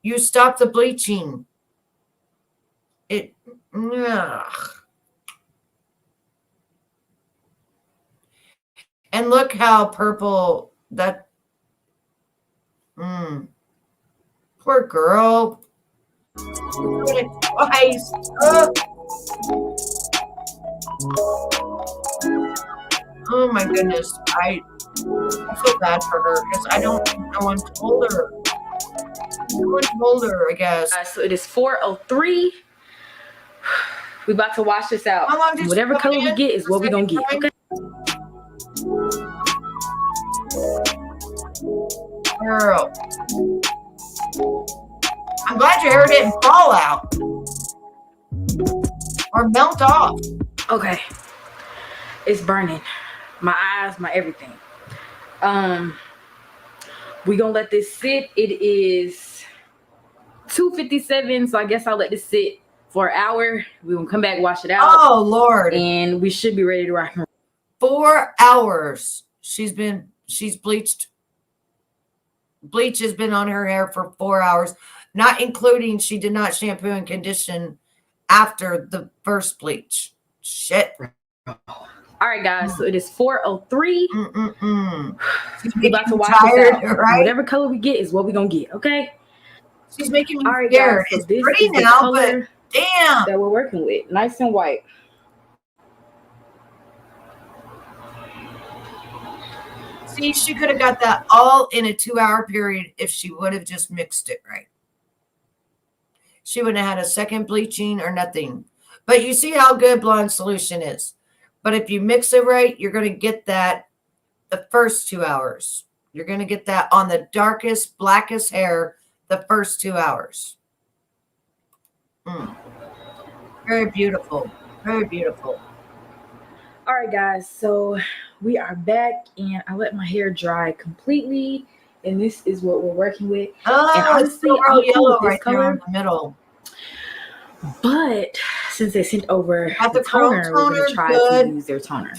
you stop the bleaching. And look how purple that. Poor girl. Doing it twice. Oh my goodness. I feel bad for her because no one told her. No one told her, I guess. So it is 4:03. We about to wash this out. How long did Whatever color we get is what we're gonna get. Okay. Girl. I'm glad your hair didn't fall out. Or melt off. Okay. It's burning. My eyes, my everything. We're gonna let this sit. It is 2:57, so I guess I'll let this sit for an hour. We're gonna come back, wash it out. Oh Lord. And we should be ready to rock. 4 hours. She's bleached. Bleach has been on her hair for 4 hours, not including she did not shampoo and condition after the first bleach. Shit. All right, guys. So it is 4:03. We're about to wash tired, this out. right? Whatever color we get is what we're gonna get. Okay. She's making me all right, scared. Guys, so it's this pretty is the now, color but damn. that we're working with. Nice and white. See, she could have got that all in a 2-hour period if she would have just mixed it right. She wouldn't have had a second bleaching or nothing. But you see how good blonde solution is. But if you mix it right, you're going to get that the first 2 hours. You're going to get that on the darkest, blackest hair the first 2 hours. Very beautiful. Very beautiful. All right, guys. So we are back, and I let my hair dry completely, and this is what we're working with. Oh, and honestly, it's I'm cool yellow with this right there color in the middle. But since they sent over Got the the chrome toner, we're going toner, to try good. to use their toner.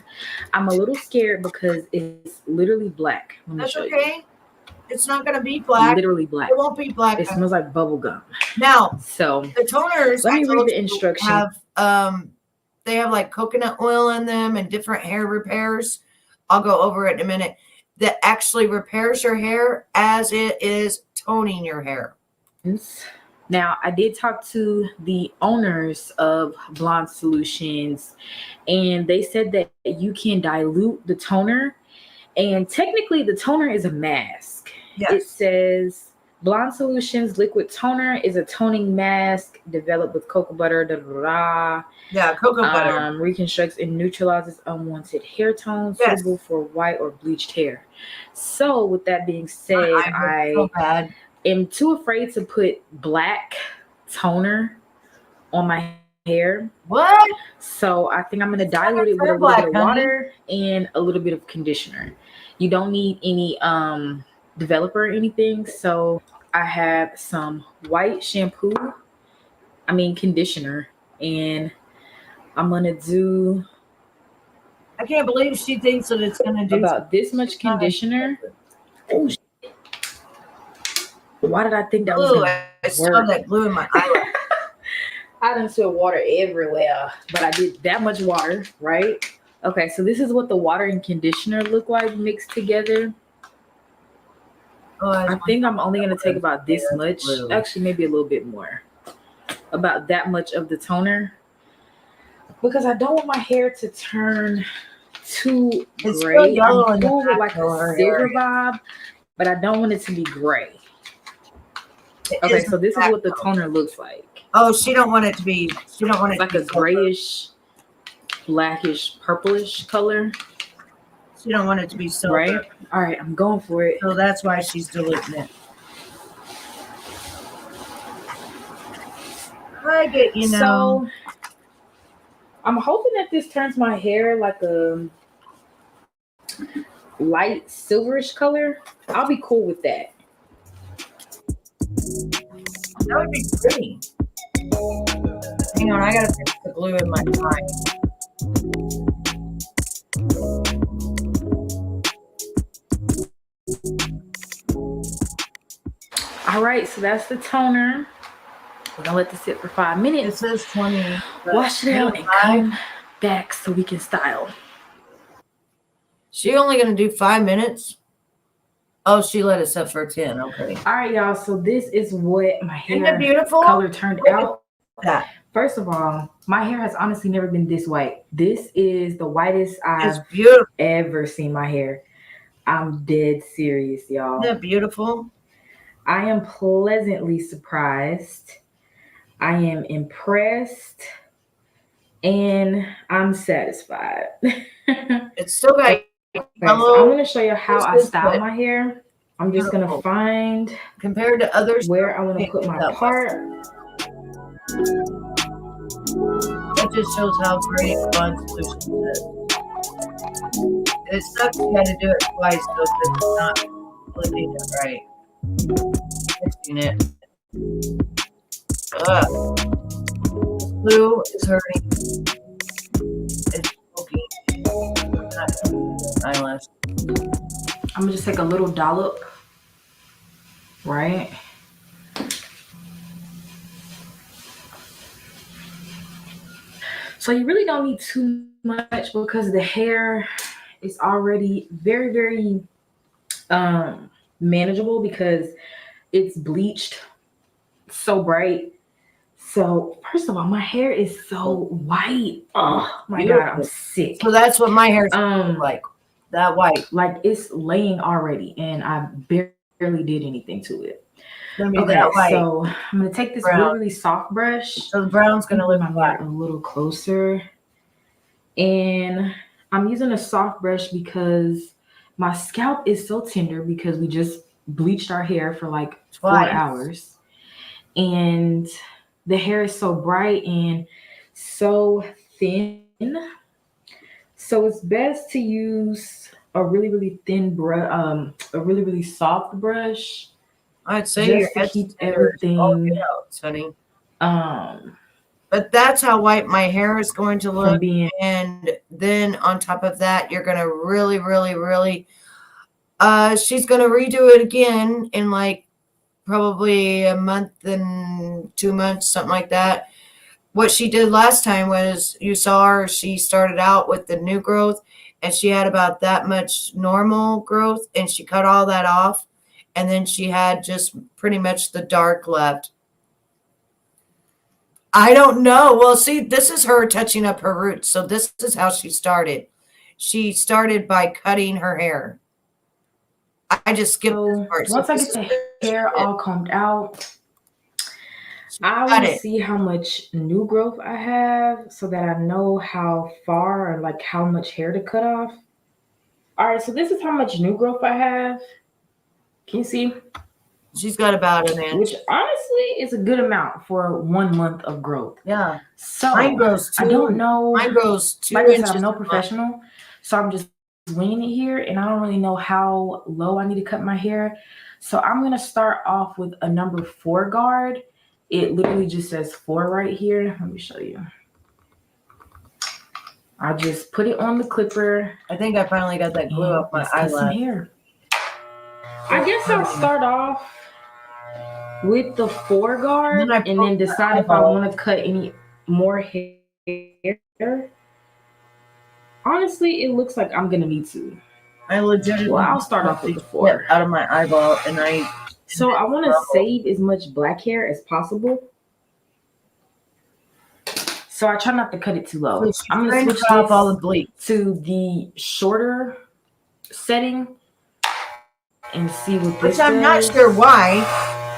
I'm a little scared because it's literally black. Let me That's show okay. you. It's not going to be black. Literally black. It won't be black. It smells like bubble gum. Now, So the toners, let me read the you, instructions. They have like coconut oil in them and different hair repairs. I'll go over it in a minute. That actually repairs your hair as it is toning your hair. Now, I did talk to the owners of Blonde Solutions, and they said that you can dilute the toner, and technically the toner is a mask. Yes. It says Blonde Solutions liquid toner is a toning mask developed with cocoa butter. Yeah, cocoa butter. Reconstructs and neutralizes unwanted hair tones suitable for white or bleached hair. So, with that being said, I am too afraid to put black toner on my hair. What? So I think I'm going to dilute it with a little bit of water and a little bit of conditioner. You don't need any developer or anything. So I have some white conditioner, and I'm going to do, I can't believe she thinks that it's going to do about this much conditioner. Oh, shit. Why did I think that was going to work? I saw that glue in my eyelash. I done spilled water everywhere, but I did that much water, right? Okay, so this is what the water and conditioner look like mixed together. I think I'm only going to take about this much. Actually, maybe a little bit more. About that much of the toner. Because I don't want my hair to turn too gray. I'm cool with like a silver vibe, but I don't want it to be gray. Okay, so this is what the toner looks like. Oh, she don't want it to be. She don't want it like to be a grayish, blackish, purplish color. She don't want it to be silver. Right. All right, I'm going for it. So that's why she's diluting it. I get you know. So I'm hoping that this turns my hair like a light silverish color. I'll be cool with that. That would be pretty. Hang on, I gotta fix the glue in my eye. All right, so that's the toner. We're gonna let this sit for 5 minutes. It says 20. Wash it out and come back so we can style. She only gonna do 5 minutes? Oh, she let it set for 10. Okay. All right, y'all. So this is what my hair beautiful? color turned out. That. First of all, my hair has honestly never been this white. This is the whitest I've ever seen my hair. I'm dead serious, y'all. Isn't that beautiful? I am pleasantly surprised. I am impressed. And I'm satisfied. It's still got okay, so I'm going to show you how I style my hair. I'm just going to find, compared to others, where I want to put my part. That just shows how great Blonde Solutions is. It sucks you had to do it twice though, because it's not flipping it right. Fixing it. Glue is hurting. It's poking. Eyelash. I'm gonna just take a little dollop, right? So you really don't need too much because the hair is already very, very manageable because it's bleached so bright. So first of all, my hair is so white. Oh my God, I'm sick. So that's what my hair's like. That white. Like it's laying already, and I barely did anything to it. It's gonna be Okay, that white. so I'm gonna take this Brown. really soft brush. So the brown's gonna Bring look my mirror a little closer, and I'm using a soft brush because my scalp is so tender because we just bleached our hair for like 4 hours, and the hair is so bright and so thin. So it's best to use a really thin brush, a really soft brush. I'd say just your to head's keep tender as all everything get out, honey. um But that's how white my hair is going to from look. being And then on top of that, you're gonna really she's gonna redo it again in like probably a month and 2 months, something like that. What she did last time was, you saw her, she started out with the new growth and she had about that much normal growth and she cut all that off. And then she had just pretty much the dark left. I don't know. Well, see, this is her touching up her roots. So this is how she started. She started by cutting her hair. I just skipped this part. once So I this get is the hair all combed out, I cut want to it. see how much new growth I have so that I know how far or like how much hair to cut off. All right, so this is how much new growth I have. Can you see? She's got about an inch. Which honestly is a good amount for 1 month of growth. Yeah. So Mine grows I don't know. Mine grows 2 like I inches. said, I'm no professional, so I'm just winging it here, and I don't really know how low I need to cut my hair. So I'm gonna start off with a number 4 guard. It literally just says 4 right here. Let me show you. I just put it on the clipper. I think I finally got that glue off my cut some eyelash. hair. I guess I'll start off with the 4 guard and then decide if I want to cut any more hair. Honestly, it looks like I'm gonna need to. I legitimately. Well, I'll start off with the 4 out of my eyeball, and So I want to save as much black hair as possible. So I try not to cut it too low. So I'm gonna switch off all the bleach to the shorter setting and see what this Which I'm not sure why,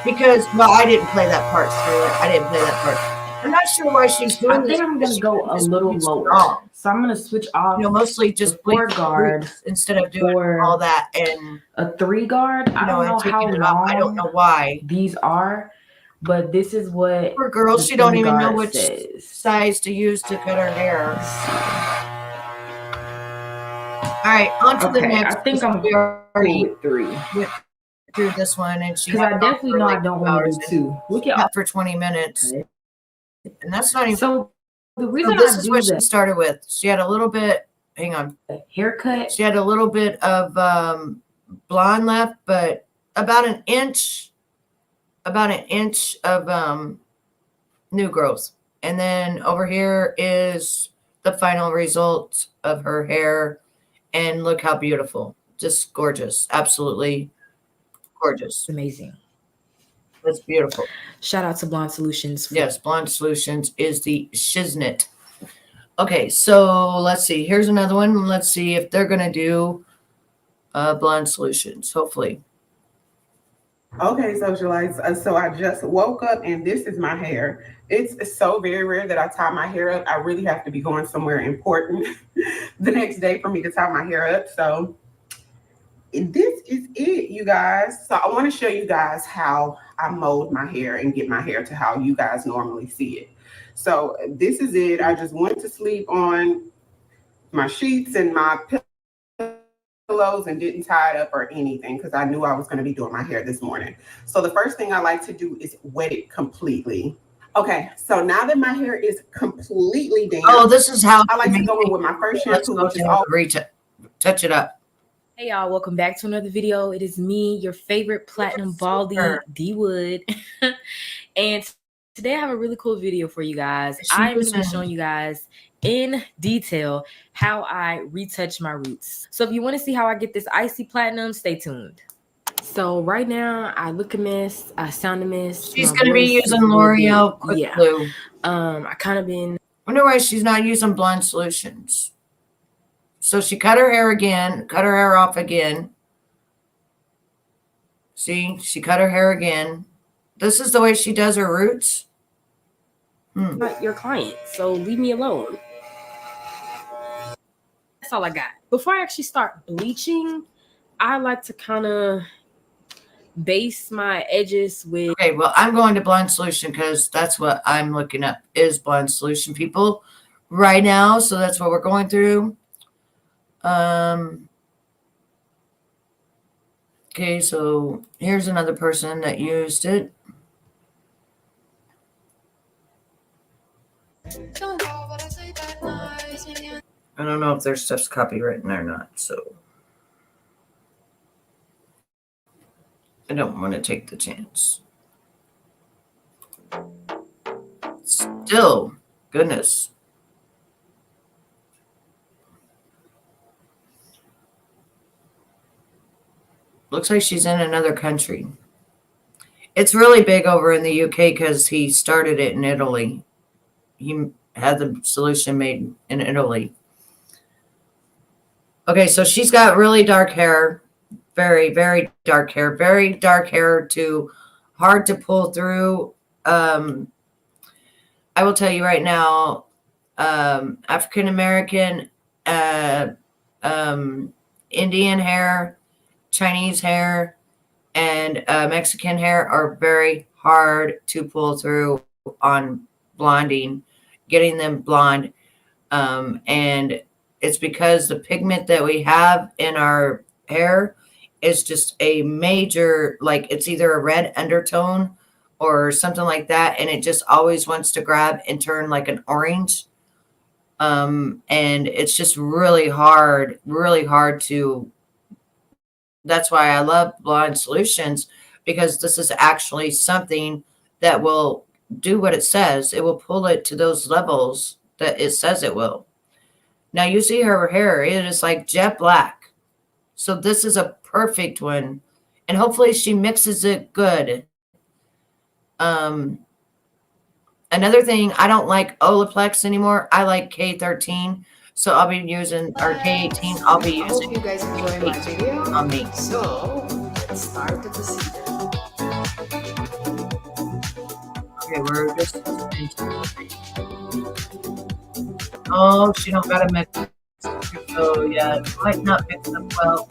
because I didn't play that part through it. I didn't play that part. I'm not sure why she's doing I this. think I'm gonna go a little lower. Wrong. So I'm gonna switch off. Mostly just 4 guard instead of doing all that and a 3 guard. I don't know how long. I don't know why these are, but this is what. For girls, she don't even know which size to use to cut her hair. All right, on to the next. I think I'm already with 3. Through this one, and she. Because I definitely know I don't want to do 2. Look at for 20 minutes, and that's not even. So the reason this I is do what that, she started with. She had a little bit. Hang on. Haircut. She had a little bit of blonde left, but about an inch of new growth. And then over here is the final result of her hair. And look how beautiful. Just gorgeous. Absolutely gorgeous. Amazing. That's beautiful. Shout out to Blonde Solutions. Yes, Blonde Solutions is the shiznit. Okay, so let's see. Here's another one. Let's see if they're going to do Blonde Solutions, hopefully. Okay, socialites. So I just woke up and this is my hair. It's so very rare that I tie my hair up. I really have to be going somewhere important the next day for me to tie my hair up. So this is it, you guys. So I want to show you guys how I mold my hair and get my hair to how you guys normally see it. So this is it. I just went to sleep on my sheets and my pillows and didn't tie it up or anything because I knew I was going to be doing my hair this morning. So the first thing I like to do is wet it completely. Okay, so now that my hair is completely damp. Oh, this is how I like to go in with my first shampoo, which is all touch it up. Hey y'all, welcome back to another video. It is me, your favorite platinum baldy D Wood. And today I have a really cool video for you guys. I'm going to be showing you guys in detail how I retouch my roots. So if you want to see how I get this icy platinum, stay tuned. So right now I look a mess, I sound a mess. She's going to be using L'Oreal Quick Glue. I kind of been. Wonder why she's not using Blonde Solutions. So she cut her hair again, cut her hair off again. See, she cut her hair again. This is the way she does her roots. Not your client, so leave me alone. That's all I got. Before I actually start bleaching, I like to kind of base my edges with. Okay, well, I'm going to blonde solution because that's what I'm looking up is blonde solution people right now. So that's what we're going through. Okay, so here's another person that used it. I don't know if their stuff's copywritten or not, so I don't want to take the chance. Still, goodness. Looks like she's in another country. It's really big over in the UK because he started it in Italy. He had the solution made in Italy. Okay, so she's got really dark hair. Very, very dark hair. Very dark hair to hard to pull through. I will tell you right now, African American, Indian hair, Chinese hair, and Mexican hair are very hard to pull through on blonding, getting them blonde. And it's because the pigment that we have in our hair is just a major, like it's either a red undertone or something like that. And it just always wants to grab and turn like an orange. And it's just really hard to, that's why I love blonde solutions, because this is actually something that will do what it says. It will pull it to those levels that it says it will. Now you see her hair, it is like jet black. So this is a perfect one. And hopefully she mixes it good. Another thing, I don't like Olaplex anymore. I like K13. So I'll be using, or K18, I'll be using. I hope you guys enjoy my video. On me. So, let's start the procedure. Okay, we're just. Oh, she don't got to mix. So yeah, it might not mix up well.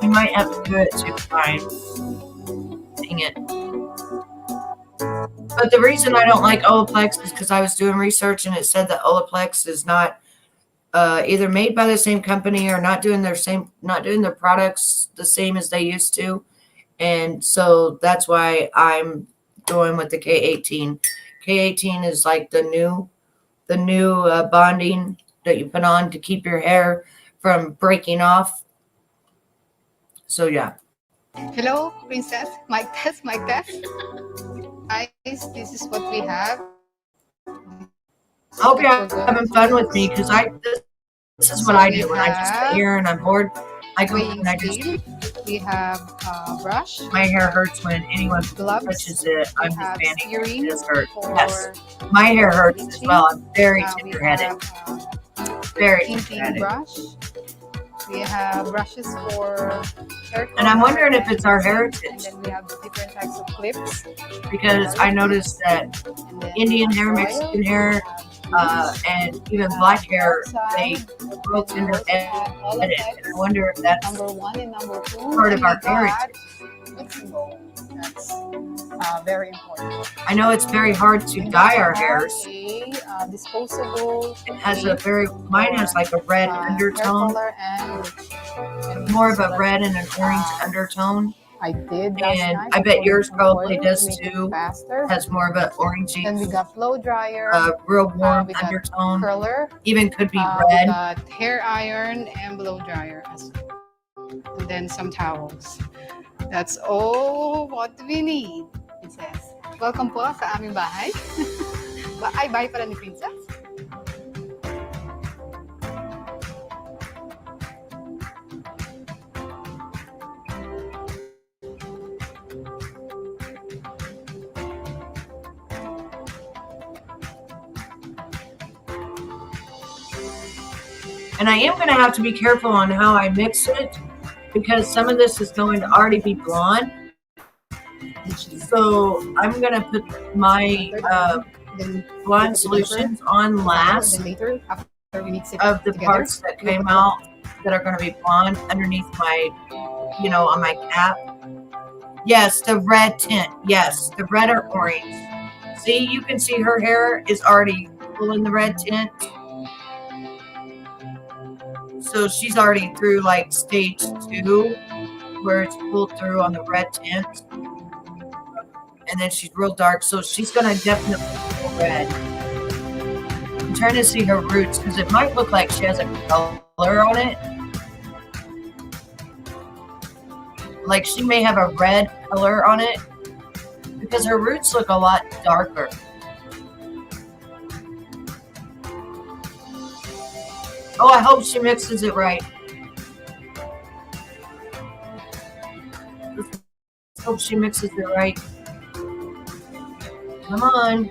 She might have to do it too fine. Dang it. But the reason I don't like Olaplex is because I was doing research and it said that Olaplex is not either made by the same company or not doing their products the same as they used to. And so that's why I'm going with the K18. K18 is like the new bonding that you put on to keep your hair from breaking off. So yeah. Hello, princess. Mic test, mic test. Guys, this is what we have. I hope you're having fun with me because this is what I do when I just sit here and I'm bored. I go and I just. We have a brush. My hair hurts when anyone Gloves. touches it. I'm We have Hispanic. steering It does hurt. for Yes, my hair hurts as bleaching. well. I'm very We tender-headed. have Very tinting tender-headed. brush. We have brushes for hair And I'm color. wondering if it's our And heritage then we have the different types of clips. because I noticed that And then Indian we have hair, oil, Mexican hair, we have and even black hair, they outside, grow tender-headed. all of And that. I wonder if that's Number 1 and number 2. part of our heritage. That's very important. I know it's very hard to And dye then our we have hairs. a disposable. It has a very, mine has like a red hair undertone, color and more of a red and an orange undertone. I did last And night. I bet for yours some probably oil does to make it too. Faster. Has more of an orangey, Then we got blow dryer, real warm we got undertone. curler, Even could be we red. got hair iron and blow dryer, and then some towels. That's all what we need. It says, welcome po sa aming bahay. Ay, bahay pala ni Princess. And I am going to have to be careful on how I mix it because some of this is going to already be blonde. So I'm going to put my blonde solutions on last Then later, after we mix it of the together, parts that came out that are going to be blonde underneath my, on my cap. Yes, the red tint. Yes, the red or orange. See, you can see her hair is already pulling the red tint. So she's already through like stage 2 where it's pulled through on the red tint. And then she's real dark. So she's going to definitely pull red. I'm trying to see her roots because it might look like she has a color on it. Like she may have a red color on it because her roots look a lot darker. Oh, I hope she mixes it right. Let's hope she mixes it right. Come on.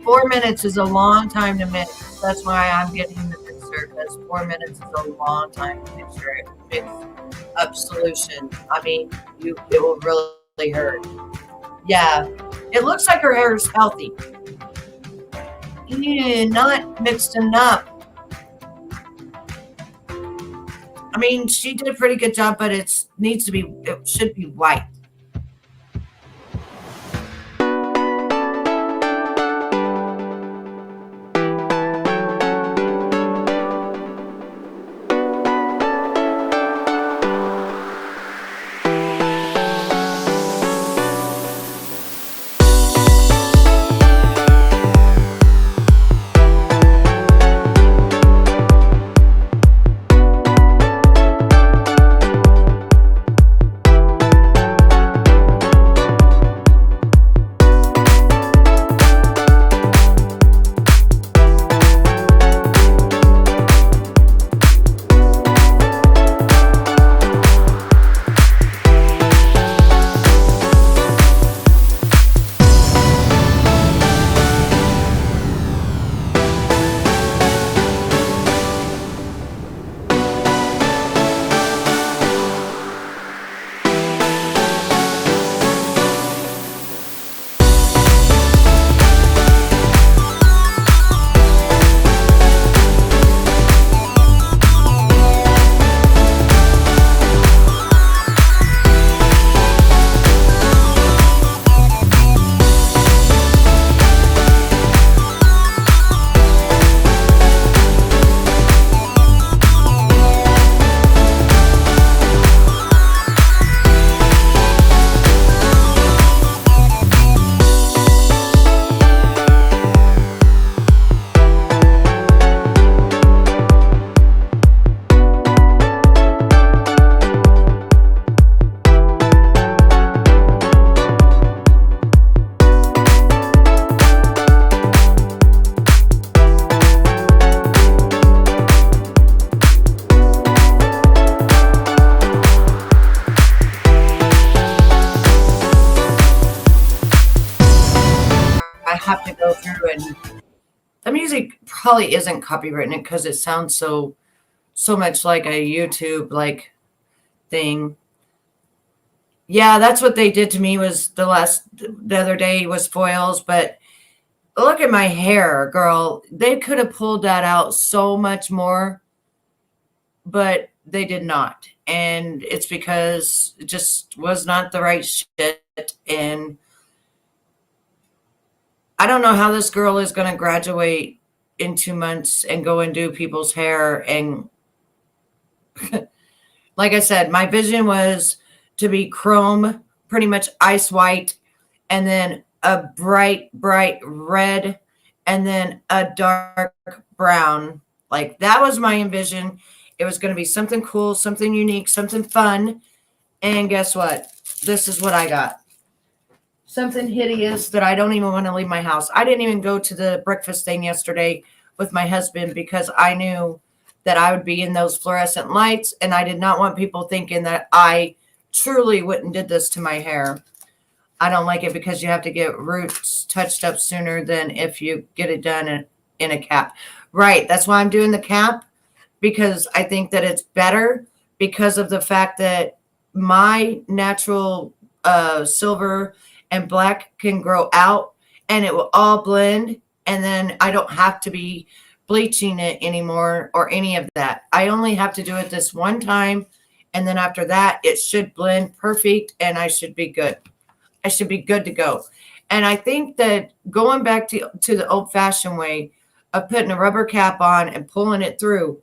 Four minutes is a long time to mix. That's why I'm getting the mixer, because 4 minutes is a long time to mix up solution. I mean, it will really hurt. Yeah, it looks like her hair is healthy. Yeah, not mixed enough. I mean, she did a pretty good job, but it should be white. Have to go through, and the music probably isn't copywritten because it sounds so much like a YouTube like thing. Yeah, that's what they did to me. Was the other day was foils, but look at my hair, girl. They could have pulled that out so much more, but they did not, and it's because it just was not the right shit. And I don't know how this girl is going to graduate in 2 months and go and do people's hair. And like I said, my vision was to be chrome, pretty much ice white, and then a bright red, and then a dark brown. Like that was my envision. It was going to be something cool, something unique, something fun. And guess what? This is what I got. Something hideous that I don't even want to leave my house. I didn't even go to the breakfast thing yesterday with my husband because I knew that I would be in those fluorescent lights, and I did not want people thinking that I truly went and did this to my hair. I don't like it because you have to get roots touched up sooner than if you get it done in a cap. Right. That's why I'm doing the cap, because I think that it's better because of the fact that my natural silver and black can grow out and it will all blend. And then I don't have to be bleaching it anymore or any of that. I only have to do it this one time. And then after that, it should blend perfect and I should be good. I should be good to go. And I think that going back to the old fashioned way of putting a rubber cap on and pulling it through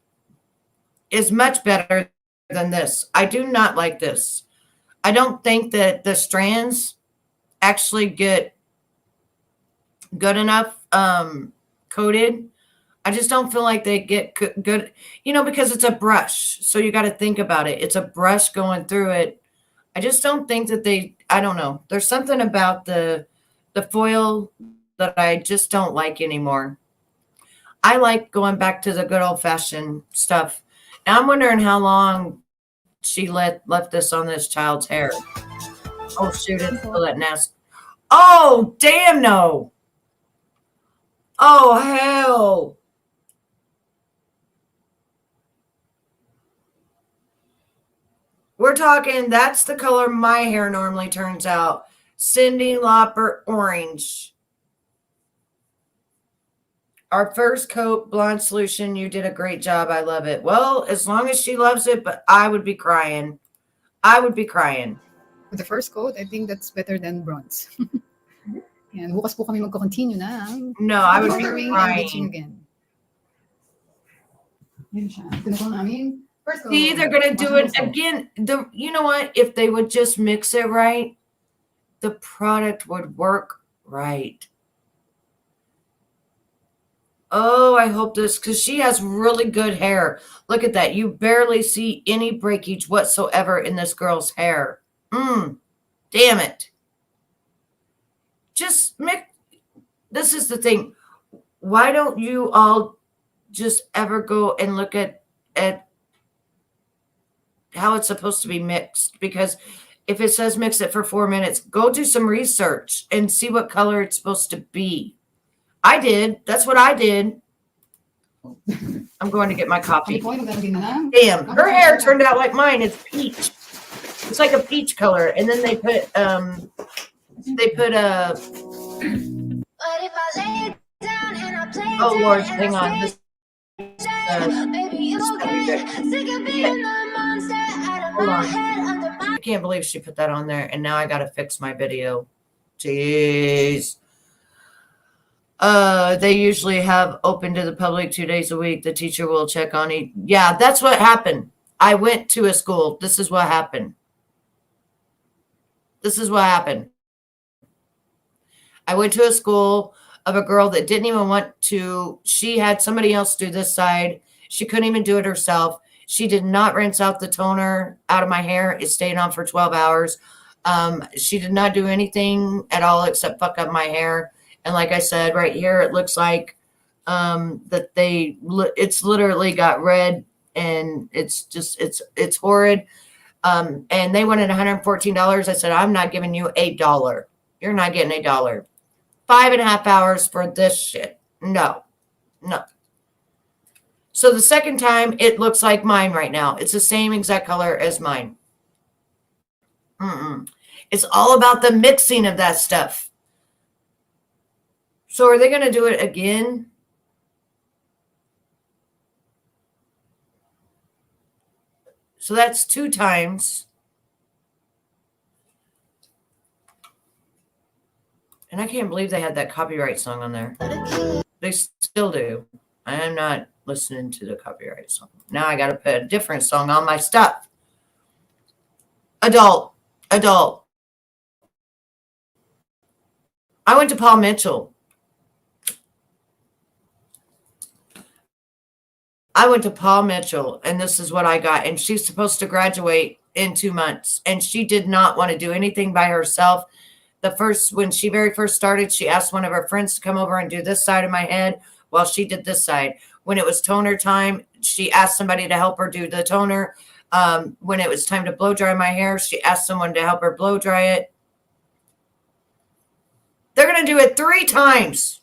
is much better than this. I do not like this. I don't think that the strands actually get good enough coated. I just don't feel like they get good, because it's a brush. So you got to think about it. It's a brush going through it. I just don't think that I don't know. There's something about the foil that I just don't like anymore. I like going back to the good old fashioned stuff. And I'm wondering how long she left this on this child's hair. Oh, shoot, it's still that nasty. Oh, damn no. Oh, hell. We're talking, that's the color my hair normally turns out. Cindy Lauper orange. Our first coat blonde solution. You did a great job. I love it. Well, as long as she loves it, but I would be crying. I would be crying. With the first coat, I think that's better than bronze. And bukas po kami magko-continue na. No, I would be coloring and bleaching crying. again. Yun siya. Ito na po ang aming first coat. See, they're going to do it again. You know what? If they would just mix it right, the product would work right. Oh, I hope this, because she has really good hair. Look at that. You barely see any breakage whatsoever in this girl's hair. Damn it. Just mix. This is the thing. Why don't you all just ever go and look at how it's supposed to be mixed? Because if it says mix it for 4 minutes, go do some research and see what color it's supposed to be. I did. That's what I did. I'm going to get my coffee. Damn, her hair turned out like mine. It's peach. It's like a peach color. And then they put oh Lord, hang on. This, hold on. I can't believe she put that on there. And now I got to fix my video. Jeez. They usually have open to the public 2 days a week. The teacher will check on it. Yeah, that's what happened. I went to a school. This is what happened. This is what happened. I went to a school of a girl that didn't even want to. She had somebody else do this side. She couldn't even do it herself. She did not rinse out the toner out of my hair. It stayed on for 12 hours. She did not do anything at all except fuck up my hair. And like I said, right here, it looks like that it's literally got red and it's horrid. And they wanted $114. I said, I'm not giving you $1. You're not getting $1. 5.5 hours for this shit. No. So the second time, it looks like mine right now. It's the same exact color as mine. It's all about the mixing of that stuff. So are they going to do it again? So that's 2 times. And I can't believe they had that copyright song on there. They still do. I am not listening to the copyright song. Now I got to put a different song on my stuff. Adult. I went to Paul Mitchell. And this is what I got. And she's supposed to graduate in 2 months. And she did not want to do anything by herself. When she very first started, she asked one of her friends to come over and do this side of my head while she did this side. When it was toner time, she asked somebody to help her do the toner. When it was time to blow dry my hair, she asked someone to help her blow dry it. going to do it 3 times.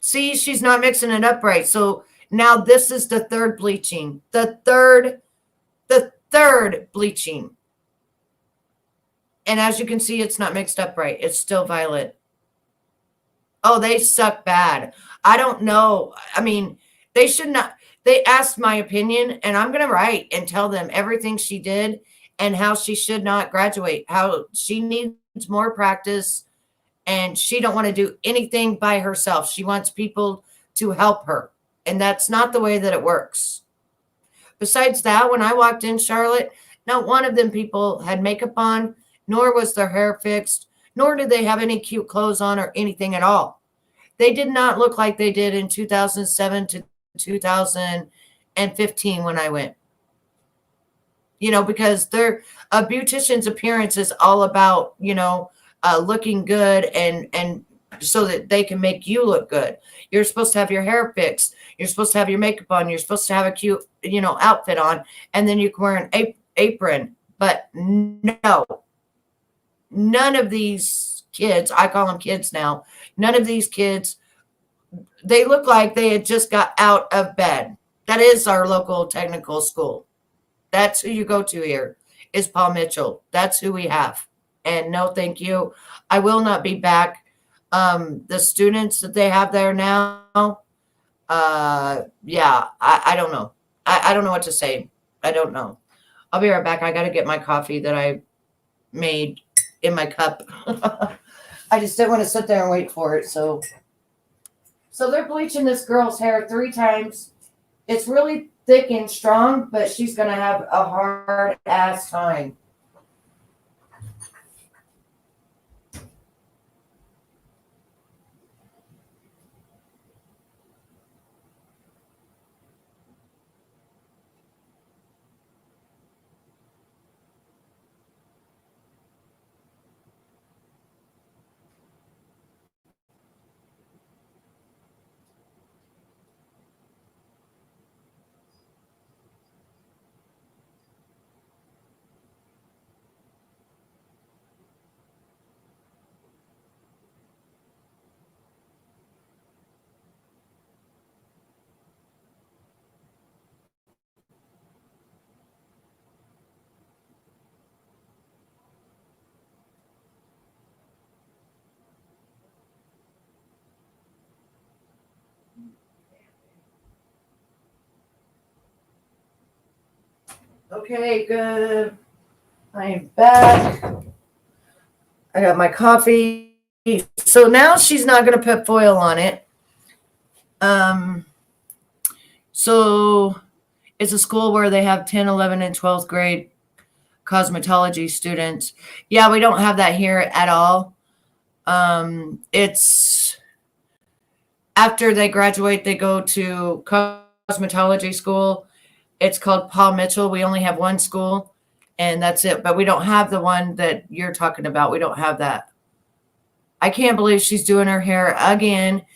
See, she's not mixing it up right. So now this is the third bleaching. The third bleaching. And as you can see, it's not mixed up right. It's still violet. Oh, they suck bad. I don't know. I mean, they should not. They asked my opinion, and I'm going to write and tell them everything she did and how she should not graduate, how she needs more practice, and she don't want to do anything by herself. She wants people to help her, and that's not the way that it works. Besides that, when I walked in, Charlotte, not one of them people had makeup on, nor was their hair fixed, nor did they have any cute clothes on or anything at all. They did not look like they did in 2007 to 2015 when I went. You know, because a beautician's appearance is all about, you know, looking good and so that they can make you look good. You're supposed to have your hair fixed. You're supposed to have your makeup on. You're supposed to have a cute, you know, outfit on, and then you can wear an apron. But no, none of these kids, I call them kids now, none of these kids, they look like they had just got out of bed. That is our local technical school. That's who you go to here, is Paul Mitchell. That's who we have. And no, thank you. I will not be back. The students that they have there now, yeah, I don't know. I don't know what to say. I don't know. I'll be right back. I got to get my coffee that I made in my cup. I just didn't want to sit there and wait for it. So they're bleaching this girl's hair 3 times. It's really thick and strong, but she's going to have a hard ass time. Okay, good. I am back. I got my coffee. So now she's not going to put foil on it. So it's a school where they have 10, 11, and 12th grade cosmetology students. Yeah, we don't have that here at all. It's after they graduate, they go to cosmetology school. It's called Paul Mitchell. We only have one school, and that's it. But we don't have the one that you're talking about. We don't have that. I can't believe she's doing her hair again,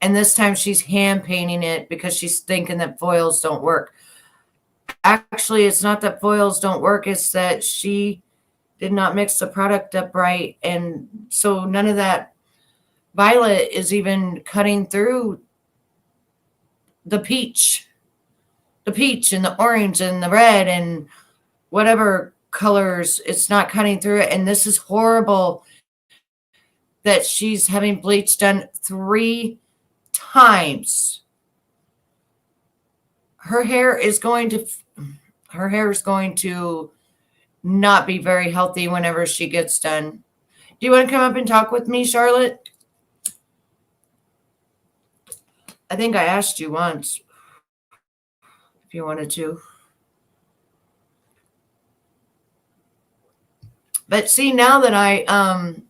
and this time she's hand painting it because she's thinking that foils don't work. Actually, it's not that foils don't work. It's that she did not mix the product up right, and so none of that violet is even cutting through the peach and the orange and the red and whatever colors. It's not cutting through it. And this is horrible that she's having bleach done 3 times. Her hair is going to not be very healthy whenever she gets done. Do you want to come up and talk with me, Charlotte? I think I asked you once if you wanted to. But see, now that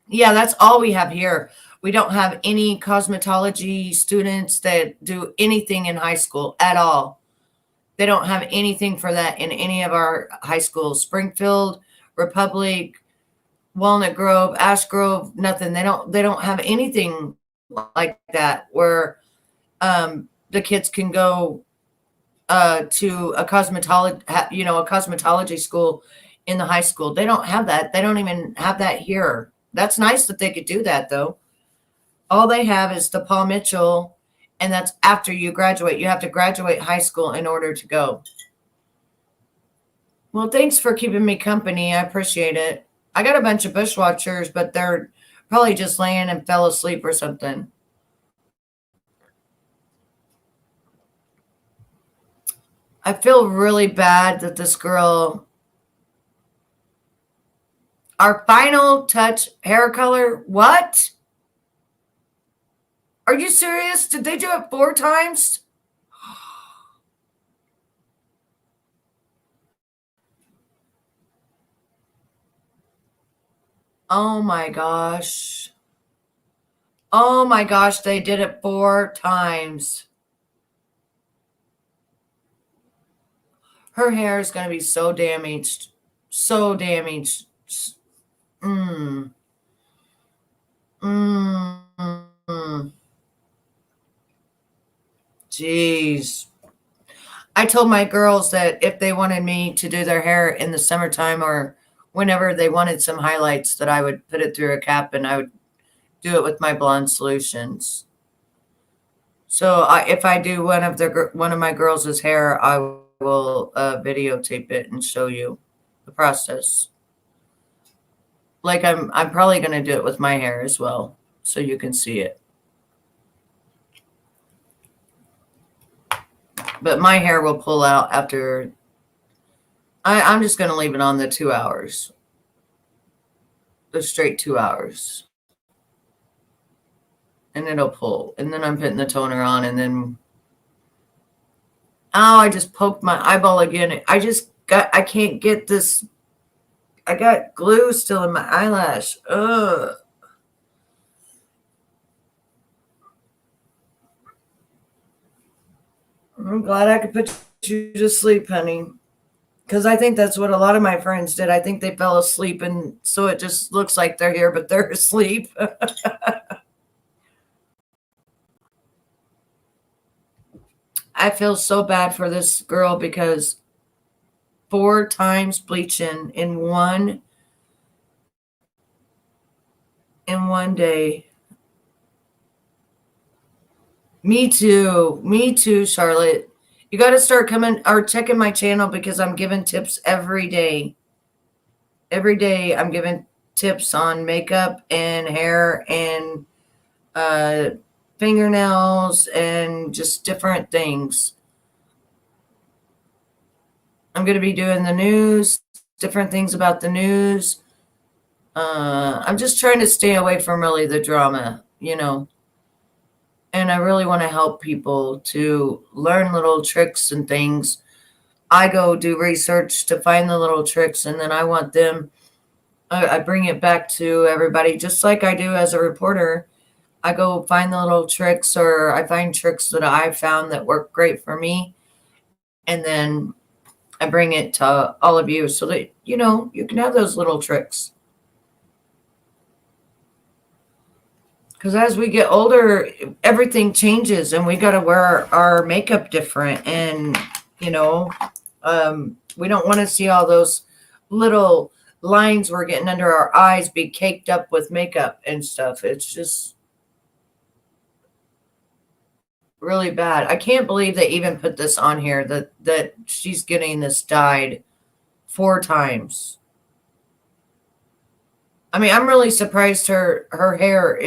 yeah, that's all we have here. We don't have any cosmetology students that do anything in high school at all. They don't have anything for that in any of our high schools. Springfield, Republic, Walnut Grove, Ash Grove, nothing. They don't have anything like that where the kids can go to a cosmetology school in the high school. They don't have that. They don't even have that here. That's nice that they could do that though. All they have is the Paul Mitchell, and that's after you graduate. You have to graduate high school in order to go. Well, thanks for keeping me company. I appreciate it. I got a bunch of bushwatchers, but they're probably just laying and fell asleep or something. I feel really bad that this girl, our final touch hair color, what? Are you serious? Did they do it 4 times? Oh my gosh. Oh my gosh, they did it 4 times. Her hair is going to be so damaged. So damaged. Jeez. I told my girls that if they wanted me to do their hair in the summertime or whenever they wanted some highlights, that I would put it through a cap and I would do it with my blonde solutions. So if I do one of my girls' hair, I will videotape it and show you the process. Like I'm probably going to do it with my hair as well, so you can see it. But my hair will pull out after. I'm just going to leave it on the 2 hours. The straight 2 hours. And it'll pull. And then I'm putting the toner on and then. Oh, I just poked my eyeball again. I can't get this. I got glue still in my eyelash. Ugh. I'm glad I could put you to sleep, honey. Because I think that's what a lot of my friends did. I think they fell asleep, and so it just looks like they're here, but they're asleep. I feel so bad for this girl because 4 times bleaching in one day. Me too, Charlotte. You got to start coming or checking my channel because I'm giving tips every day. Every day I'm giving tips on makeup and hair and fingernails and just different things. I'm going to be doing the news, different things about the news. I'm just trying to stay away from really the drama, and I really want to help people to learn little tricks and things. I go do research to find the little tricks, and then I want them, I bring it back to everybody, just like I do as a reporter. I go find the little tricks, or I find tricks that I found that work great for me, and then I bring it to all of you so that, you can have those little tricks. Because as we get older, everything changes and we got to wear our makeup different. And, we don't want to see all those little lines we're getting under our eyes be caked up with makeup and stuff. It's just really bad. I can't believe they even put this on here that she's getting this dyed 4 times. I mean, I'm really surprised her hair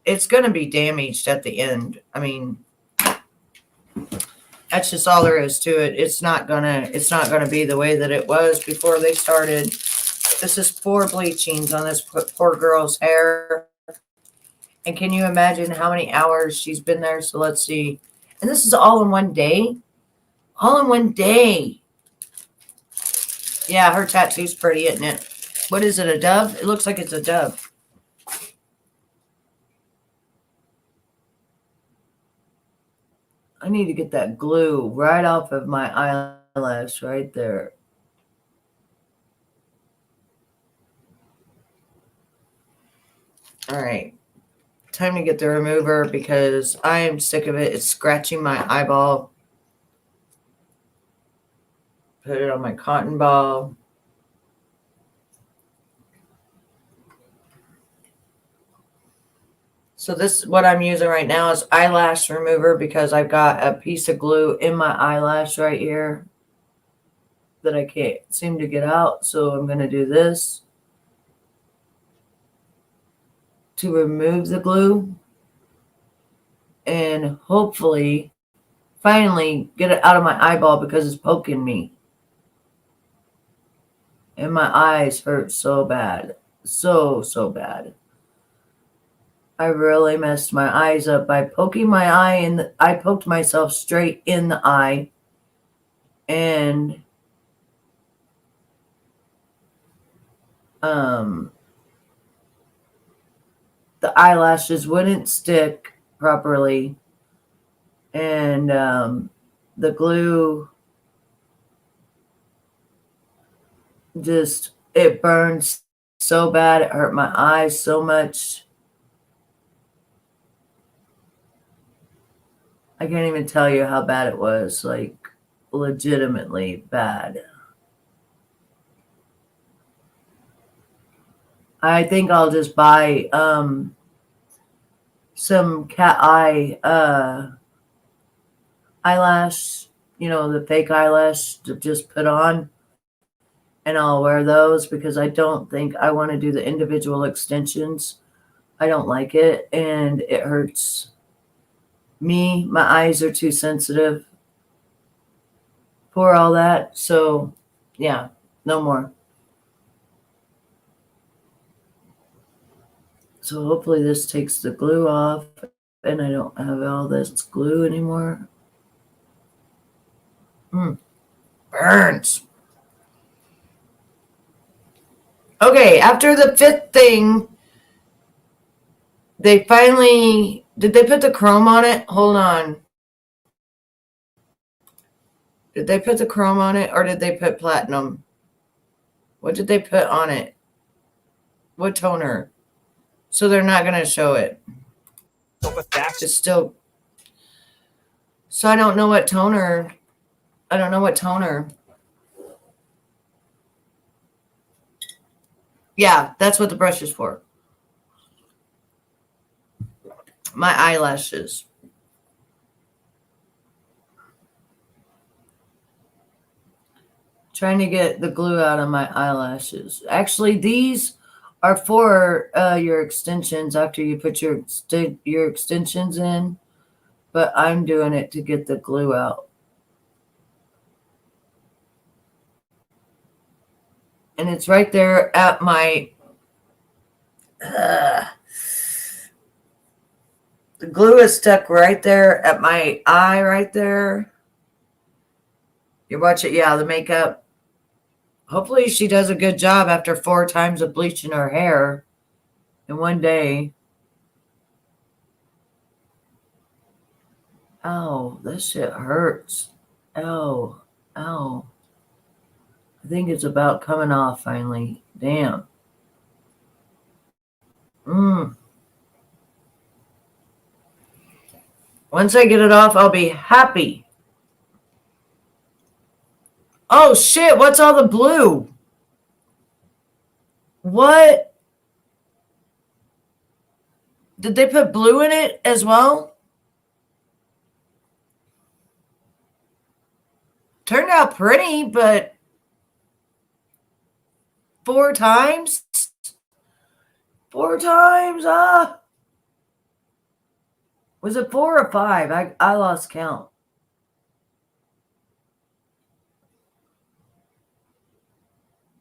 it's going to be damaged at the end. I mean, that's just all there is to it. It's not going to be the way that it was before they started. This is 4 bleachings on this poor girl's hair. And can you imagine how many hours she's been there? So let's see. And this is all in one day. All in one day. Yeah, her tattoo's pretty, isn't it? What is it, a dove? It looks like it's a dove. I need to get that glue right off of my eyelash right there. All right. Time to get the remover because I am sick of it. It's scratching my eyeball. Put it on my cotton ball. So this, what I'm using right now is eyelash remover because I've got a piece of glue in my eyelash right here that I can't seem to get out. So I'm going to do this to remove the glue and hopefully finally get it out of my eyeball because it's poking me. And my eyes hurt so bad. So bad. I really messed my eyes up by poking my eye and I poked myself straight in the eye. And the eyelashes wouldn't stick properly. And the glue just, it burned so bad. It hurt my eyes so much. I can't even tell you how bad it was, like legitimately bad. I think I'll just buy some cat eye eyelash, you know, the fake eyelash to just put on, and I'll wear those because I don't think I want to do the individual extensions. I don't like it and it hurts me. My eyes are too sensitive for all that. So yeah, no more. So hopefully this takes the glue off and I don't have all this glue anymore. Burns. Okay, after the 5th thing, they finally, did they put the chrome on it? Hold on. Did they put the chrome on it or did they put platinum? What did they put on it? What toner? So they're not going to show it. It's still. So I don't know what toner. I don't know what toner. Yeah, that's what the brush is for. My eyelashes. Trying to get the glue out of my eyelashes. Actually, these are for your extensions after you put your extensions in, but I'm doing it to get the glue out. And it's right there at my the glue is stuck right there at my eye right there. You watch it, yeah, the makeup. Hopefully she does a good job after 4 times of bleaching her hair in one day. Oh, this shit hurts. Oh, ow. I think it's about coming off finally. Damn. Once I get it off, I'll be happy. Oh shit, what's all the blue? What? Did they put blue in it as well? Turned out pretty, but 4 times? 4 times? Was it 4 or 5? I lost count.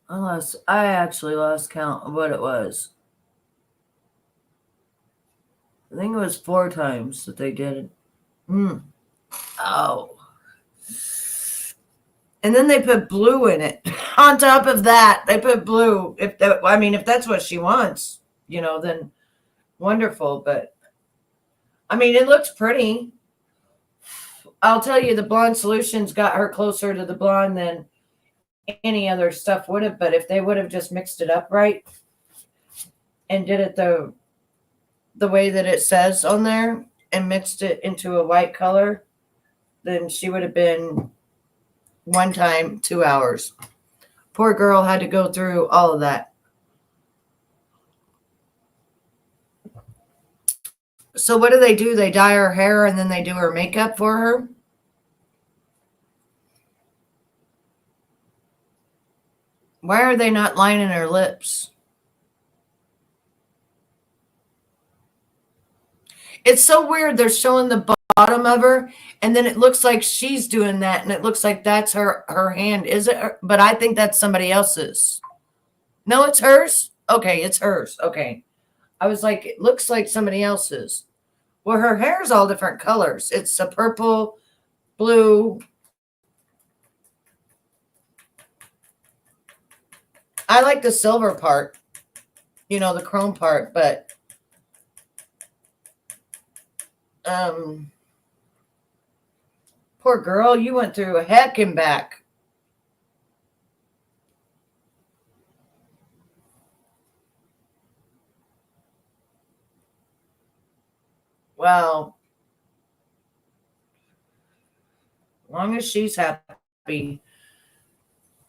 I actually lost count of what it was. I think it was 4 times that they did it. Oh. And then they put blue in it. On top of that, they put blue. If that's what she wants, then wonderful. But I mean, it looks pretty. I'll tell you, the blonde solutions got her closer to the blonde than any other stuff would have. But if they would have just mixed it up right and did it the way that it says on there and mixed it into a white color, then she would have been one time, 2 hours. Poor girl had to go through all of that. So what do? They dye her hair and then they do her makeup for her? Why are they not lining her lips? It's so weird. They're showing the bottom of her, and then it looks like she's doing that, and it looks like that's her hand. Is it? But I think that's somebody else's. No, it's hers? Okay, it's hers. Okay. I was like, it looks like somebody else's. Well, her hair is all different colors. It's a purple, blue. I like the silver part, the chrome part, but poor girl, you went through a heck and back. Well, as long as she's happy.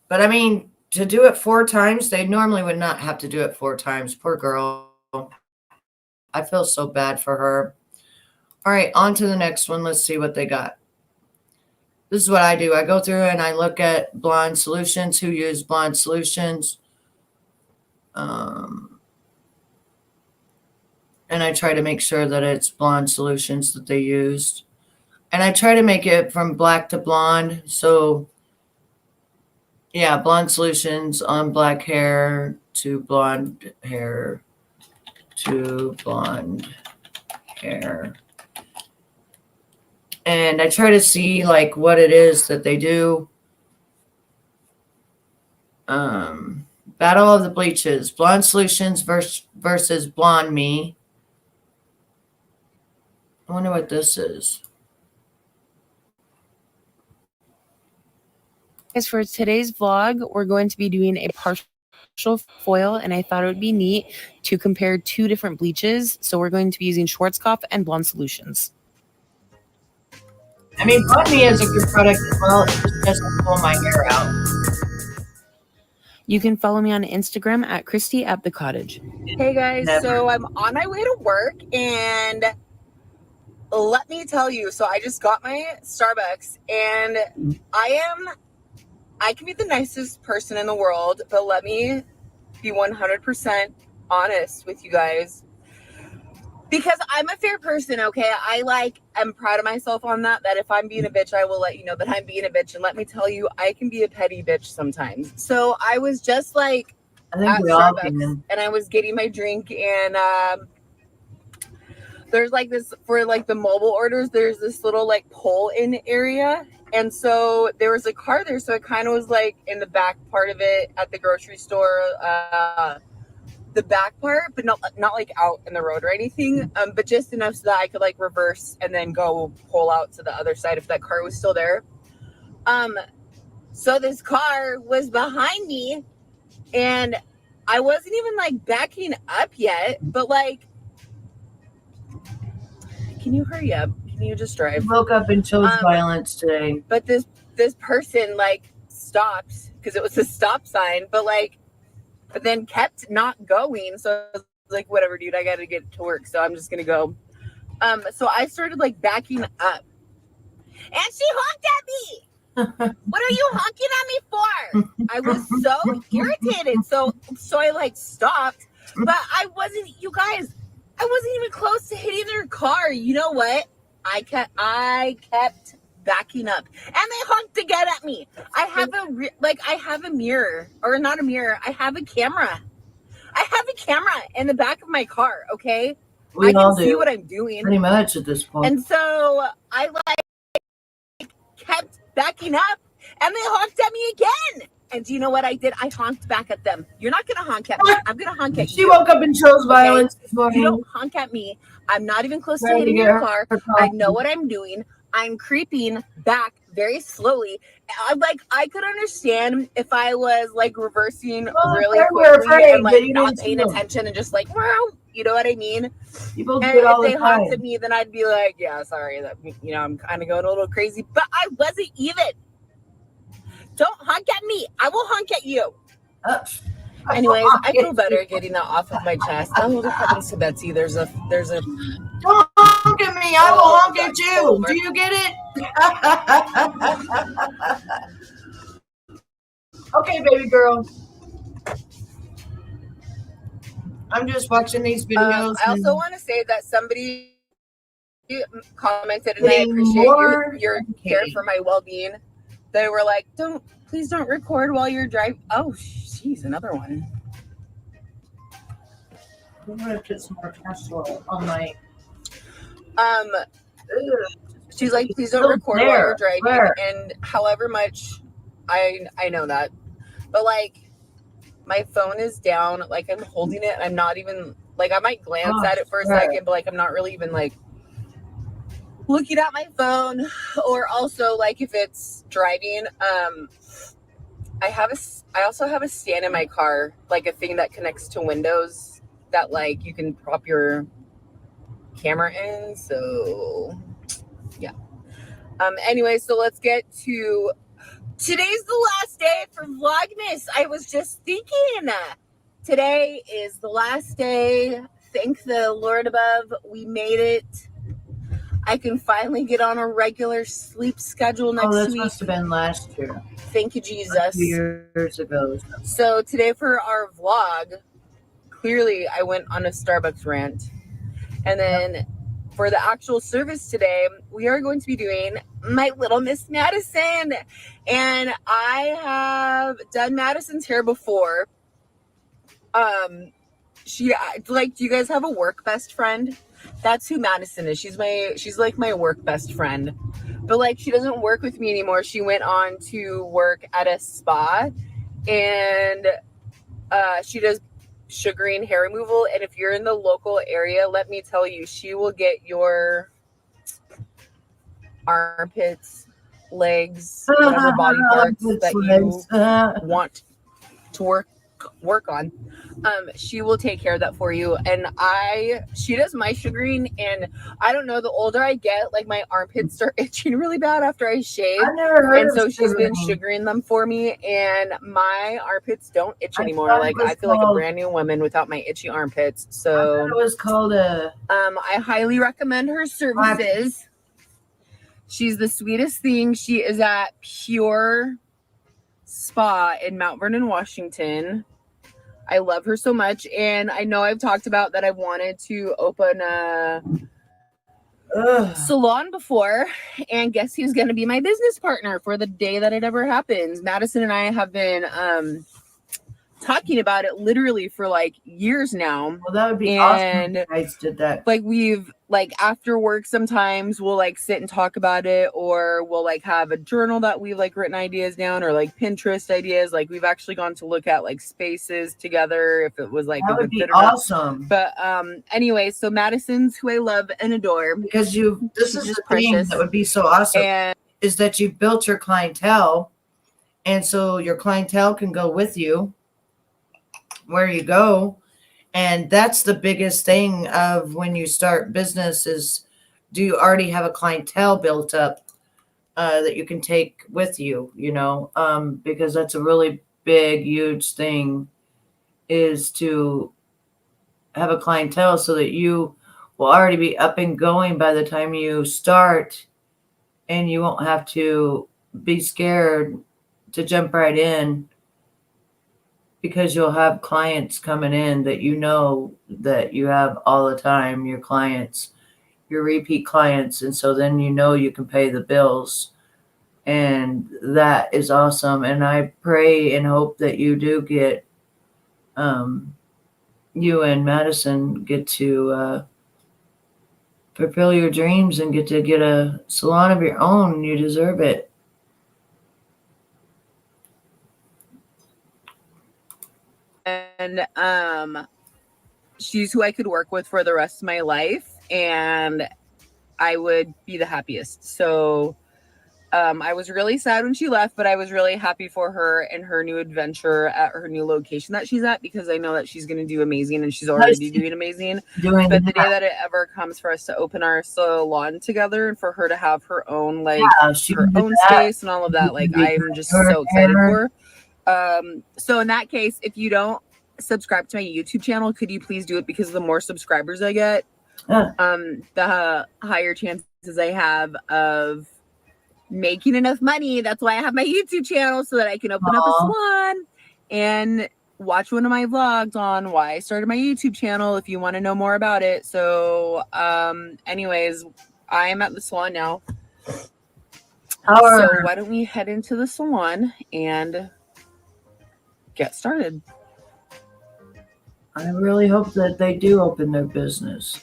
But I mean, to do it 4 times, they normally would not have to do it 4 times. Poor girl. I feel so bad for her. All right, on to the next one. Let's see what they got. This is what I do. I go through and I look at blonde solutions, who use blonde solutions. And I try to make sure that it's blonde solutions that they used. And I try to make it from black to blonde. So, yeah, blonde solutions on black hair to blonde hair to blonde hair. And I try to see like what it is that they do. Battle of the Bleaches. Blonde solutions versus blonde me. I wonder what this is. Guys, for today's vlog, we're going to be doing a partial foil, and I thought it would be neat to compare 2 different bleaches. So we're going to be using Schwarzkopf and Blonde Solutions. I mean, blonde me is a good product as well. It just doesn't pull my hair out. You can follow me on Instagram at Christy at the Cottage. Hey guys, Never. so I'm on my way to work, and let me tell you, so I just got my Starbucks, and I can be the nicest person in the world, but let me be 100% honest with you guys, because I'm a fair person, okay? I'm proud of myself on that if I'm being a bitch, I will let you know that I'm being a bitch. And let me tell you, I can be a petty bitch sometimes. So I was just like I think at we all Starbucks, can. and I was getting my drink, and there's like this for like the mobile orders, there's this little like pull in area. And so there was a car there. So it kind of was like in the back part of it at the grocery store, the back part, but not like out in the road or anything, but just enough so that I could like reverse and then go pull out to the other side if that car was still there. So this car was behind me, and I wasn't even like backing up yet, but like, can you hurry up? Can you just drive? Woke up and chose violence today. But this person like stopped because it was a stop sign, but then kept not going. So I was like, whatever, dude, I gotta get to work, so I'm just gonna go. So I started like backing up, and she honked at me. What are you honking at me for? I was so irritated. So I like stopped, but I wasn't even close to hitting their car. You know what? I kept backing up, and they honked again at me. I have a mirror, or not a mirror. I have a camera. I have a camera in the back of my car. Okay, We I all can see do. what I'm doing. Pretty much at this point. And so I kept backing up, and they honked at me again. And do you know what I did? I honked back at them. You're not gonna honk at me. I'm gonna honk at She you. woke up and chose violence this morning. You don't honk at me. I'm not even close to Trying to hitting get your her car. coffee. I know what I'm doing. I'm creeping back very slowly. I could understand if I was like reversing really we're quickly afraid and that like you not didn't paying see them. attention and just like, wow, you know what I mean? People do And it all if the they honked at time. me, then I'd be like, yeah, sorry, that I'm kind of going a little crazy. But I wasn't even. Don't honk at me. I will honk at you. Anyways, I feel better getting that off of my chest. Oh, look heavens to Betsy. There's a Don't honk at me. I will honk at you. Do you get it? Okay, baby girl. I'm just watching these videos. I also want to say that somebody commented, and I Getting appreciate more your care for my well-being. They were like, please don't record while you're driving. Oh, jeez, another one. I'm gonna put some more castor oil on my. She's like, please don't record while you're driving, and however much I know that, but like my phone is down, like I'm holding it, I'm not even like, I might glance at it for a second, but like I'm not really even like looking at my phone. Or also like if it's driving, I also have a stand in my car, like a thing that connects to windows that like you can prop your camera in. So yeah. Anyway, so let's get to today's the last day for Vlogmas. I was just thinking today is the last day. Thank the Lord above. We made it. I can finally get on a regular sleep schedule next this week. must have been last year. Thank you, Jesus. Years ago. So today for our vlog, clearly I went on a Starbucks rant. And then for the actual service today, we are going to be doing my little Miss Madison. And I have done Madison's hair before. She like, do you guys have a work best friend? That's who Madison is. She's like my work best friend. But like, she doesn't work with me anymore. She went on to work at a spa, and she does sugaring hair removal. And if you're in the local area, let me tell you, she will get your armpits, legs, whatever body parts that you want to work on. She will take care of that for you. And she does my sugaring, and I don't know, the older I get, like my armpits start itching really bad after I shave. I've never heard and of so she's been sugaring. sugaring them for me, and my armpits don't itch anymore. Like I feel like a brand new woman without my itchy armpits. So it was called a I highly recommend her services. She's the sweetest thing. She is at Pure Spa in Mount Vernon, Washington. I love her so much. And I know I've talked about that I wanted to open a salon before. And guess who's going to be my business partner for the day that it ever happens? Madison and I have been talking about it literally for like years now. Well, that would be awesome if you guys did that. Like we've like after work sometimes we'll like sit and talk about it, or we'll like have a journal that we've like written ideas down, or like Pinterest ideas. Like we've actually gone to look at like spaces together if it was like that a would good be fit or not. awesome. But anyway, so Madison's who I love and adore, because this is just the thing precious. that would be so awesome, and is that you've built your clientele, and so your clientele can go with you where you go. And that's the biggest thing of when you start business is, do you already have a clientele built up that you can take with you, because that's a really big, huge thing, is to have a clientele so that you will already be up and going by the time you start, and you won't have to be scared to jump right in, because you'll have clients coming in that that you have all the time, your clients, your repeat clients. And so then you can pay the bills. And that is awesome. And I pray and hope that you do get, you and Madison get to fulfill your dreams and get a salon of your own. You deserve it. And she's who I could work with for the rest of my life, and I would be the happiest. So I was really sad when she left, but I was really happy for her and her new adventure at her new location that she's at, because I know that she's going to do amazing, and she's already doing amazing. But the day that it ever comes for us to open our salon together and for her to have her own, like, her own space and all of that, like, I'm just so excited for her. So in that case, if you don't subscribe to my YouTube channel, could you please do it? Because the more subscribers I get, the higher chances I have of making enough money. That's why I have my YouTube channel, so that I can open up a salon and watch one of my vlogs on why I started my YouTube channel if you want to know more about it. So anyways, I am at the salon now. So why don't we head into the salon and get started? I really hope that they do open their business.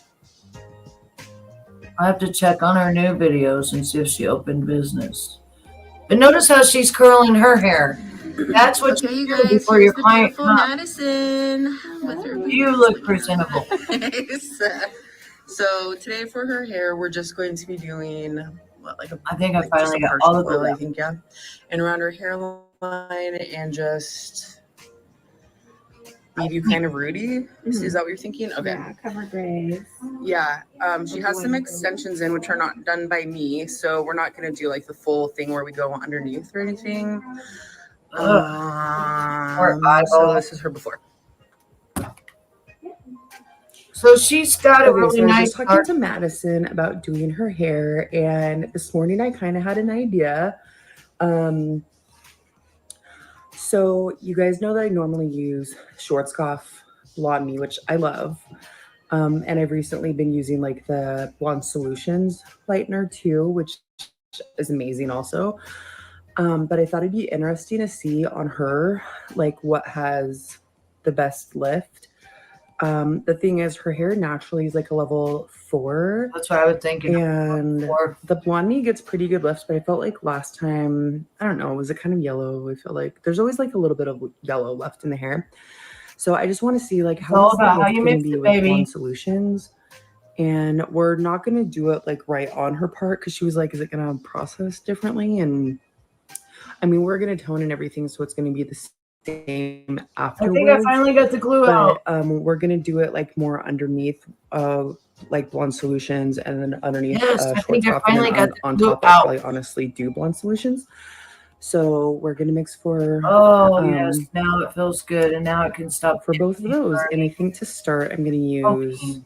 I have to check on her new videos and see if she opened business. But notice how she's curling her hair. That's what you do before your client comes. Madison with her You look presentable. So today for her hair, we're just going to be doing what, like I think I finally got all the oil, glue. I think, yeah. And around her hairline, and just leave you kind of rooty. Is that what you're thinking? Okay. Yeah, cover grays. Yeah. She has some extensions in, which are not done by me, so we're not going to do like the full thing where we go underneath or anything. So this is her before. So she's got a really so I was nice just talking to Madison about doing her hair, and this morning I kind of had an idea. So you guys know that I normally use Schwarzkopf Blonde Me, which I love. And I've recently been using like the Blonde Solutions lightener too, which is amazing also. But I thought it'd be interesting to see on her, like what has the best lift. The thing is, her hair naturally is like a level 4. That's what I was thinking. And the Blonde Me gets pretty good lifts, but I felt like last time, I don't know, was it kind of yellow? I feel like there's always like a little bit of yellow left in the hair. So I just want to see like how you mix it, with Blonde Solutions. And we're not going to do it like right on her part, because she was like, is it going to process differently? And I mean, we're going to tone and everything, so it's going to be the same afterwards. I think I finally got the glue out. We're going to do it like more underneath like Blonde Solutions, and then underneath I think I Schwarzkopf, finally and got then the on glue top out. I'll honestly do Blonde Solutions. So we're going to mix for yes, now it feels good, and now it can stop for both of those. And I think to start I'm going to use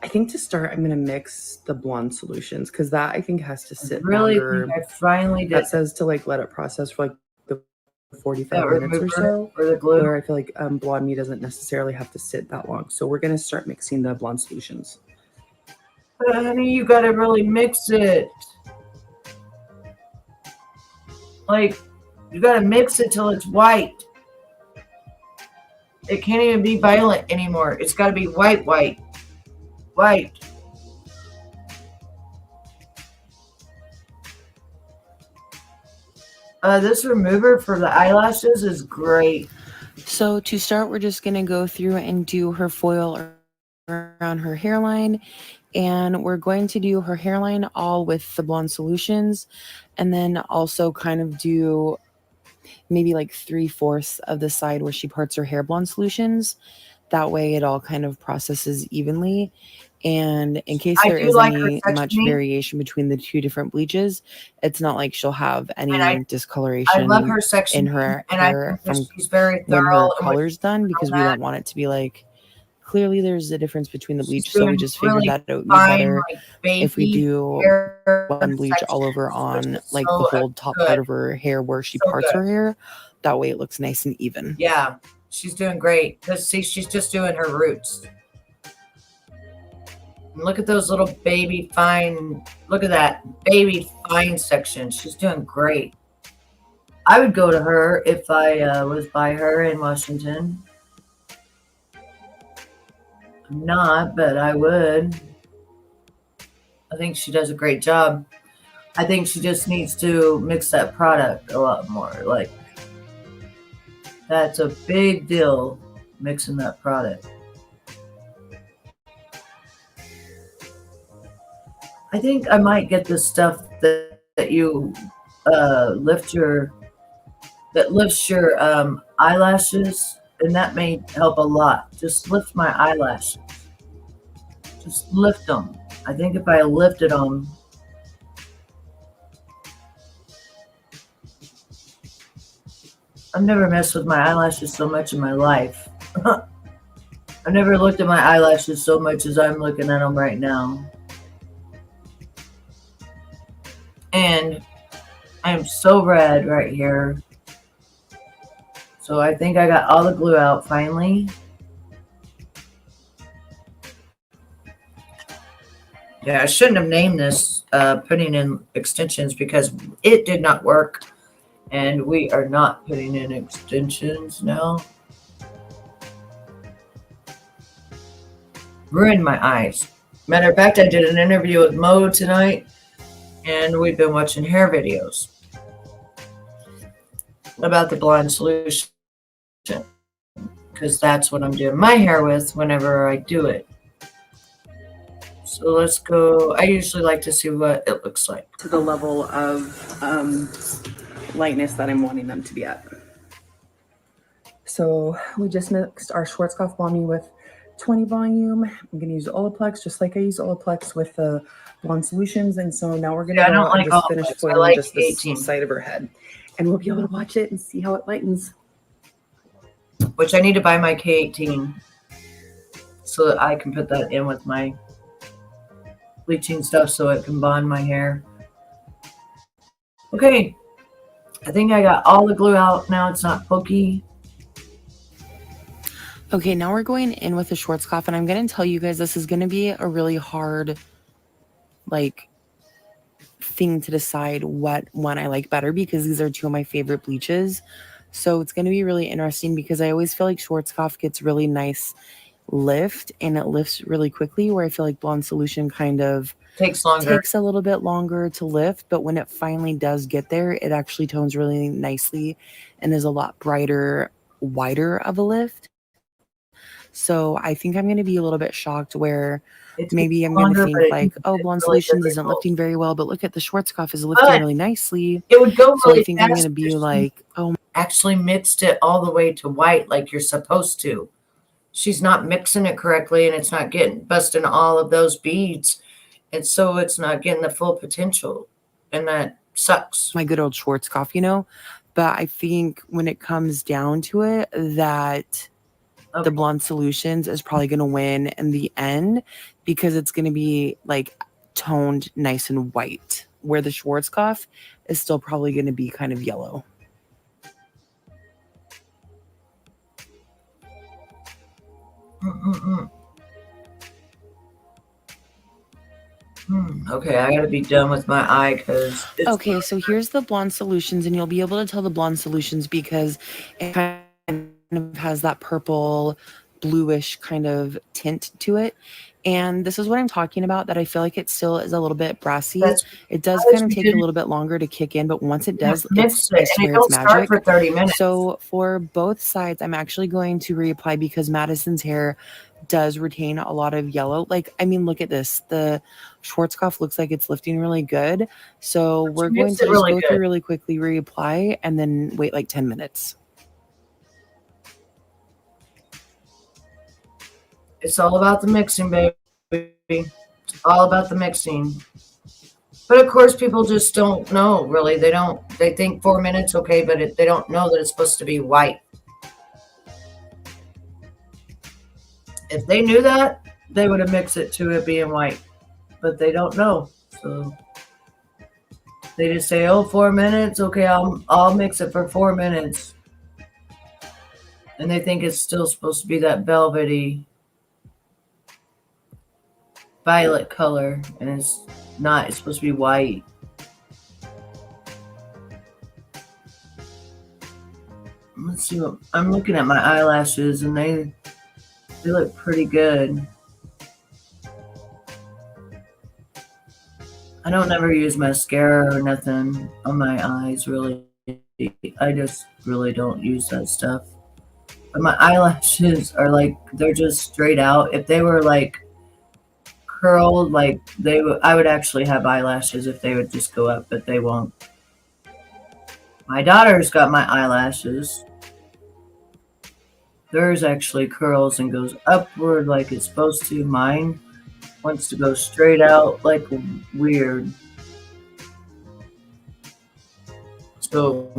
I'm going to mix the Blonde Solutions, because that I think has to sit longer. I finally did. That says to like let it process for like the 45 minutes or so. For the glue. Where I feel like Blonde Me doesn't necessarily have to sit that long. So we're going to start mixing the Blonde Solutions. But honey, you got to really mix it. Like, you got to mix it till it's white. It can't even be violet anymore. It's got to be white. This remover for the eyelashes is great. So to start, we're just going to go through and do her foil around her hairline. And we're going to do her hairline all with the Blonde Solutions. And then also kind of do maybe like 3/4 of the side where she parts her hair Blonde Solutions. That way it all kind of processes evenly. And in case there is any much variation between the two different bleaches, it's not like she'll have any discoloration I love her section in her and hair I from she's very when thorough her color's done, because we don't want it to be like, clearly there's a difference between the bleach, so we just figured that it would be better if we do one bleach all over on like the whole top part of her hair where she parts her hair. That way it looks nice and even. Yeah, she's doing great. Because see, she's just doing her roots. And look at those little baby fine. Look at that baby fine section. She's doing great. I would go to her if I was by her in Washington. I'm not, but I would. I think she does a great job. I think she just needs to mix that product a lot more. Like, that's a big deal, mixing that product. I think I might get this stuff that you lifts your eyelashes, and that may help a lot. Just lift my eyelashes. Just lift them. I think if I lifted them, I've never messed with my eyelashes so much in my life. I've never looked at my eyelashes so much as I'm looking at them right now. And I'm so red right here. So I think I got all the glue out finally. Yeah, I shouldn't have named this putting in extensions because it did not work. And we are not putting in extensions now. Ruined my eyes. Matter of fact, I did an interview with Mo tonight, and we've been watching hair videos about the blonde solution because that's what I'm doing my hair with whenever I do it. So let's go. I usually like to see what it looks like. To the level of lightness that I'm wanting them to be at. So we just mixed our Schwarzkopf Balmy with 20 volume. I'm going to use Olaplex just like I use Olaplex with the blonde solutions. And so now we're going to go and just finish foiling just the side of her head. And we'll be able to watch it and see how it lightens. Which I need to buy my K18 so that I can put that in with my bleaching stuff so it can bond my hair. Okay. I think I got all the glue out now. It's not pokey. Okay, now we're going in with the Schwarzkopf, and I'm going to tell you guys this is going to be a really hard, thing to decide what one I like better because these are two of my favorite bleaches. So it's going to be really interesting because I always feel like Schwarzkopf gets really nice lift, and it lifts really quickly, where I feel like Blonde Solution kind of takes a little bit longer to lift, but when it finally does get there, it actually tones really nicely and is a lot brighter, wider of a lift. So I think I'm going to be a little bit shocked where maybe I'm going to think like, oh, Blonde Solutions isn't lifting very well, but look at the Schwarzkopf is lifting really nicely. It would go so really I think I'm going to be like, oh, actually mixed it all the way to white like you're supposed to. She's not mixing it correctly, and it's not busting all of those beads. And so it's not getting the full potential. And that sucks. My good old Schwarzkopf, you know? But I think when it comes down to it, that the Blonde Solutions is probably going to win in the end because it's going to be toned nice and white, where the Schwarzkopf is still probably going to be kind of yellow. Okay, I gotta be done with my eye because. Okay, so here's the Blonde Solutions, and you'll be able to tell the Blonde Solutions because it kind of has that purple, bluish kind of tint to it. And this is what I'm talking about, that I feel like it still is a little bit brassy. It does kind of take a little bit longer to kick in, but once it does, I swear it's magic. For 30 minutes. So for both sides, I'm actually going to reapply because Madison's hair does retain a lot of yellow. Look at this. The Schwarzkopf looks like it's lifting really good. So we're going to just go through really quickly, reapply, and then wait 10 minutes. It's all about the mixing, baby. It's all about the mixing. But of course, people just don't know, really. They think 4 minutes, okay, but they don't know that it's supposed to be white. If they knew that, they would have mixed it to it being white. But they don't know. So they just say, oh, 4 minutes, okay, I'll mix it for 4 minutes. And they think it's still supposed to be that velvety violet color, and it's not. It's supposed to be white. Let's see what I'm looking at. My eyelashes, and they look pretty good. I don't never use mascara or nothing on my eyes, really. I just really don't use that stuff. But my eyelashes are they're just straight out. If they were curled, like I would actually have eyelashes if they would just go up, but they won't. My daughter's got my eyelashes. Theirs actually curls and goes upward like it's supposed to. Mine wants to go straight out like weird. So,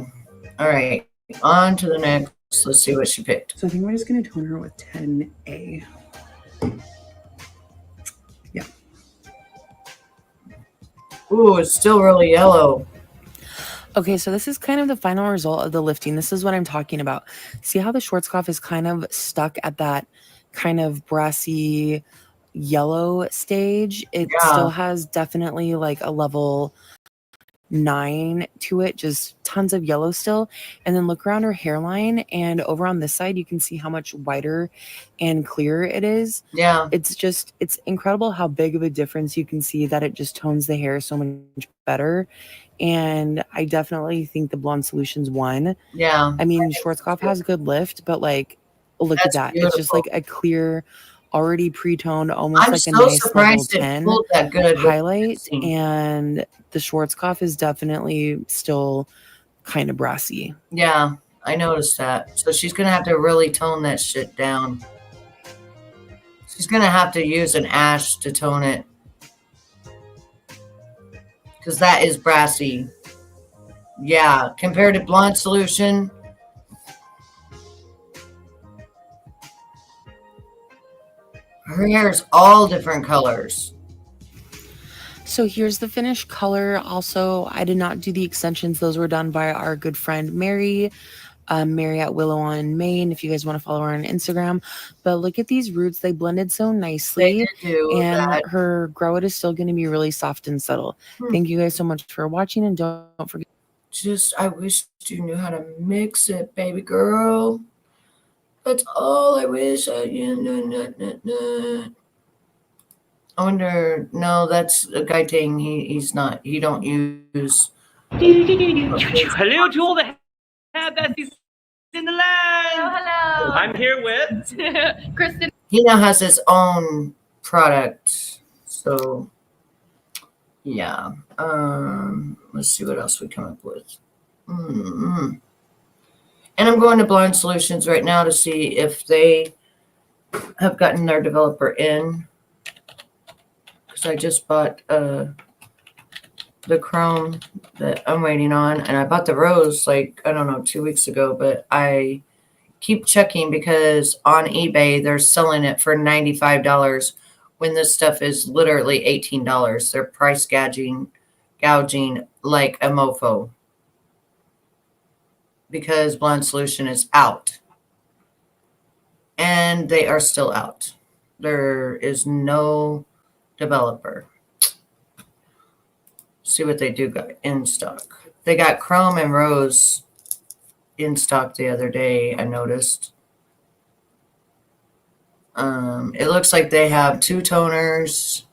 all right, on to the next. Let's see what she picked. So I think we're just going to tone her with 10A. Yeah. Ooh, it's still really yellow. Okay, so this is kind of the final result of the lifting. This is what I'm talking about. See how the Schwarzkopf is kind of stuck at that kind of brassy yellow stage? It still has definitely like a level 9 to it, just tons of yellow still. And then look around her hairline, and over on this side, you can see how much whiter and clearer it is. Yeah. It's incredible how big of a difference you can see, that it just tones the hair so much better. And I definitely think the Blonde Solutions won. Yeah. I mean, Schwarzkopf has good lift, but like, look at that. Beautiful. It's just like a clear, already pre-toned, almost I'm like so a nice surprised level it 10 pulled that good highlight. And the Schwarzkopf is definitely still kind of brassy. Yeah, I noticed that. So she's going to have to really tone that shit down. She's going to have to use an ash to tone it. Because that is brassy. Yeah, compared to Blonde Solution. Her hair is all different colors. So here's the finished color. Also, I did not do the extensions. Those were done by our good friend Mary. Mary at Willow on Maine, if you guys want to follow her on Instagram. But look at these roots. They blended so nicely. They do and that. her grow out is still going to be really soft and subtle. Thank you guys so much for watching, and don't forget. I wish you knew how to mix it, baby girl. That's all I wish. I wonder. No, that's a guy thing. He's not. He don't use. Hello to all the hair besties in the land. Hello. I'm here with Kristen. He now has his own product. So, yeah. Let's see what else we come up with. And I'm going to Blonde Solutions right now to see if they have gotten their developer in. Because I just bought the chrome that I'm waiting on. And I bought the rose like, I don't know, 2 weeks ago. But I keep checking because on eBay, they're selling it for $95 when this stuff is literally $18. They're price gouging like a mofo. Because Blonde Solution is out. And they are still out. There is no developer. See what they do got in stock. They got chrome and rose in stock the other day, I noticed. It looks like they have 2 toners.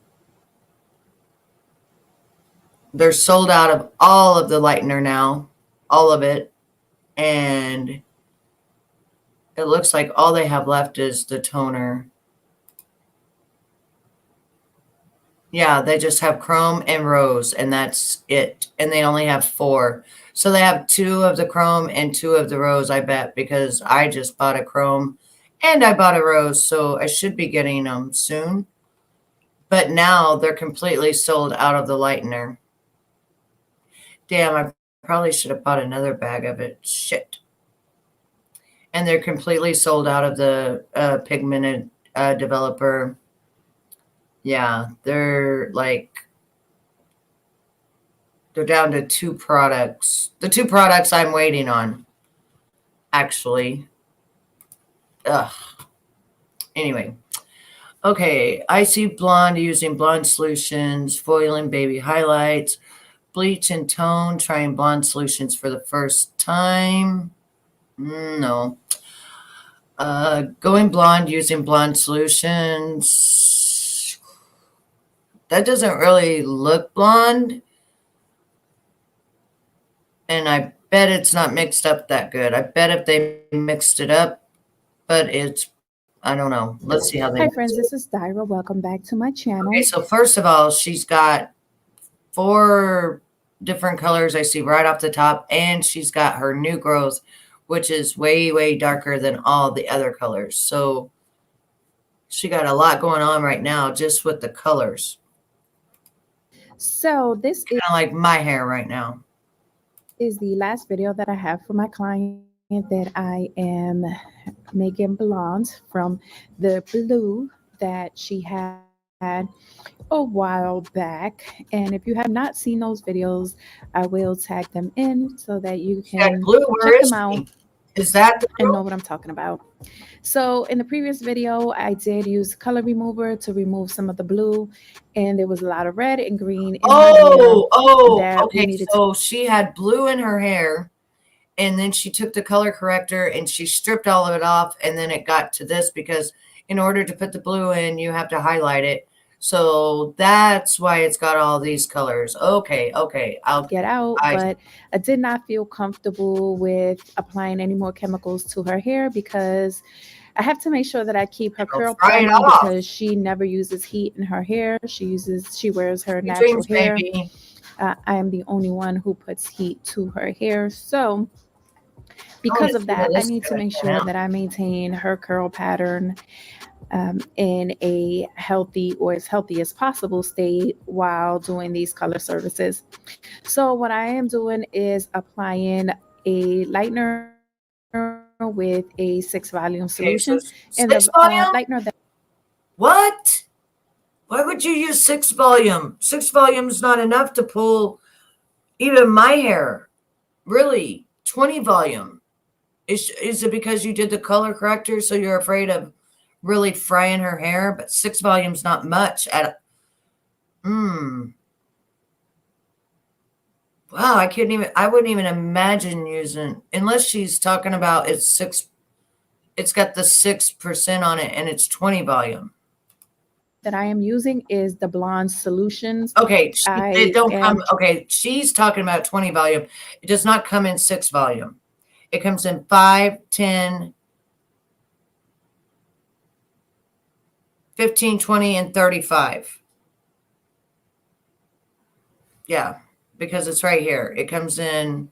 They're sold out of all of the lightener now. All of it. And it looks like all they have left is the toner. Yeah, they just have chrome and rose, and that's it. And they only have 4. So they have 2 of the chrome and 2 of the rose, I bet, because I just bought a chrome and I bought a rose, so I should be getting them soon. But now they're completely sold out of the lightener. Damn, I probably should have bought another bag of it. Shit. And they're completely sold out of the pigmented developer. Yeah, they're down to 2 products. The 2 products I'm waiting on, actually. Ugh. Anyway. Okay, Icy Blonde using Blonde Solutions, foiling baby highlights, bleach and tone, trying Blonde Solutions for the first time. No. Going blonde using Blonde Solutions. That doesn't really look blonde. And I bet it's not mixed up that good. I bet if they mixed it up, but it's I don't know. Let's see how they Hi do friends, it. this is Dyra. Welcome back to my channel. Okay, so first of all, she's got 4 different colors I see right off the top, and she's got her new growth, which is way, way darker than all the other colors. So she got a lot going on right now just with the colors. So this Kind of like my hair right now. is the last video that I have for my client that I am making blonde from the blue that she had a while back. And if you have not seen those videos, I will tag them in so that you She got can blue. Where check is them out she? Is that the and blue? know what I'm talking about. So in the previous video, I did use color remover to remove some of the blue, and there was a lot of red and green in her hair that we Okay. needed So she had blue in her hair, and then she took the color corrector and she stripped all of it off, and then it got to this because in order to put the blue in, you have to highlight it. So that's why it's got all these colors. Okay. I'll get out, but I did not feel comfortable with applying any more chemicals to her hair because I have to make sure that I keep her curl fry it pattern off. because she never uses heat in her hair. She wears her Your natural dreams, hair. baby. I am the only one who puts heat to her hair. So because of that, I need to make sure that I maintain her curl pattern in a healthy or as healthy as possible state while doing these color services. So what I am doing is applying a lightener with a 6-volume solution. So and the 6 volume? lightener that What? Why would you use 6 volume? 6 volume is not enough to pull even my hair. Really, 20 volume. Is it because you did the color corrector, so you're afraid of really frying her hair? But 6 volume's not much at. Wow, I wouldn't even imagine using, unless she's talking about it's got the 6% on it and it's 20 volume. that I am using is the blonde solutions. Okay, okay, she's talking about 20 volume. It does not come in 6 volume. It comes in 5, 10, 15, 20, and 35. Yeah, because it's right here. It comes in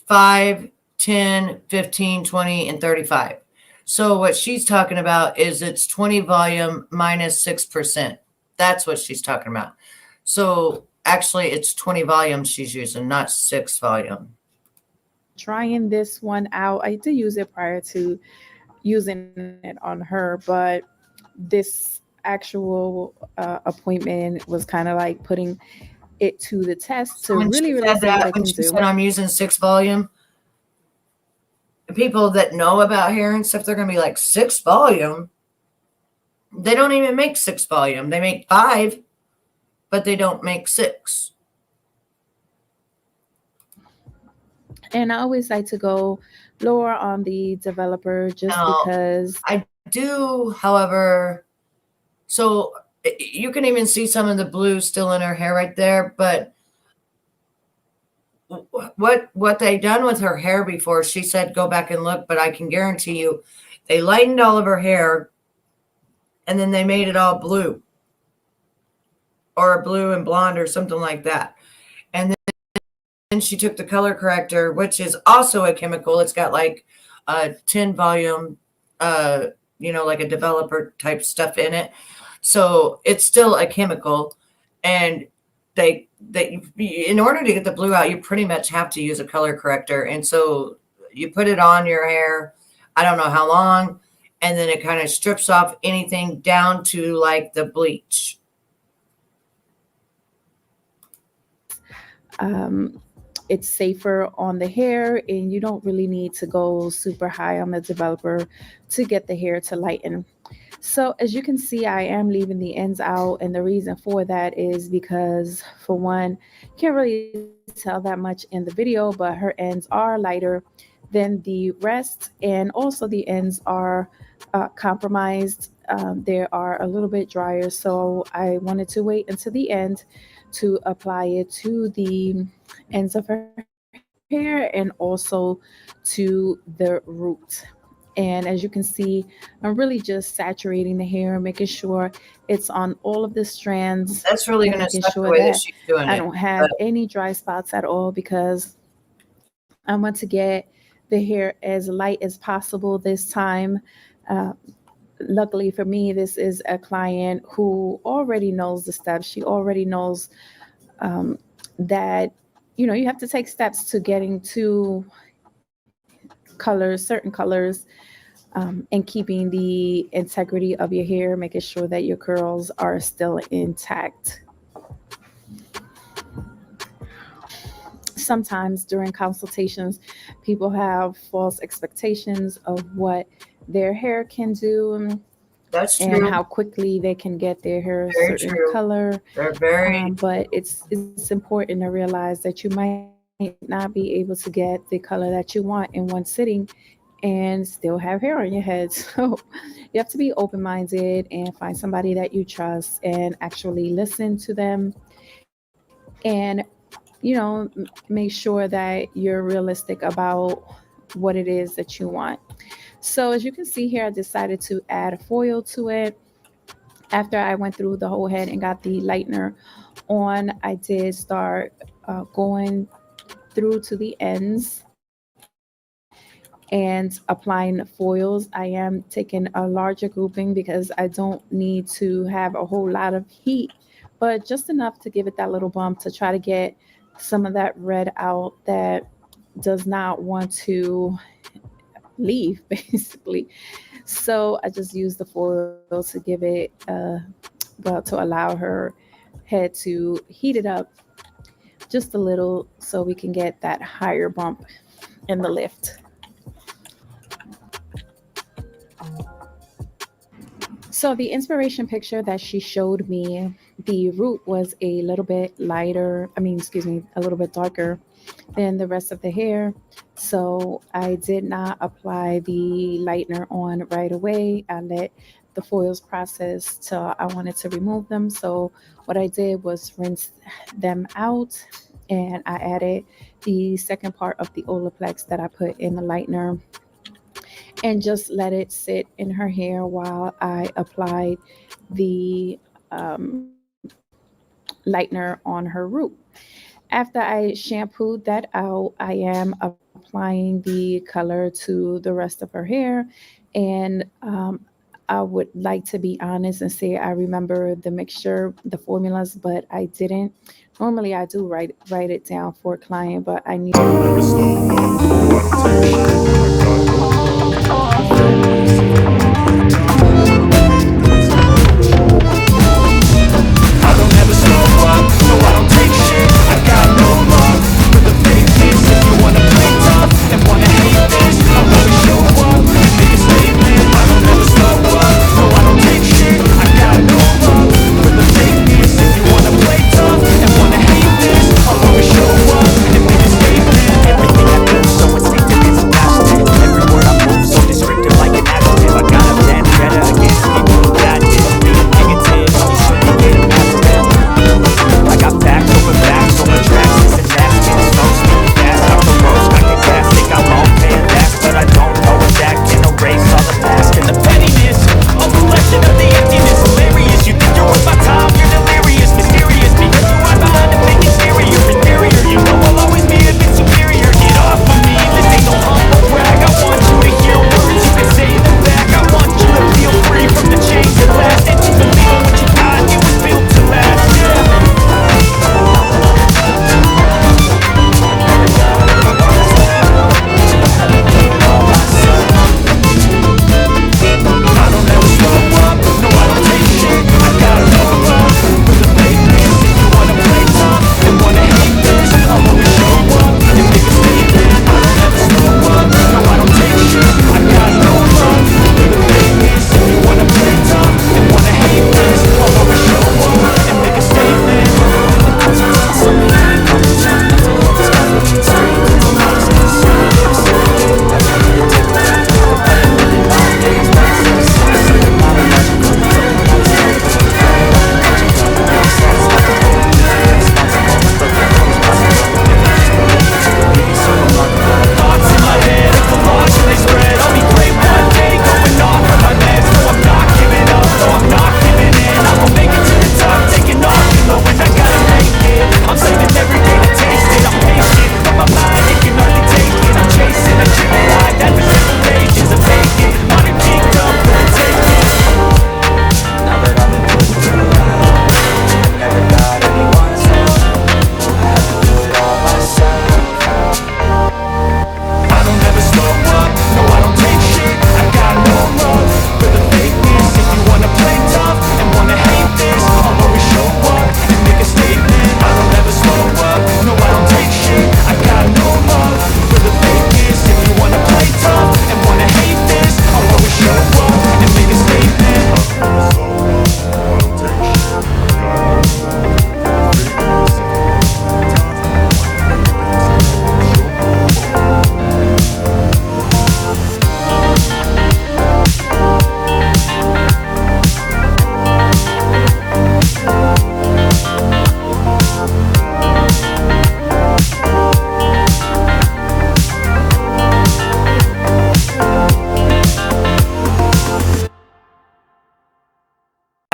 5, 10, 15, 20, and 35. So what she's talking about is it's 20 volume minus 6%. That's what she's talking about. So actually it's 20 volume she's using, not 6 volume. Trying this one out. I did use it prior to using it on her, but this actual appointment was kind of like putting it to the test to really see what I can do. When I'm using 6 volume, the people that know about hair and stuff, they're going to be like, 6 volume? They don't even make 6 volume. They make 5, but they don't make 6. And I always like to go lower on the developer just because. I do, however, so you can even see some of the blue still in her hair right there, but what they done with her hair before, she said go back and look, but I can guarantee you they lightened all of her hair and then they made it all blue or blue and blonde or something like that. And then she took the color corrector, which is also a chemical. It's got like 10 volume, like a developer type stuff in it. So it's still a chemical. And they in order to get the blue out, you pretty much have to use a color corrector. And so you put it on your hair, I don't know how long, and then it kind of strips off anything down to like the bleach. It's safer on the hair, and you don't really need to go super high on the developer to get the hair to lighten. So as you can see, I am leaving the ends out, and the reason for that is because, for one, can't really tell that much in the video, but her ends are lighter than the rest, and also the ends are compromised. They are a little bit drier, so I wanted to wait until the end to apply it to the ends of her hair and also to the root. And as you can see, I'm really just saturating the hair, making sure it's on all of the strands. That's really and going to making suck sure the way that that she's doing I it. don't have But any dry spots at all, because I want to get the hair as light as possible this time. Uh, Luckily for me, this is a client who already knows the steps. She already knows that, you have to take steps to getting to colors, certain colors, and keeping the integrity of your hair, making sure that your curls are still intact. Sometimes during consultations, people have false expectations of what their hair can do that's and true. how quickly they can get their hair a Very certain true. color. They're very. But it's important to realize that you might not be able to get the color that you want in one sitting and still have hair on your head. So you have to be open-minded and find somebody that you trust and actually listen to them, and make sure that you're realistic about what it is that you want. So as you can see here, I decided to add a foil to it. After I went through the whole head and got the lightener on, I did start going through to the ends and applying foils. I am taking a larger grouping because I don't need to have a whole lot of heat, but just enough to give it that little bump to try to get some of that red out that does not want to leave, basically. So I just used the foil to give it, to allow her head to heat it up just a little so we can get that higher bump in the lift. So the inspiration picture that she showed me, the root was a little bit lighter, a little bit darker than the rest of the hair. So I did not apply the lightener on right away. I let the foils process till I wanted to remove them. So what I did was rinse them out, and I added the second part of the Olaplex that I put in the lightener and just let it sit in her hair while I applied the lightener on her root. After I shampooed that out, I am applying the color to the rest of her hair. And I would like to be honest and say I remember the mixture, the formulas, but I didn't. Normally I do write it down for a client, but I need Everything I do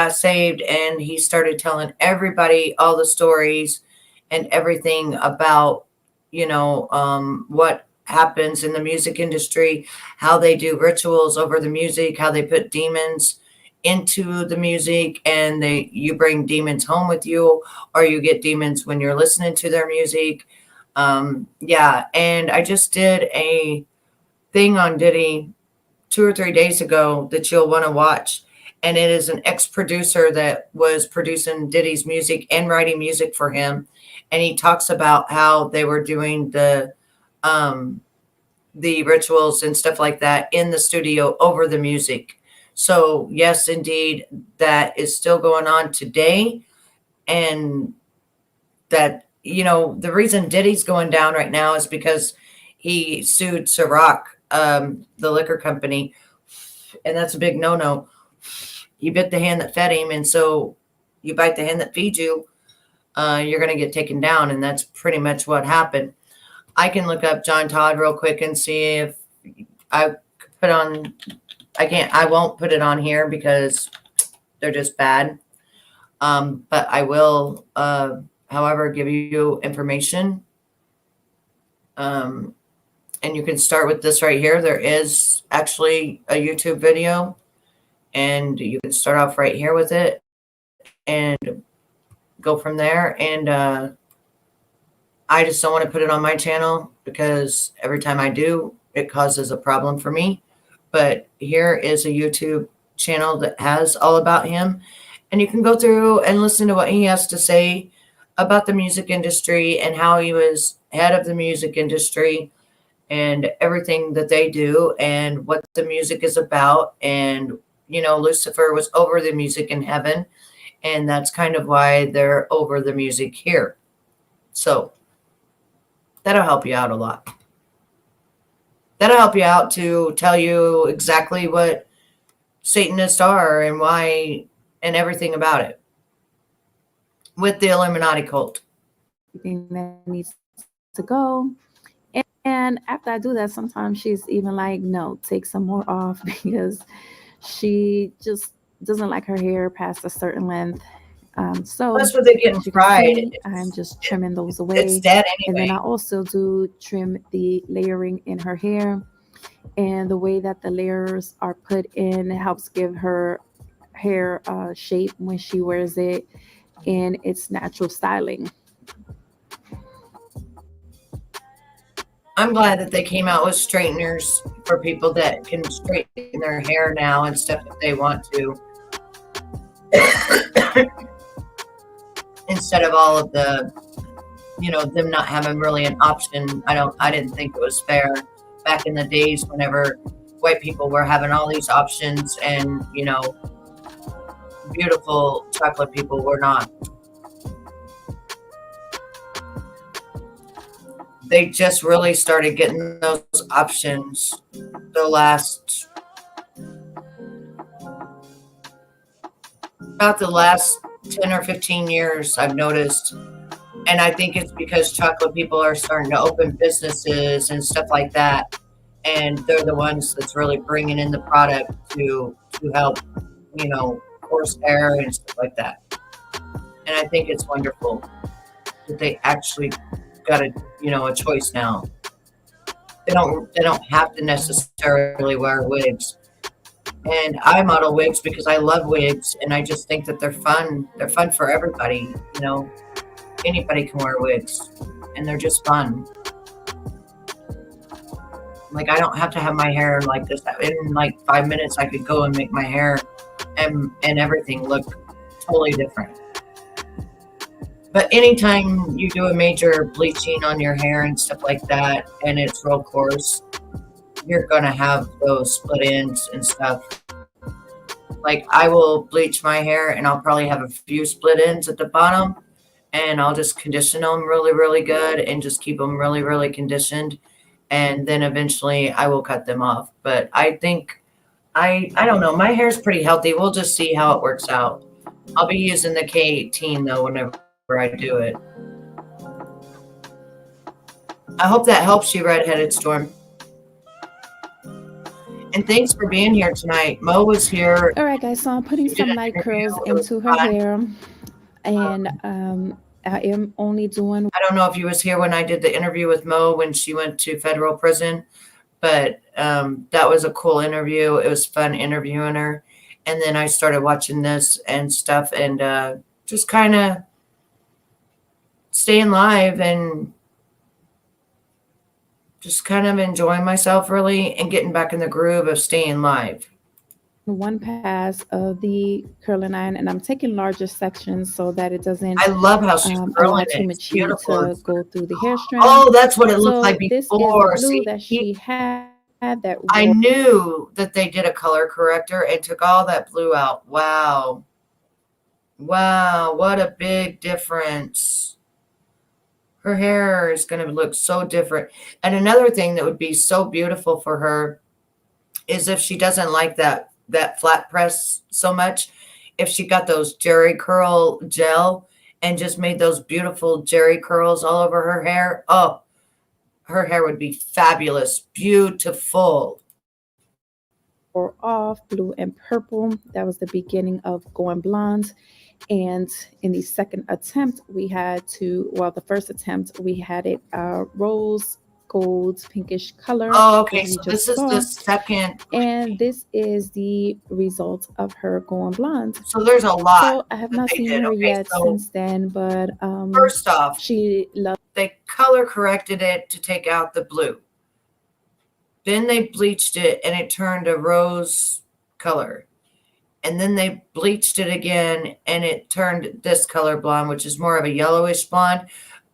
got saved and he started telling everybody all the stories and everything about, what happens in the music industry, how they do rituals over the music, how they put demons into the music, and you bring demons home with you, or you get demons when you're listening to their music. Yeah, and I just did a thing on Diddy 2 or 3 days ago that you'll want to watch. And it is an ex-producer that was producing Diddy's music and writing music for him. And he talks about how they were doing the rituals and stuff like that in the studio over the music. So yes, indeed, that is still going on today. And that, the reason Diddy's going down right now is because he sued Ciroc, the liquor company, and that's a big no-no. You bit the hand that fed him, and so you bite the hand that feeds you, you're going to get taken down, and that's pretty much what happened. I can look up John Todd real quick and see if I could put on. I won't put it on here because they're just bad. But I will, however, give you information. And you can start with this right here. There is actually a YouTube video, and you can start off right here with it and go from there. And I just don't want to put it on my channel because every time I do, it causes a problem for me. But here is a YouTube channel that has all about him, and you can go through and listen to what he has to say about the music industry and how he was head of the music industry and everything that they do and what the music is about. And, Lucifer was over the music in heaven, and that's kind of why they're over the music here. So that'll help you out a lot. That'll help you out to tell you exactly what Satanists are and why and everything about it with the Illuminati cult. Everything that needs to go. And after I do that, sometimes she's even like, no, take some more off because she just doesn't like her hair past a certain length. So that's what they get fried. I'm just trimming those away. It's dead anyway. And then I also do trim the layering in her hair. And the way that the layers are put in helps give her hair shape when she wears it in its natural styling. I'm glad that they came out with straighteners for people that can straighten their hair now and stuff if they want to. Instead of all of the, them not having really an option. I didn't think it was fair back in the days whenever white people were having all these options and, beautiful chocolate people were not. They just really started getting those options about the last 10 or 15 years, I've noticed. And I think it's because chocolate people are starting to open businesses and stuff like that. And they're the ones that's really bringing in the product to help, coarse hair and stuff like that. And I think it's wonderful that they actually got a choice now. They don't have to necessarily wear wigs. And I model wigs because I love wigs, and I just think that they're fun. They're fun for everybody. Anybody can wear wigs, and they're just fun. Like, I don't have to have my hair like this. In like 5 minutes, I could go and make my hair and everything look totally different. But anytime you do a major bleaching on your hair and stuff like that, and it's real coarse, you're going to have those split ends and stuff. Like, I will bleach my hair and I'll probably have a few split ends at the bottom, and I'll just condition them really, really good and just keep them really, really conditioned. And then eventually I will cut them off. But I think, I don't know, my hair's pretty healthy. We'll just see how it works out. I'll be using the K18 though whenever I do it. I hope that helps you, Redheaded Storm. And thanks for being here tonight. Mo was here. All right, guys, so I'm putting She did some an light interview. curls It was into her fun. hair, and I am only doing. I don't know if you was here when I did the interview with Mo when she went to federal prison, but that was a cool interview. It was fun interviewing her. And then I started watching this and stuff, and just kind of staying live and just kind of enjoying myself really and getting back in the groove of staying live. One pass of the curling iron, and I'm taking larger sections so that it doesn't I love how she's allow curling too it. much It's heat beautiful. to go through the hair strand. Oh, that's what it looked So like this is before. the glue See, that she had that I knew that they did a color corrector and took all that blue out. Wow. Wow, what a big difference. Her hair is going to look so different. And another thing that would be so beautiful for her is if she doesn't like that flat press so much, if she got those Jerry curl gel and just made those beautiful Jerry curls all over her hair. Oh, her hair would be fabulous, beautiful. wore off, blue and purple. That was the beginning of going blonde. And in the second attempt, we had to, well, the first attempt, we had it rose gold pinkish color. Oh, okay. as you So just this is saw. the second. And this is the result of her going blonde. So there's a lot. So I have that not they seen did. her Okay, yet so since then, but first off, she loved. they color corrected it to take out the blue. Then they bleached it and it turned a rose color. And then they bleached it again and it turned this color blonde, which is more of a yellowish blonde.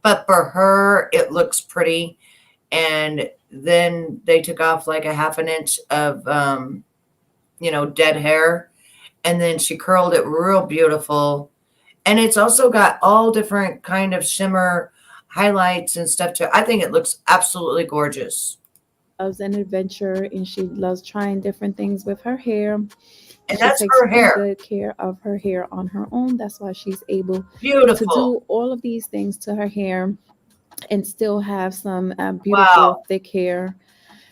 But for her, it looks pretty. And then they took off like a half an inch of, dead hair. And then she curled it real beautiful. And it's also got all different kind of shimmer highlights and stuff too. I think it looks absolutely gorgeous. Loves an adventure and she loves trying different things with her hair. And she that's takes her hair. good care of her hair on her own. That's why she's able Beautiful. to do all of these things to her hair and still have some beautiful Wow. thick hair.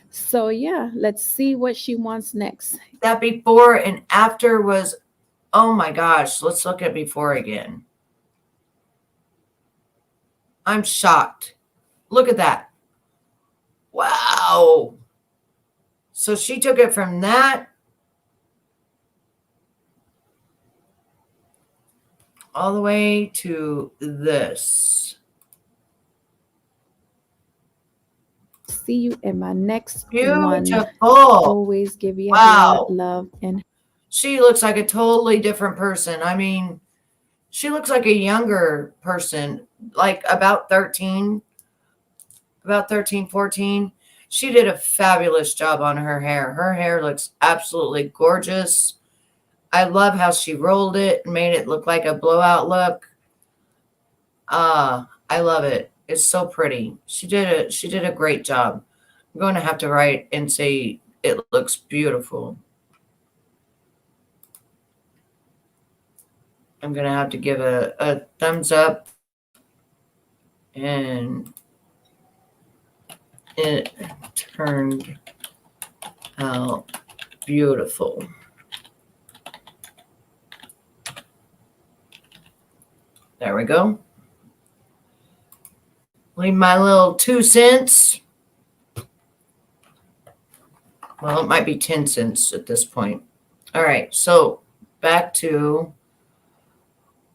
So yeah, let's see what she wants next. That before and after was, oh my gosh, let's look at before again. I'm shocked. Look at that. Wow. So she took it from that all the way to this. See you in my next Beautiful. one. Always give you Wow. love and she looks like a totally different person. I mean, she looks like a younger person, like about 13, 14. She did a fabulous job on her hair. Her hair looks absolutely gorgeous. I love how she rolled it and made it look like a blowout look. I love it. It's so pretty. She did a great job. I'm going to have to write and say it looks beautiful. I'm going to have to give a thumbs up, and it turned out beautiful. There we go. Leave my little 2 cents. Well, it might be 10 cents at this point. All right, so back to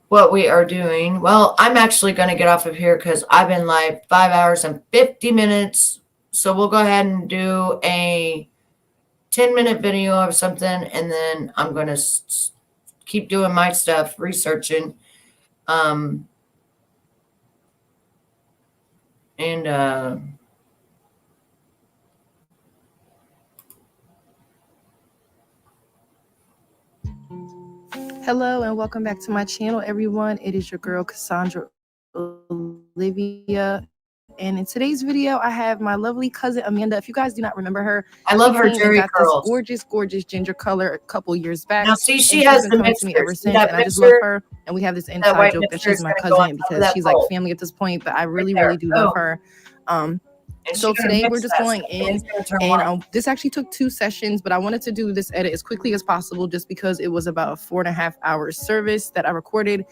what we are doing. Well, I'm actually going to get off of here because I've been live 5 hours and 50 minutes. So we'll go ahead and do a 10-minute video of something, and then I'm going to keep doing my stuff, researching. Hello and welcome back to my channel, everyone. It is your girl Cassandra Olivia, and in today's video I have my lovely cousin Amanda. If you guys do not remember her, I love her came and Jerry got curls. this gorgeous ginger color a couple years back. Now see, she and has she's the been coming to me ever mixture. since, That and I just love mixture, her. And we have this that inside white joke that mixture she's is my going to go on cousin top of because that she's like bowl. family at this point, but I really Right there. really do love Oh. her. And So she's gonna today mix we're just that going stuff, and in, it's gonna turn and white. this actually took 2 sessions, but I wanted to do this edit as quickly as possible just because it was about a 4.5 hour service that I recorded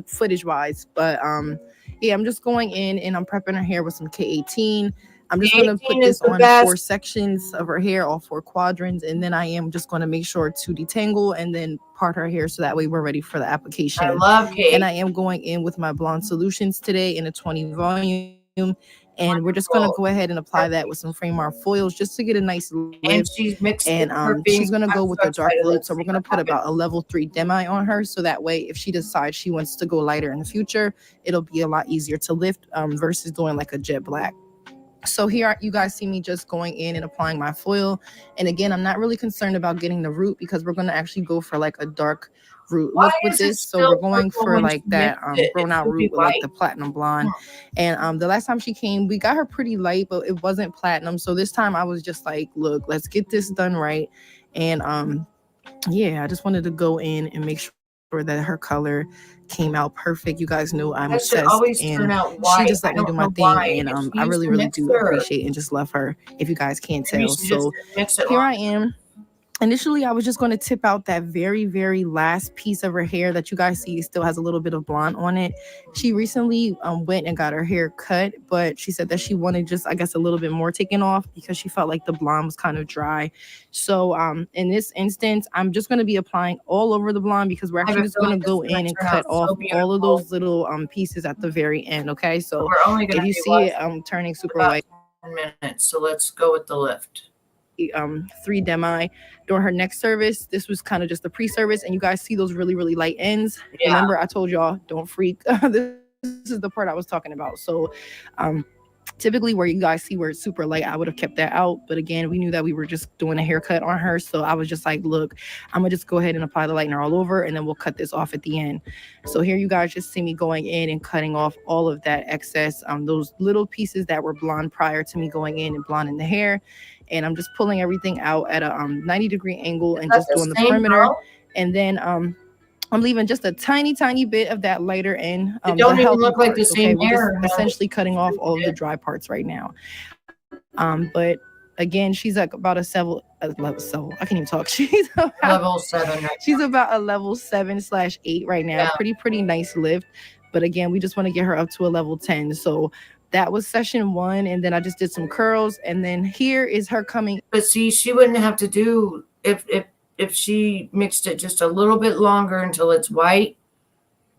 footage wise. But yeah, I'm just going in and I'm prepping her hair with some K18. I'm just going to put 18 is this the on best. 4 sections of her hair, all 4 quadrants, and then I am just going to make sure to detangle and then part her hair so that way we're ready for the application. I love K18. And I am going in with my blonde solutions today in a 20 volume. And we're just going to go ahead and apply that with some frame art foils just to get a nice And lift. she's mixed And it she's going to perfect. go I'm with so the dark excited. root. Let's So we're see going to what put about happens. a level 3 demi on her. So that way, if she decides she wants to go lighter in the future, it'll be a lot easier to lift versus doing like a jet black. So here you guys see me just going in and applying my foil. And again, I'm not really concerned about getting the root because we're going to actually go for like a dark root Why look with is it this. So still we're going purple for when like she that mixed it? It grown out should be root with like white. the platinum blonde. And the last time she came, we got her pretty light, but it wasn't platinum. So this time I was just like, look, let's get this done right. And yeah, I just wanted to go in and make sure that her color came out perfect. You guys know I'm That should obsessed, always turn and out she white. just I let me do don't my know thing. why. And If she I used really, to really mix do her, appreciate and just love her, if you guys can't maybe tell. she just So didn't mix it here long. I am. Initially, I was just going to tip out that very, very last piece of her hair that you guys see still has a little bit of blonde on it. She recently went and got her hair cut, but she said that she wanted just, I guess, a little bit more taken off because she felt like the blonde was kind of dry. So in this instance, I'm just going to be applying all over the blonde because we're I have actually a just going to feeling this go is gonna in and turn cut out so off all of beautiful. those little pieces at the very end. Okay, so We're only gonna if you do see it what? turning super About white, 10 minutes. So let's go with the lift. 3 demi during her next service. This was kind of just the pre-service, and you guys see those really, really light ends. Yeah. Remember, I told y'all don't freak. This is the part I was talking about. So typically where you guys see where it's super light, I would have kept that out. But again, we knew that we were just doing a haircut on her. So I was just like, look, I'm gonna just go ahead and apply the lightener all over, and then we'll cut this off at the end. So here you guys just see me going in and cutting off all of that excess, those little pieces that were blonde prior to me going in and blonding the hair. And I'm just pulling everything out at a 90-degree angle and just doing the perimeter. Girl? And then I'm leaving just a tiny, tiny bit of that lighter end. It don't the even healthy look like the parts, okay? same We're just hair. essentially cutting off all of the dry parts right now. But again, she's like about a level 7. I can't even talk. She's about, Level 7. Right she's about a level 7/8 right now. Yeah. Pretty nice lift. But again, we just want to get her up to a level 10. So that was session 1, and then I just did some curls, and then here is her coming. But see, she wouldn't have to do if she mixed it just a little bit longer until it's white.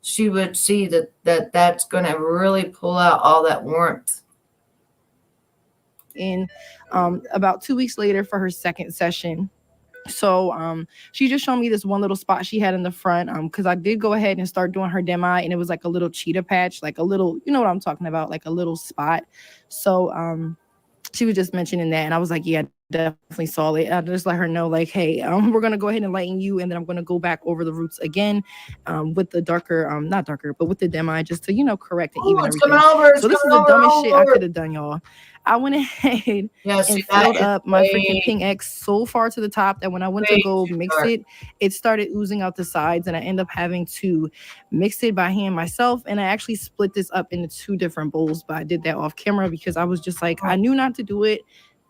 She would see that's going to really pull out all that warmth. In about 2 weeks later for her second session. So she just showed me this one little spot she had in the front because I did go ahead and start doing her demi, and it was like a little cheetah patch, like a little, you know what I'm talking about, like a little spot. So she was just mentioning that, and I was like, yeah, definitely saw it. I just let her know, like, hey, we're gonna go ahead and lighten you, and then I'm gonna go back over the roots again with the darker, not darker, but with the demi, just to correct and even everything. So this is the dumbest shit I could have done, y'all. I went ahead and filled up my freaking Pink X so far to the top that when I went to go mix it, it started oozing out the sides, and I ended up having to mix it by hand myself. And I actually split this up into 2 different bowls, but I did that off camera because I was just like, I knew not to do it,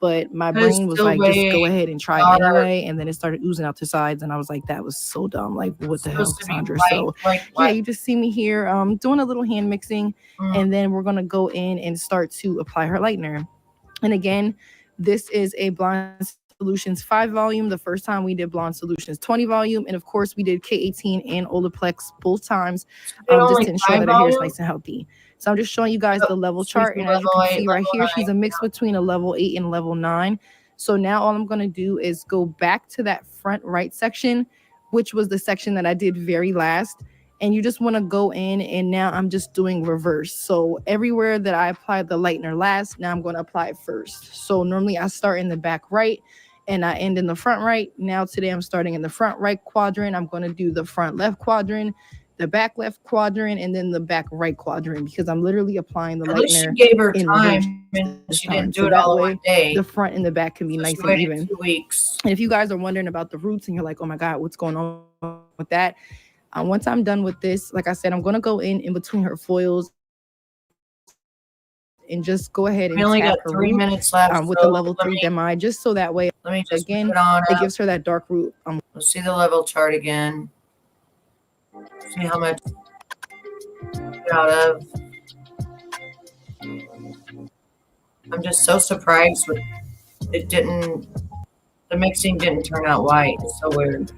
but my brain was like, just go ahead and try it anyway. And then it started oozing out the sides, and I was like, that was so dumb. Like, what the hell, Cassandra? So yeah, you just see me here doing a little hand mixing, and then we're gonna go in and start to apply her lightener. And again, this is a Blonde Solutions 5 volume. The first time we did Blonde Solutions 20 volume, and of course we did K18 and Olaplex both times, just to ensure that her hair is nice and healthy. So I'm just showing you guys the level chart, and as you can see right here, she's a mix between a level 8 and level 9. So now all I'm going to do is go back to that front right section, which was the section that I did very last. And you just want to go in, and now I'm just doing reverse. So everywhere that I applied the lightener last, now I'm going to apply it first. So normally I start in the back right and I end in the front right. Now today I'm starting in the front right quadrant. I'm going to do the front left quadrant, the back left quadrant, and then the back right quadrant, because I'm literally applying the lightener. She gave her time, and she didn't do it all in one day. The front and the back can be nice and even. 2 weeks. And if you guys are wondering about the roots and you're like, oh my God, what's going on with that? Once I'm done with this, like I said, I'm going to go in between her foils and just go ahead and We only tap got her 3 root minutes left. with So the level let 3 me, demi, just so that way, let me just again, put it on it up. gives her that dark root. Let's see the level chart again. See how much out of. I'm just so surprised with it didn't, the mixing didn't turn out white. It's so weird.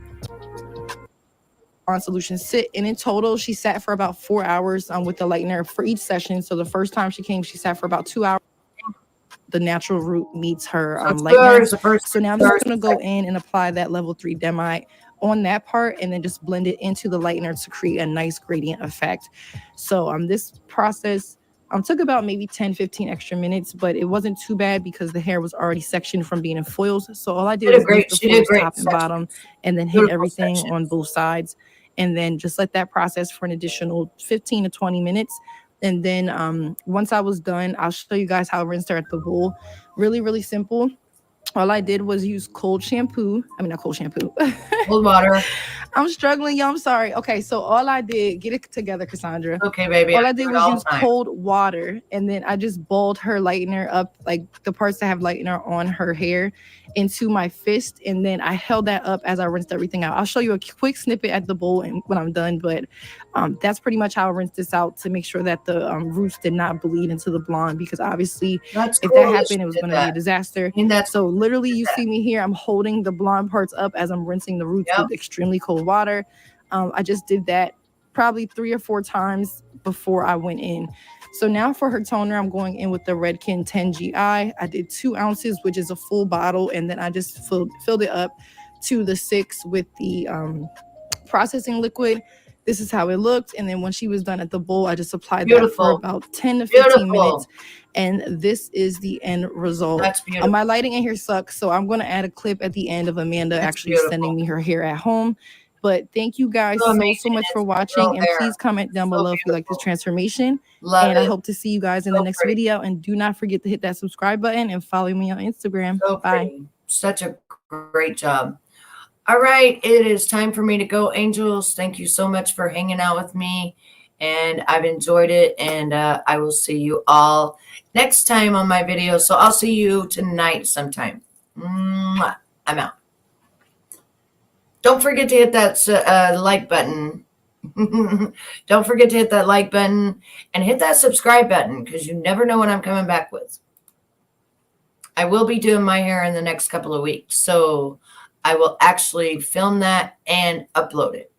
On solution sit, and in total she sat for about 4 hours with the lightener for each session. So the first time she came, she sat for about 2 hours. The natural root meets her So 2 lightener. hours the first. So now I'm just going to go in and apply that level 3 demi on that part, and then just blend it into the lightener to create a nice gradient effect. So this process took about maybe 10-15 extra minutes, but it wasn't too bad because the hair was already sectioned from being in foils. So all I did was lift the foils top and bottom, and then hit everything on both sides, and then just let that process for an additional 15 to 20 minutes. And then once I was done, I'll show you guys how I rinsed her at the bowl. Really, really simple. All I did was use cold shampoo. I mean, not cold shampoo. Cold water. I'm struggling, y'all. I'm sorry. Okay, so all I did, get it together, Cassandra. Okay, baby. All I did was use cold water, and then I just balled her lightener up, like the parts that have lightener on her hair, into my fist, and then I held that up as I rinsed everything out. I'll show you a quick snippet at the bowl and when I'm done, but that's pretty much how I rinsed this out to make sure that the roots did not bleed into the blonde, because obviously if that happened, it was going to be a disaster. So literally, you see me here, I'm holding the blonde parts up as I'm rinsing the roots with extremely cold water. I just did that probably 3 or 4 times before I went in. So now for her toner, I'm going in with the Redken 10 GI. I did 2 ounces, which is a full bottle, and then I just filled it up to the 6 with the processing liquid. This is how it looked. And then when she was done at the bowl, I just applied that for about 10 to 15 minutes. And this is the end result. That's beautiful. My lighting in here sucks, so I'm going to add a clip at the end of Amanda actually sending me her hair at home. But thank you guys so much for watching, and please comment down below if you like this transformation. And I hope to see you guys in the next video. And do not forget to hit that subscribe button and follow me on Instagram. Bye. Such a great job. All right, it is time for me to go, Angels. Thank you so much for hanging out with me, and I've enjoyed it, and I will see you all next time on my video. So I'll see you tonight sometime. Mwah. I'm out. Don't forget to hit that like button. Don't forget to hit that like button and hit that subscribe button, because you never know what I'm coming back with. I will be doing my hair in the next couple of weeks, so I will actually film that and upload it.